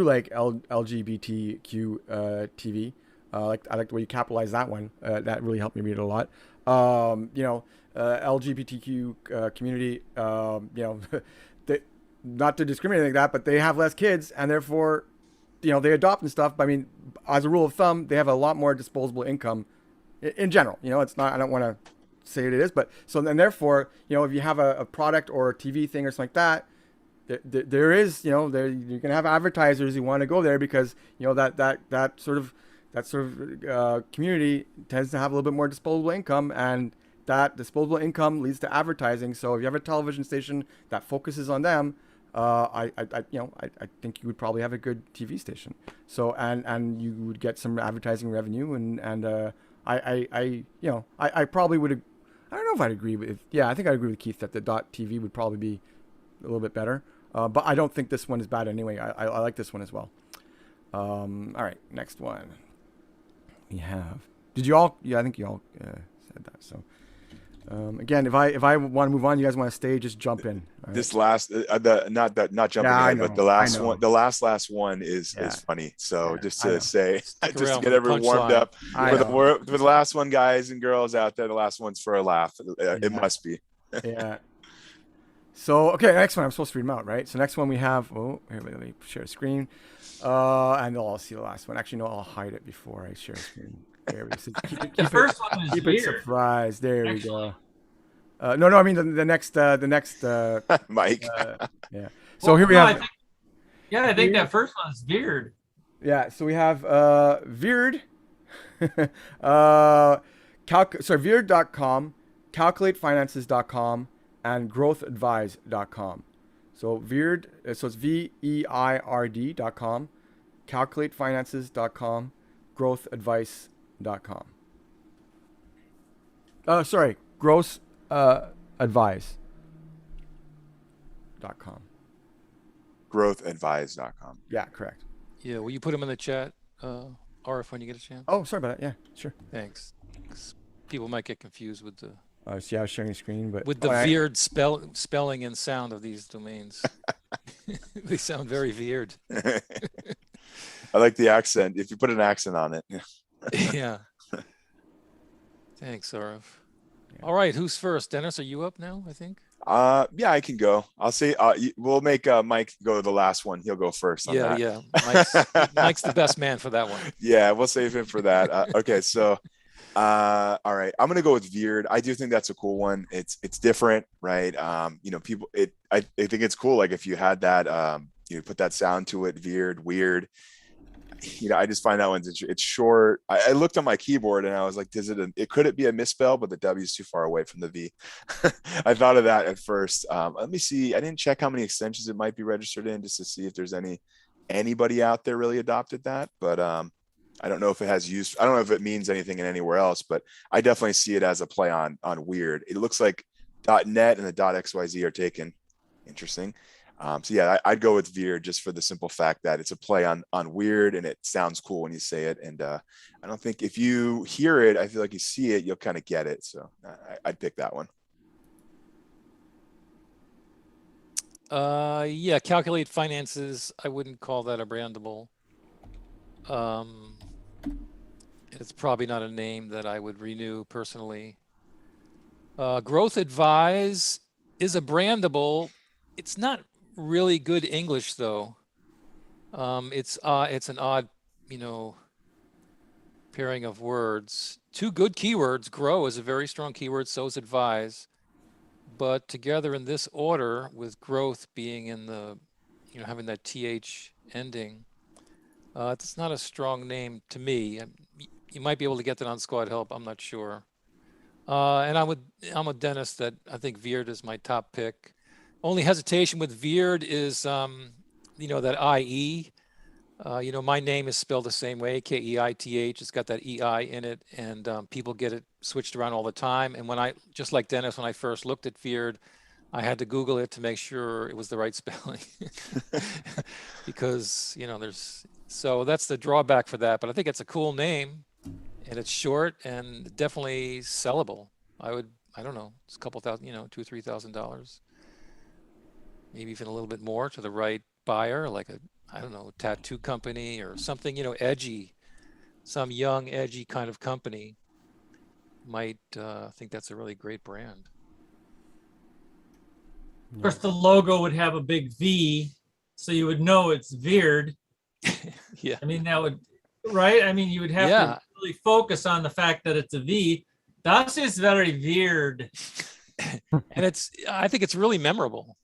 like LGBTQ TV. I like the way you capitalize that one. That really helped me read it a lot. LGBTQ community. They, not to discriminate like that, but they have less kids, and therefore, they adopt and stuff. But I mean, as a rule of thumb, they have a lot more disposable income in general. It's not, I don't want to say it is, but so then therefore, if you have a product or a TV thing or something like that, there is, you're going to have advertisers who want to go there because, that sort of community tends to have a little bit more disposable income, and that disposable income leads to advertising. So if you have a television station that focuses on them, I think you would probably have a good TV station. So and you would get some advertising revenue, and I probably would. I don't know if I'd agree with. Yeah, I think I'd agree with Keith that the .tv would probably be a little bit better. But I don't think this one is bad anyway. I like this one as well. All right, next one. We have. Did you all? Yeah, I think you all said that. So. Again, if I want to move on, you guys want to stay, just jump in. Right? This last, not jumping in, but the last one, the last one is funny. So just to say, just to get everyone warmed up for the last one, guys and girls out there, the last one's for a laugh. It must be. Yeah. So, okay, next one, I'm supposed to read them out, right? So next one we have, here, let me share a screen. And they'll all see the last one. Actually, no, I'll hide it before I share a screen. There we go. So the first one was keep weird. It surprise. There we go. No, I mean the next Mike. Yeah. So here we have. I think that first one is weird. Yeah. So we have Veered. Veered.com, calculatefinances.com, and growthadvise.com. So Veered. So it's VEIRD.com, calculatefinances.com, growthadvice.com. Sorry, growthadvise.com. Growthadvise.com. Yeah, correct. Yeah, will you put them in the chat, RF, when you get a chance? Oh, sorry about that. Yeah, sure. Thanks. People might get confused with the. See, I was sharing the screen, but with the weird spelling and sound of these domains. They sound very weird. I like the accent. If you put an accent on it. Yeah. Thanks, RF. Yeah. All right, who's first? Dennis, are you up now, I think? Yeah, I can go. I'll say we'll make Mike go the last one. He'll go first on that. Yeah. Mike's the best man for that one. Yeah, we'll save him for that. Okay, so all right, I'm gonna go with Veered. I do think that's a cool one. It's different, right? People. I think it's cool. Like if you had that, put that sound to it, Veered, weird. I just find that one, it's short. I looked on my keyboard and I was like, could it be a misspell, but the W is too far away from the V. I thought of that at first. Let me see. I didn't check how many extensions it might be registered in just to see if there's anybody out there really adopted that. But I don't know if it has used, I don't know if it means anything in anywhere else, but I definitely see it as a play on weird. It looks like .net and the .xyz are taken. Interesting. So yeah, I'd go with Veered just for the simple fact that it's a play on weird and it sounds cool when you say it. And I don't think if you hear it, I feel like you see it, you'll kind of get it. So I'd pick that one. Yeah, calculate finances. I wouldn't call that a brandable. It's probably not a name that I would renew personally. Growth Advise is a brandable. It's not really good English though. It's an odd, pairing of words. Two good keywords. Grow is a very strong keyword. So is advise. But together in this order, with growth being in the, having that TH ending, it's not a strong name to me. You might be able to get that on SquadHelp. I'm not sure. And I'm with Dennis that I think Veered is my top pick. Only hesitation with Veered is, that IE. My name is spelled the same way, Keith. It's got that EI in it, and people get it switched around all the time. And just like Dennis, when I first looked at Veered, I had to Google it to make sure it was the right spelling, because so that's the drawback for that. But I think it's a cool name, and it's short and definitely sellable. I don't know, it's a couple thousand, $2,000 or $3,000, maybe even a little bit more to the right buyer, like I don't know, tattoo company or something, edgy, some young, edgy kind of company might think that's a really great brand. Of course, the logo would have a big V, so you would know it's Veered. Yeah. I mean, that would, right? I mean, you would have to really focus on the fact that it's a V. Das is very weird. And I think it's really memorable.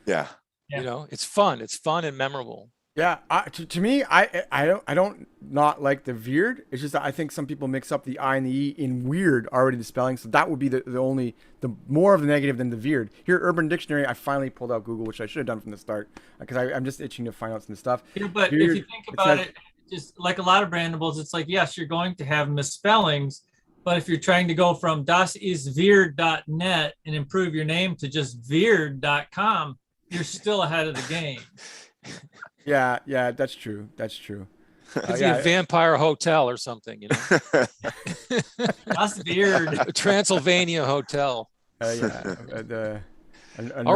Yeah. It's fun. It's fun and memorable. Yeah, to me, I don't not like the Veered. It's just that I think some people mix up the I and the E in weird already, the spelling. So that would be the more of the negative than the Veered. Here, Urban Dictionary, I finally pulled out Google, which I should have done from the start, because I'm just itching to find out some stuff. But Veered, if you think about it, just like a lot of brandables, it's like, yes, you're going to have misspellings, but if you're trying to go from dasisveered.net and improve your name to just veered.com, you're still ahead of the game. Yeah, that's true. That's true. Could be a vampire hotel or something, That's weird. Transylvania Hotel. All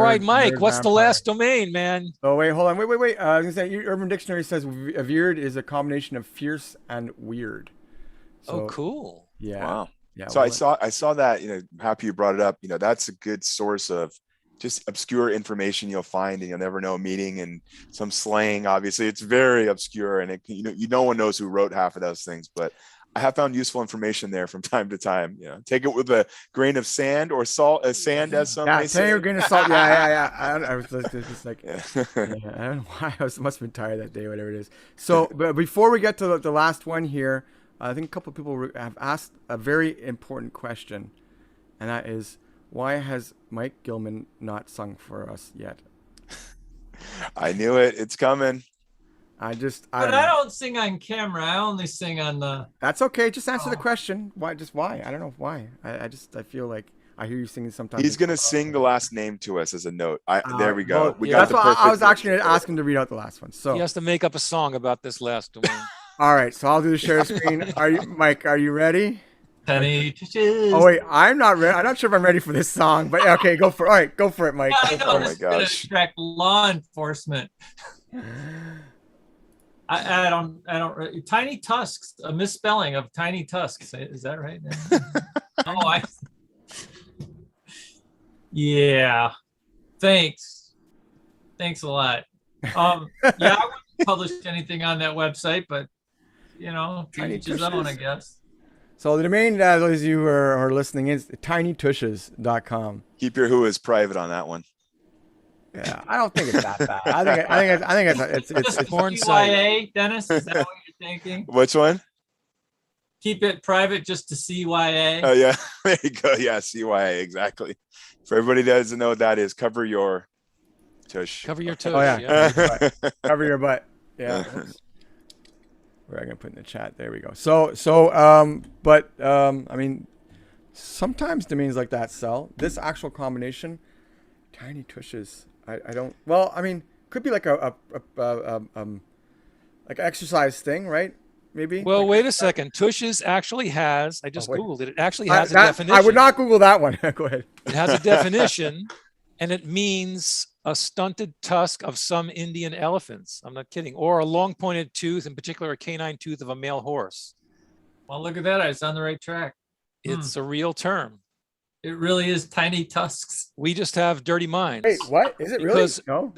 right, Mike, what's the last domain, man? Oh, wait, hold on. Wait. I was going to say, Urban Dictionary says Veered is a combination of fierce and weird. So, cool. Yeah. Wow. Yeah. So I saw that, I'm happy you brought it up. That's a good source of just obscure information you'll find, and you'll never know, meaning and some slang. Obviously, it's very obscure, and no one knows who wrote half of those things. But I have found useful information there from time to time. Take it with a grain of sand or salt, sand, as some may say. Take a grain of salt. Yeah. I was just like, I don't know why. I must have been tired that day, whatever it is. So, but before we get to the last one here, I think a couple of people have asked a very important question, and that is, why has Mike Gillman not sung for us yet? I knew it. It's coming. I don't sing on camera. I only sing on the. That's okay. Just answer the question. Why? Just why? I don't know why. I feel like I hear you singing sometimes. He's gonna sing the last name to us as a note. There we go. We got that's the why perfect. I was actually going to ask him to read out the last one. So he has to make up a song about this last domain. All right. So I'll do the share screen. Mike? Are you ready? Oh wait, I'm not ready. I'm not sure if I'm ready for this song, but okay, go for it. All right, go for it, Mike. I know, oh my gosh! Attract law enforcement. I don't. Tiny tusks, a misspelling of tiny tusks. Is that right? Yeah. Thanks a lot. I wouldn't publish anything on that website, but each his own, I guess. So the domain, those of you who are listening, is tinytushes.com. Keep your whoas private on that one. Yeah, I don't think it's that bad. I think it's porn CYA, Dennis. Is that what you're thinking? Which one? Keep it private, just to CYA. Oh yeah, there you go. Yeah, CYA, exactly. For everybody that doesn't know what that is, cover your tush. Cover your tush. Oh yeah, cover your butt. Yeah. We're going to put in the chat. There we go. I mean, sometimes domains like that sell. This actual combination, tiny tushes. I don't. Well, I mean, could be like a like exercise thing, right? Maybe. Well, like wait a second. Tushes actually has. I just Googled it. It actually has a definition. I would not Google that one. Go ahead. It has a definition. And it means a stunted tusk of some Indian elephants. I'm not kidding. Or a long pointed tooth, in particular, a canine tooth of a male horse. Well, look at that. I was on the right track. It's a real term. It really is tiny tusks. We just have dirty minds. Wait, what? Is it really? Because- No.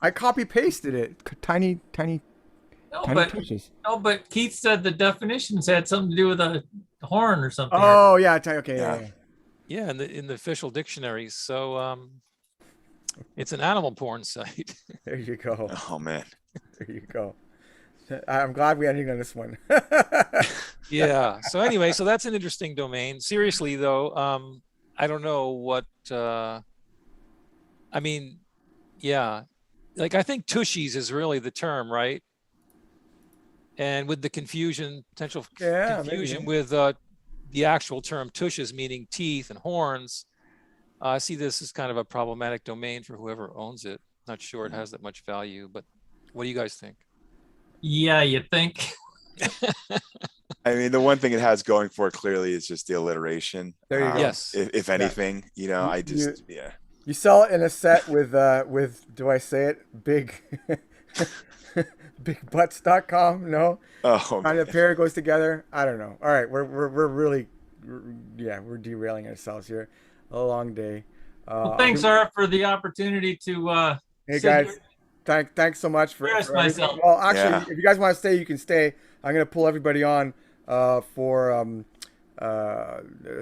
I copy pasted it. Tiny tushes. No, but Keith said the definitions had something to do with a horn or something. Oh yeah, okay, yeah. Yeah, in the official dictionaries. So it's an animal porn site. There you go. Oh man. There you go. I'm glad we ended on this one. Yeah. So anyway, so that's an interesting domain. Seriously though, I don't know what. I mean, yeah, like I think tushies is really the term, right? And with the potential confusion maybe. with the actual term tushes, meaning teeth and horns, I see this as kind of a problematic domain for whoever owns it. Not sure it has that much value, but what do you guys think? Yeah, you think. I mean, the one thing it has going for it clearly is just the alliteration. There you go. Yes. If anything, you know, I just, yeah. You sell it in a set with do I say it? Bigbutts.com? No. Oh, Kind of man. pair goes together. I don't know. All right, we're really, we're derailing ourselves here. A long day. Well, thanks, Ara, for the opportunity to. Hey sit guys, here. thanks so much for Embarrass everything. myself. Well, actually, Yeah. if you guys want to stay, you can stay. I'm gonna pull everybody on for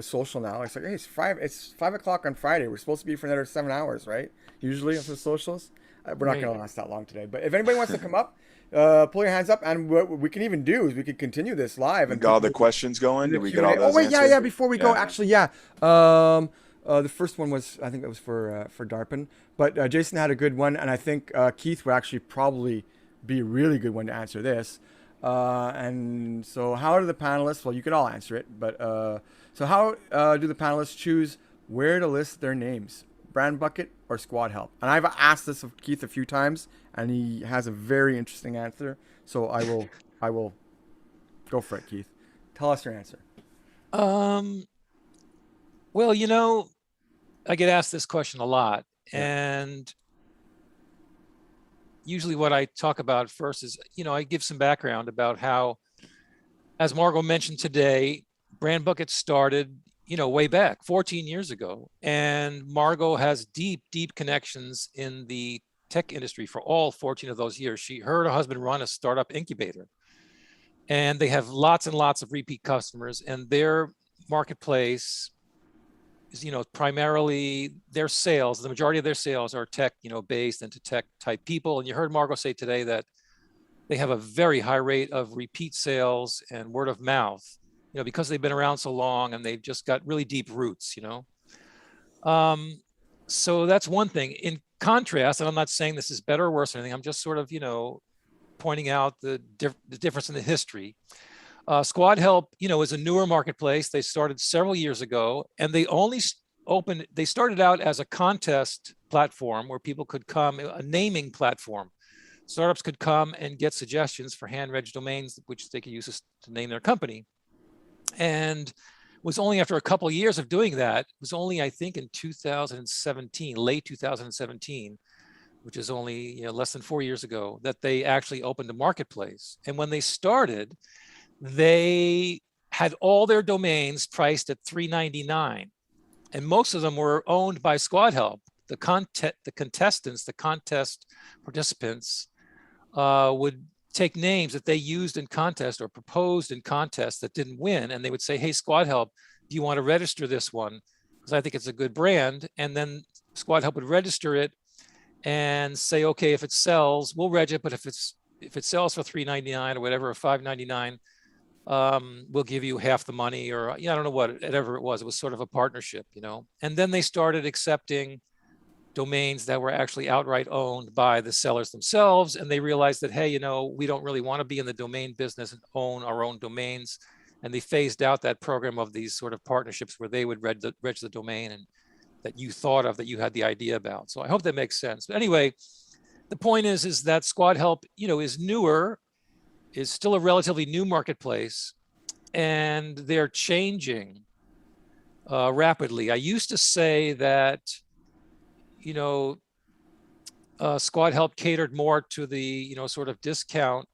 social now. It's like, hey, it's 5 o'clock on Friday. We're supposed to be for another 7 hours, right? Usually for socials. We're not gonna last that long today. But if anybody wants to come up, pull your hands up, and what we can even do is we can continue this live and We got all the questions going. Did we get all Q&A. those Oh wait, answered? yeah. Before we go, Yeah. actually, yeah. The first one was, I think that was for Darpan, but Jason had a good one, and I think Keith would actually probably be a really good one to answer this. And so, how do the panelists? Well, you could all answer it, but so how do the panelists choose where to list their names? BrandBucket or SquadHelp? And I've asked this of Keith a few times, and he has a very interesting answer. So I will go for it, Keith. Tell us your answer. Well, you know, I get asked this question a lot, and usually what I talk about first is, you know, I give some background about how, as Margo mentioned today, BrandBucket started, you know, way back 14 years ago, and Margo has deep connections in the tech industry for all 14 of those years. Her and her husband run a startup incubator, and they have lots and lots of repeat customers, and their marketplace is, you know, primarily their sales. The majority of their sales are tech, you know, based into tech type people. And you heard Margo say today that they have a very high rate of repeat sales and word of mouth, you know, because they've been around so long and they've just got really deep roots, you know. So that's one thing. In contrast, and I'm not saying this is better or worse or anything, I'm just sort of, you know, pointing out the difference in the history. SquadHelp, you know, is a newer marketplace. They started several years ago, and they only they started out as a contest platform where people could come, a naming platform. Startups could come and get suggestions for hand-reg domains, which they could use to name their company. And it was only after a couple of years of doing that, it was only, I think, in 2017, late 2017, which is only, you know, less than 4 years ago, that they actually opened a marketplace. And when they started, they had all their domains priced at $3.99, and most of them were owned by SquadHelp. The contestants, the contest participants would take names that they used in contest or proposed in contests that didn't win, and they would say, hey, SquadHelp, do you want to register this one? Because I think it's a good brand. And then SquadHelp would register it and say, okay, if it sells, we'll reg it, but if it sells for $3.99 or whatever, or $5.99, we'll give you half the money, or, yeah, I don't know whatever it was. It was sort of a partnership, you know. And then they started accepting domains that were actually outright owned by the sellers themselves. And they realized that, hey, you know, we don't really want to be in the domain business and own our own domains. And they phased out that program of these sort of partnerships where they would reg the domain and that you thought of, that you had the idea about. So I hope that makes sense. But anyway, the point is that SquadHelp, you know, is newer, is still a relatively new marketplace, and they're changing rapidly. I used to say that, you know, SquadHelp catered more to the, you know, sort of discount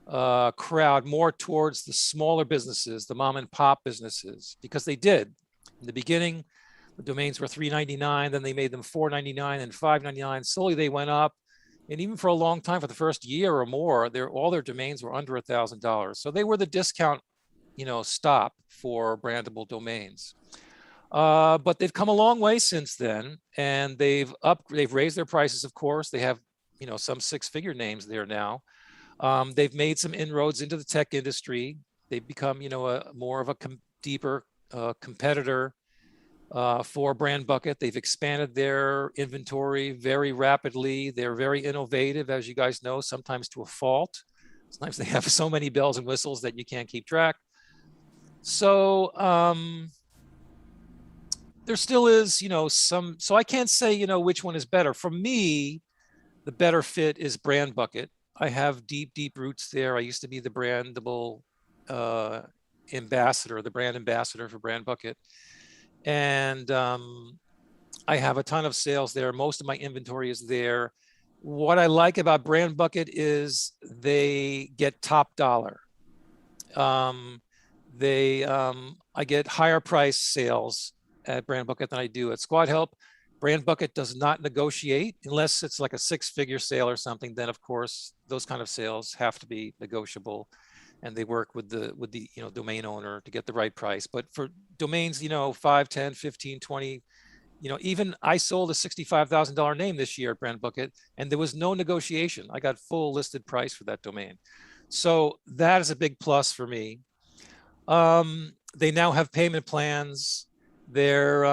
crowd, more towards the smaller businesses, the mom and pop businesses, because they did. In the beginning, the domains were $3.99, then they made them $4.99 and $5.99. Slowly they went up. And even for a long time, for the first year or more, all their domains were under $1,000. So they were the discount, you know, stop for brandable domains. But they've come a long way since then, and they've raised their prices. Of course, they have, you know, some six-figure names there now. They've made some inroads into the tech industry. They've become, you know, more of a deeper competitor for BrandBucket. They've expanded their inventory very rapidly. They're very innovative, as you guys know, sometimes to a fault. Sometimes they have so many bells and whistles that you can't keep track. So there still is, you know, so I can't say, you know, which one is better. For me, the better fit is BrandBucket. I have deep, deep roots there. I used to be the Brandable ambassador, the brand ambassador for BrandBucket. And I have a ton of sales there. Most of my inventory is there. What I like about BrandBucket is they get top dollar. I get higher price sales at BrandBucket than I do at SquadHelp. BrandBucket does not negotiate unless it's like a six-figure sale or something. Then of course those kind of sales have to be negotiable, and they work with the you know, domain owner to get the right price. But for domains, you know, 5, 10, 15, 20, you know, even I sold a $65,000 name this year at BrandBucket, and there was no negotiation. I got full listed price for that domain. So that is a big plus for me. They now have payment plans. They're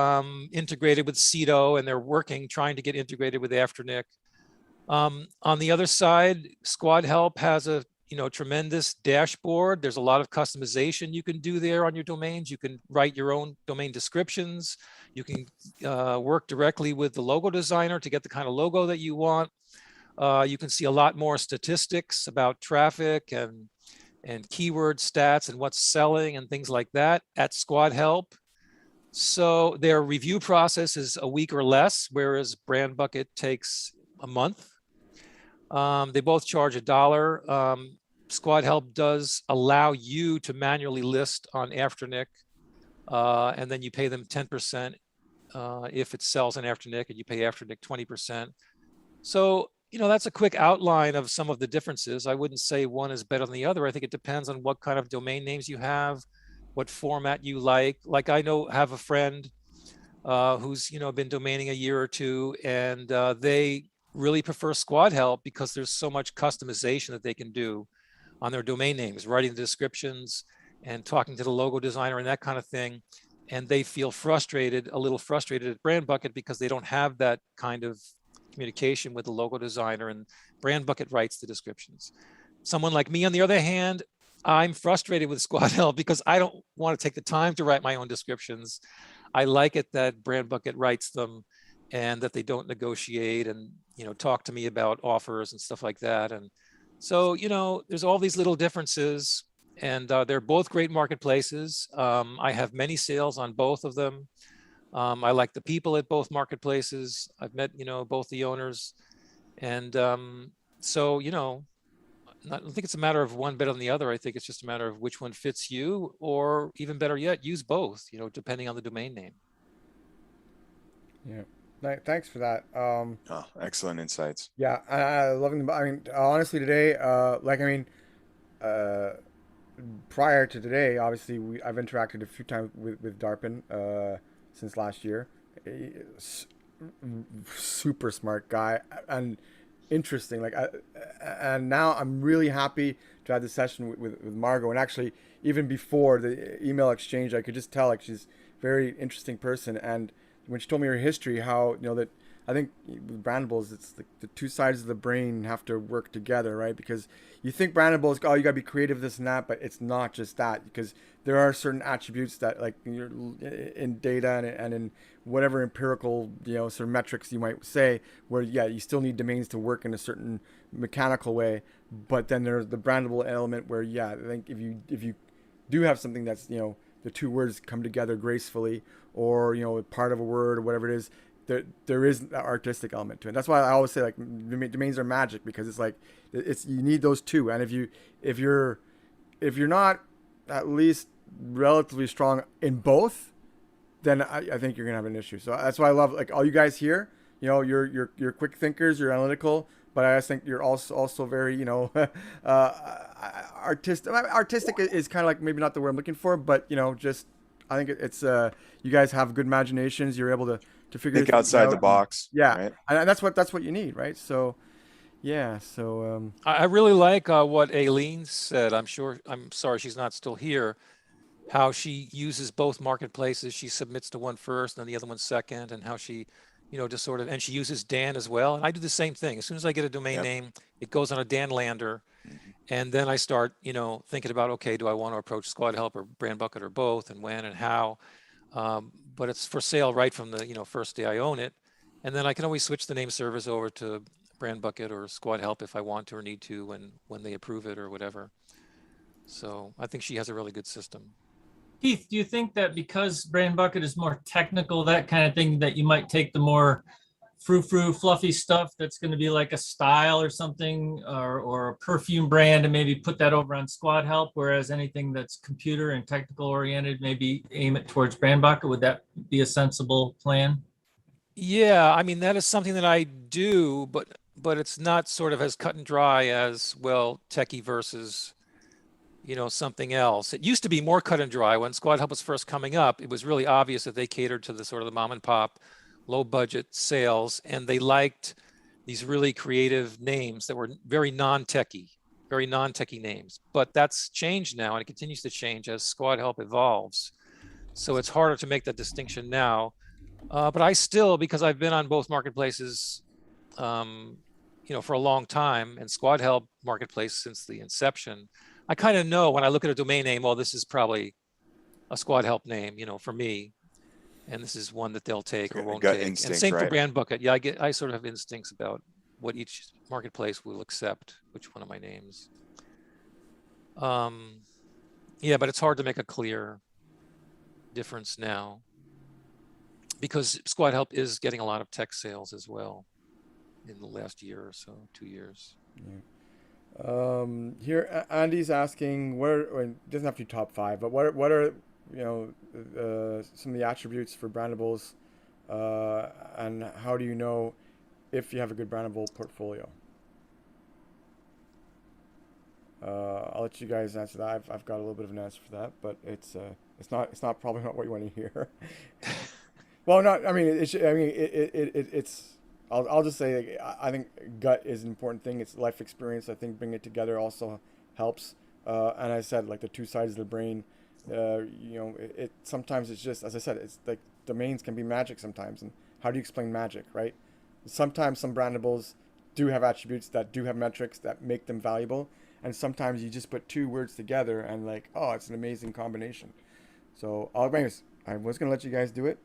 integrated with Cedo, and they're trying to get integrated with Afternic. On the other side, SquadHelp has a, you know, tremendous dashboard. There's a lot of customization you can do there on your domains. You can write your own domain descriptions. You can work directly with the logo designer to get the kind of logo that you want. You can see a lot more statistics about traffic and keyword stats and what's selling and things like that at SquadHelp. So their review process is a week or less, whereas BrandBucket takes a month. They both charge $1. SquadHelp does allow you to manually list on Afternic, and then you pay them 10% if it sells on Afternic, and you pay Afternic 20%. So, you know, that's a quick outline of some of the differences. I wouldn't say one is better than the other. I think it depends on what kind of domain names you have, what format you like. Like I have a friend who's, you know, been domaining a year or two, and they really prefer SquadHelp because there's so much customization that they can do on their domain names, writing the descriptions and talking to the logo designer and that kind of thing. And they feel a little frustrated at BrandBucket because they don't have that kind of communication with the logo designer, and BrandBucket writes the descriptions. Someone like me, on the other hand, I'm frustrated with SquadHelp because I don't want to take the time to write my own descriptions. I like it that BrandBucket writes them and that they don't negotiate and, you know, talk to me about offers and stuff like that. And so, you know, there's all these little differences, and they're both great marketplaces. I have many sales on both of them. I like the people at both marketplaces. I've met, you know, both the owners. And so, you know, I don't think it's a matter of one better than the other. I think it's just a matter of which one fits you, or even better yet, use both, you know, depending on the domain name. Yeah. Thanks for that. Oh, excellent insights. Yeah, I loving them. I mean, honestly, today, prior to today, obviously, I've interacted a few times with Darpan since last year. Super smart guy and interesting. And now I'm really happy to have this session with Margo. And actually, even before the email exchange, I could just tell she's a very interesting person. And when she told me her history, how, you know, that I think with Brandables, it's the two sides of the brain have to work together, right? Because you think Brandables, oh, you got to be creative, this and that, but it's not just that, because there are certain attributes that, like, you're in data and in whatever empirical, you know, sort of metrics you might say, where, yeah, you still need domains to work in a certain mechanical way. But then there's the brandable element where, yeah, I think if you do have something that's, you know, the two words come together gracefully, or, you know, part of a word or whatever it is, there is an artistic element to it. That's why I always say like domains are magic, because it's like you need those two. And if you're not at least relatively strong in both, then I think you're gonna have an issue. So that's why I love like all you guys here. You know, you're quick thinkers, you're analytical, but I just think you're also very, you know, artistic. Artistic is kind of like maybe not the word I'm looking for, but you know, just I think it's you guys have good imaginations. You're able to figure think outside the box. Yeah, right? and that's what you need, right? So, yeah. So I really like what Aileen said. I'm sorry she's not still here. How she uses both marketplaces. She submits to one first, and then the other one second, and how she, you know, just sort of, and she uses Dan as well. And I do the same thing. As soon as I get a domain name, it goes on a Dan lander. And then I start, you know, thinking about, okay, do I want to approach SquadHelp or BrandBucket or both, and when and how? But it's for sale right from the, you know, first day I own it. And then I can always switch the name service over to BrandBucket or SquadHelp if I want to or need to when they approve it or whatever. So I think she has a really good system. Keith, do you think that because BrandBucket is more technical, that kind of thing, that you might take the more frou-frou, fluffy stuff that's going to be like a style or something, or a perfume brand, and maybe put that over on SquadHelp, whereas anything that's computer and technical oriented, maybe aim it towards BrandBucket? Would that be a sensible plan? Yeah, I mean, that is something that I do, but it's not sort of as cut and dry as, well, techie versus, you know, something else. It used to be more cut and dry. When SquadHelp was first coming up, it was really obvious that they catered to the sort of the mom and pop, low budget sales, and they liked these really creative names that were very non-techie names. But that's changed now, and it continues to change as SquadHelp evolves. So it's harder to make that distinction now. But I still, because I've been on both marketplaces, you know, for a long time, and SquadHelp marketplace since the inception, I kind of know when I look at a domain name, well, this is probably a SquadHelp name, you know, for me, and this is one that they'll take or won't take. And same for BrandBucket. Yeah, I sort of have instincts about what each marketplace will accept, which one of my names. Yeah, but it's hard to make a clear difference now, because SquadHelp is getting a lot of tech sales as well in the last year or so, 2 years. Yeah. Here, Andy's asking, it doesn't have to be top 5, but what are you know, some of the attributes for Brandables, and how do you know if you have a good Brandable portfolio? I'll let you guys answer that. I've got a little bit of an answer for that, but it's not probably not what you want to hear. Well, not. I mean, it's. I'll just say, I think gut is an important thing. It's life experience. I think bringing it together also helps. And I said, like the two sides of the brain. You know, it sometimes it's just, as I said, it's like domains can be magic sometimes. And how do you explain magic, right? Sometimes some Brandables do have attributes that do have metrics that make them valuable. And sometimes you just put two words together and like, oh, it's an amazing combination. So I was going to let you guys do it.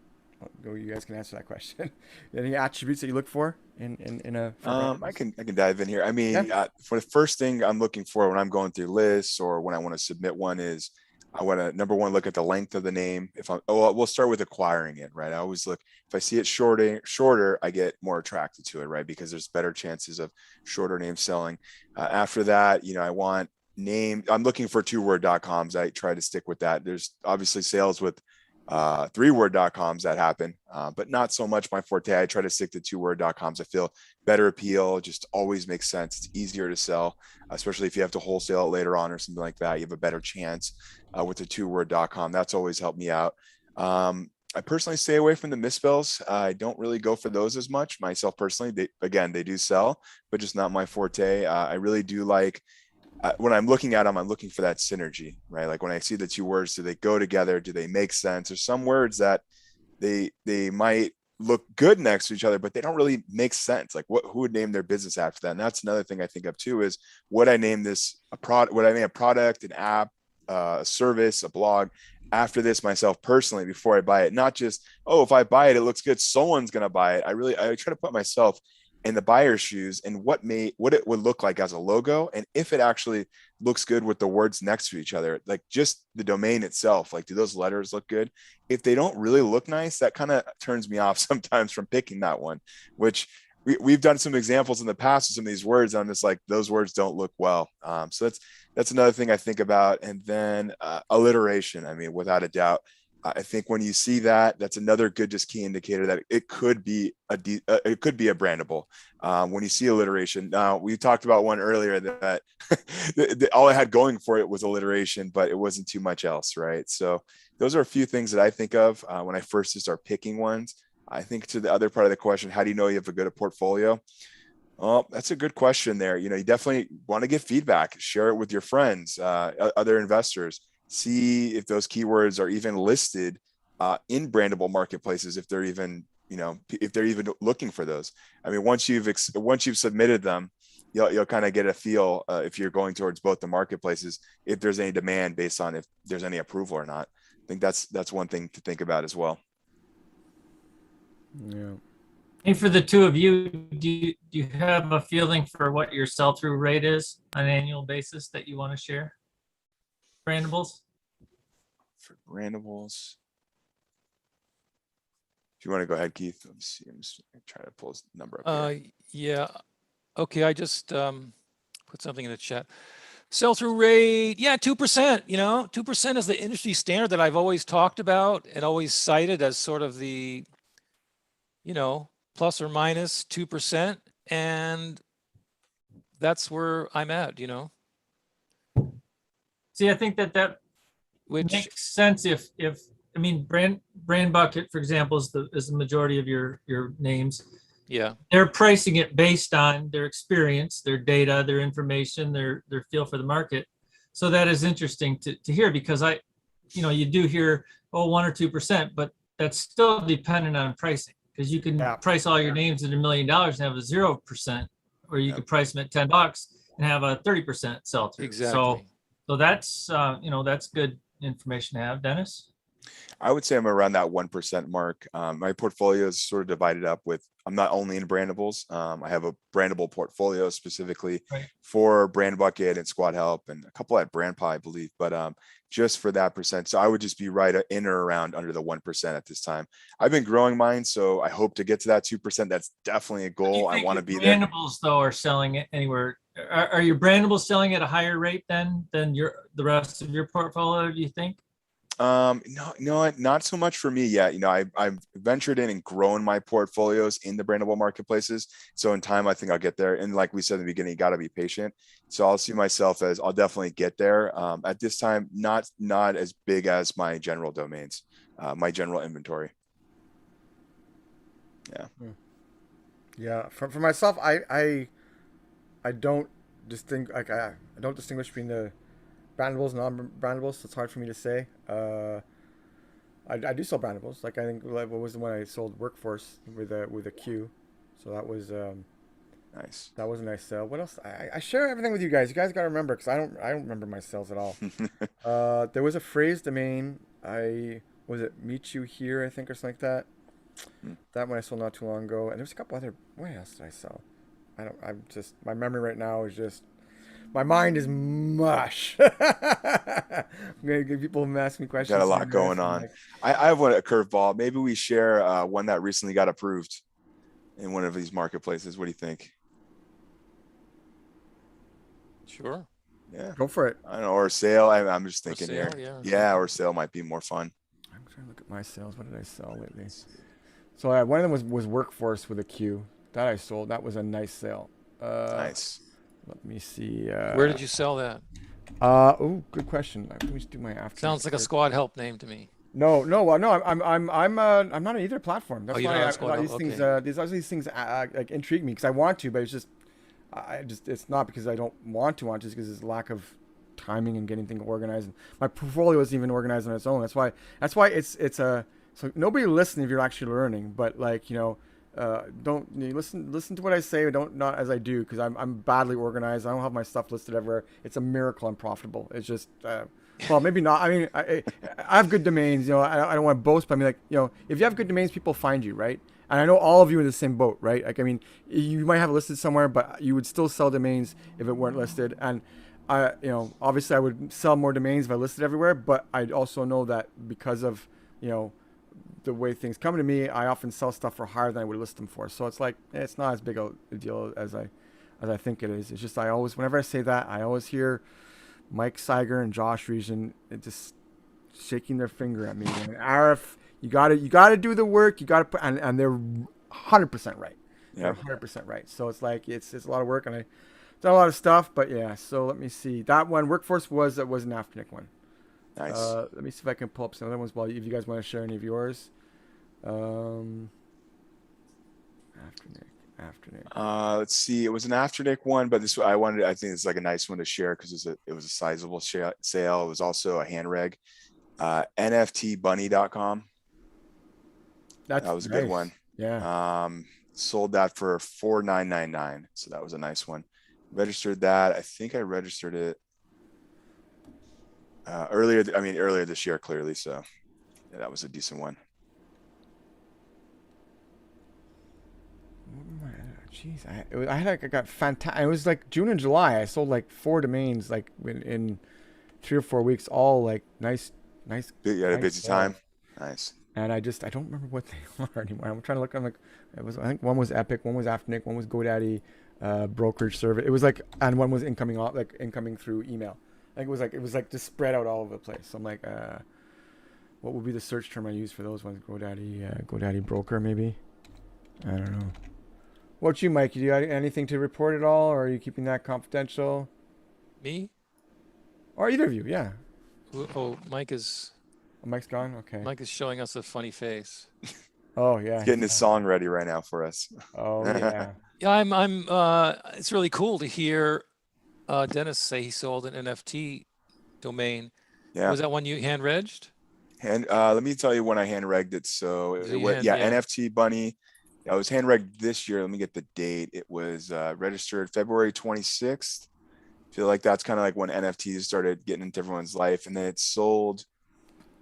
You guys can answer that question. Any attributes that you look for in a? I can dive in here. I mean, for the first thing I'm looking for when I'm going through lists or when I want to submit one is I want to, number one, look at the length of the name. We'll start with acquiring it, right? I always look, if I see it shorter, I get more attracted to it, right? Because there's better chances of shorter names selling. After that, you know, I want I'm looking for 2word.coms. I try to stick with that. There's obviously sales with 3word.coms that happen, but not so much my forte. I try to stick to 2word.coms. I feel better appeal, just always makes sense. It's easier to sell, especially if you have to wholesale it later on or something like that. You have a better chance with the 2word.com. That's always helped me out. I personally stay away from the misspells. I don't really go for those as much myself personally. They do sell, but just not my forte. I really do like, when I'm looking at them, I'm looking for that synergy, right? Like when I see the two words, do they go together? Do they make sense? There's some words that they might look good next to each other, but they don't really make sense. Like who would name their business after that? And that's another thing I think of too, is would I name this a product? Would I name a product, an app, a service, a blog after this myself personally before I buy it? Not just, oh, if I buy it, it looks good, someone's going to buy it. I try to put myself in the buyer's shoes and what it would look like as a logo, and if it actually looks good with the words next to each other, like just the domain itself, like do those letters look good? If they don't really look nice, that kind of turns me off sometimes from picking that one, which we've done some examples in the past with some of these words. And I'm just like, those words don't look well. So that's another thing I think about. And then alliteration. I mean, without a doubt, I think when you see that, that's another good just key indicator that it could be a brandable. When you see alliteration, now we talked about one earlier that all it had going for it was alliteration, but it wasn't too much else, right? So those are a few things that I think of when I first start picking ones. I think to the other part of the question, how do you know you have a good portfolio? Oh, that's a good question there. You know, you definitely want to get feedback, share it with your friends, other investors. See if those keywords are even listed in brandable marketplaces, if they're even, if they're even looking for those. I mean, once you've submitted them, you'll kind of get a feel if you're going towards both the marketplaces, if there's any demand based on if there's any approval or not. I think that's one thing to think about as well. Yeah. And for the two of you, do you have a feeling for what your sell-through rate is on an annual basis that you want to share? Brandables? For Brandables. If you want to go ahead, Keith, let me see. I'm just trying to pull his number up here. Yeah. Okay, I just put something in the chat. Sell-through rate, yeah, 2%. 2% is the industry standard that I've always talked about and always cited as sort of the, plus or minus 2. And that's where I'm at, See, I think that Which makes sense if I mean BrandBucket, for example, is the majority of your names. Yeah. They're pricing it based on their experience, their data, their information, their feel for the market. So that is interesting to hear, because you do hear 1 or 2%, but that's still dependent on pricing, because you can price all your names at $1 million and have a 0%, or you could price them at $10 and have a 30% sell through. Exactly. So that's that's good information to have. Dennis? I would say I'm around that 1% mark. My portfolio is sort of divided up with, I'm not only in Brandables. I have a Brandable portfolio specifically for BrandBucket and SquadHelp and a couple at BrandPie, I believe, but just for that percent. So I would just be right in or around under the 1% at this time. I've been growing mine, so I hope to get to that 2%. That's definitely a goal. I want to be there. Brandables though are selling it anywhere. Are your Brandables selling at a higher rate than the rest of your portfolio, do you think? No, not so much for me yet. I've ventured in and grown my portfolios in the brandable marketplaces. So in time, I think I'll get there. And like we said in the beginning, you got to be patient. So I'll see myself as I'll definitely get there. At this time, not as big as my general domains, my general inventory. Yeah. Yeah. For myself, I don't I don't distinguish between the Brandables and non-Brandables. So it's hard for me to say. I do sell Brandables. Like I think what was the one I sold Workforce with a Q. So that was nice. That was a nice sale. What else? I share everything with you guys. You guys got to remember, because I don't remember my sales at all. There was a phrase domain. Was it Meet You Here, I think, or something like that. That one I sold not too long ago. And there's a couple other. What else did I sell? My memory right now is just. My mind is mush. People ask me questions. Got a lot going on. I have a curveball. Maybe we share one that recently got approved in one of these marketplaces. What do you think? Sure. Yeah. Go for it. I don't know, or sale. I'm just thinking sale, here. Yeah, or sale might be more fun. I'm trying to look at my sales. What did I sell lately? So one of them was Workforce with a Q. That I sold. That was a nice sale. Nice. Let me see. Where did you sell that? Good question. Let me just do my after. Sounds like a SquadHelp name to me. No. I'm not on either platform. That's why these things like intrigue me, because I want to, but it's just, it's not because I don't want to, just because there's lack of timing and getting things organized. And my portfolio isn't even organized on its own. That's why it's so nobody listen if you're actually learning, but don't listen to what I say, not as I do, because I'm badly organized. I don't have my stuff listed everywhere. It's a miracle I'm profitable. It's just well, maybe not. I mean, I have good domains. I don't want to boast, but I mean, if you have good domains, people find you, right? And I know all of you are in the same boat, right? Like, I mean, you might have it listed somewhere, but you would still sell domains if it weren't listed. And obviously I would sell more domains if I listed everywhere, but I also know that because of, the way things come to me, I often sell stuff for higher than I would list them for. So it's like, it's not as big a deal as I think it is. It's just, whenever I say that, I always hear Mike Seiger and Josh Reason just shaking their finger at me. And Arif, you gotta do the work. You gotta put, and they're 100% right. Yeah, they're 100% right. So it's like, it's a lot of work, and I done a lot of stuff, but yeah. So let me see. That one, Workforce was an Afternic one. Nice. Let me see if I can pull up some other ones. Well, if you guys want to share any of yours. Afternic. Let's see. It was an Afternic one, but I think it's like a nice one to share because it was a sizable sale. It was also a hand reg. NFTbunny.com. That was a good one. Yeah. Sold that for $4,999. So that was a nice one. Registered that. I think I registered it earlier this year, clearly. So yeah, that was a decent one. Jeez, I got fantastic. It was like June and July. I sold like 4 domains like in 3 or 4 weeks, all like nice. You had a busy time. Nice. And I don't remember what they are anymore. I'm trying to look. I'm like, I think one was Epic, one was Afternic, one was GoDaddy brokerage service. It was like, and one was incoming through email. I think it was like just spread out all over the place. So I'm like, what would be the search term I use for those ones? GoDaddy broker maybe. I don't know. What about you, Mike? Do you have anything to report at all, or are you keeping that confidential? Me? Or either of you, yeah. Oh, Mike's gone? Okay. Mike is showing us a funny face. Oh, yeah. He's getting his song ready right now for us. Oh, yeah. Yeah, I'm it's really cool to hear Dennis say he sold an NFT domain. Yeah. Was that one you hand-regged? Let me tell you when I hand-regged it. So it was, NFT Bunny. I was hand-regged this year. Let me get the date. It was registered February 26th. I feel like that's kind of like when NFTs started getting into everyone's life. And then it sold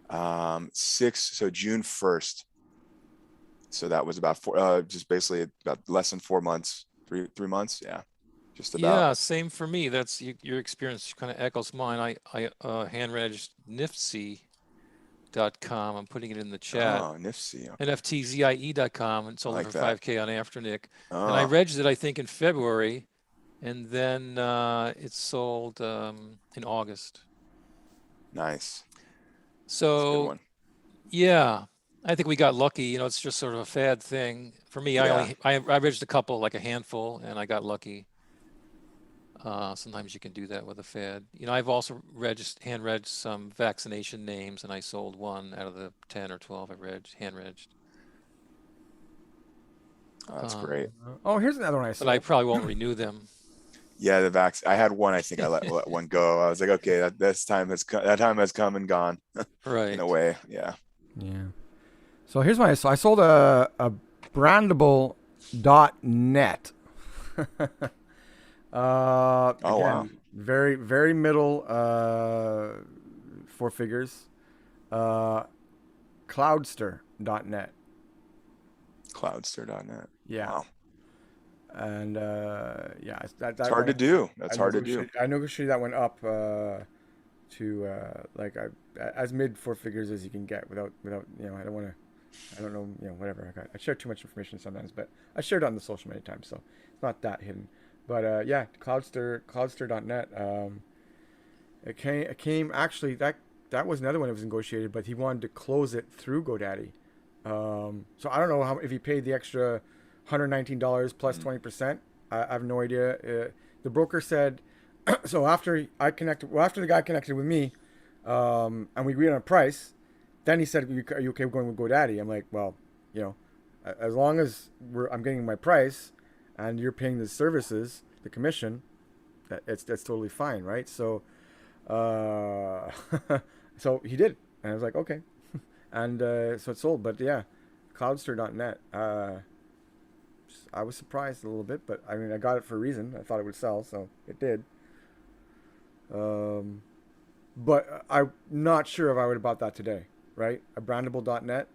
June 1st. So that was about just basically about less than 4 months, three months. Yeah, just about. Yeah, same for me. That's your experience kind of echoes mine. I hand-regged nifty.com. I'm putting it in the chat. Oh, nifty. Okay. NFTzie.com and sold like it for that. $5K on Afternic. Oh. And I regged it, I think, in February. And then it sold in August. Nice. So, yeah, I think we got lucky. It's just sort of a fad thing. For me, Yeah. I regged a couple, like a handful, and I got lucky. Sometimes you can do that with a fad. I've also hand-regged some vaccination names, and I sold one out of the 10 or 12 I hand-regged. Oh, that's great. Oh, here's another one I sold. But I probably won't renew them. Yeah, I had one. I think I let one go. I was like, okay, that time has come and gone. Right. In a way, yeah. Yeah. So here's what I sold. I sold a Brandable.net. Wow. Very, very middle, 4 figures. Cloudster.net. Cloudster.net. Yeah. Wow. And It's hard to do. That's hard to do. I negotiated that one up to as mid 4 figures as you can get without I don't know whatever. I share too much information sometimes, but I shared it on the social many times, so it's not that hidden. But Cloudster.net. It came actually that was another one that was negotiated, but he wanted to close it through GoDaddy. So I don't know if he paid the extra $119 plus 20%. I have no idea. The broker said, so after the guy connected with me, and we agreed on a price, then he said, "Are you okay going with GoDaddy?" I'm like, well, as long as I'm getting my price, and you're paying the services, the commission, that's totally fine, right? So, so he did, and I was like, okay, and so it sold. But yeah, Cloudster.net. I was surprised a little bit, but I mean, I got it for a reason. I thought it would sell, so it did. But I'm not sure if I would have bought that today, right? A Brandable.net.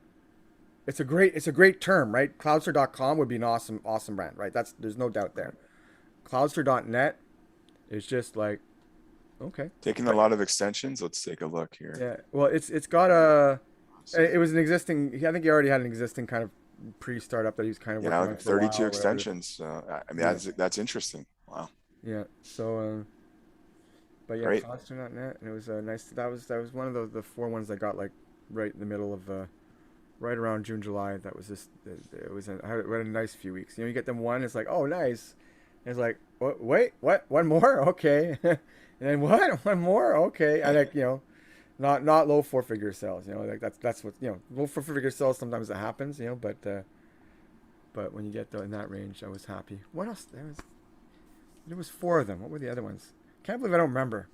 it's a great term, right? Cloudster.com would be an awesome brand, right? There's no doubt there. Cloudster.net is just like, okay. Taking a lot of extensions. Let's take a look here. Yeah. Well, it's got it was an existing. I think he already had an existing kind of pre-startup that he was kind of working on like for a while 32 or whatever. extensions. I mean, that's interesting. Wow. Yeah. So, but yeah, Great. Cloudster.net, and it was nice. That was one of the 4 ones that got like right in the middle of right around June, July. That was just I had a nice few weeks. You get them one, it's like, oh, nice. And it's like, wait, what? One more? Okay. And then what? One more? Okay. And like, not low 4-figure sales. Like that's what low 4-figure sales. Sometimes it happens. But when you get in that range, I was happy. What else? There was 4 of them. What were the other ones? Can't believe I don't remember.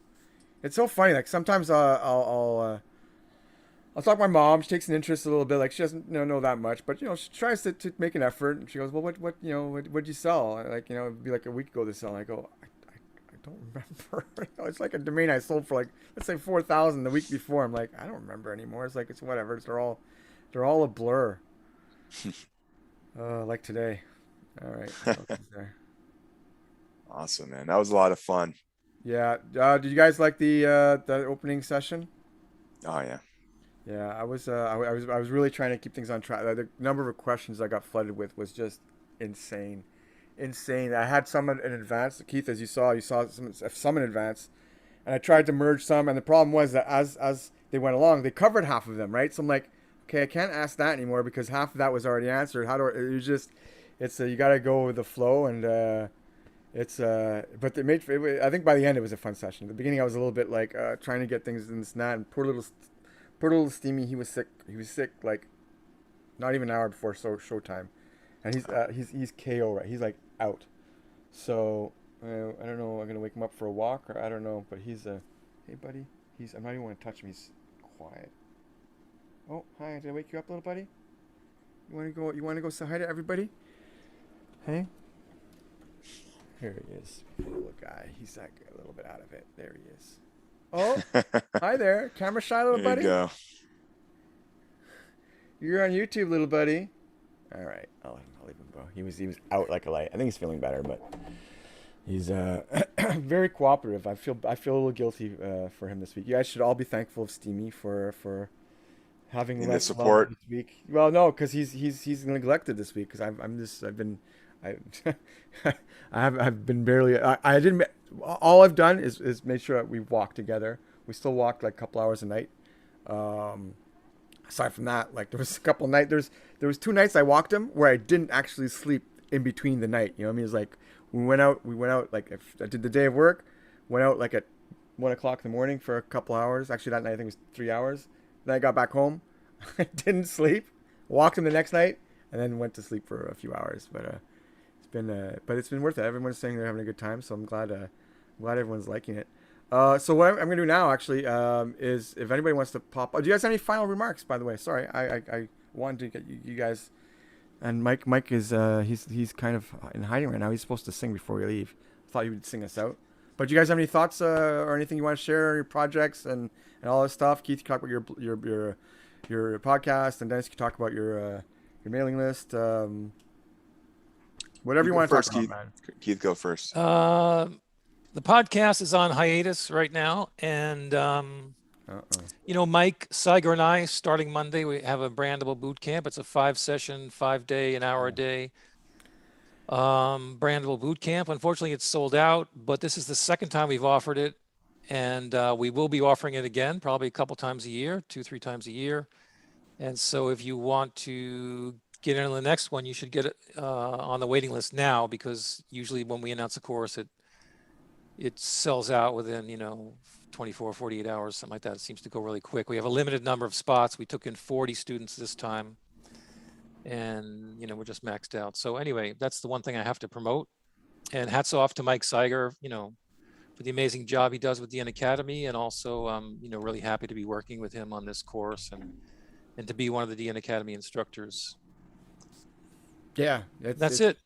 It's so funny. Like sometimes I'll talk to my mom. She takes an interest a little bit. Like she doesn't know that much, but she tries to make an effort. And she goes, well, what'd you sell? Like it'd be like a week ago to sell. And I go, I don't remember. It's like a domain I sold for like, let's say 4,000 the week before. I'm like, I don't remember anymore. It's like it's whatever. They're all a blur. Like today. All right. Awesome, man. That was a lot of fun. Yeah. Did you guys like the opening session? Oh yeah. Yeah, I was really trying to keep things on track. The number of questions I got flooded with was just insane. I had some in advance. Keith, as you saw some in advance, and I tried to merge some. And the problem was that as they went along, they covered half of them, right? So I'm like, okay, I can't ask that anymore because half of that was already answered. You got to go with the flow, and but I think by the end it was a fun session. At the beginning I was a little bit like trying to get things in this and that, and poor little Steamy, he was sick like not even an hour before showtime, and he's KO, right? He's like out. So I don't know. I'm gonna wake him up for a walk, or I don't know. But he's hey buddy. I'm not even want to touch him. He's quiet. Oh hi, did I wake you up, little buddy? You want to go say hi to everybody? Hey. Here he is, little guy. He's like a little bit out of it. There he is. Oh, hi there, camera shy little buddy. There you go. You're on YouTube, little buddy. All right, I'll leave him go. He was out like a light. I think he's feeling better, but he's very cooperative. I feel a little guilty for him this week. You guys should all be thankful of Steamy for having less support this week. Well, no, because he's neglected this week. Because I've been barely. I didn't. All I've done is make sure that we walk together. We still walked like a couple hours a night. Aside from that, like there was a couple nights. There was 2 nights I walked him where I didn't actually sleep in between the night. You know what I mean? It's like we went out like I did the day of work. Went out like at 1 o'clock in the morning for a couple hours. Actually, that night I think it was 3 hours. Then I got back home. I didn't sleep. Walked him the next night, and then went to sleep for a few hours. But it's been worth it. Everyone's saying they're having a good time, so I'm glad everyone's liking it. So what I'm going to do now actually is if anybody wants to pop. Oh, do you guys have any final remarks? By the way, sorry, I wanted to get you guys. And Mike is he's kind of in hiding right now. He's supposed to sing before we leave. Thought he would sing us out. But do you guys have any thoughts or anything you want to share on your projects and all this stuff? Keith, you talk about your podcast, and Dennis, you talk about your mailing list. Whatever you want to talk about, man. Keith, go first. The podcast is on hiatus right now, and Mike Seiger and I, starting Monday, we have a Brandable boot camp. It's a 5-session, 5-day, an hour a day Brandable boot camp. Unfortunately, it's sold out, but this is the second time we've offered it, and we will be offering it again, probably a couple times a year, 2-3 times a year. And so if you want to get in on the next one, you should get it on the waiting list now, because usually when we announce a course, it sells out within 24, 48 hours, something like that. It seems to go really quick. We have a limited number of spots. We took in 40 students this time, and we're just maxed out. So anyway, that's the one thing I have to promote. And hats off to Mike Seiger, for the amazing job he does with DNAcademy, and also really happy to be working with him on this course and to be one of the DNAcademy instructors. Yeah, that's it.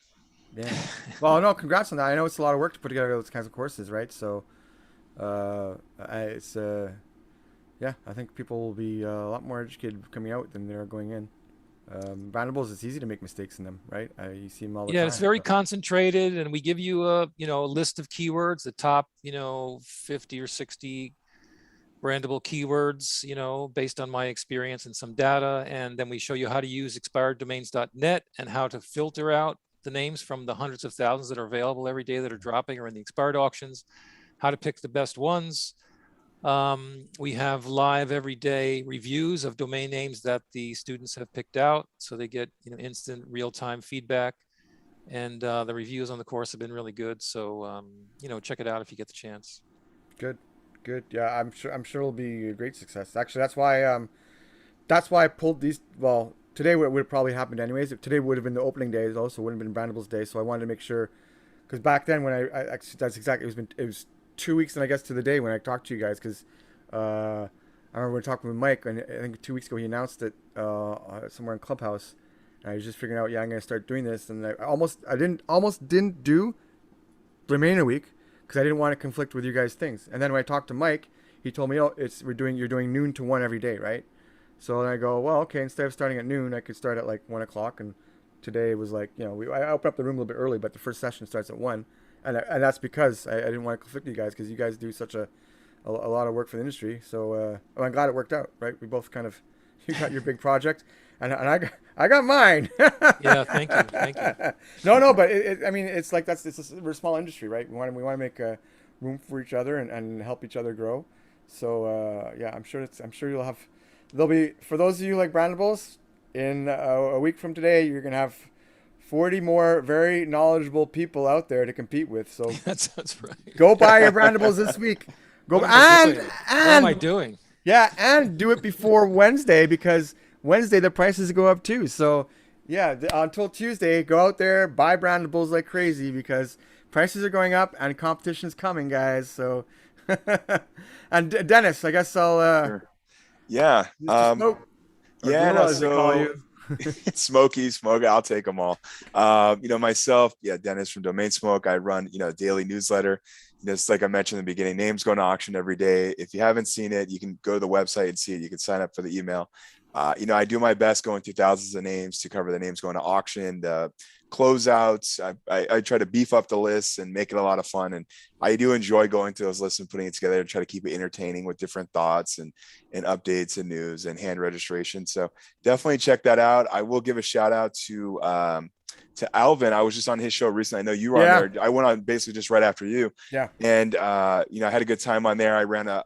Yeah. Well, no, congrats on that. I know it's a lot of work to put together those kinds of courses, right? So, I think people will be a lot more educated coming out than they're going in. Brandables, it's easy to make mistakes in them, right? You see them all the time. Yeah, it's very concentrated, and we give you a list of keywords, the top 50 or 60 brandable keywords, based on my experience and some data, and then we show you how to use expireddomains.net and how to filter out the names from the hundreds of thousands that are available every day that are dropping or in the expired auctions, how to pick the best ones. We have live every day reviews of domain names that the students have picked out, so they get instant real-time feedback, and the reviews on the course have been really good. So check it out if you get the chance. Good. Yeah, I'm sure it'll be a great success. Actually, that's why I pulled these. Well, today would have probably happened anyways. Today would have been the opening day, also wouldn't have been Brandables Day. So I wanted to make sure, because back then when I actually, that's exactly, it was 2 weeks and I guess to the day when I talked to you guys, because I remember we were talking with Mike, and I think 2 weeks ago he announced it somewhere in Clubhouse, and I was just figuring out, I'm going to start doing this, and I almost didn't do Domain a Week because I didn't want to conflict with you guys' things. And then when I talked to Mike, he told me, you're doing noon to 1 every day, right? So then I go, well, okay, instead of starting at noon, I could start at like 1 o'clock. And today was like, I opened up the room a little bit early, but the first session starts at 1. And that's because I didn't want to conflict with you guys, because you guys do such a lot of work for the industry. So I'm glad it worked out, right? We both kind of, you got your big project, and I got mine. Yeah, thank you. No, but it's like we're a small industry, right? We want to make room for each other and help each other grow. So I'm sure there'll be, for those of you like Brandables, in a week from today, you're gonna have 40 more very knowledgeable people out there to compete with. So that's right. Go buy your Brandables this week. Go what am I doing? Yeah, and do it before Wednesday, because Wednesday the prices go up too. So yeah, until Tuesday, go out there, buy Brandables like crazy, because prices are going up and competition's coming, guys. So and Dennis, I guess I'll Sure. Yeah. So Smokey, I'll take them all. Myself, Dennis from DomainSmoke. I run, a daily newsletter. It's like I mentioned in the beginning, names go to auction every day. If you haven't seen it, you can go to the website and see it. You can sign up for the email. I do my best going through thousands of names to cover the names going to auction, the closeouts. I try to beef up the lists and make it a lot of fun. And I do enjoy going through those lists and putting it together and try to keep it entertaining with different thoughts and updates and news and hand registration. So definitely check that out. I will give a shout out to Alvin. I was just on his show recently. I know you were on there. I went on basically just right after you. Yeah. And, I had a good time on there. I ran a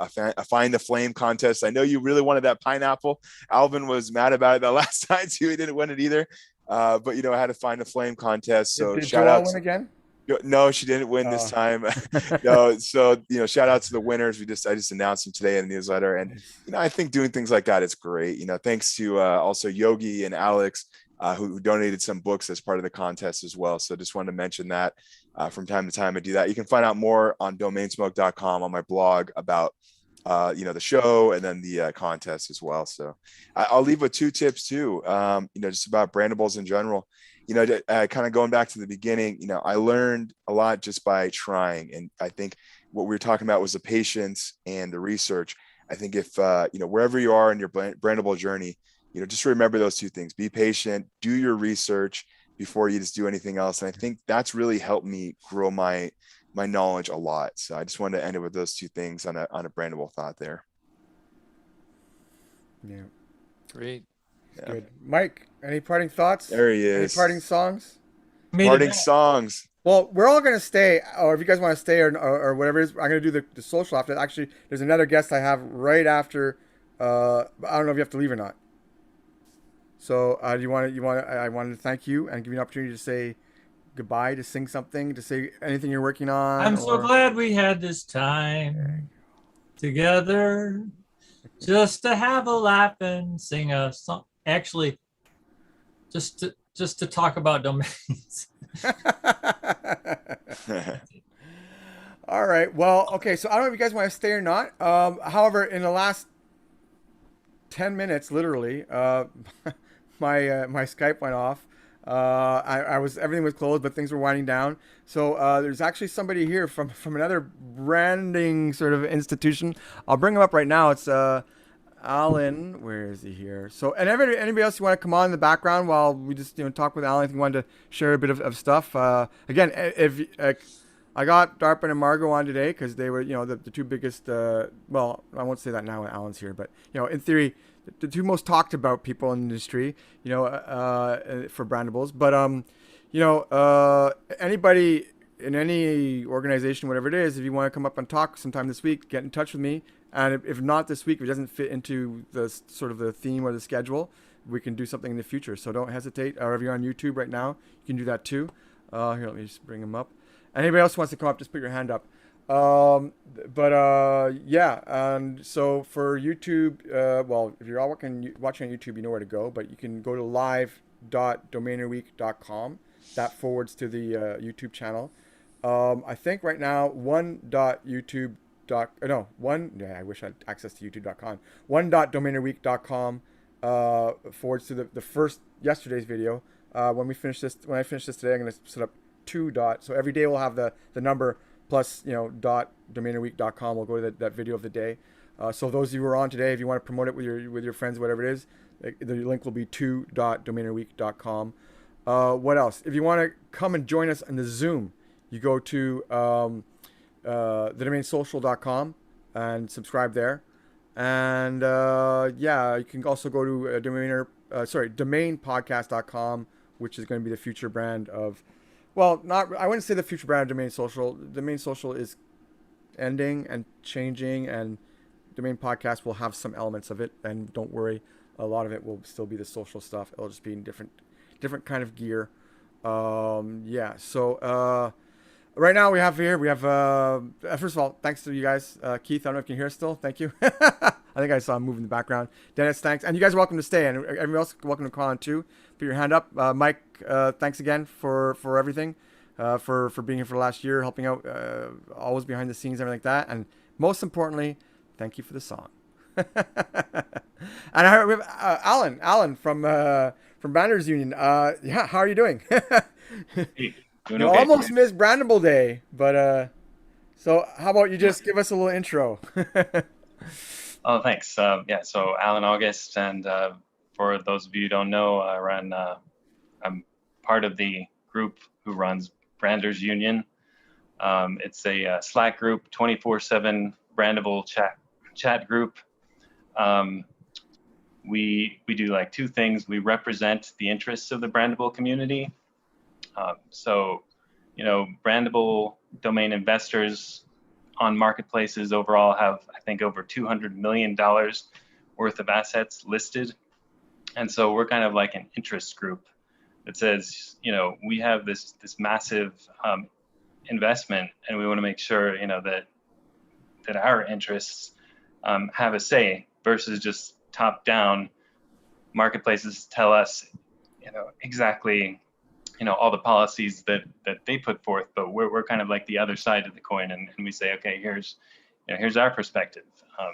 Find the Flame contest. I know you really wanted that pineapple. Alvin was mad about it the last time too. He didn't win it either. But, I had to Find the Flame contest. So did shout out. Win again? No, she didn't win this time. No. So, shout out to the winners. I just announced them today in the newsletter. And, I think doing things like that, it's great. Thanks to also Yogi and Alex, who donated some books as part of the contest as well. So just wanted to mention that from time to time I do that. You can find out more on DomainSmoke.com on my blog about, the show and then the contest as well. So I'll leave with 2 tips too, just about Brandables in general. Kind of going back to the beginning, I learned a lot just by trying. And I think what we were talking about was the patience and the research. I think if, wherever you are in your Brandable journey, just remember those 2 things. Be patient, do your research before you just do anything else. And I think that's really helped me grow my knowledge a lot. So I just wanted to end it with those 2 things on a Brandable thought there. Yeah. Great. Yeah. Good. Mike, any parting thoughts? There he is. Any parting songs? Parting songs. Well, we're all going to stay, or if you guys want to stay or whatever it is, I'm going to do the social after. Actually, there's another guest I have right after. I don't know if you have to leave or not. So I wanted to thank you and give you an opportunity to say goodbye, to sing something, to say anything you're working on. I'm so glad we had this time together just to have a laugh and sing a song. Actually, just to talk about domains. All right. Well, okay. So I don't know if you guys want to stay or not. However, in the last 10 minutes, literally, my Skype went off. Everything was closed, but things were winding down. So there's actually somebody here from another branding sort of institution. I'll bring him up right now. It's Alan, where is he here? So, and anybody else you want to come on in the background while we just talk with Alan? If you wanted to share a bit of stuff. Again, if I got Darpan and Margo on today because they were the two biggest. Well, I won't say that now when Alan's here, but in theory, the two most talked about people in the industry. For Brandables, but anybody in any organization, whatever it is, if you want to come up and talk sometime this week, get in touch with me. And if not this week, if it doesn't fit into the sort of the theme or the schedule, we can do something in the future. So don't hesitate. Or if you're on YouTube right now, you can do that too. Here, let me just bring them up. Anybody else wants to come up, just put your hand up. Yeah. And so for YouTube, well, if you're all watching on YouTube, you know where to go. But you can go to live.domainerweek.com. That forwards to the YouTube channel. I think right now I wish I had access to youtube.com. One.domainerweek.com forwards to the first yesterday's video. When I finish this today, I'm going to set up so every day we'll have the number plus .domainerweek.com will go to that video of the day. So those of you who are on today, if you want to promote it with your friends, whatever it is, the link will be to.domainerweek.com. What else? If you want to come and join us in the Zoom, you go to thedomainsocial.com and subscribe there. And you can also go to DomainPodcast.com, which is going to be the future brand of, I wouldn't say the future brand of Domain Social. Domain Social is ending and changing, and Domain Podcast will have some elements of it. And don't worry, a lot of it will still be the social stuff. It'll just be in different kind of gear. So right now we have first of all, thanks to you guys. Keith, I don't know if you can hear us still. Thank you. I think I saw him move in the background. Dennis, thanks. And you guys are welcome to stay, and everyone else welcome to call on too. Put your hand up. Mike, thanks again for everything, for being here for the last year, helping out, always behind the scenes, everything like that. And most importantly, thank you for the song. And I heard we have Alan from Branders Union. Yeah, how are you doing? Hey, doing You okay. almost missed Brandable Day, but so how about you just give us a little intro? Oh, thanks. So Alan August, and for those of you who don't know, I'm part of the group who runs Branders Union. It's a Slack group, 24/7 Brandable chat group. We do like two things. We represent the interests of the Brandable community. Brandable domain investors on marketplaces overall have, I think, over $200 million worth of assets listed. And so we're kind of like an interest group that says, we have this massive investment, and we want to make sure, that our interests have a say, versus just top down. Marketplaces tell us, exactly, all the policies that they put forth, but we're kind of like the other side of the coin, and we say, okay, here's our perspective.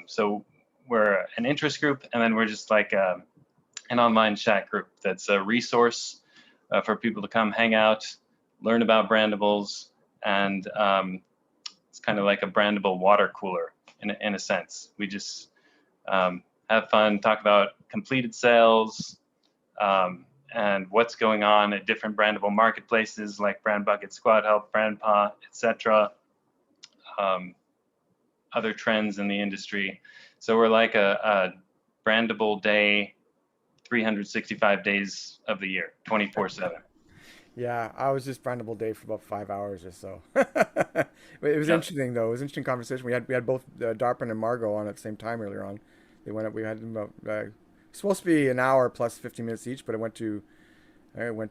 So we're an interest group, and then we're just like an online chat group that's a resource for people to come hang out, learn about Brandables, and it's kind of like a Brandable water cooler in a sense. We just have fun, talk about completed sales, and what's going on at different Brandable marketplaces like BrandBucket, SquadHelp, BrandPa, etc. Other trends in the industry. So we're like a Brandable day, 365 days of the year, 24/7. Yeah, I was just Brandable Day for about 5 hours or so. It was interesting though. It was an interesting conversation. We had both Darpan and Margo on at the same time earlier on. They went up. We had them about supposed to be an hour plus 15 minutes each, but it went to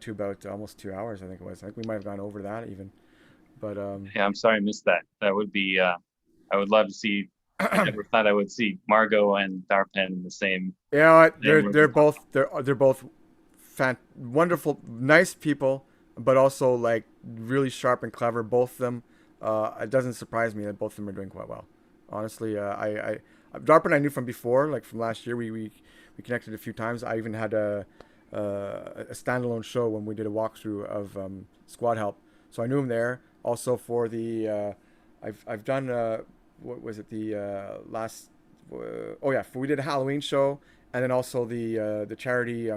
about almost 2 hours. I think it was. I think we might have gone over that even. But yeah, I'm sorry I missed that. That would be. I would love to see. I never thought I would see Margo and Darpan in the same. Yeah, they're both wonderful, nice people, but also like really sharp and clever. Both of them. It doesn't surprise me that both of them are doing quite well. Honestly, Darpan I knew from before, like from last year. We connected a few times. I even had a standalone show when we did a walkthrough of SquadHelp, so I knew him there. Also for the I've done what was it, the last we did a Halloween show, and then also the charity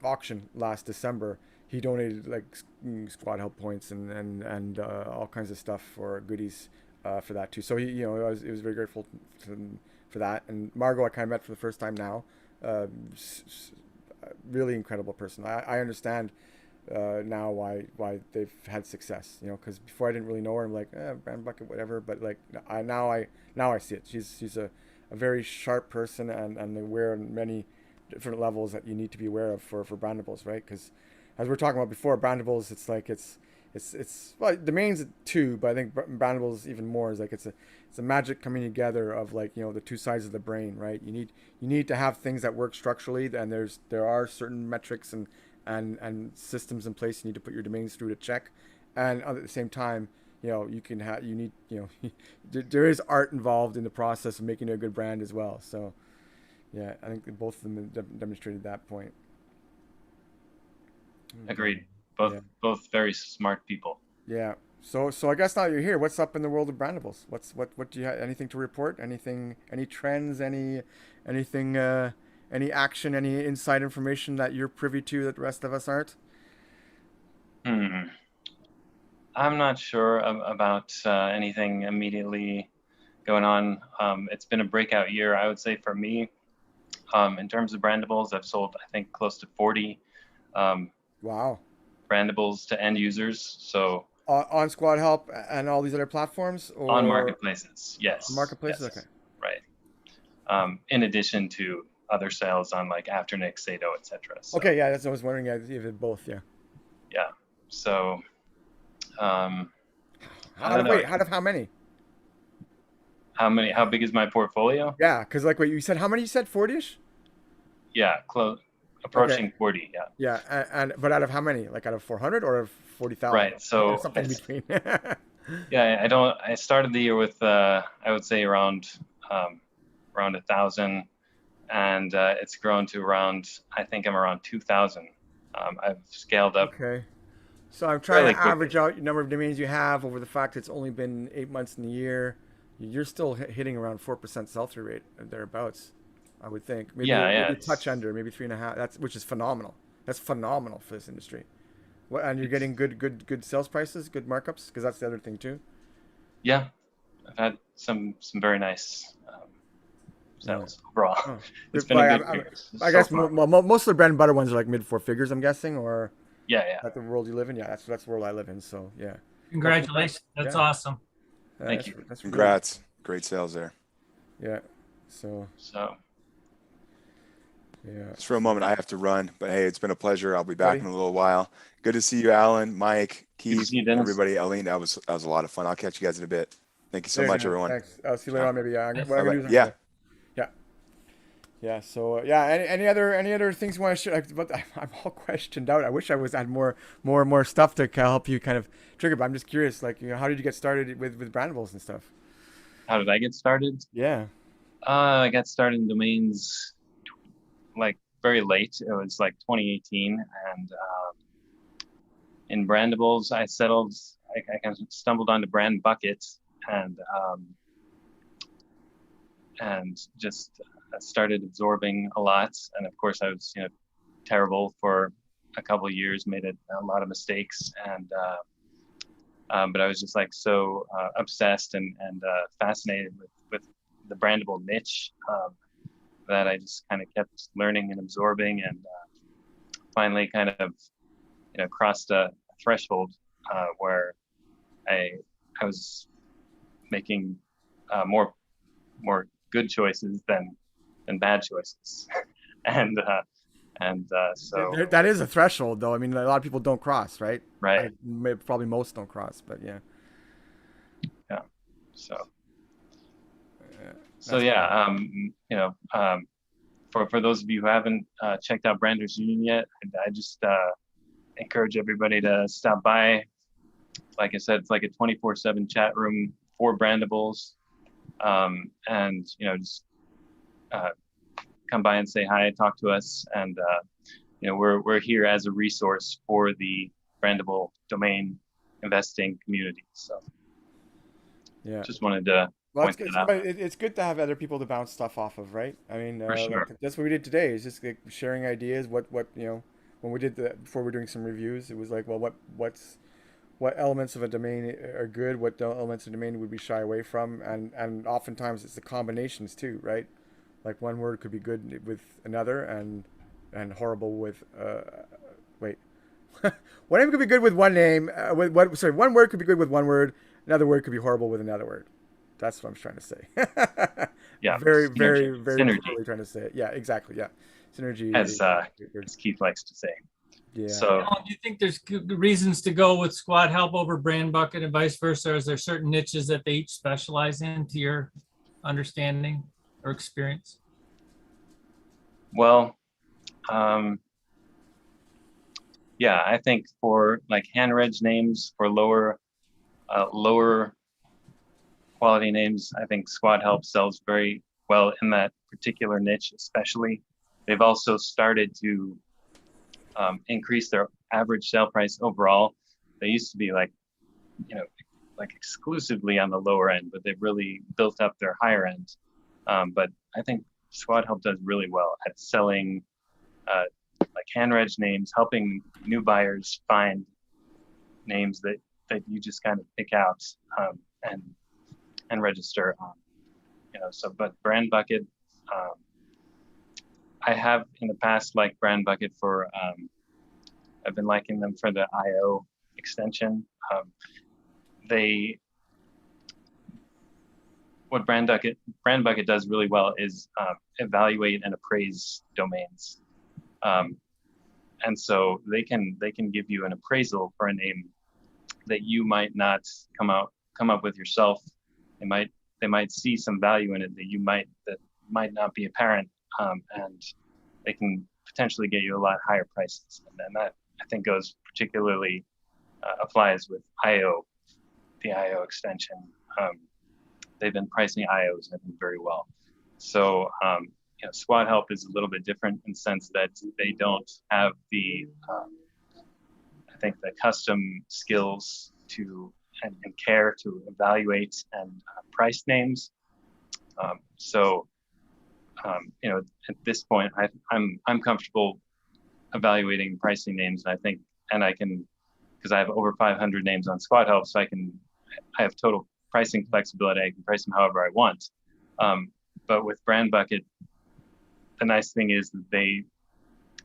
auction last December. He donated like SquadHelp points and all kinds of stuff for goodies for that too. So he, it was very grateful for that. And Margot, I kind of met for the first time now. Really incredible person. I understand now why they've had success. Because before I didn't really know her. I'm like, BrandBucket, whatever. But like now I see it. She's a very sharp person and aware on many different levels that you need to be aware of for Brandables, right? Because as we were talking about before, Brandables, it's like it's well, domains too, but I think Brandables even more is like it's a magic coming together of like the two sides of the brain, right? You need to have things that work structurally, and there are certain metrics and systems in place you need to put your domains through to check, and at the same time, there is art involved in the process of making it a good brand as well. So yeah, I think both of them demonstrated that point. Agreed. Both very smart people. Yeah. So I guess now you're here. What's up in the world of Brandables? What do you have? Anything to report? Any trends? Anything? Any action? Any inside information that you're privy to that the rest of us aren't? I'm not sure about anything immediately going on. It's been a breakout year, I would say, for me. In terms of Brandables, I've sold, I think, close to 40 wow. Brandables to end users. So on SquadHelp and all these other platforms, or on marketplaces, yes. Marketplaces, yes. Okay. Right. In addition to other sales on like Afternic, Sado, etc. So, okay, yeah, that's what I was wondering. If it both, yeah. Yeah. So, out of how many? How big is my portfolio? Yeah, because like what you said, how many you said, 40-ish? Yeah, approaching 40. Yeah. Yeah, but out of how many? Like out of 400 or of 40,000? Right. So or something in between. Yeah, I started the year with I would say around 1,000, and it's grown to around, I think I'm around 2,000. I've scaled up. Okay. So I'm trying to average out your number of domains you have over the fact it's only been 8 months in the year. You're still hitting around 4% sell-through rate thereabouts, I would think. Maybe a touch under, maybe 3.5. Which is phenomenal. That's phenomenal for this industry. And you're getting good sales prices, good markups, because that's the other thing too. Yeah, I've had some very nice sales overall. Oh. It's been a good year. I guess most of the bread and butter ones are like mid 4 figures, I'm guessing, or yeah. At the world you live in, that's the world I live in. So yeah. Congratulations, that's awesome. Thank you. That's Congrats, great sales there. Yeah. So. Yeah. Just for a moment, I have to run, but hey, it's been a pleasure. I'll be back in a little while. Good to see you, Alan, Mike, Keith, everybody. Aileen, that was a lot of fun. I'll catch you guys in a bit. Thank you so much, everyone. Thanks. I'll see you later on, maybe. Yeah. So any other things you want to share? I'm all questioned out. I wish I had more stuff to help you kind of trigger. But I'm just curious, like, how did you get started with Brandables and stuff? How did I get started? Yeah. I got started in domains like very late. It was like 2018, and in Brandables, I kind of stumbled onto BrandBucket and just started absorbing a lot. And of course, I was terrible for a couple of years, made a lot of mistakes, and but I was just like so obsessed and fascinated with the brandable niche that I just kind of kept learning and absorbing, and finally kind of crossed a threshold where I was making more good choices than bad choices, and so that is a threshold, though. I mean, a lot of people don't cross, right? Right. Probably most don't cross, but yeah. Yeah. So for those of you who haven't checked out Branders Union yet, I just encourage everybody to stop by. Like I said, it's like a 24/7 chat room for Brandables, and just come by and say hi, talk to us, and we're here as a resource for the Brandable domain investing community. So yeah, just wanted to Well, point it's, that out. it's good to have other people to bounce stuff off of, right? I mean, For sure. like, that's what we did today. Is just like sharing ideas. What you know, when we did before we're doing some reviews, it was like, well, what elements of a domain are good? What elements of a domain would we shy away from? And oftentimes it's the combinations too, right? Like one word could be good with another, and horrible with wait. One name could be good with one name. One word could be good with one word. Another word could be horrible with another word. That's what I'm trying to say. Yeah. Very, synergy. very, very Synergy, poorly trying to say it. Yeah, exactly. Yeah. Synergy. as Keith likes to say. Yeah. So Do you think there's good reasons to go with SquadHelp over BrandBucket and vice versa? Or is there certain niches that they each specialize in, to your understanding or experience? well, yeah, I think for like hand reg names for lower quality names, I think SquadHelp sells very well in that particular niche, especially. They've also started to increase their average sale price overall. They used to be like exclusively on the lower end, but they've really built up their higher end. But I think SquadHelp does really well at selling like hand reg names, helping new buyers find names that you just kind of pick out and register on. So but BrandBucket, I have in the past liked BrandBucket for I've been liking them for the IO extension. What BrandBucket does really well is evaluate and appraise domains. And so they can give you an appraisal for a name that you might not come up with yourself. They might see some value in it that might not be apparent, and they can potentially get you a lot higher prices. And that I think goes particularly applies with IO, the IO extension. They've been pricing IOs, I think, very well. So SquadHelp is a little bit different in the sense that they don't have the I think the custom skills and care to evaluate and price names. At this point, I'm comfortable evaluating pricing names. And I can, because I have over 500 names on SquadHelp, so I have total pricing flexibility. I can price them however I want. But with BrandBucket, the nice thing is that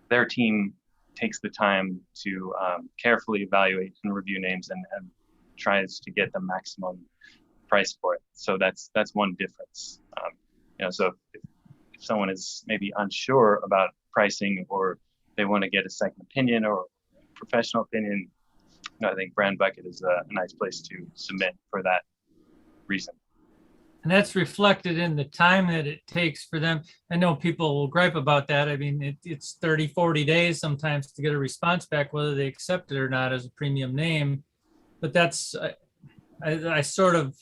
their team takes the time to carefully evaluate and review names and tries to get the maximum price for it. So that's one difference. So if someone is maybe unsure about pricing, or they want to get a second opinion or professional opinion, I think BrandBucket is a nice place to submit for that reason. And that's reflected in the time that it takes for them. I know people will gripe about that. I mean, it's 30, 40 days sometimes to get a response back, whether they accept it or not as a premium name. But that's, I sort of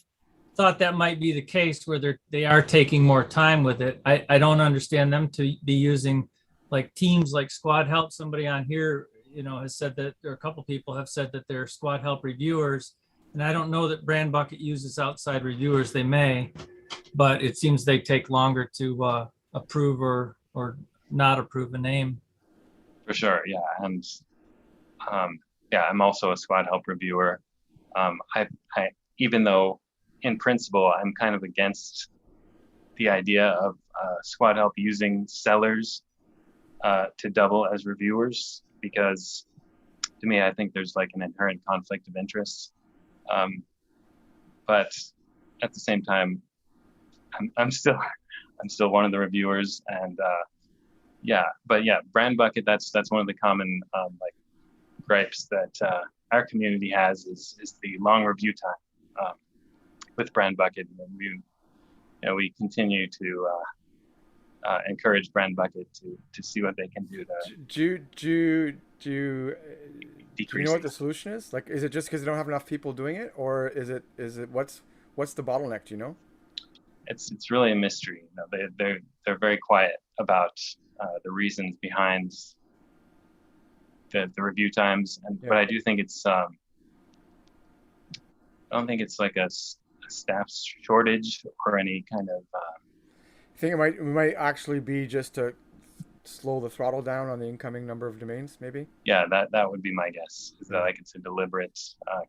thought that might be the case where they are taking more time with it. I don't understand them to be using like teams like SquadHelp. Somebody on here, has said that, or a couple people have said that they're SquadHelp reviewers. And I don't know that BrandBucket uses outside reviewers. They may, but it seems they take longer to approve or not approve a name. For sure, yeah. And I'm also a SquadHelp reviewer. I even though in principle I'm kind of against the idea of SquadHelp using sellers to double as reviewers, because to me I think there's like an inherent conflict of interest. But at the same time, I'm still one of the reviewers, and BrandBucket, that's one of the common like gripes that our community has is the long review time with BrandBucket, and we continue to encourage BrandBucket to see what they can do to do you know what the solution is? Like, is it just because they don't have enough people doing it, or is it what's the bottleneck? Do you know? It's really a mystery. They're very quiet about the reasons behind the review times, but I do think it's I don't think it's like a staff shortage or any kind of. I think it might actually be just to slow the throttle down on the incoming number of domains, maybe. Yeah, that would be my guess. Is that like it's a deliberate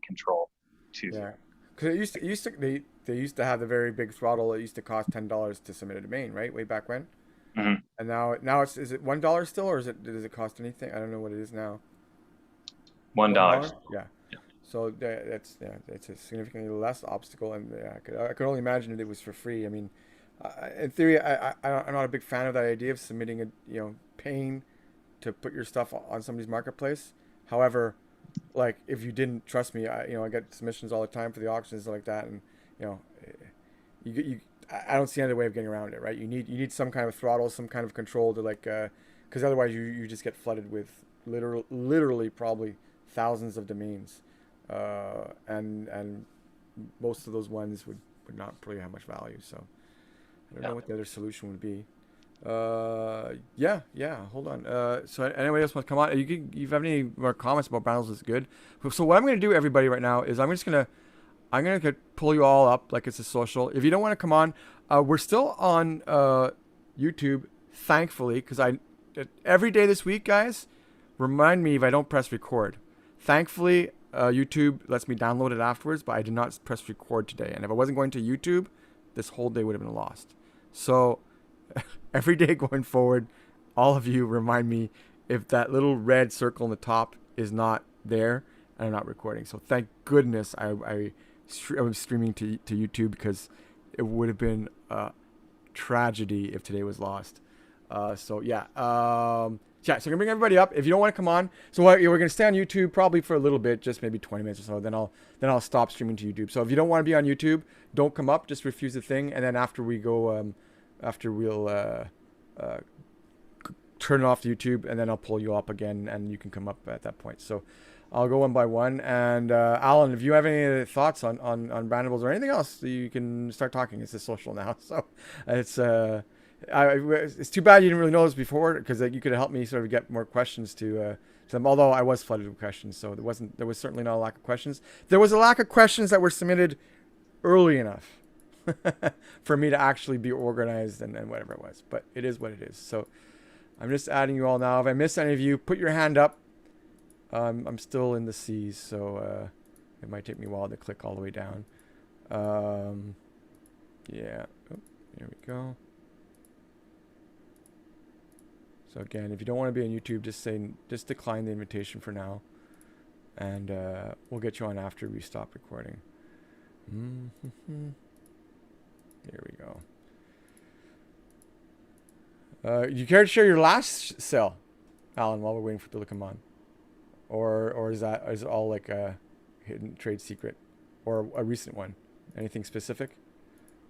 control too. Yeah, because they used to have the very big throttle. It used to cost $10 to submit a domain, right? Way back when. Mm-hmm. And now is it $1 still, or does it cost anything? I don't know what it is now. $1. Yeah. So it's a significantly less obstacle, and I could only imagine that it was for free. I mean, in theory, I'm not a big fan of that idea of submitting paying to put your stuff on somebody's marketplace. However, like if you didn't trust me, I get submissions all the time for the auctions and like that, and I don't see any other way of getting around it, right? You need some kind of throttle, some kind of control to because otherwise you just get flooded with literally probably thousands of domains, and most of those ones would not really have much value. So I don't know what the other solution would be. Hold on. So anybody else want to come on? If you have any more comments about Brandables, is good. So what I'm going to do, everybody, right now is I'm going to pull you all up like it's a social. If you don't want to come on, we're still on YouTube, thankfully, because every day this week, guys, remind me if I don't press record. Thankfully, YouTube lets me download it afterwards, but I did not press record today. And if I wasn't going to YouTube, this whole day would have been lost. So every day going forward, all of you remind me if that little red circle on the top is not there and I'm not recording. So thank goodness I was streaming to YouTube, because it would have been a tragedy if today was lost. So I'm gonna bring everybody up. If you don't want to come on, so we're gonna stay on YouTube probably for a little bit, just maybe 20 minutes or so. Then I'll stop streaming to YouTube. So if you don't want to be on YouTube, don't come up. Just refuse the thing, and then after we go, we'll turn off YouTube, and then I'll pull you up again, and you can come up at that point. So I'll go one by one. And Alan, if you have any thoughts on Brandables or anything else, you can start talking. It's a social now, so it's too bad you didn't really know this before, because you could have helped me sort of get more questions to them. Although I was flooded with questions, so there was certainly not a lack of questions. There was a lack of questions that were submitted early enough for me to actually be organized and whatever it was. But it is what it is. So I'm just adding you all now. If I miss any of you, put your hand up. I'm still in the C's, so it might take me a while to click all the way down. Here we go. So again, if you don't want to be on YouTube, just decline the invitation for now, and we'll get you on after we stop recording. Here we go. You care to share your last sale, Alan, while we're waiting for people to come on, or is it all like a hidden trade secret, or a recent one? Anything specific?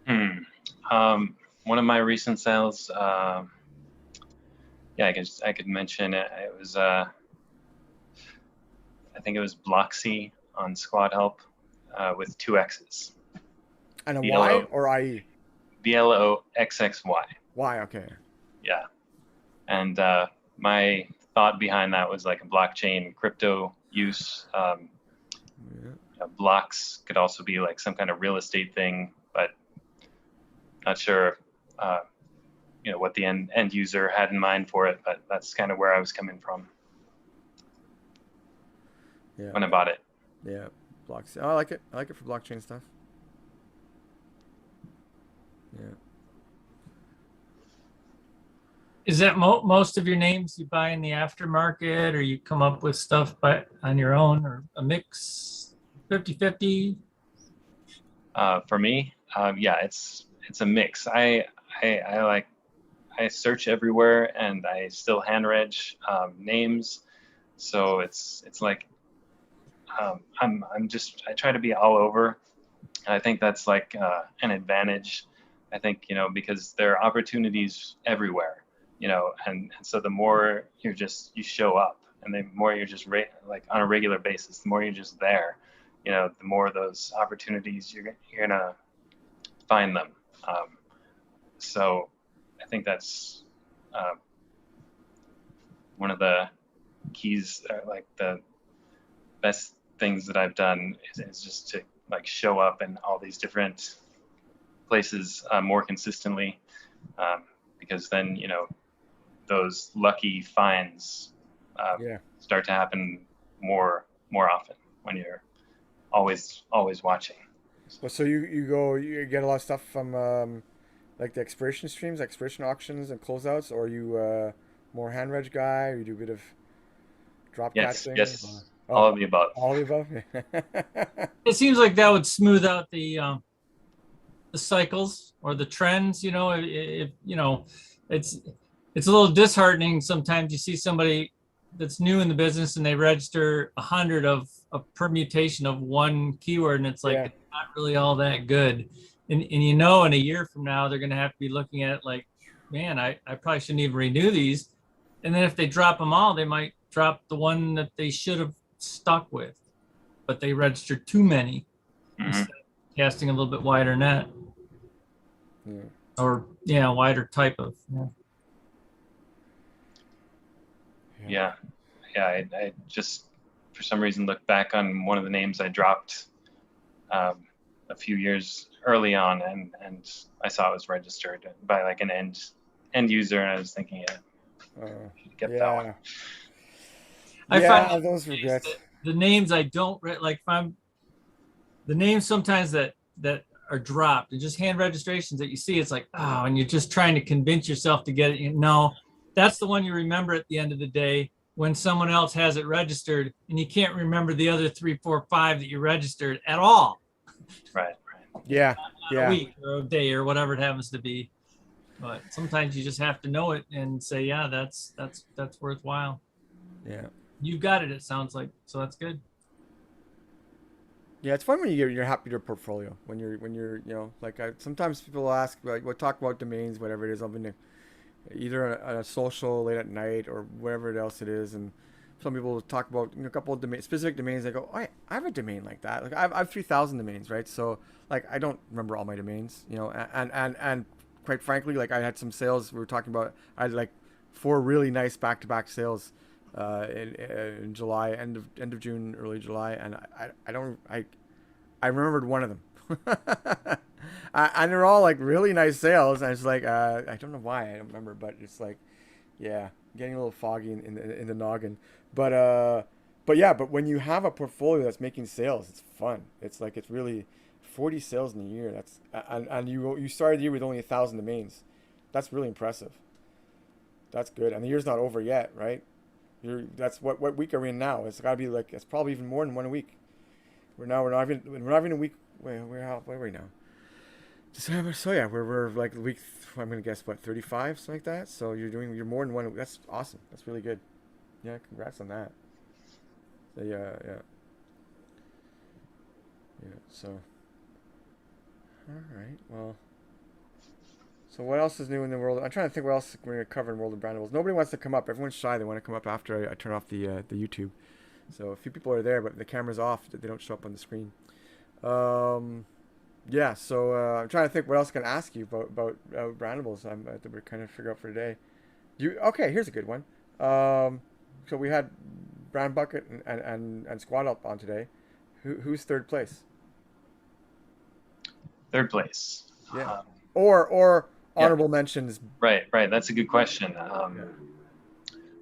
One of my recent sales. I could mention it. It was I think it was Bloxy on SquadHelp with 2 X's. And a Y or IE? BLOXXY. Y, okay. Yeah. And my thought behind that was like a blockchain crypto use. Blocks could also be like some kind of real estate thing, but not sure what the end user had in mind for it, but that's kind of where I was coming from when I bought it. Yeah, blocks. Oh, I like it. I like it for blockchain stuff. Yeah. Is that most of your names you buy in the aftermarket, or you come up with stuff on your own, or a mix, 50-50? For me, it's a mix. I search everywhere, and I still hand reg names, so it's like I try to be all over, and I think that's like an advantage. I think because there are opportunities everywhere, and so the more you show up, and the more you're just like on a regular basis, the more you're just there, the more those opportunities you're gonna find them. So I think that's one of the keys, like the best things that I've done is just to like show up in all these different places more consistently, because then, you know, those lucky finds start to happen more often when you're always watching. Well, so you get a lot of stuff from like the expiration streams, expiration auctions and closeouts, or are you more hand reg guy, or you do a bit of drop catching? Yes, all of the above. All of the above. It seems like that would smooth out the cycles or the trends. You know, if you know, it's a little disheartening sometimes. You see somebody that's new in the business and they register 100 of a permutation of one keyword, and it's like it's not really all that good. And you know, in a year from now, they're going to have to be looking at it like, man, I probably shouldn't even renew these. And then if they drop them all, they might drop the one that they should have stuck with, but they registered too many instead of casting a little bit wider net. Or wider type of. I just for some reason looked back on one of the names I dropped a few years early on, and I saw it was registered by like an end user, and I was thinking, should get that one. I find those regrets. The names I don't like. If I'm the names sometimes that are dropped and just hand registrations that you see, it's like, oh, and you're just trying to convince yourself to get it. No, that's the one you remember at the end of the day when someone else has it registered, and you can't remember the other 3, 4, 5 that you registered at all. Right. Not a week or a day or whatever it happens to be. But sometimes you just have to know it and say, yeah, that's worthwhile. Yeah. You got it sounds like, so that's good. Yeah, it's fun when you're happy with your portfolio. When you're you know, like sometimes people ask, like, we'll talk about domains, whatever it is. I'm in either on a social late at night or whatever else it is, and some people talk about a couple of specific domains. They go, I have a domain like that. Like I have 3,000 domains, right? So like I don't remember all my domains, you know, and quite frankly, like I had some sales we were talking about. I had like 4 really nice back-to-back sales in July, end of June, early July, and I remembered one of them. And they're all like really nice sales, and it's like I don't know why I don't remember, but it's like getting a little foggy in the noggin. But when you have a portfolio that's making sales, it's fun. It's like it's really 40 sales in a year. That's and you started the year with only 1,000 domains. That's really impressive. That's good, and the year's not over yet, right? That's what week are we in now? It's got to be like, it's probably even more than 1 week. We're not even a week. Where are we now? December. So yeah, we're like week. I'm gonna guess what, 35, something like that. So you're more than 1 week. That's awesome. That's really good. Yeah, congrats on that. So yeah. So all right. Well. So what else is new in the world? I'm trying to think what else we're going to cover in the world of Brandables. Nobody wants to come up. Everyone's shy. They want to come up after I turn off the YouTube. So a few people are there, but the camera's off. They don't show up on the screen. Yeah. So I'm trying to think what else I can ask you about Brandables. We're kind of figure out for today. Okay? Here's a good one. So we had BrandBucket and SquadHelp on today. Who's third place? Third place. Yeah. Or honorable mentions. Right. That's a good question.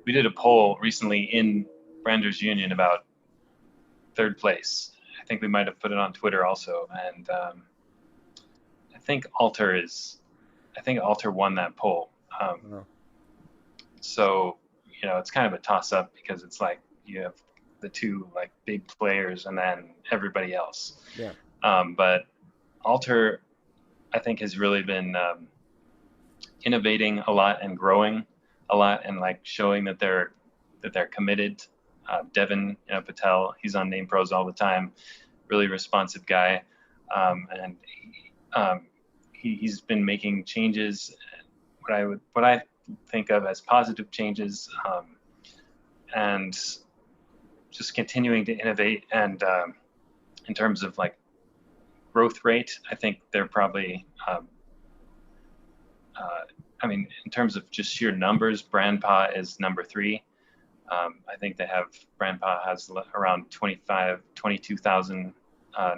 We did a poll recently in Branders Union about third place. I think we might have put it on Twitter also, and I think Alter won that poll. So you know, it's kind of a toss up because it's like you have the 2 like big players and then everybody else. Yeah. But Alter, I think, has really been innovating a lot and growing a lot, and like showing that they're committed. Devin Patel, he's on Name Pros all the time, really responsive guy, and he's been making changes, what I think of as positive changes, and just continuing to innovate. And in terms of like growth rate, I think they're probably, in terms of just sheer numbers, BrandPa is number 3. I think BrandPa has around 22,000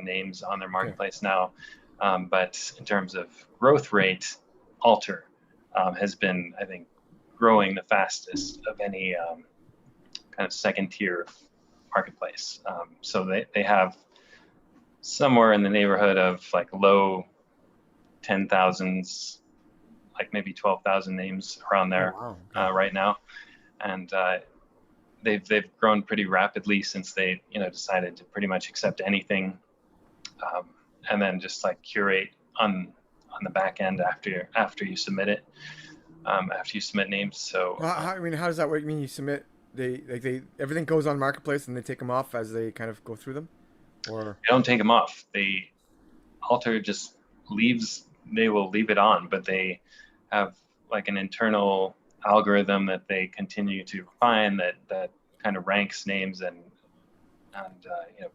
names on their marketplace now. But in terms of growth rate, Alter has been, I think, growing the fastest of any kind of second tier marketplace. So they have somewhere in the neighborhood of like low 10,000s, like maybe 12,000 names around there right now. And they've grown pretty rapidly since they decided to pretty much accept anything, and then just like curate on the back end after you submit it, after you submit names. So I mean, how does that work? You mean you submit, they everything goes on marketplace and they take them off as they kind of go through them, or they don't take them off. Alter just leaves. They will leave it on, but they have like an internal algorithm that they continue to refine that kind of ranks names and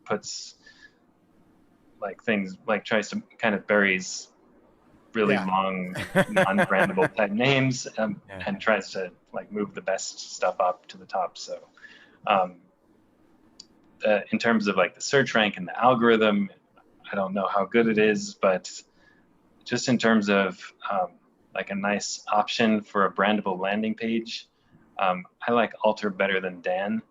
puts like things, like tries to kind of buries really long non-brandable type names and tries to like move the best stuff up to the top. So in terms of like the search rank and the algorithm, I don't know how good it is, but just in terms of like a nice option for a brandable landing page, I like Alter better than Dan,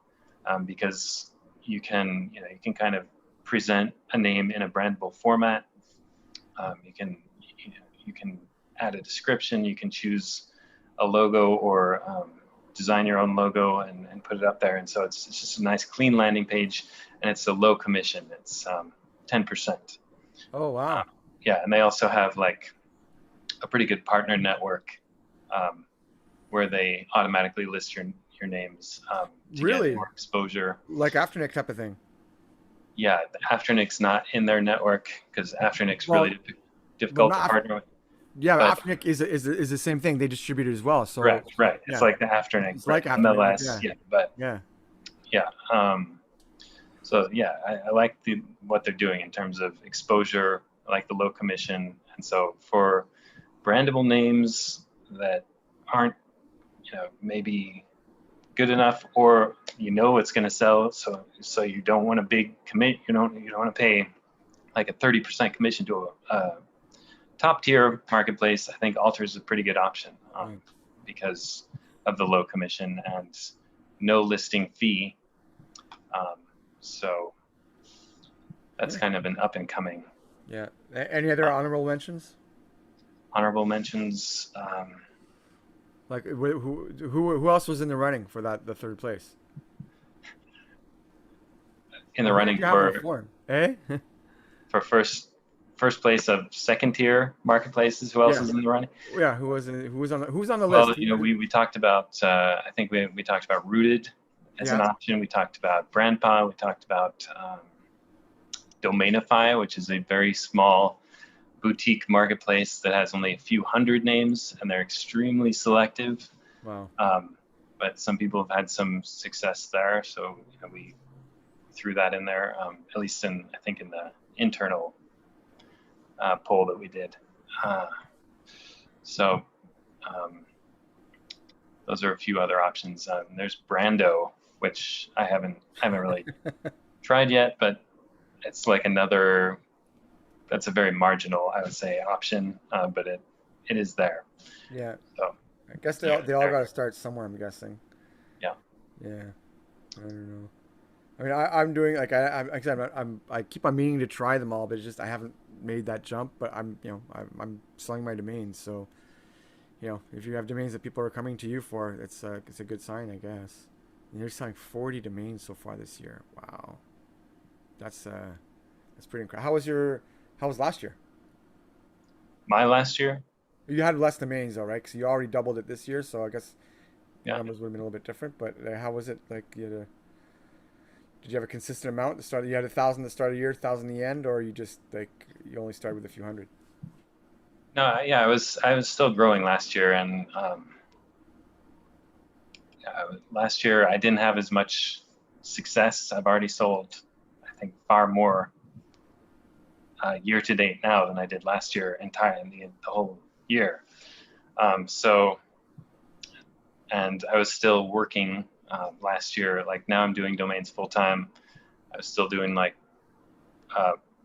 because you can kind of present a name in a brandable format. You can add a description. You can choose a logo or design your own logo and put it up there. And so it's just a nice clean landing page, and it's a low commission. It's 10%. Oh wow. Yeah, and they also have like a pretty good partner network where they automatically list your names to Really? get more exposure. Like Afternick type of thing. Yeah, Afternick's not in their network because Afternick's really difficult to partner with. Yeah, but Afternick is the same thing. They distribute it as well. So right. It's like the Afternick. It's like Afternick. So yeah, I like what they're doing in terms of exposure. I like the low commission, and so for brandable names that aren't maybe good enough, or it's going to sell, so you don't want a big commit. You don't want to pay like a 30% commission to a top tier marketplace. I think Alter is a pretty good option because of the low commission and no listing fee. So that's kind of an up and coming. Yeah. Any other honorable mentions? Honorable mentions. Like who else was in the running for the third place? In the running for first place of second tier marketplaces. Who else is in the running? Yeah, who's on the well, list? We talked about I think we talked about Rooted as an option. We talked about BrandPod. We talked about Domainify, which is a very small boutique marketplace that has only a few hundred names, and they're extremely selective. Wow. But some people have had some success there, so we threw that in there, at least I think in the internal poll that we did. So those are a few other options. There's Brando, which I haven't really tried yet, but it's like that's a very marginal, I would say, option, but it is there. Yeah. So I guess they all got to start somewhere, I'm guessing. Yeah. Yeah. I don't know. I mean, I'm doing like I keep on meaning to try them all, but it's just I haven't made that jump. But I'm selling my domains, so if you have domains that people are coming to you for, it's a good sign, I guess. And you're selling 40 domains so far this year. Wow. That's pretty incredible. How was last year? My last year? You had less domains though, right? Because you already doubled it this year, so I guess numbers would have been a little bit different. But how was it? Like, did you have a consistent amount at the start? You had 1,000 at the start of the year, 1,000 at the end, or you just you only started with a few hundred? No, yeah, I was still growing last year, and last year I didn't have as much success. I've already sold, I think, far more year to date now than I did last year the whole year. And I was still working last year. Like now I'm doing domains full time. I was still doing like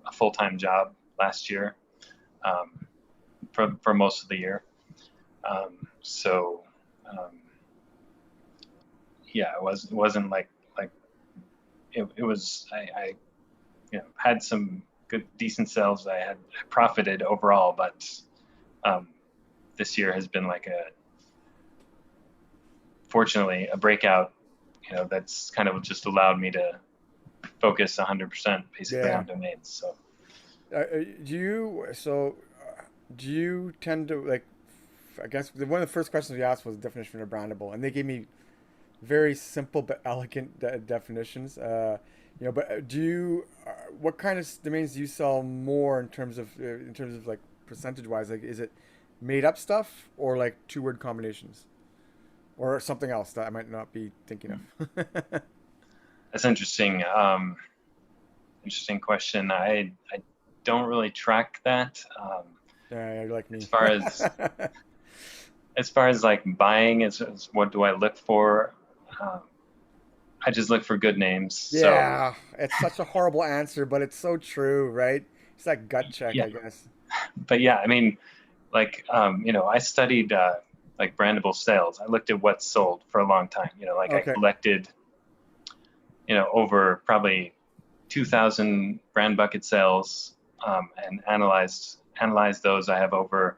a full-time job last year, for most of the year. Yeah, it wasn't like it was. I had some good decent sales. I profited overall, but this year has been like fortunately a breakout. That's kind of just allowed me to focus 100% basically on domains. So do you tend to, like, I guess one of the first questions we asked was the definition of Brandable, and they gave me very simple but elegant definitions. But do you, what kind of domains do you sell more in terms of like percentage wise? Like, is it made up stuff or like 2-word combinations, or something else that I might not be thinking of? that's interesting. Interesting question. I don't really track that. Yeah, you're like me. As far as like buying, as what do I look for? I just look for good names. Yeah, it's such a horrible answer, but it's so true, right? It's that gut check, I guess. But yeah, I mean, like, I studied like Brandable sales. I looked at what's sold for a long time. I collected, over probably 2,000 BrandBucket sales, and analyzed those. I have over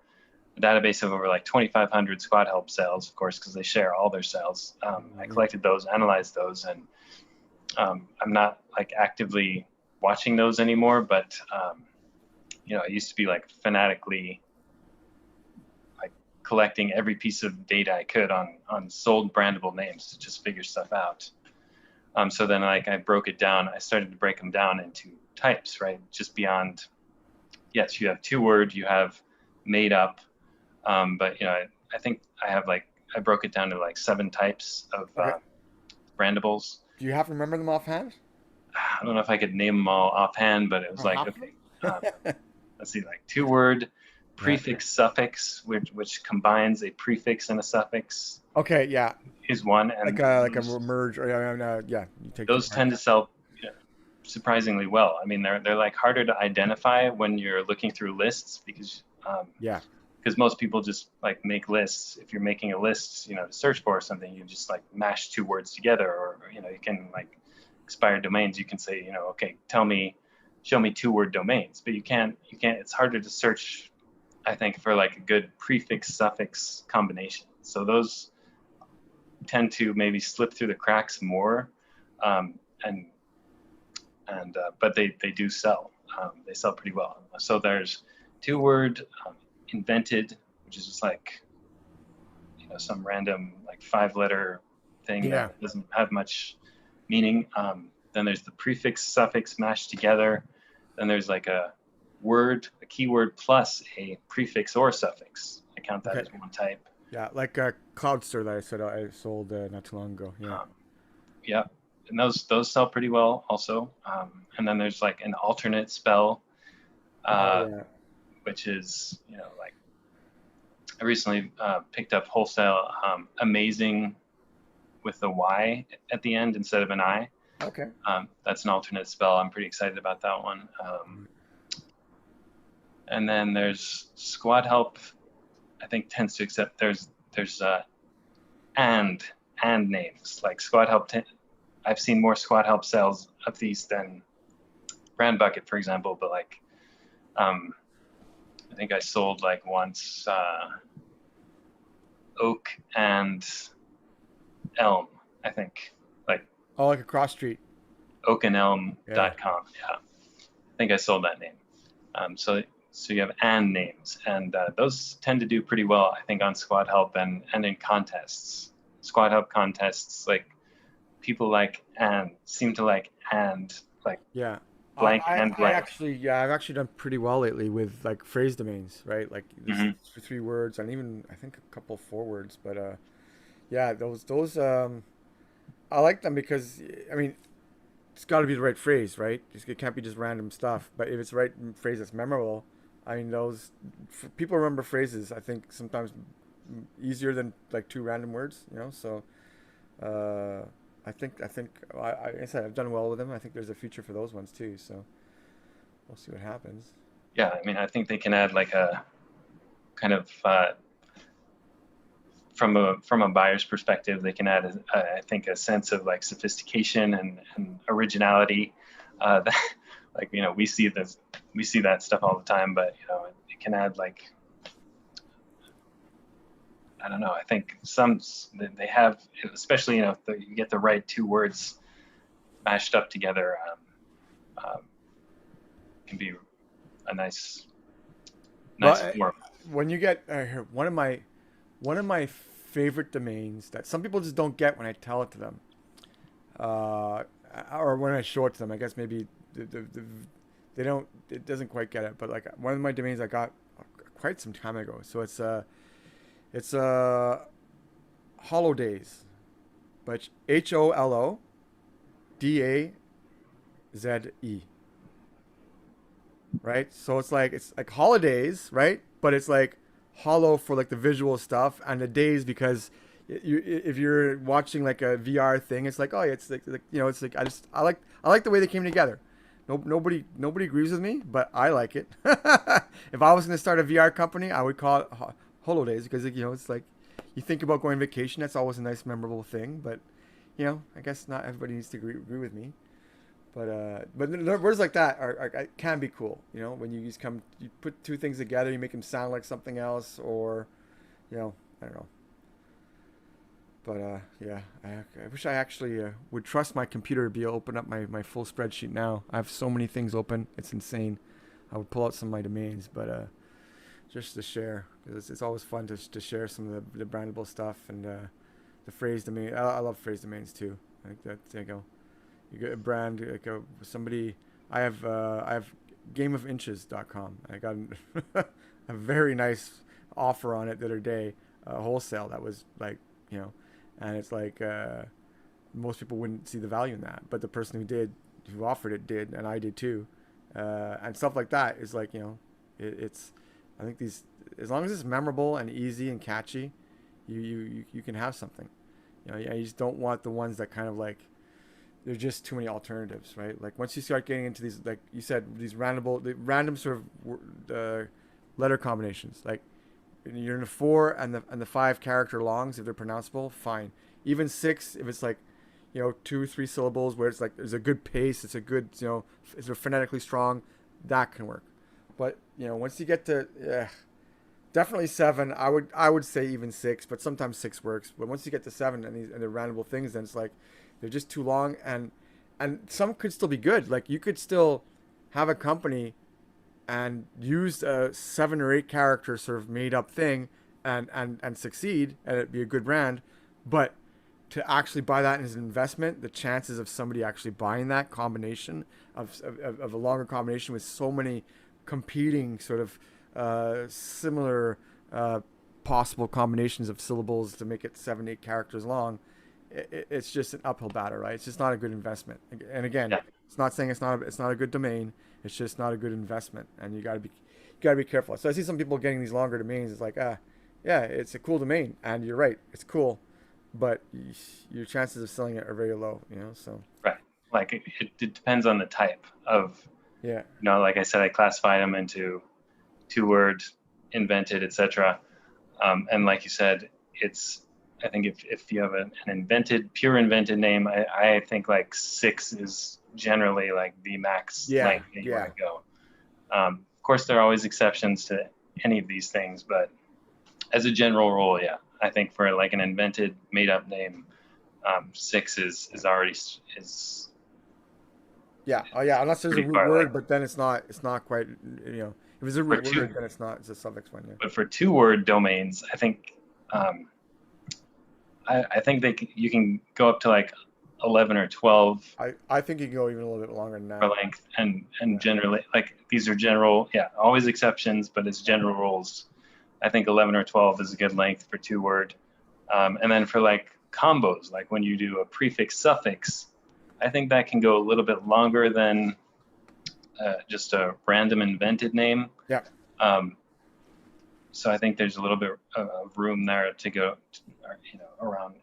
a database of over like 2,500 SquadHelp sales, of course, because they share all their sales. I collected those, analyzed those, and I'm not like actively watching those anymore. But I used to be like fanatically like collecting every piece of data I could on sold Brandable names to just figure stuff out. So then like I broke it down. I started to break them down into types, right? Just beyond, yes, you have 2-word, you have made up. But I think I broke it down to like 7 types of Brandables. Do you have to remember them offhand? I don't know if I could name them all offhand, but it was like, okay, let's see, like 2-word, prefix, suffix, which combines a prefix and a suffix. Okay, yeah. Is one, and like a merge, or you take those tend to sell surprisingly well. I mean, they're like harder to identify when you're looking through lists because because most people just like make lists. If you're making a list, to search for something, you just like mash 2 words together, or you can like expired domains. You can say, okay, show me 2-word domains, but you can't. It's harder to search, I think, for like a good prefix suffix combination. So those tend to maybe slip through the cracks more, but they do sell. They sell pretty well. So there's 2-word. Invented, which is just like some random like 5-letter thing that doesn't have much meaning. Then there's the prefix suffix mashed together. Then there's like a keyword plus a prefix or suffix. I count that as one type. Yeah, like a Cloudster that I said I sold not too long ago. Yeah, and those sell pretty well also. And then there's like an alternate spell. Which is, like I recently picked up wholesale amazing with a Y at the end instead of an I. Okay. That's an alternate spell. I'm pretty excited about that one. And then there's SquadHelp, I think tends to accept there's and names like SquadHelp. I've seen more SquadHelp sales of these than BrandBucket, for example, but like I think I sold like once oak and elm, I think. Like a cross street. Oakandelm.com. Yeah. I think I sold that name. So you have and names, and those tend to do pretty well, I think, on SquadHelp and in contests. SquadHelp contests, like people like and seem to like and like blank and blank. I've actually done pretty well lately with like phrase domains, right? Like 3 words and even I think a couple 4 words. But those I like them because I mean it's got to be the right phrase, right? It can't be just random stuff. But if it's the right phrase that's memorable, I mean people remember phrases. I think sometimes easier than like 2 random words, So I think I said I've done well with them. I think there's a future for those ones too. So we'll see what happens. Yeah, I mean, I think they can add like a kind of from a buyer's perspective, they can add, I think, a sense of like sophistication and originality. That, like, you know, we see that stuff all the time, but you know, it can add like, I don't know. I think they have, especially, you know, if you get the right two words mashed up together, can be a nice form. When you get one of my favorite domains that some people just don't get when I tell it to them, or when I show it to them, I guess maybe they don't. It doesn't quite get it. But like one of my domains I got quite some time ago. So it's Holidays, but HOLODAZE. Right, so it's like holidays, right? But it's like hollow for like the visual stuff, and the days because if you're watching like a VR thing, it's like, oh, it's like you know, it's like I like the way they came together. Nobody agrees with me, but I like it. If I was going to start a VR company, I would call it Holidays because, you know, it's like you think about going on vacation. That's always a nice, memorable thing. But, you know, I guess not everybody needs to agree with me. But words like that can be cool. You know, when you put two things together, you make them sound like something else, or, you know, I don't know. But yeah, I wish I actually would trust my computer to be able to open up my full spreadsheet now. I have so many things open. It's insane. I would pull out some of my domains, but just to share. It's always fun to share some of the Brandable stuff and the phrase domain. I love phrase domains too. Like that, you go. You get a brand, like somebody. I have gameofinches.com. I got a very nice offer on it the other day, wholesale. That was like, you know. And it's like most people wouldn't see the value in that, but the person who offered it did, and I did too, and stuff like that is like, you know, it's. I think these, as long as it's memorable and easy and catchy, you can have something. You know, you just don't want the ones that kind of like, there's just too many alternatives, right? Like once you start getting into these, like you said, these random sort of letter combinations, like. You're in the 4 and the 5 character longs if they're pronounceable, fine. Even 6 if it's like, you know, 2 or 3 syllables where it's like there's a good pace, it's a good, you know, it's phonetically strong, that can work. But you know, once you get to definitely 7, I would say even 6, but sometimes 6 works. But once you get to 7 and the random things, then it's like they're just too long, and some could still be good. Like you could still have a company and use a 7 or 8 character sort of made up thing and succeed, and it'd be a good brand. But to actually buy that as an investment, the chances of somebody actually buying that combination of a longer combination with so many competing sort of similar possible combinations of syllables to make it 7, 8 characters long, it's just an uphill battle, right? It's just not a good investment. And again, it's not saying it's not a good domain. It's just not a good investment, and you gotta be careful. So I see some people getting these longer domains. It's like, yeah, it's a cool domain, and you're right, it's cool, but your chances of selling it are very low. You know, so right. Like it depends on the type of. Yeah. You know, like I said, I classified them into 2-word, invented, etc. And like you said, I think if you have an pure invented name, I think like 6 is generally like the max length that you want to go. Of course, there are always exceptions to any of these things, but as a general rule, yeah, I think for like an invented, made up name, 6 is already. Yeah. Oh yeah. Unless there's a root word, but then it's not quite. You know, if it's a root word, then it's not. It's a suffix one. Yeah. But for 2-word domains, I think. I think you can go up to like 11 or 12. I think you can go even a little bit longer than that. For length, and generally, like these are general, always exceptions, but as general rules, I think 11 or 12 is a good length for 2-word. And then for like combos, like when you do a prefix suffix, I think that can go a little bit longer than just a random invented name. Yeah. So I think there's a little bit of room there to go, around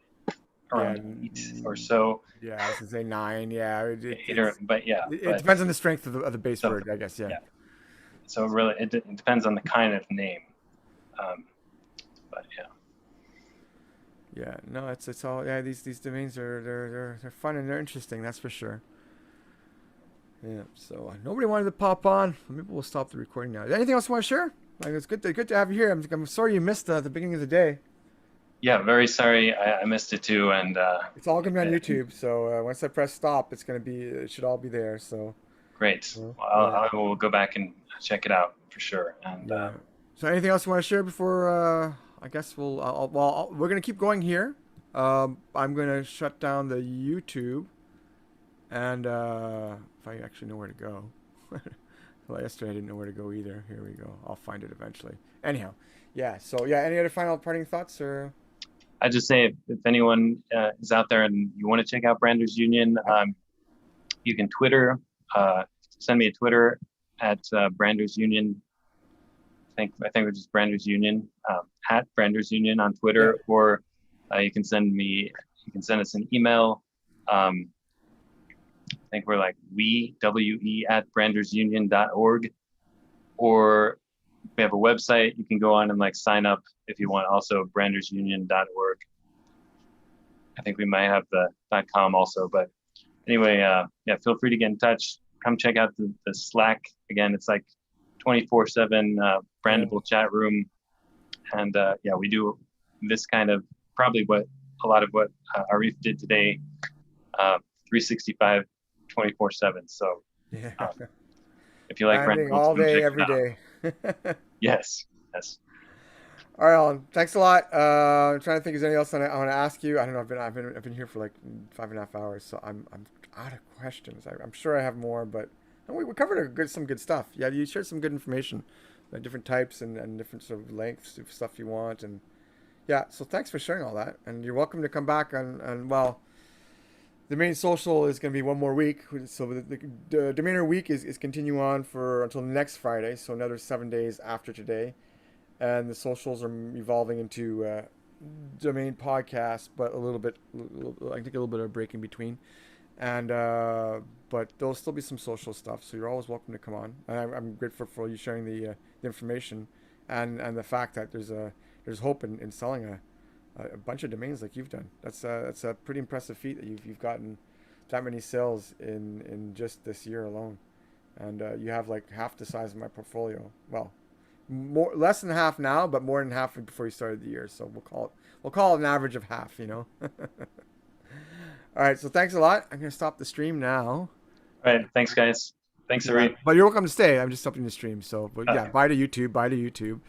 around 8 or so. Yeah, I was gonna say 9. Yeah, But yeah, it depends on the strength of the base word, I guess. Yeah. So really, it depends on the kind of name. But yeah. Yeah, no, it's all, yeah, these domains they're fun and they're interesting, that's for sure. Yeah, so nobody wanted to pop on. Maybe we'll stop the recording now. Anything else you want to share? Like, it's good to have you here. I'm sorry you missed the beginning of the day. Yeah, very sorry. I missed it too, and it's all gonna be on YouTube. So once I press stop, it should all be there. So great. I will go back and check it out for sure. And so anything else you want to share before? I guess we're gonna keep going here. I'm gonna shut down the YouTube, and if I actually know where to go. Well, yesterday I didn't know where to go either. Here we go. I'll find it eventually. Anyhow, yeah. So yeah, any other final parting thoughts or? I just say if anyone is out there and you want to check out Branders Union, you can send me a Twitter at Branders Union. I think we're just Branders Union at Branders Union on Twitter, or you can send us an email. I think we're like we at brandersunion.org, or we have a website. You can go on and like sign up if you want. Also brandersunion.org. I think we might have the .com also, but anyway, feel free to get in touch. Come check out the Slack. Again, it's like 24/7 Brandable chat room. And we do this kind of probably a lot of what Arif did today, 365, 24/7. So if you like Brandables, all day, every day. Yes. All right, Alan. Thanks a lot. I'm trying to think. Is there anything else I want to ask you? I don't know. I've been here for like 5.5 hours, so I'm out of questions. I'm sure I have more, but we covered some good stuff. Yeah, you shared some good information, like different types and different sort of lengths of stuff you want, and yeah. So thanks for sharing all that, and you're welcome to come back and the main social is going to be one more week. So the Domainer week is continue on until next Friday. So another 7 days after today. And the socials are evolving into Domain Podcast, but I think a little bit of a break in between. And but there'll still be some social stuff. So you're always welcome to come on. And I'm grateful for you sharing the information and the fact that there's hope in selling a bunch of domains like you've done. That's a pretty impressive feat that you've gotten that many sales in just this year alone, and you have like half the size of my portfolio. Well, less than half now, but more than half before you started the year. So we'll call it an average of half. All right. So thanks a lot. I'm gonna stop the stream now. All right. Thanks, guys. Thanks, Arif. But you're welcome to stay. I'm just stopping the stream. So, but yeah, bye to YouTube. Bye to YouTube.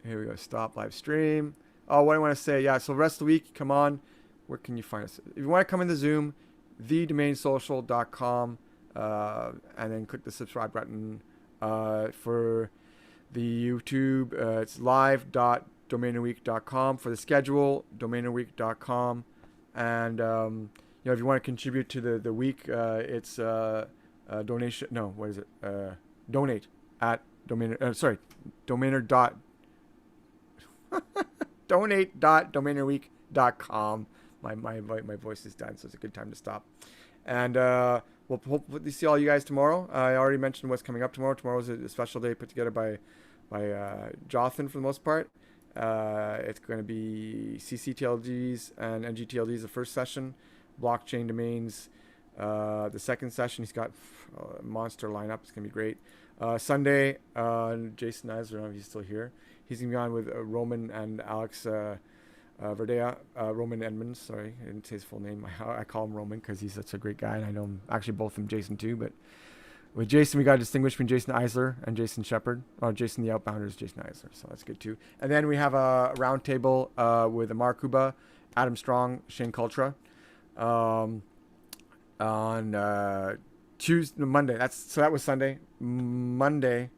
Here we go. Stop live stream. Oh, what I want to say. Yeah. So the rest of the week, come on. Where can you find us? If you want to come into Zoom, thedomainsocial.com, and then click the subscribe button. For the YouTube, it's live.domainerweek.com. For the schedule, domainerweek.com. And if you want to contribute to the week, it's donation. No, what is it? Donate at domainer. Domainer. Donate.domainerweek.com. My voice is done, so it's a good time to stop. And we'll hopefully see all you guys tomorrow. I already mentioned what's coming up tomorrow. Tomorrow's a special day put together by Jonathan for the most part. It's going to be CCTLDs and NGTLDs the first session, blockchain domains the second session. He's got a monster lineup. It's going to be great. Sunday, Jason Eisler, I don't know if he's still here. He's going to be on with Roman and Alex Verdea, Roman Edmonds. Sorry, I didn't say his full name. I call him Roman because he's such a great guy, and I know him, actually both of them Jason too. But with Jason, we got to distinguish between Jason Eisler and Jason Shepard. Or Jason the Outbounder is Jason Eisler, so that's good too. And then we have a roundtable with Amar Kuba, Adam Strong, Shane Cultra on Monday. That was Sunday. Monday,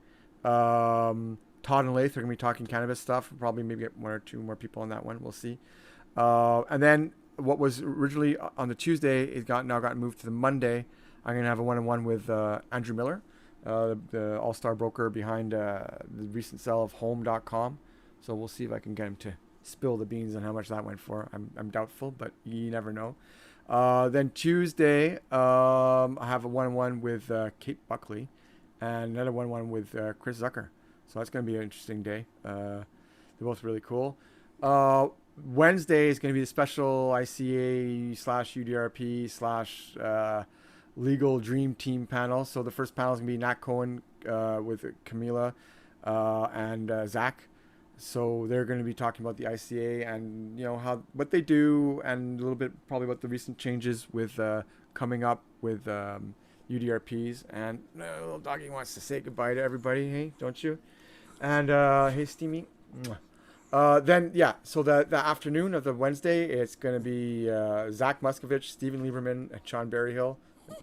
Todd and Lath are going to be talking cannabis stuff. We'll probably maybe get one or two more people on that one. We'll see. And then what was originally on the Tuesday, it now got moved to the Monday. I'm going to have a one-on-one with Andrew Miller, the all-star broker behind the recent sale of home.com. So we'll see if I can get him to spill the beans on how much that went for. I'm doubtful, but you never know. Then Tuesday, I have a one-on-one with Kate Buckley, and another one-on-one with Chris Zucker. So that's going to be an interesting day. They're both really cool. Wednesday is going to be the special ICA / UDRP / legal dream team panel. So the first panel is going to be Nat Cohen with Camila and Zach. So they're going to be talking about the ICA and what they do, and a little bit probably about the recent changes with coming up with UDRPs. And little doggy wants to say goodbye to everybody, hey, don't you? And hey, Steamy. Then so the afternoon of the Wednesday, it's going to be Zach Muscovich, Stephen Lieberman, and Sean Berryhill, a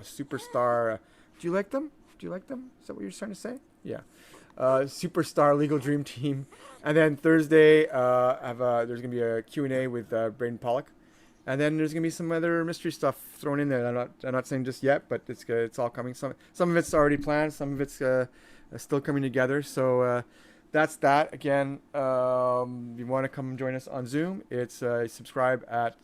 superstar. Do you like them? Is that what you're trying to say? Yeah. Superstar legal dream team. And then Thursday, there's going to be a Q&A with Braden Pollock. And then there's going to be some other mystery stuff thrown in there. I'm not saying just yet, but it's all coming. Some of it's already planned. Some of it's still coming together. So that's that. Again, if you want to come join us on Zoom, it's subscribe at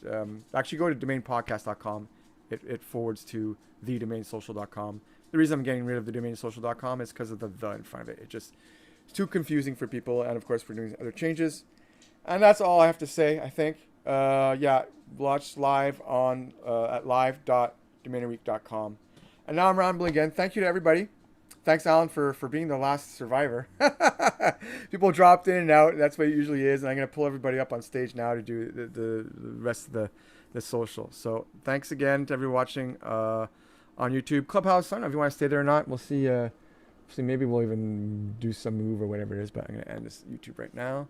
actually go to DomainPodcast.com. It forwards to thedomainsocial.com. The reason I'm getting rid of the DomainSocial.com is because of the in front of it. It's too confusing for people, and of course we're doing other changes. And that's all I have to say, I think. Watch live on at live.domainerweek.com. And now I'm rambling again. Thank you to everybody. Thanks, Alan, for being the last survivor. People dropped in and out. That's what it usually is. And I'm going to pull everybody up on stage now to do the rest of the social. So thanks again to everyone watching on YouTube. Clubhouse, I don't know if you want to stay there or not. We'll see. Maybe we'll even do some move or whatever it is. But I'm going to end this YouTube right now.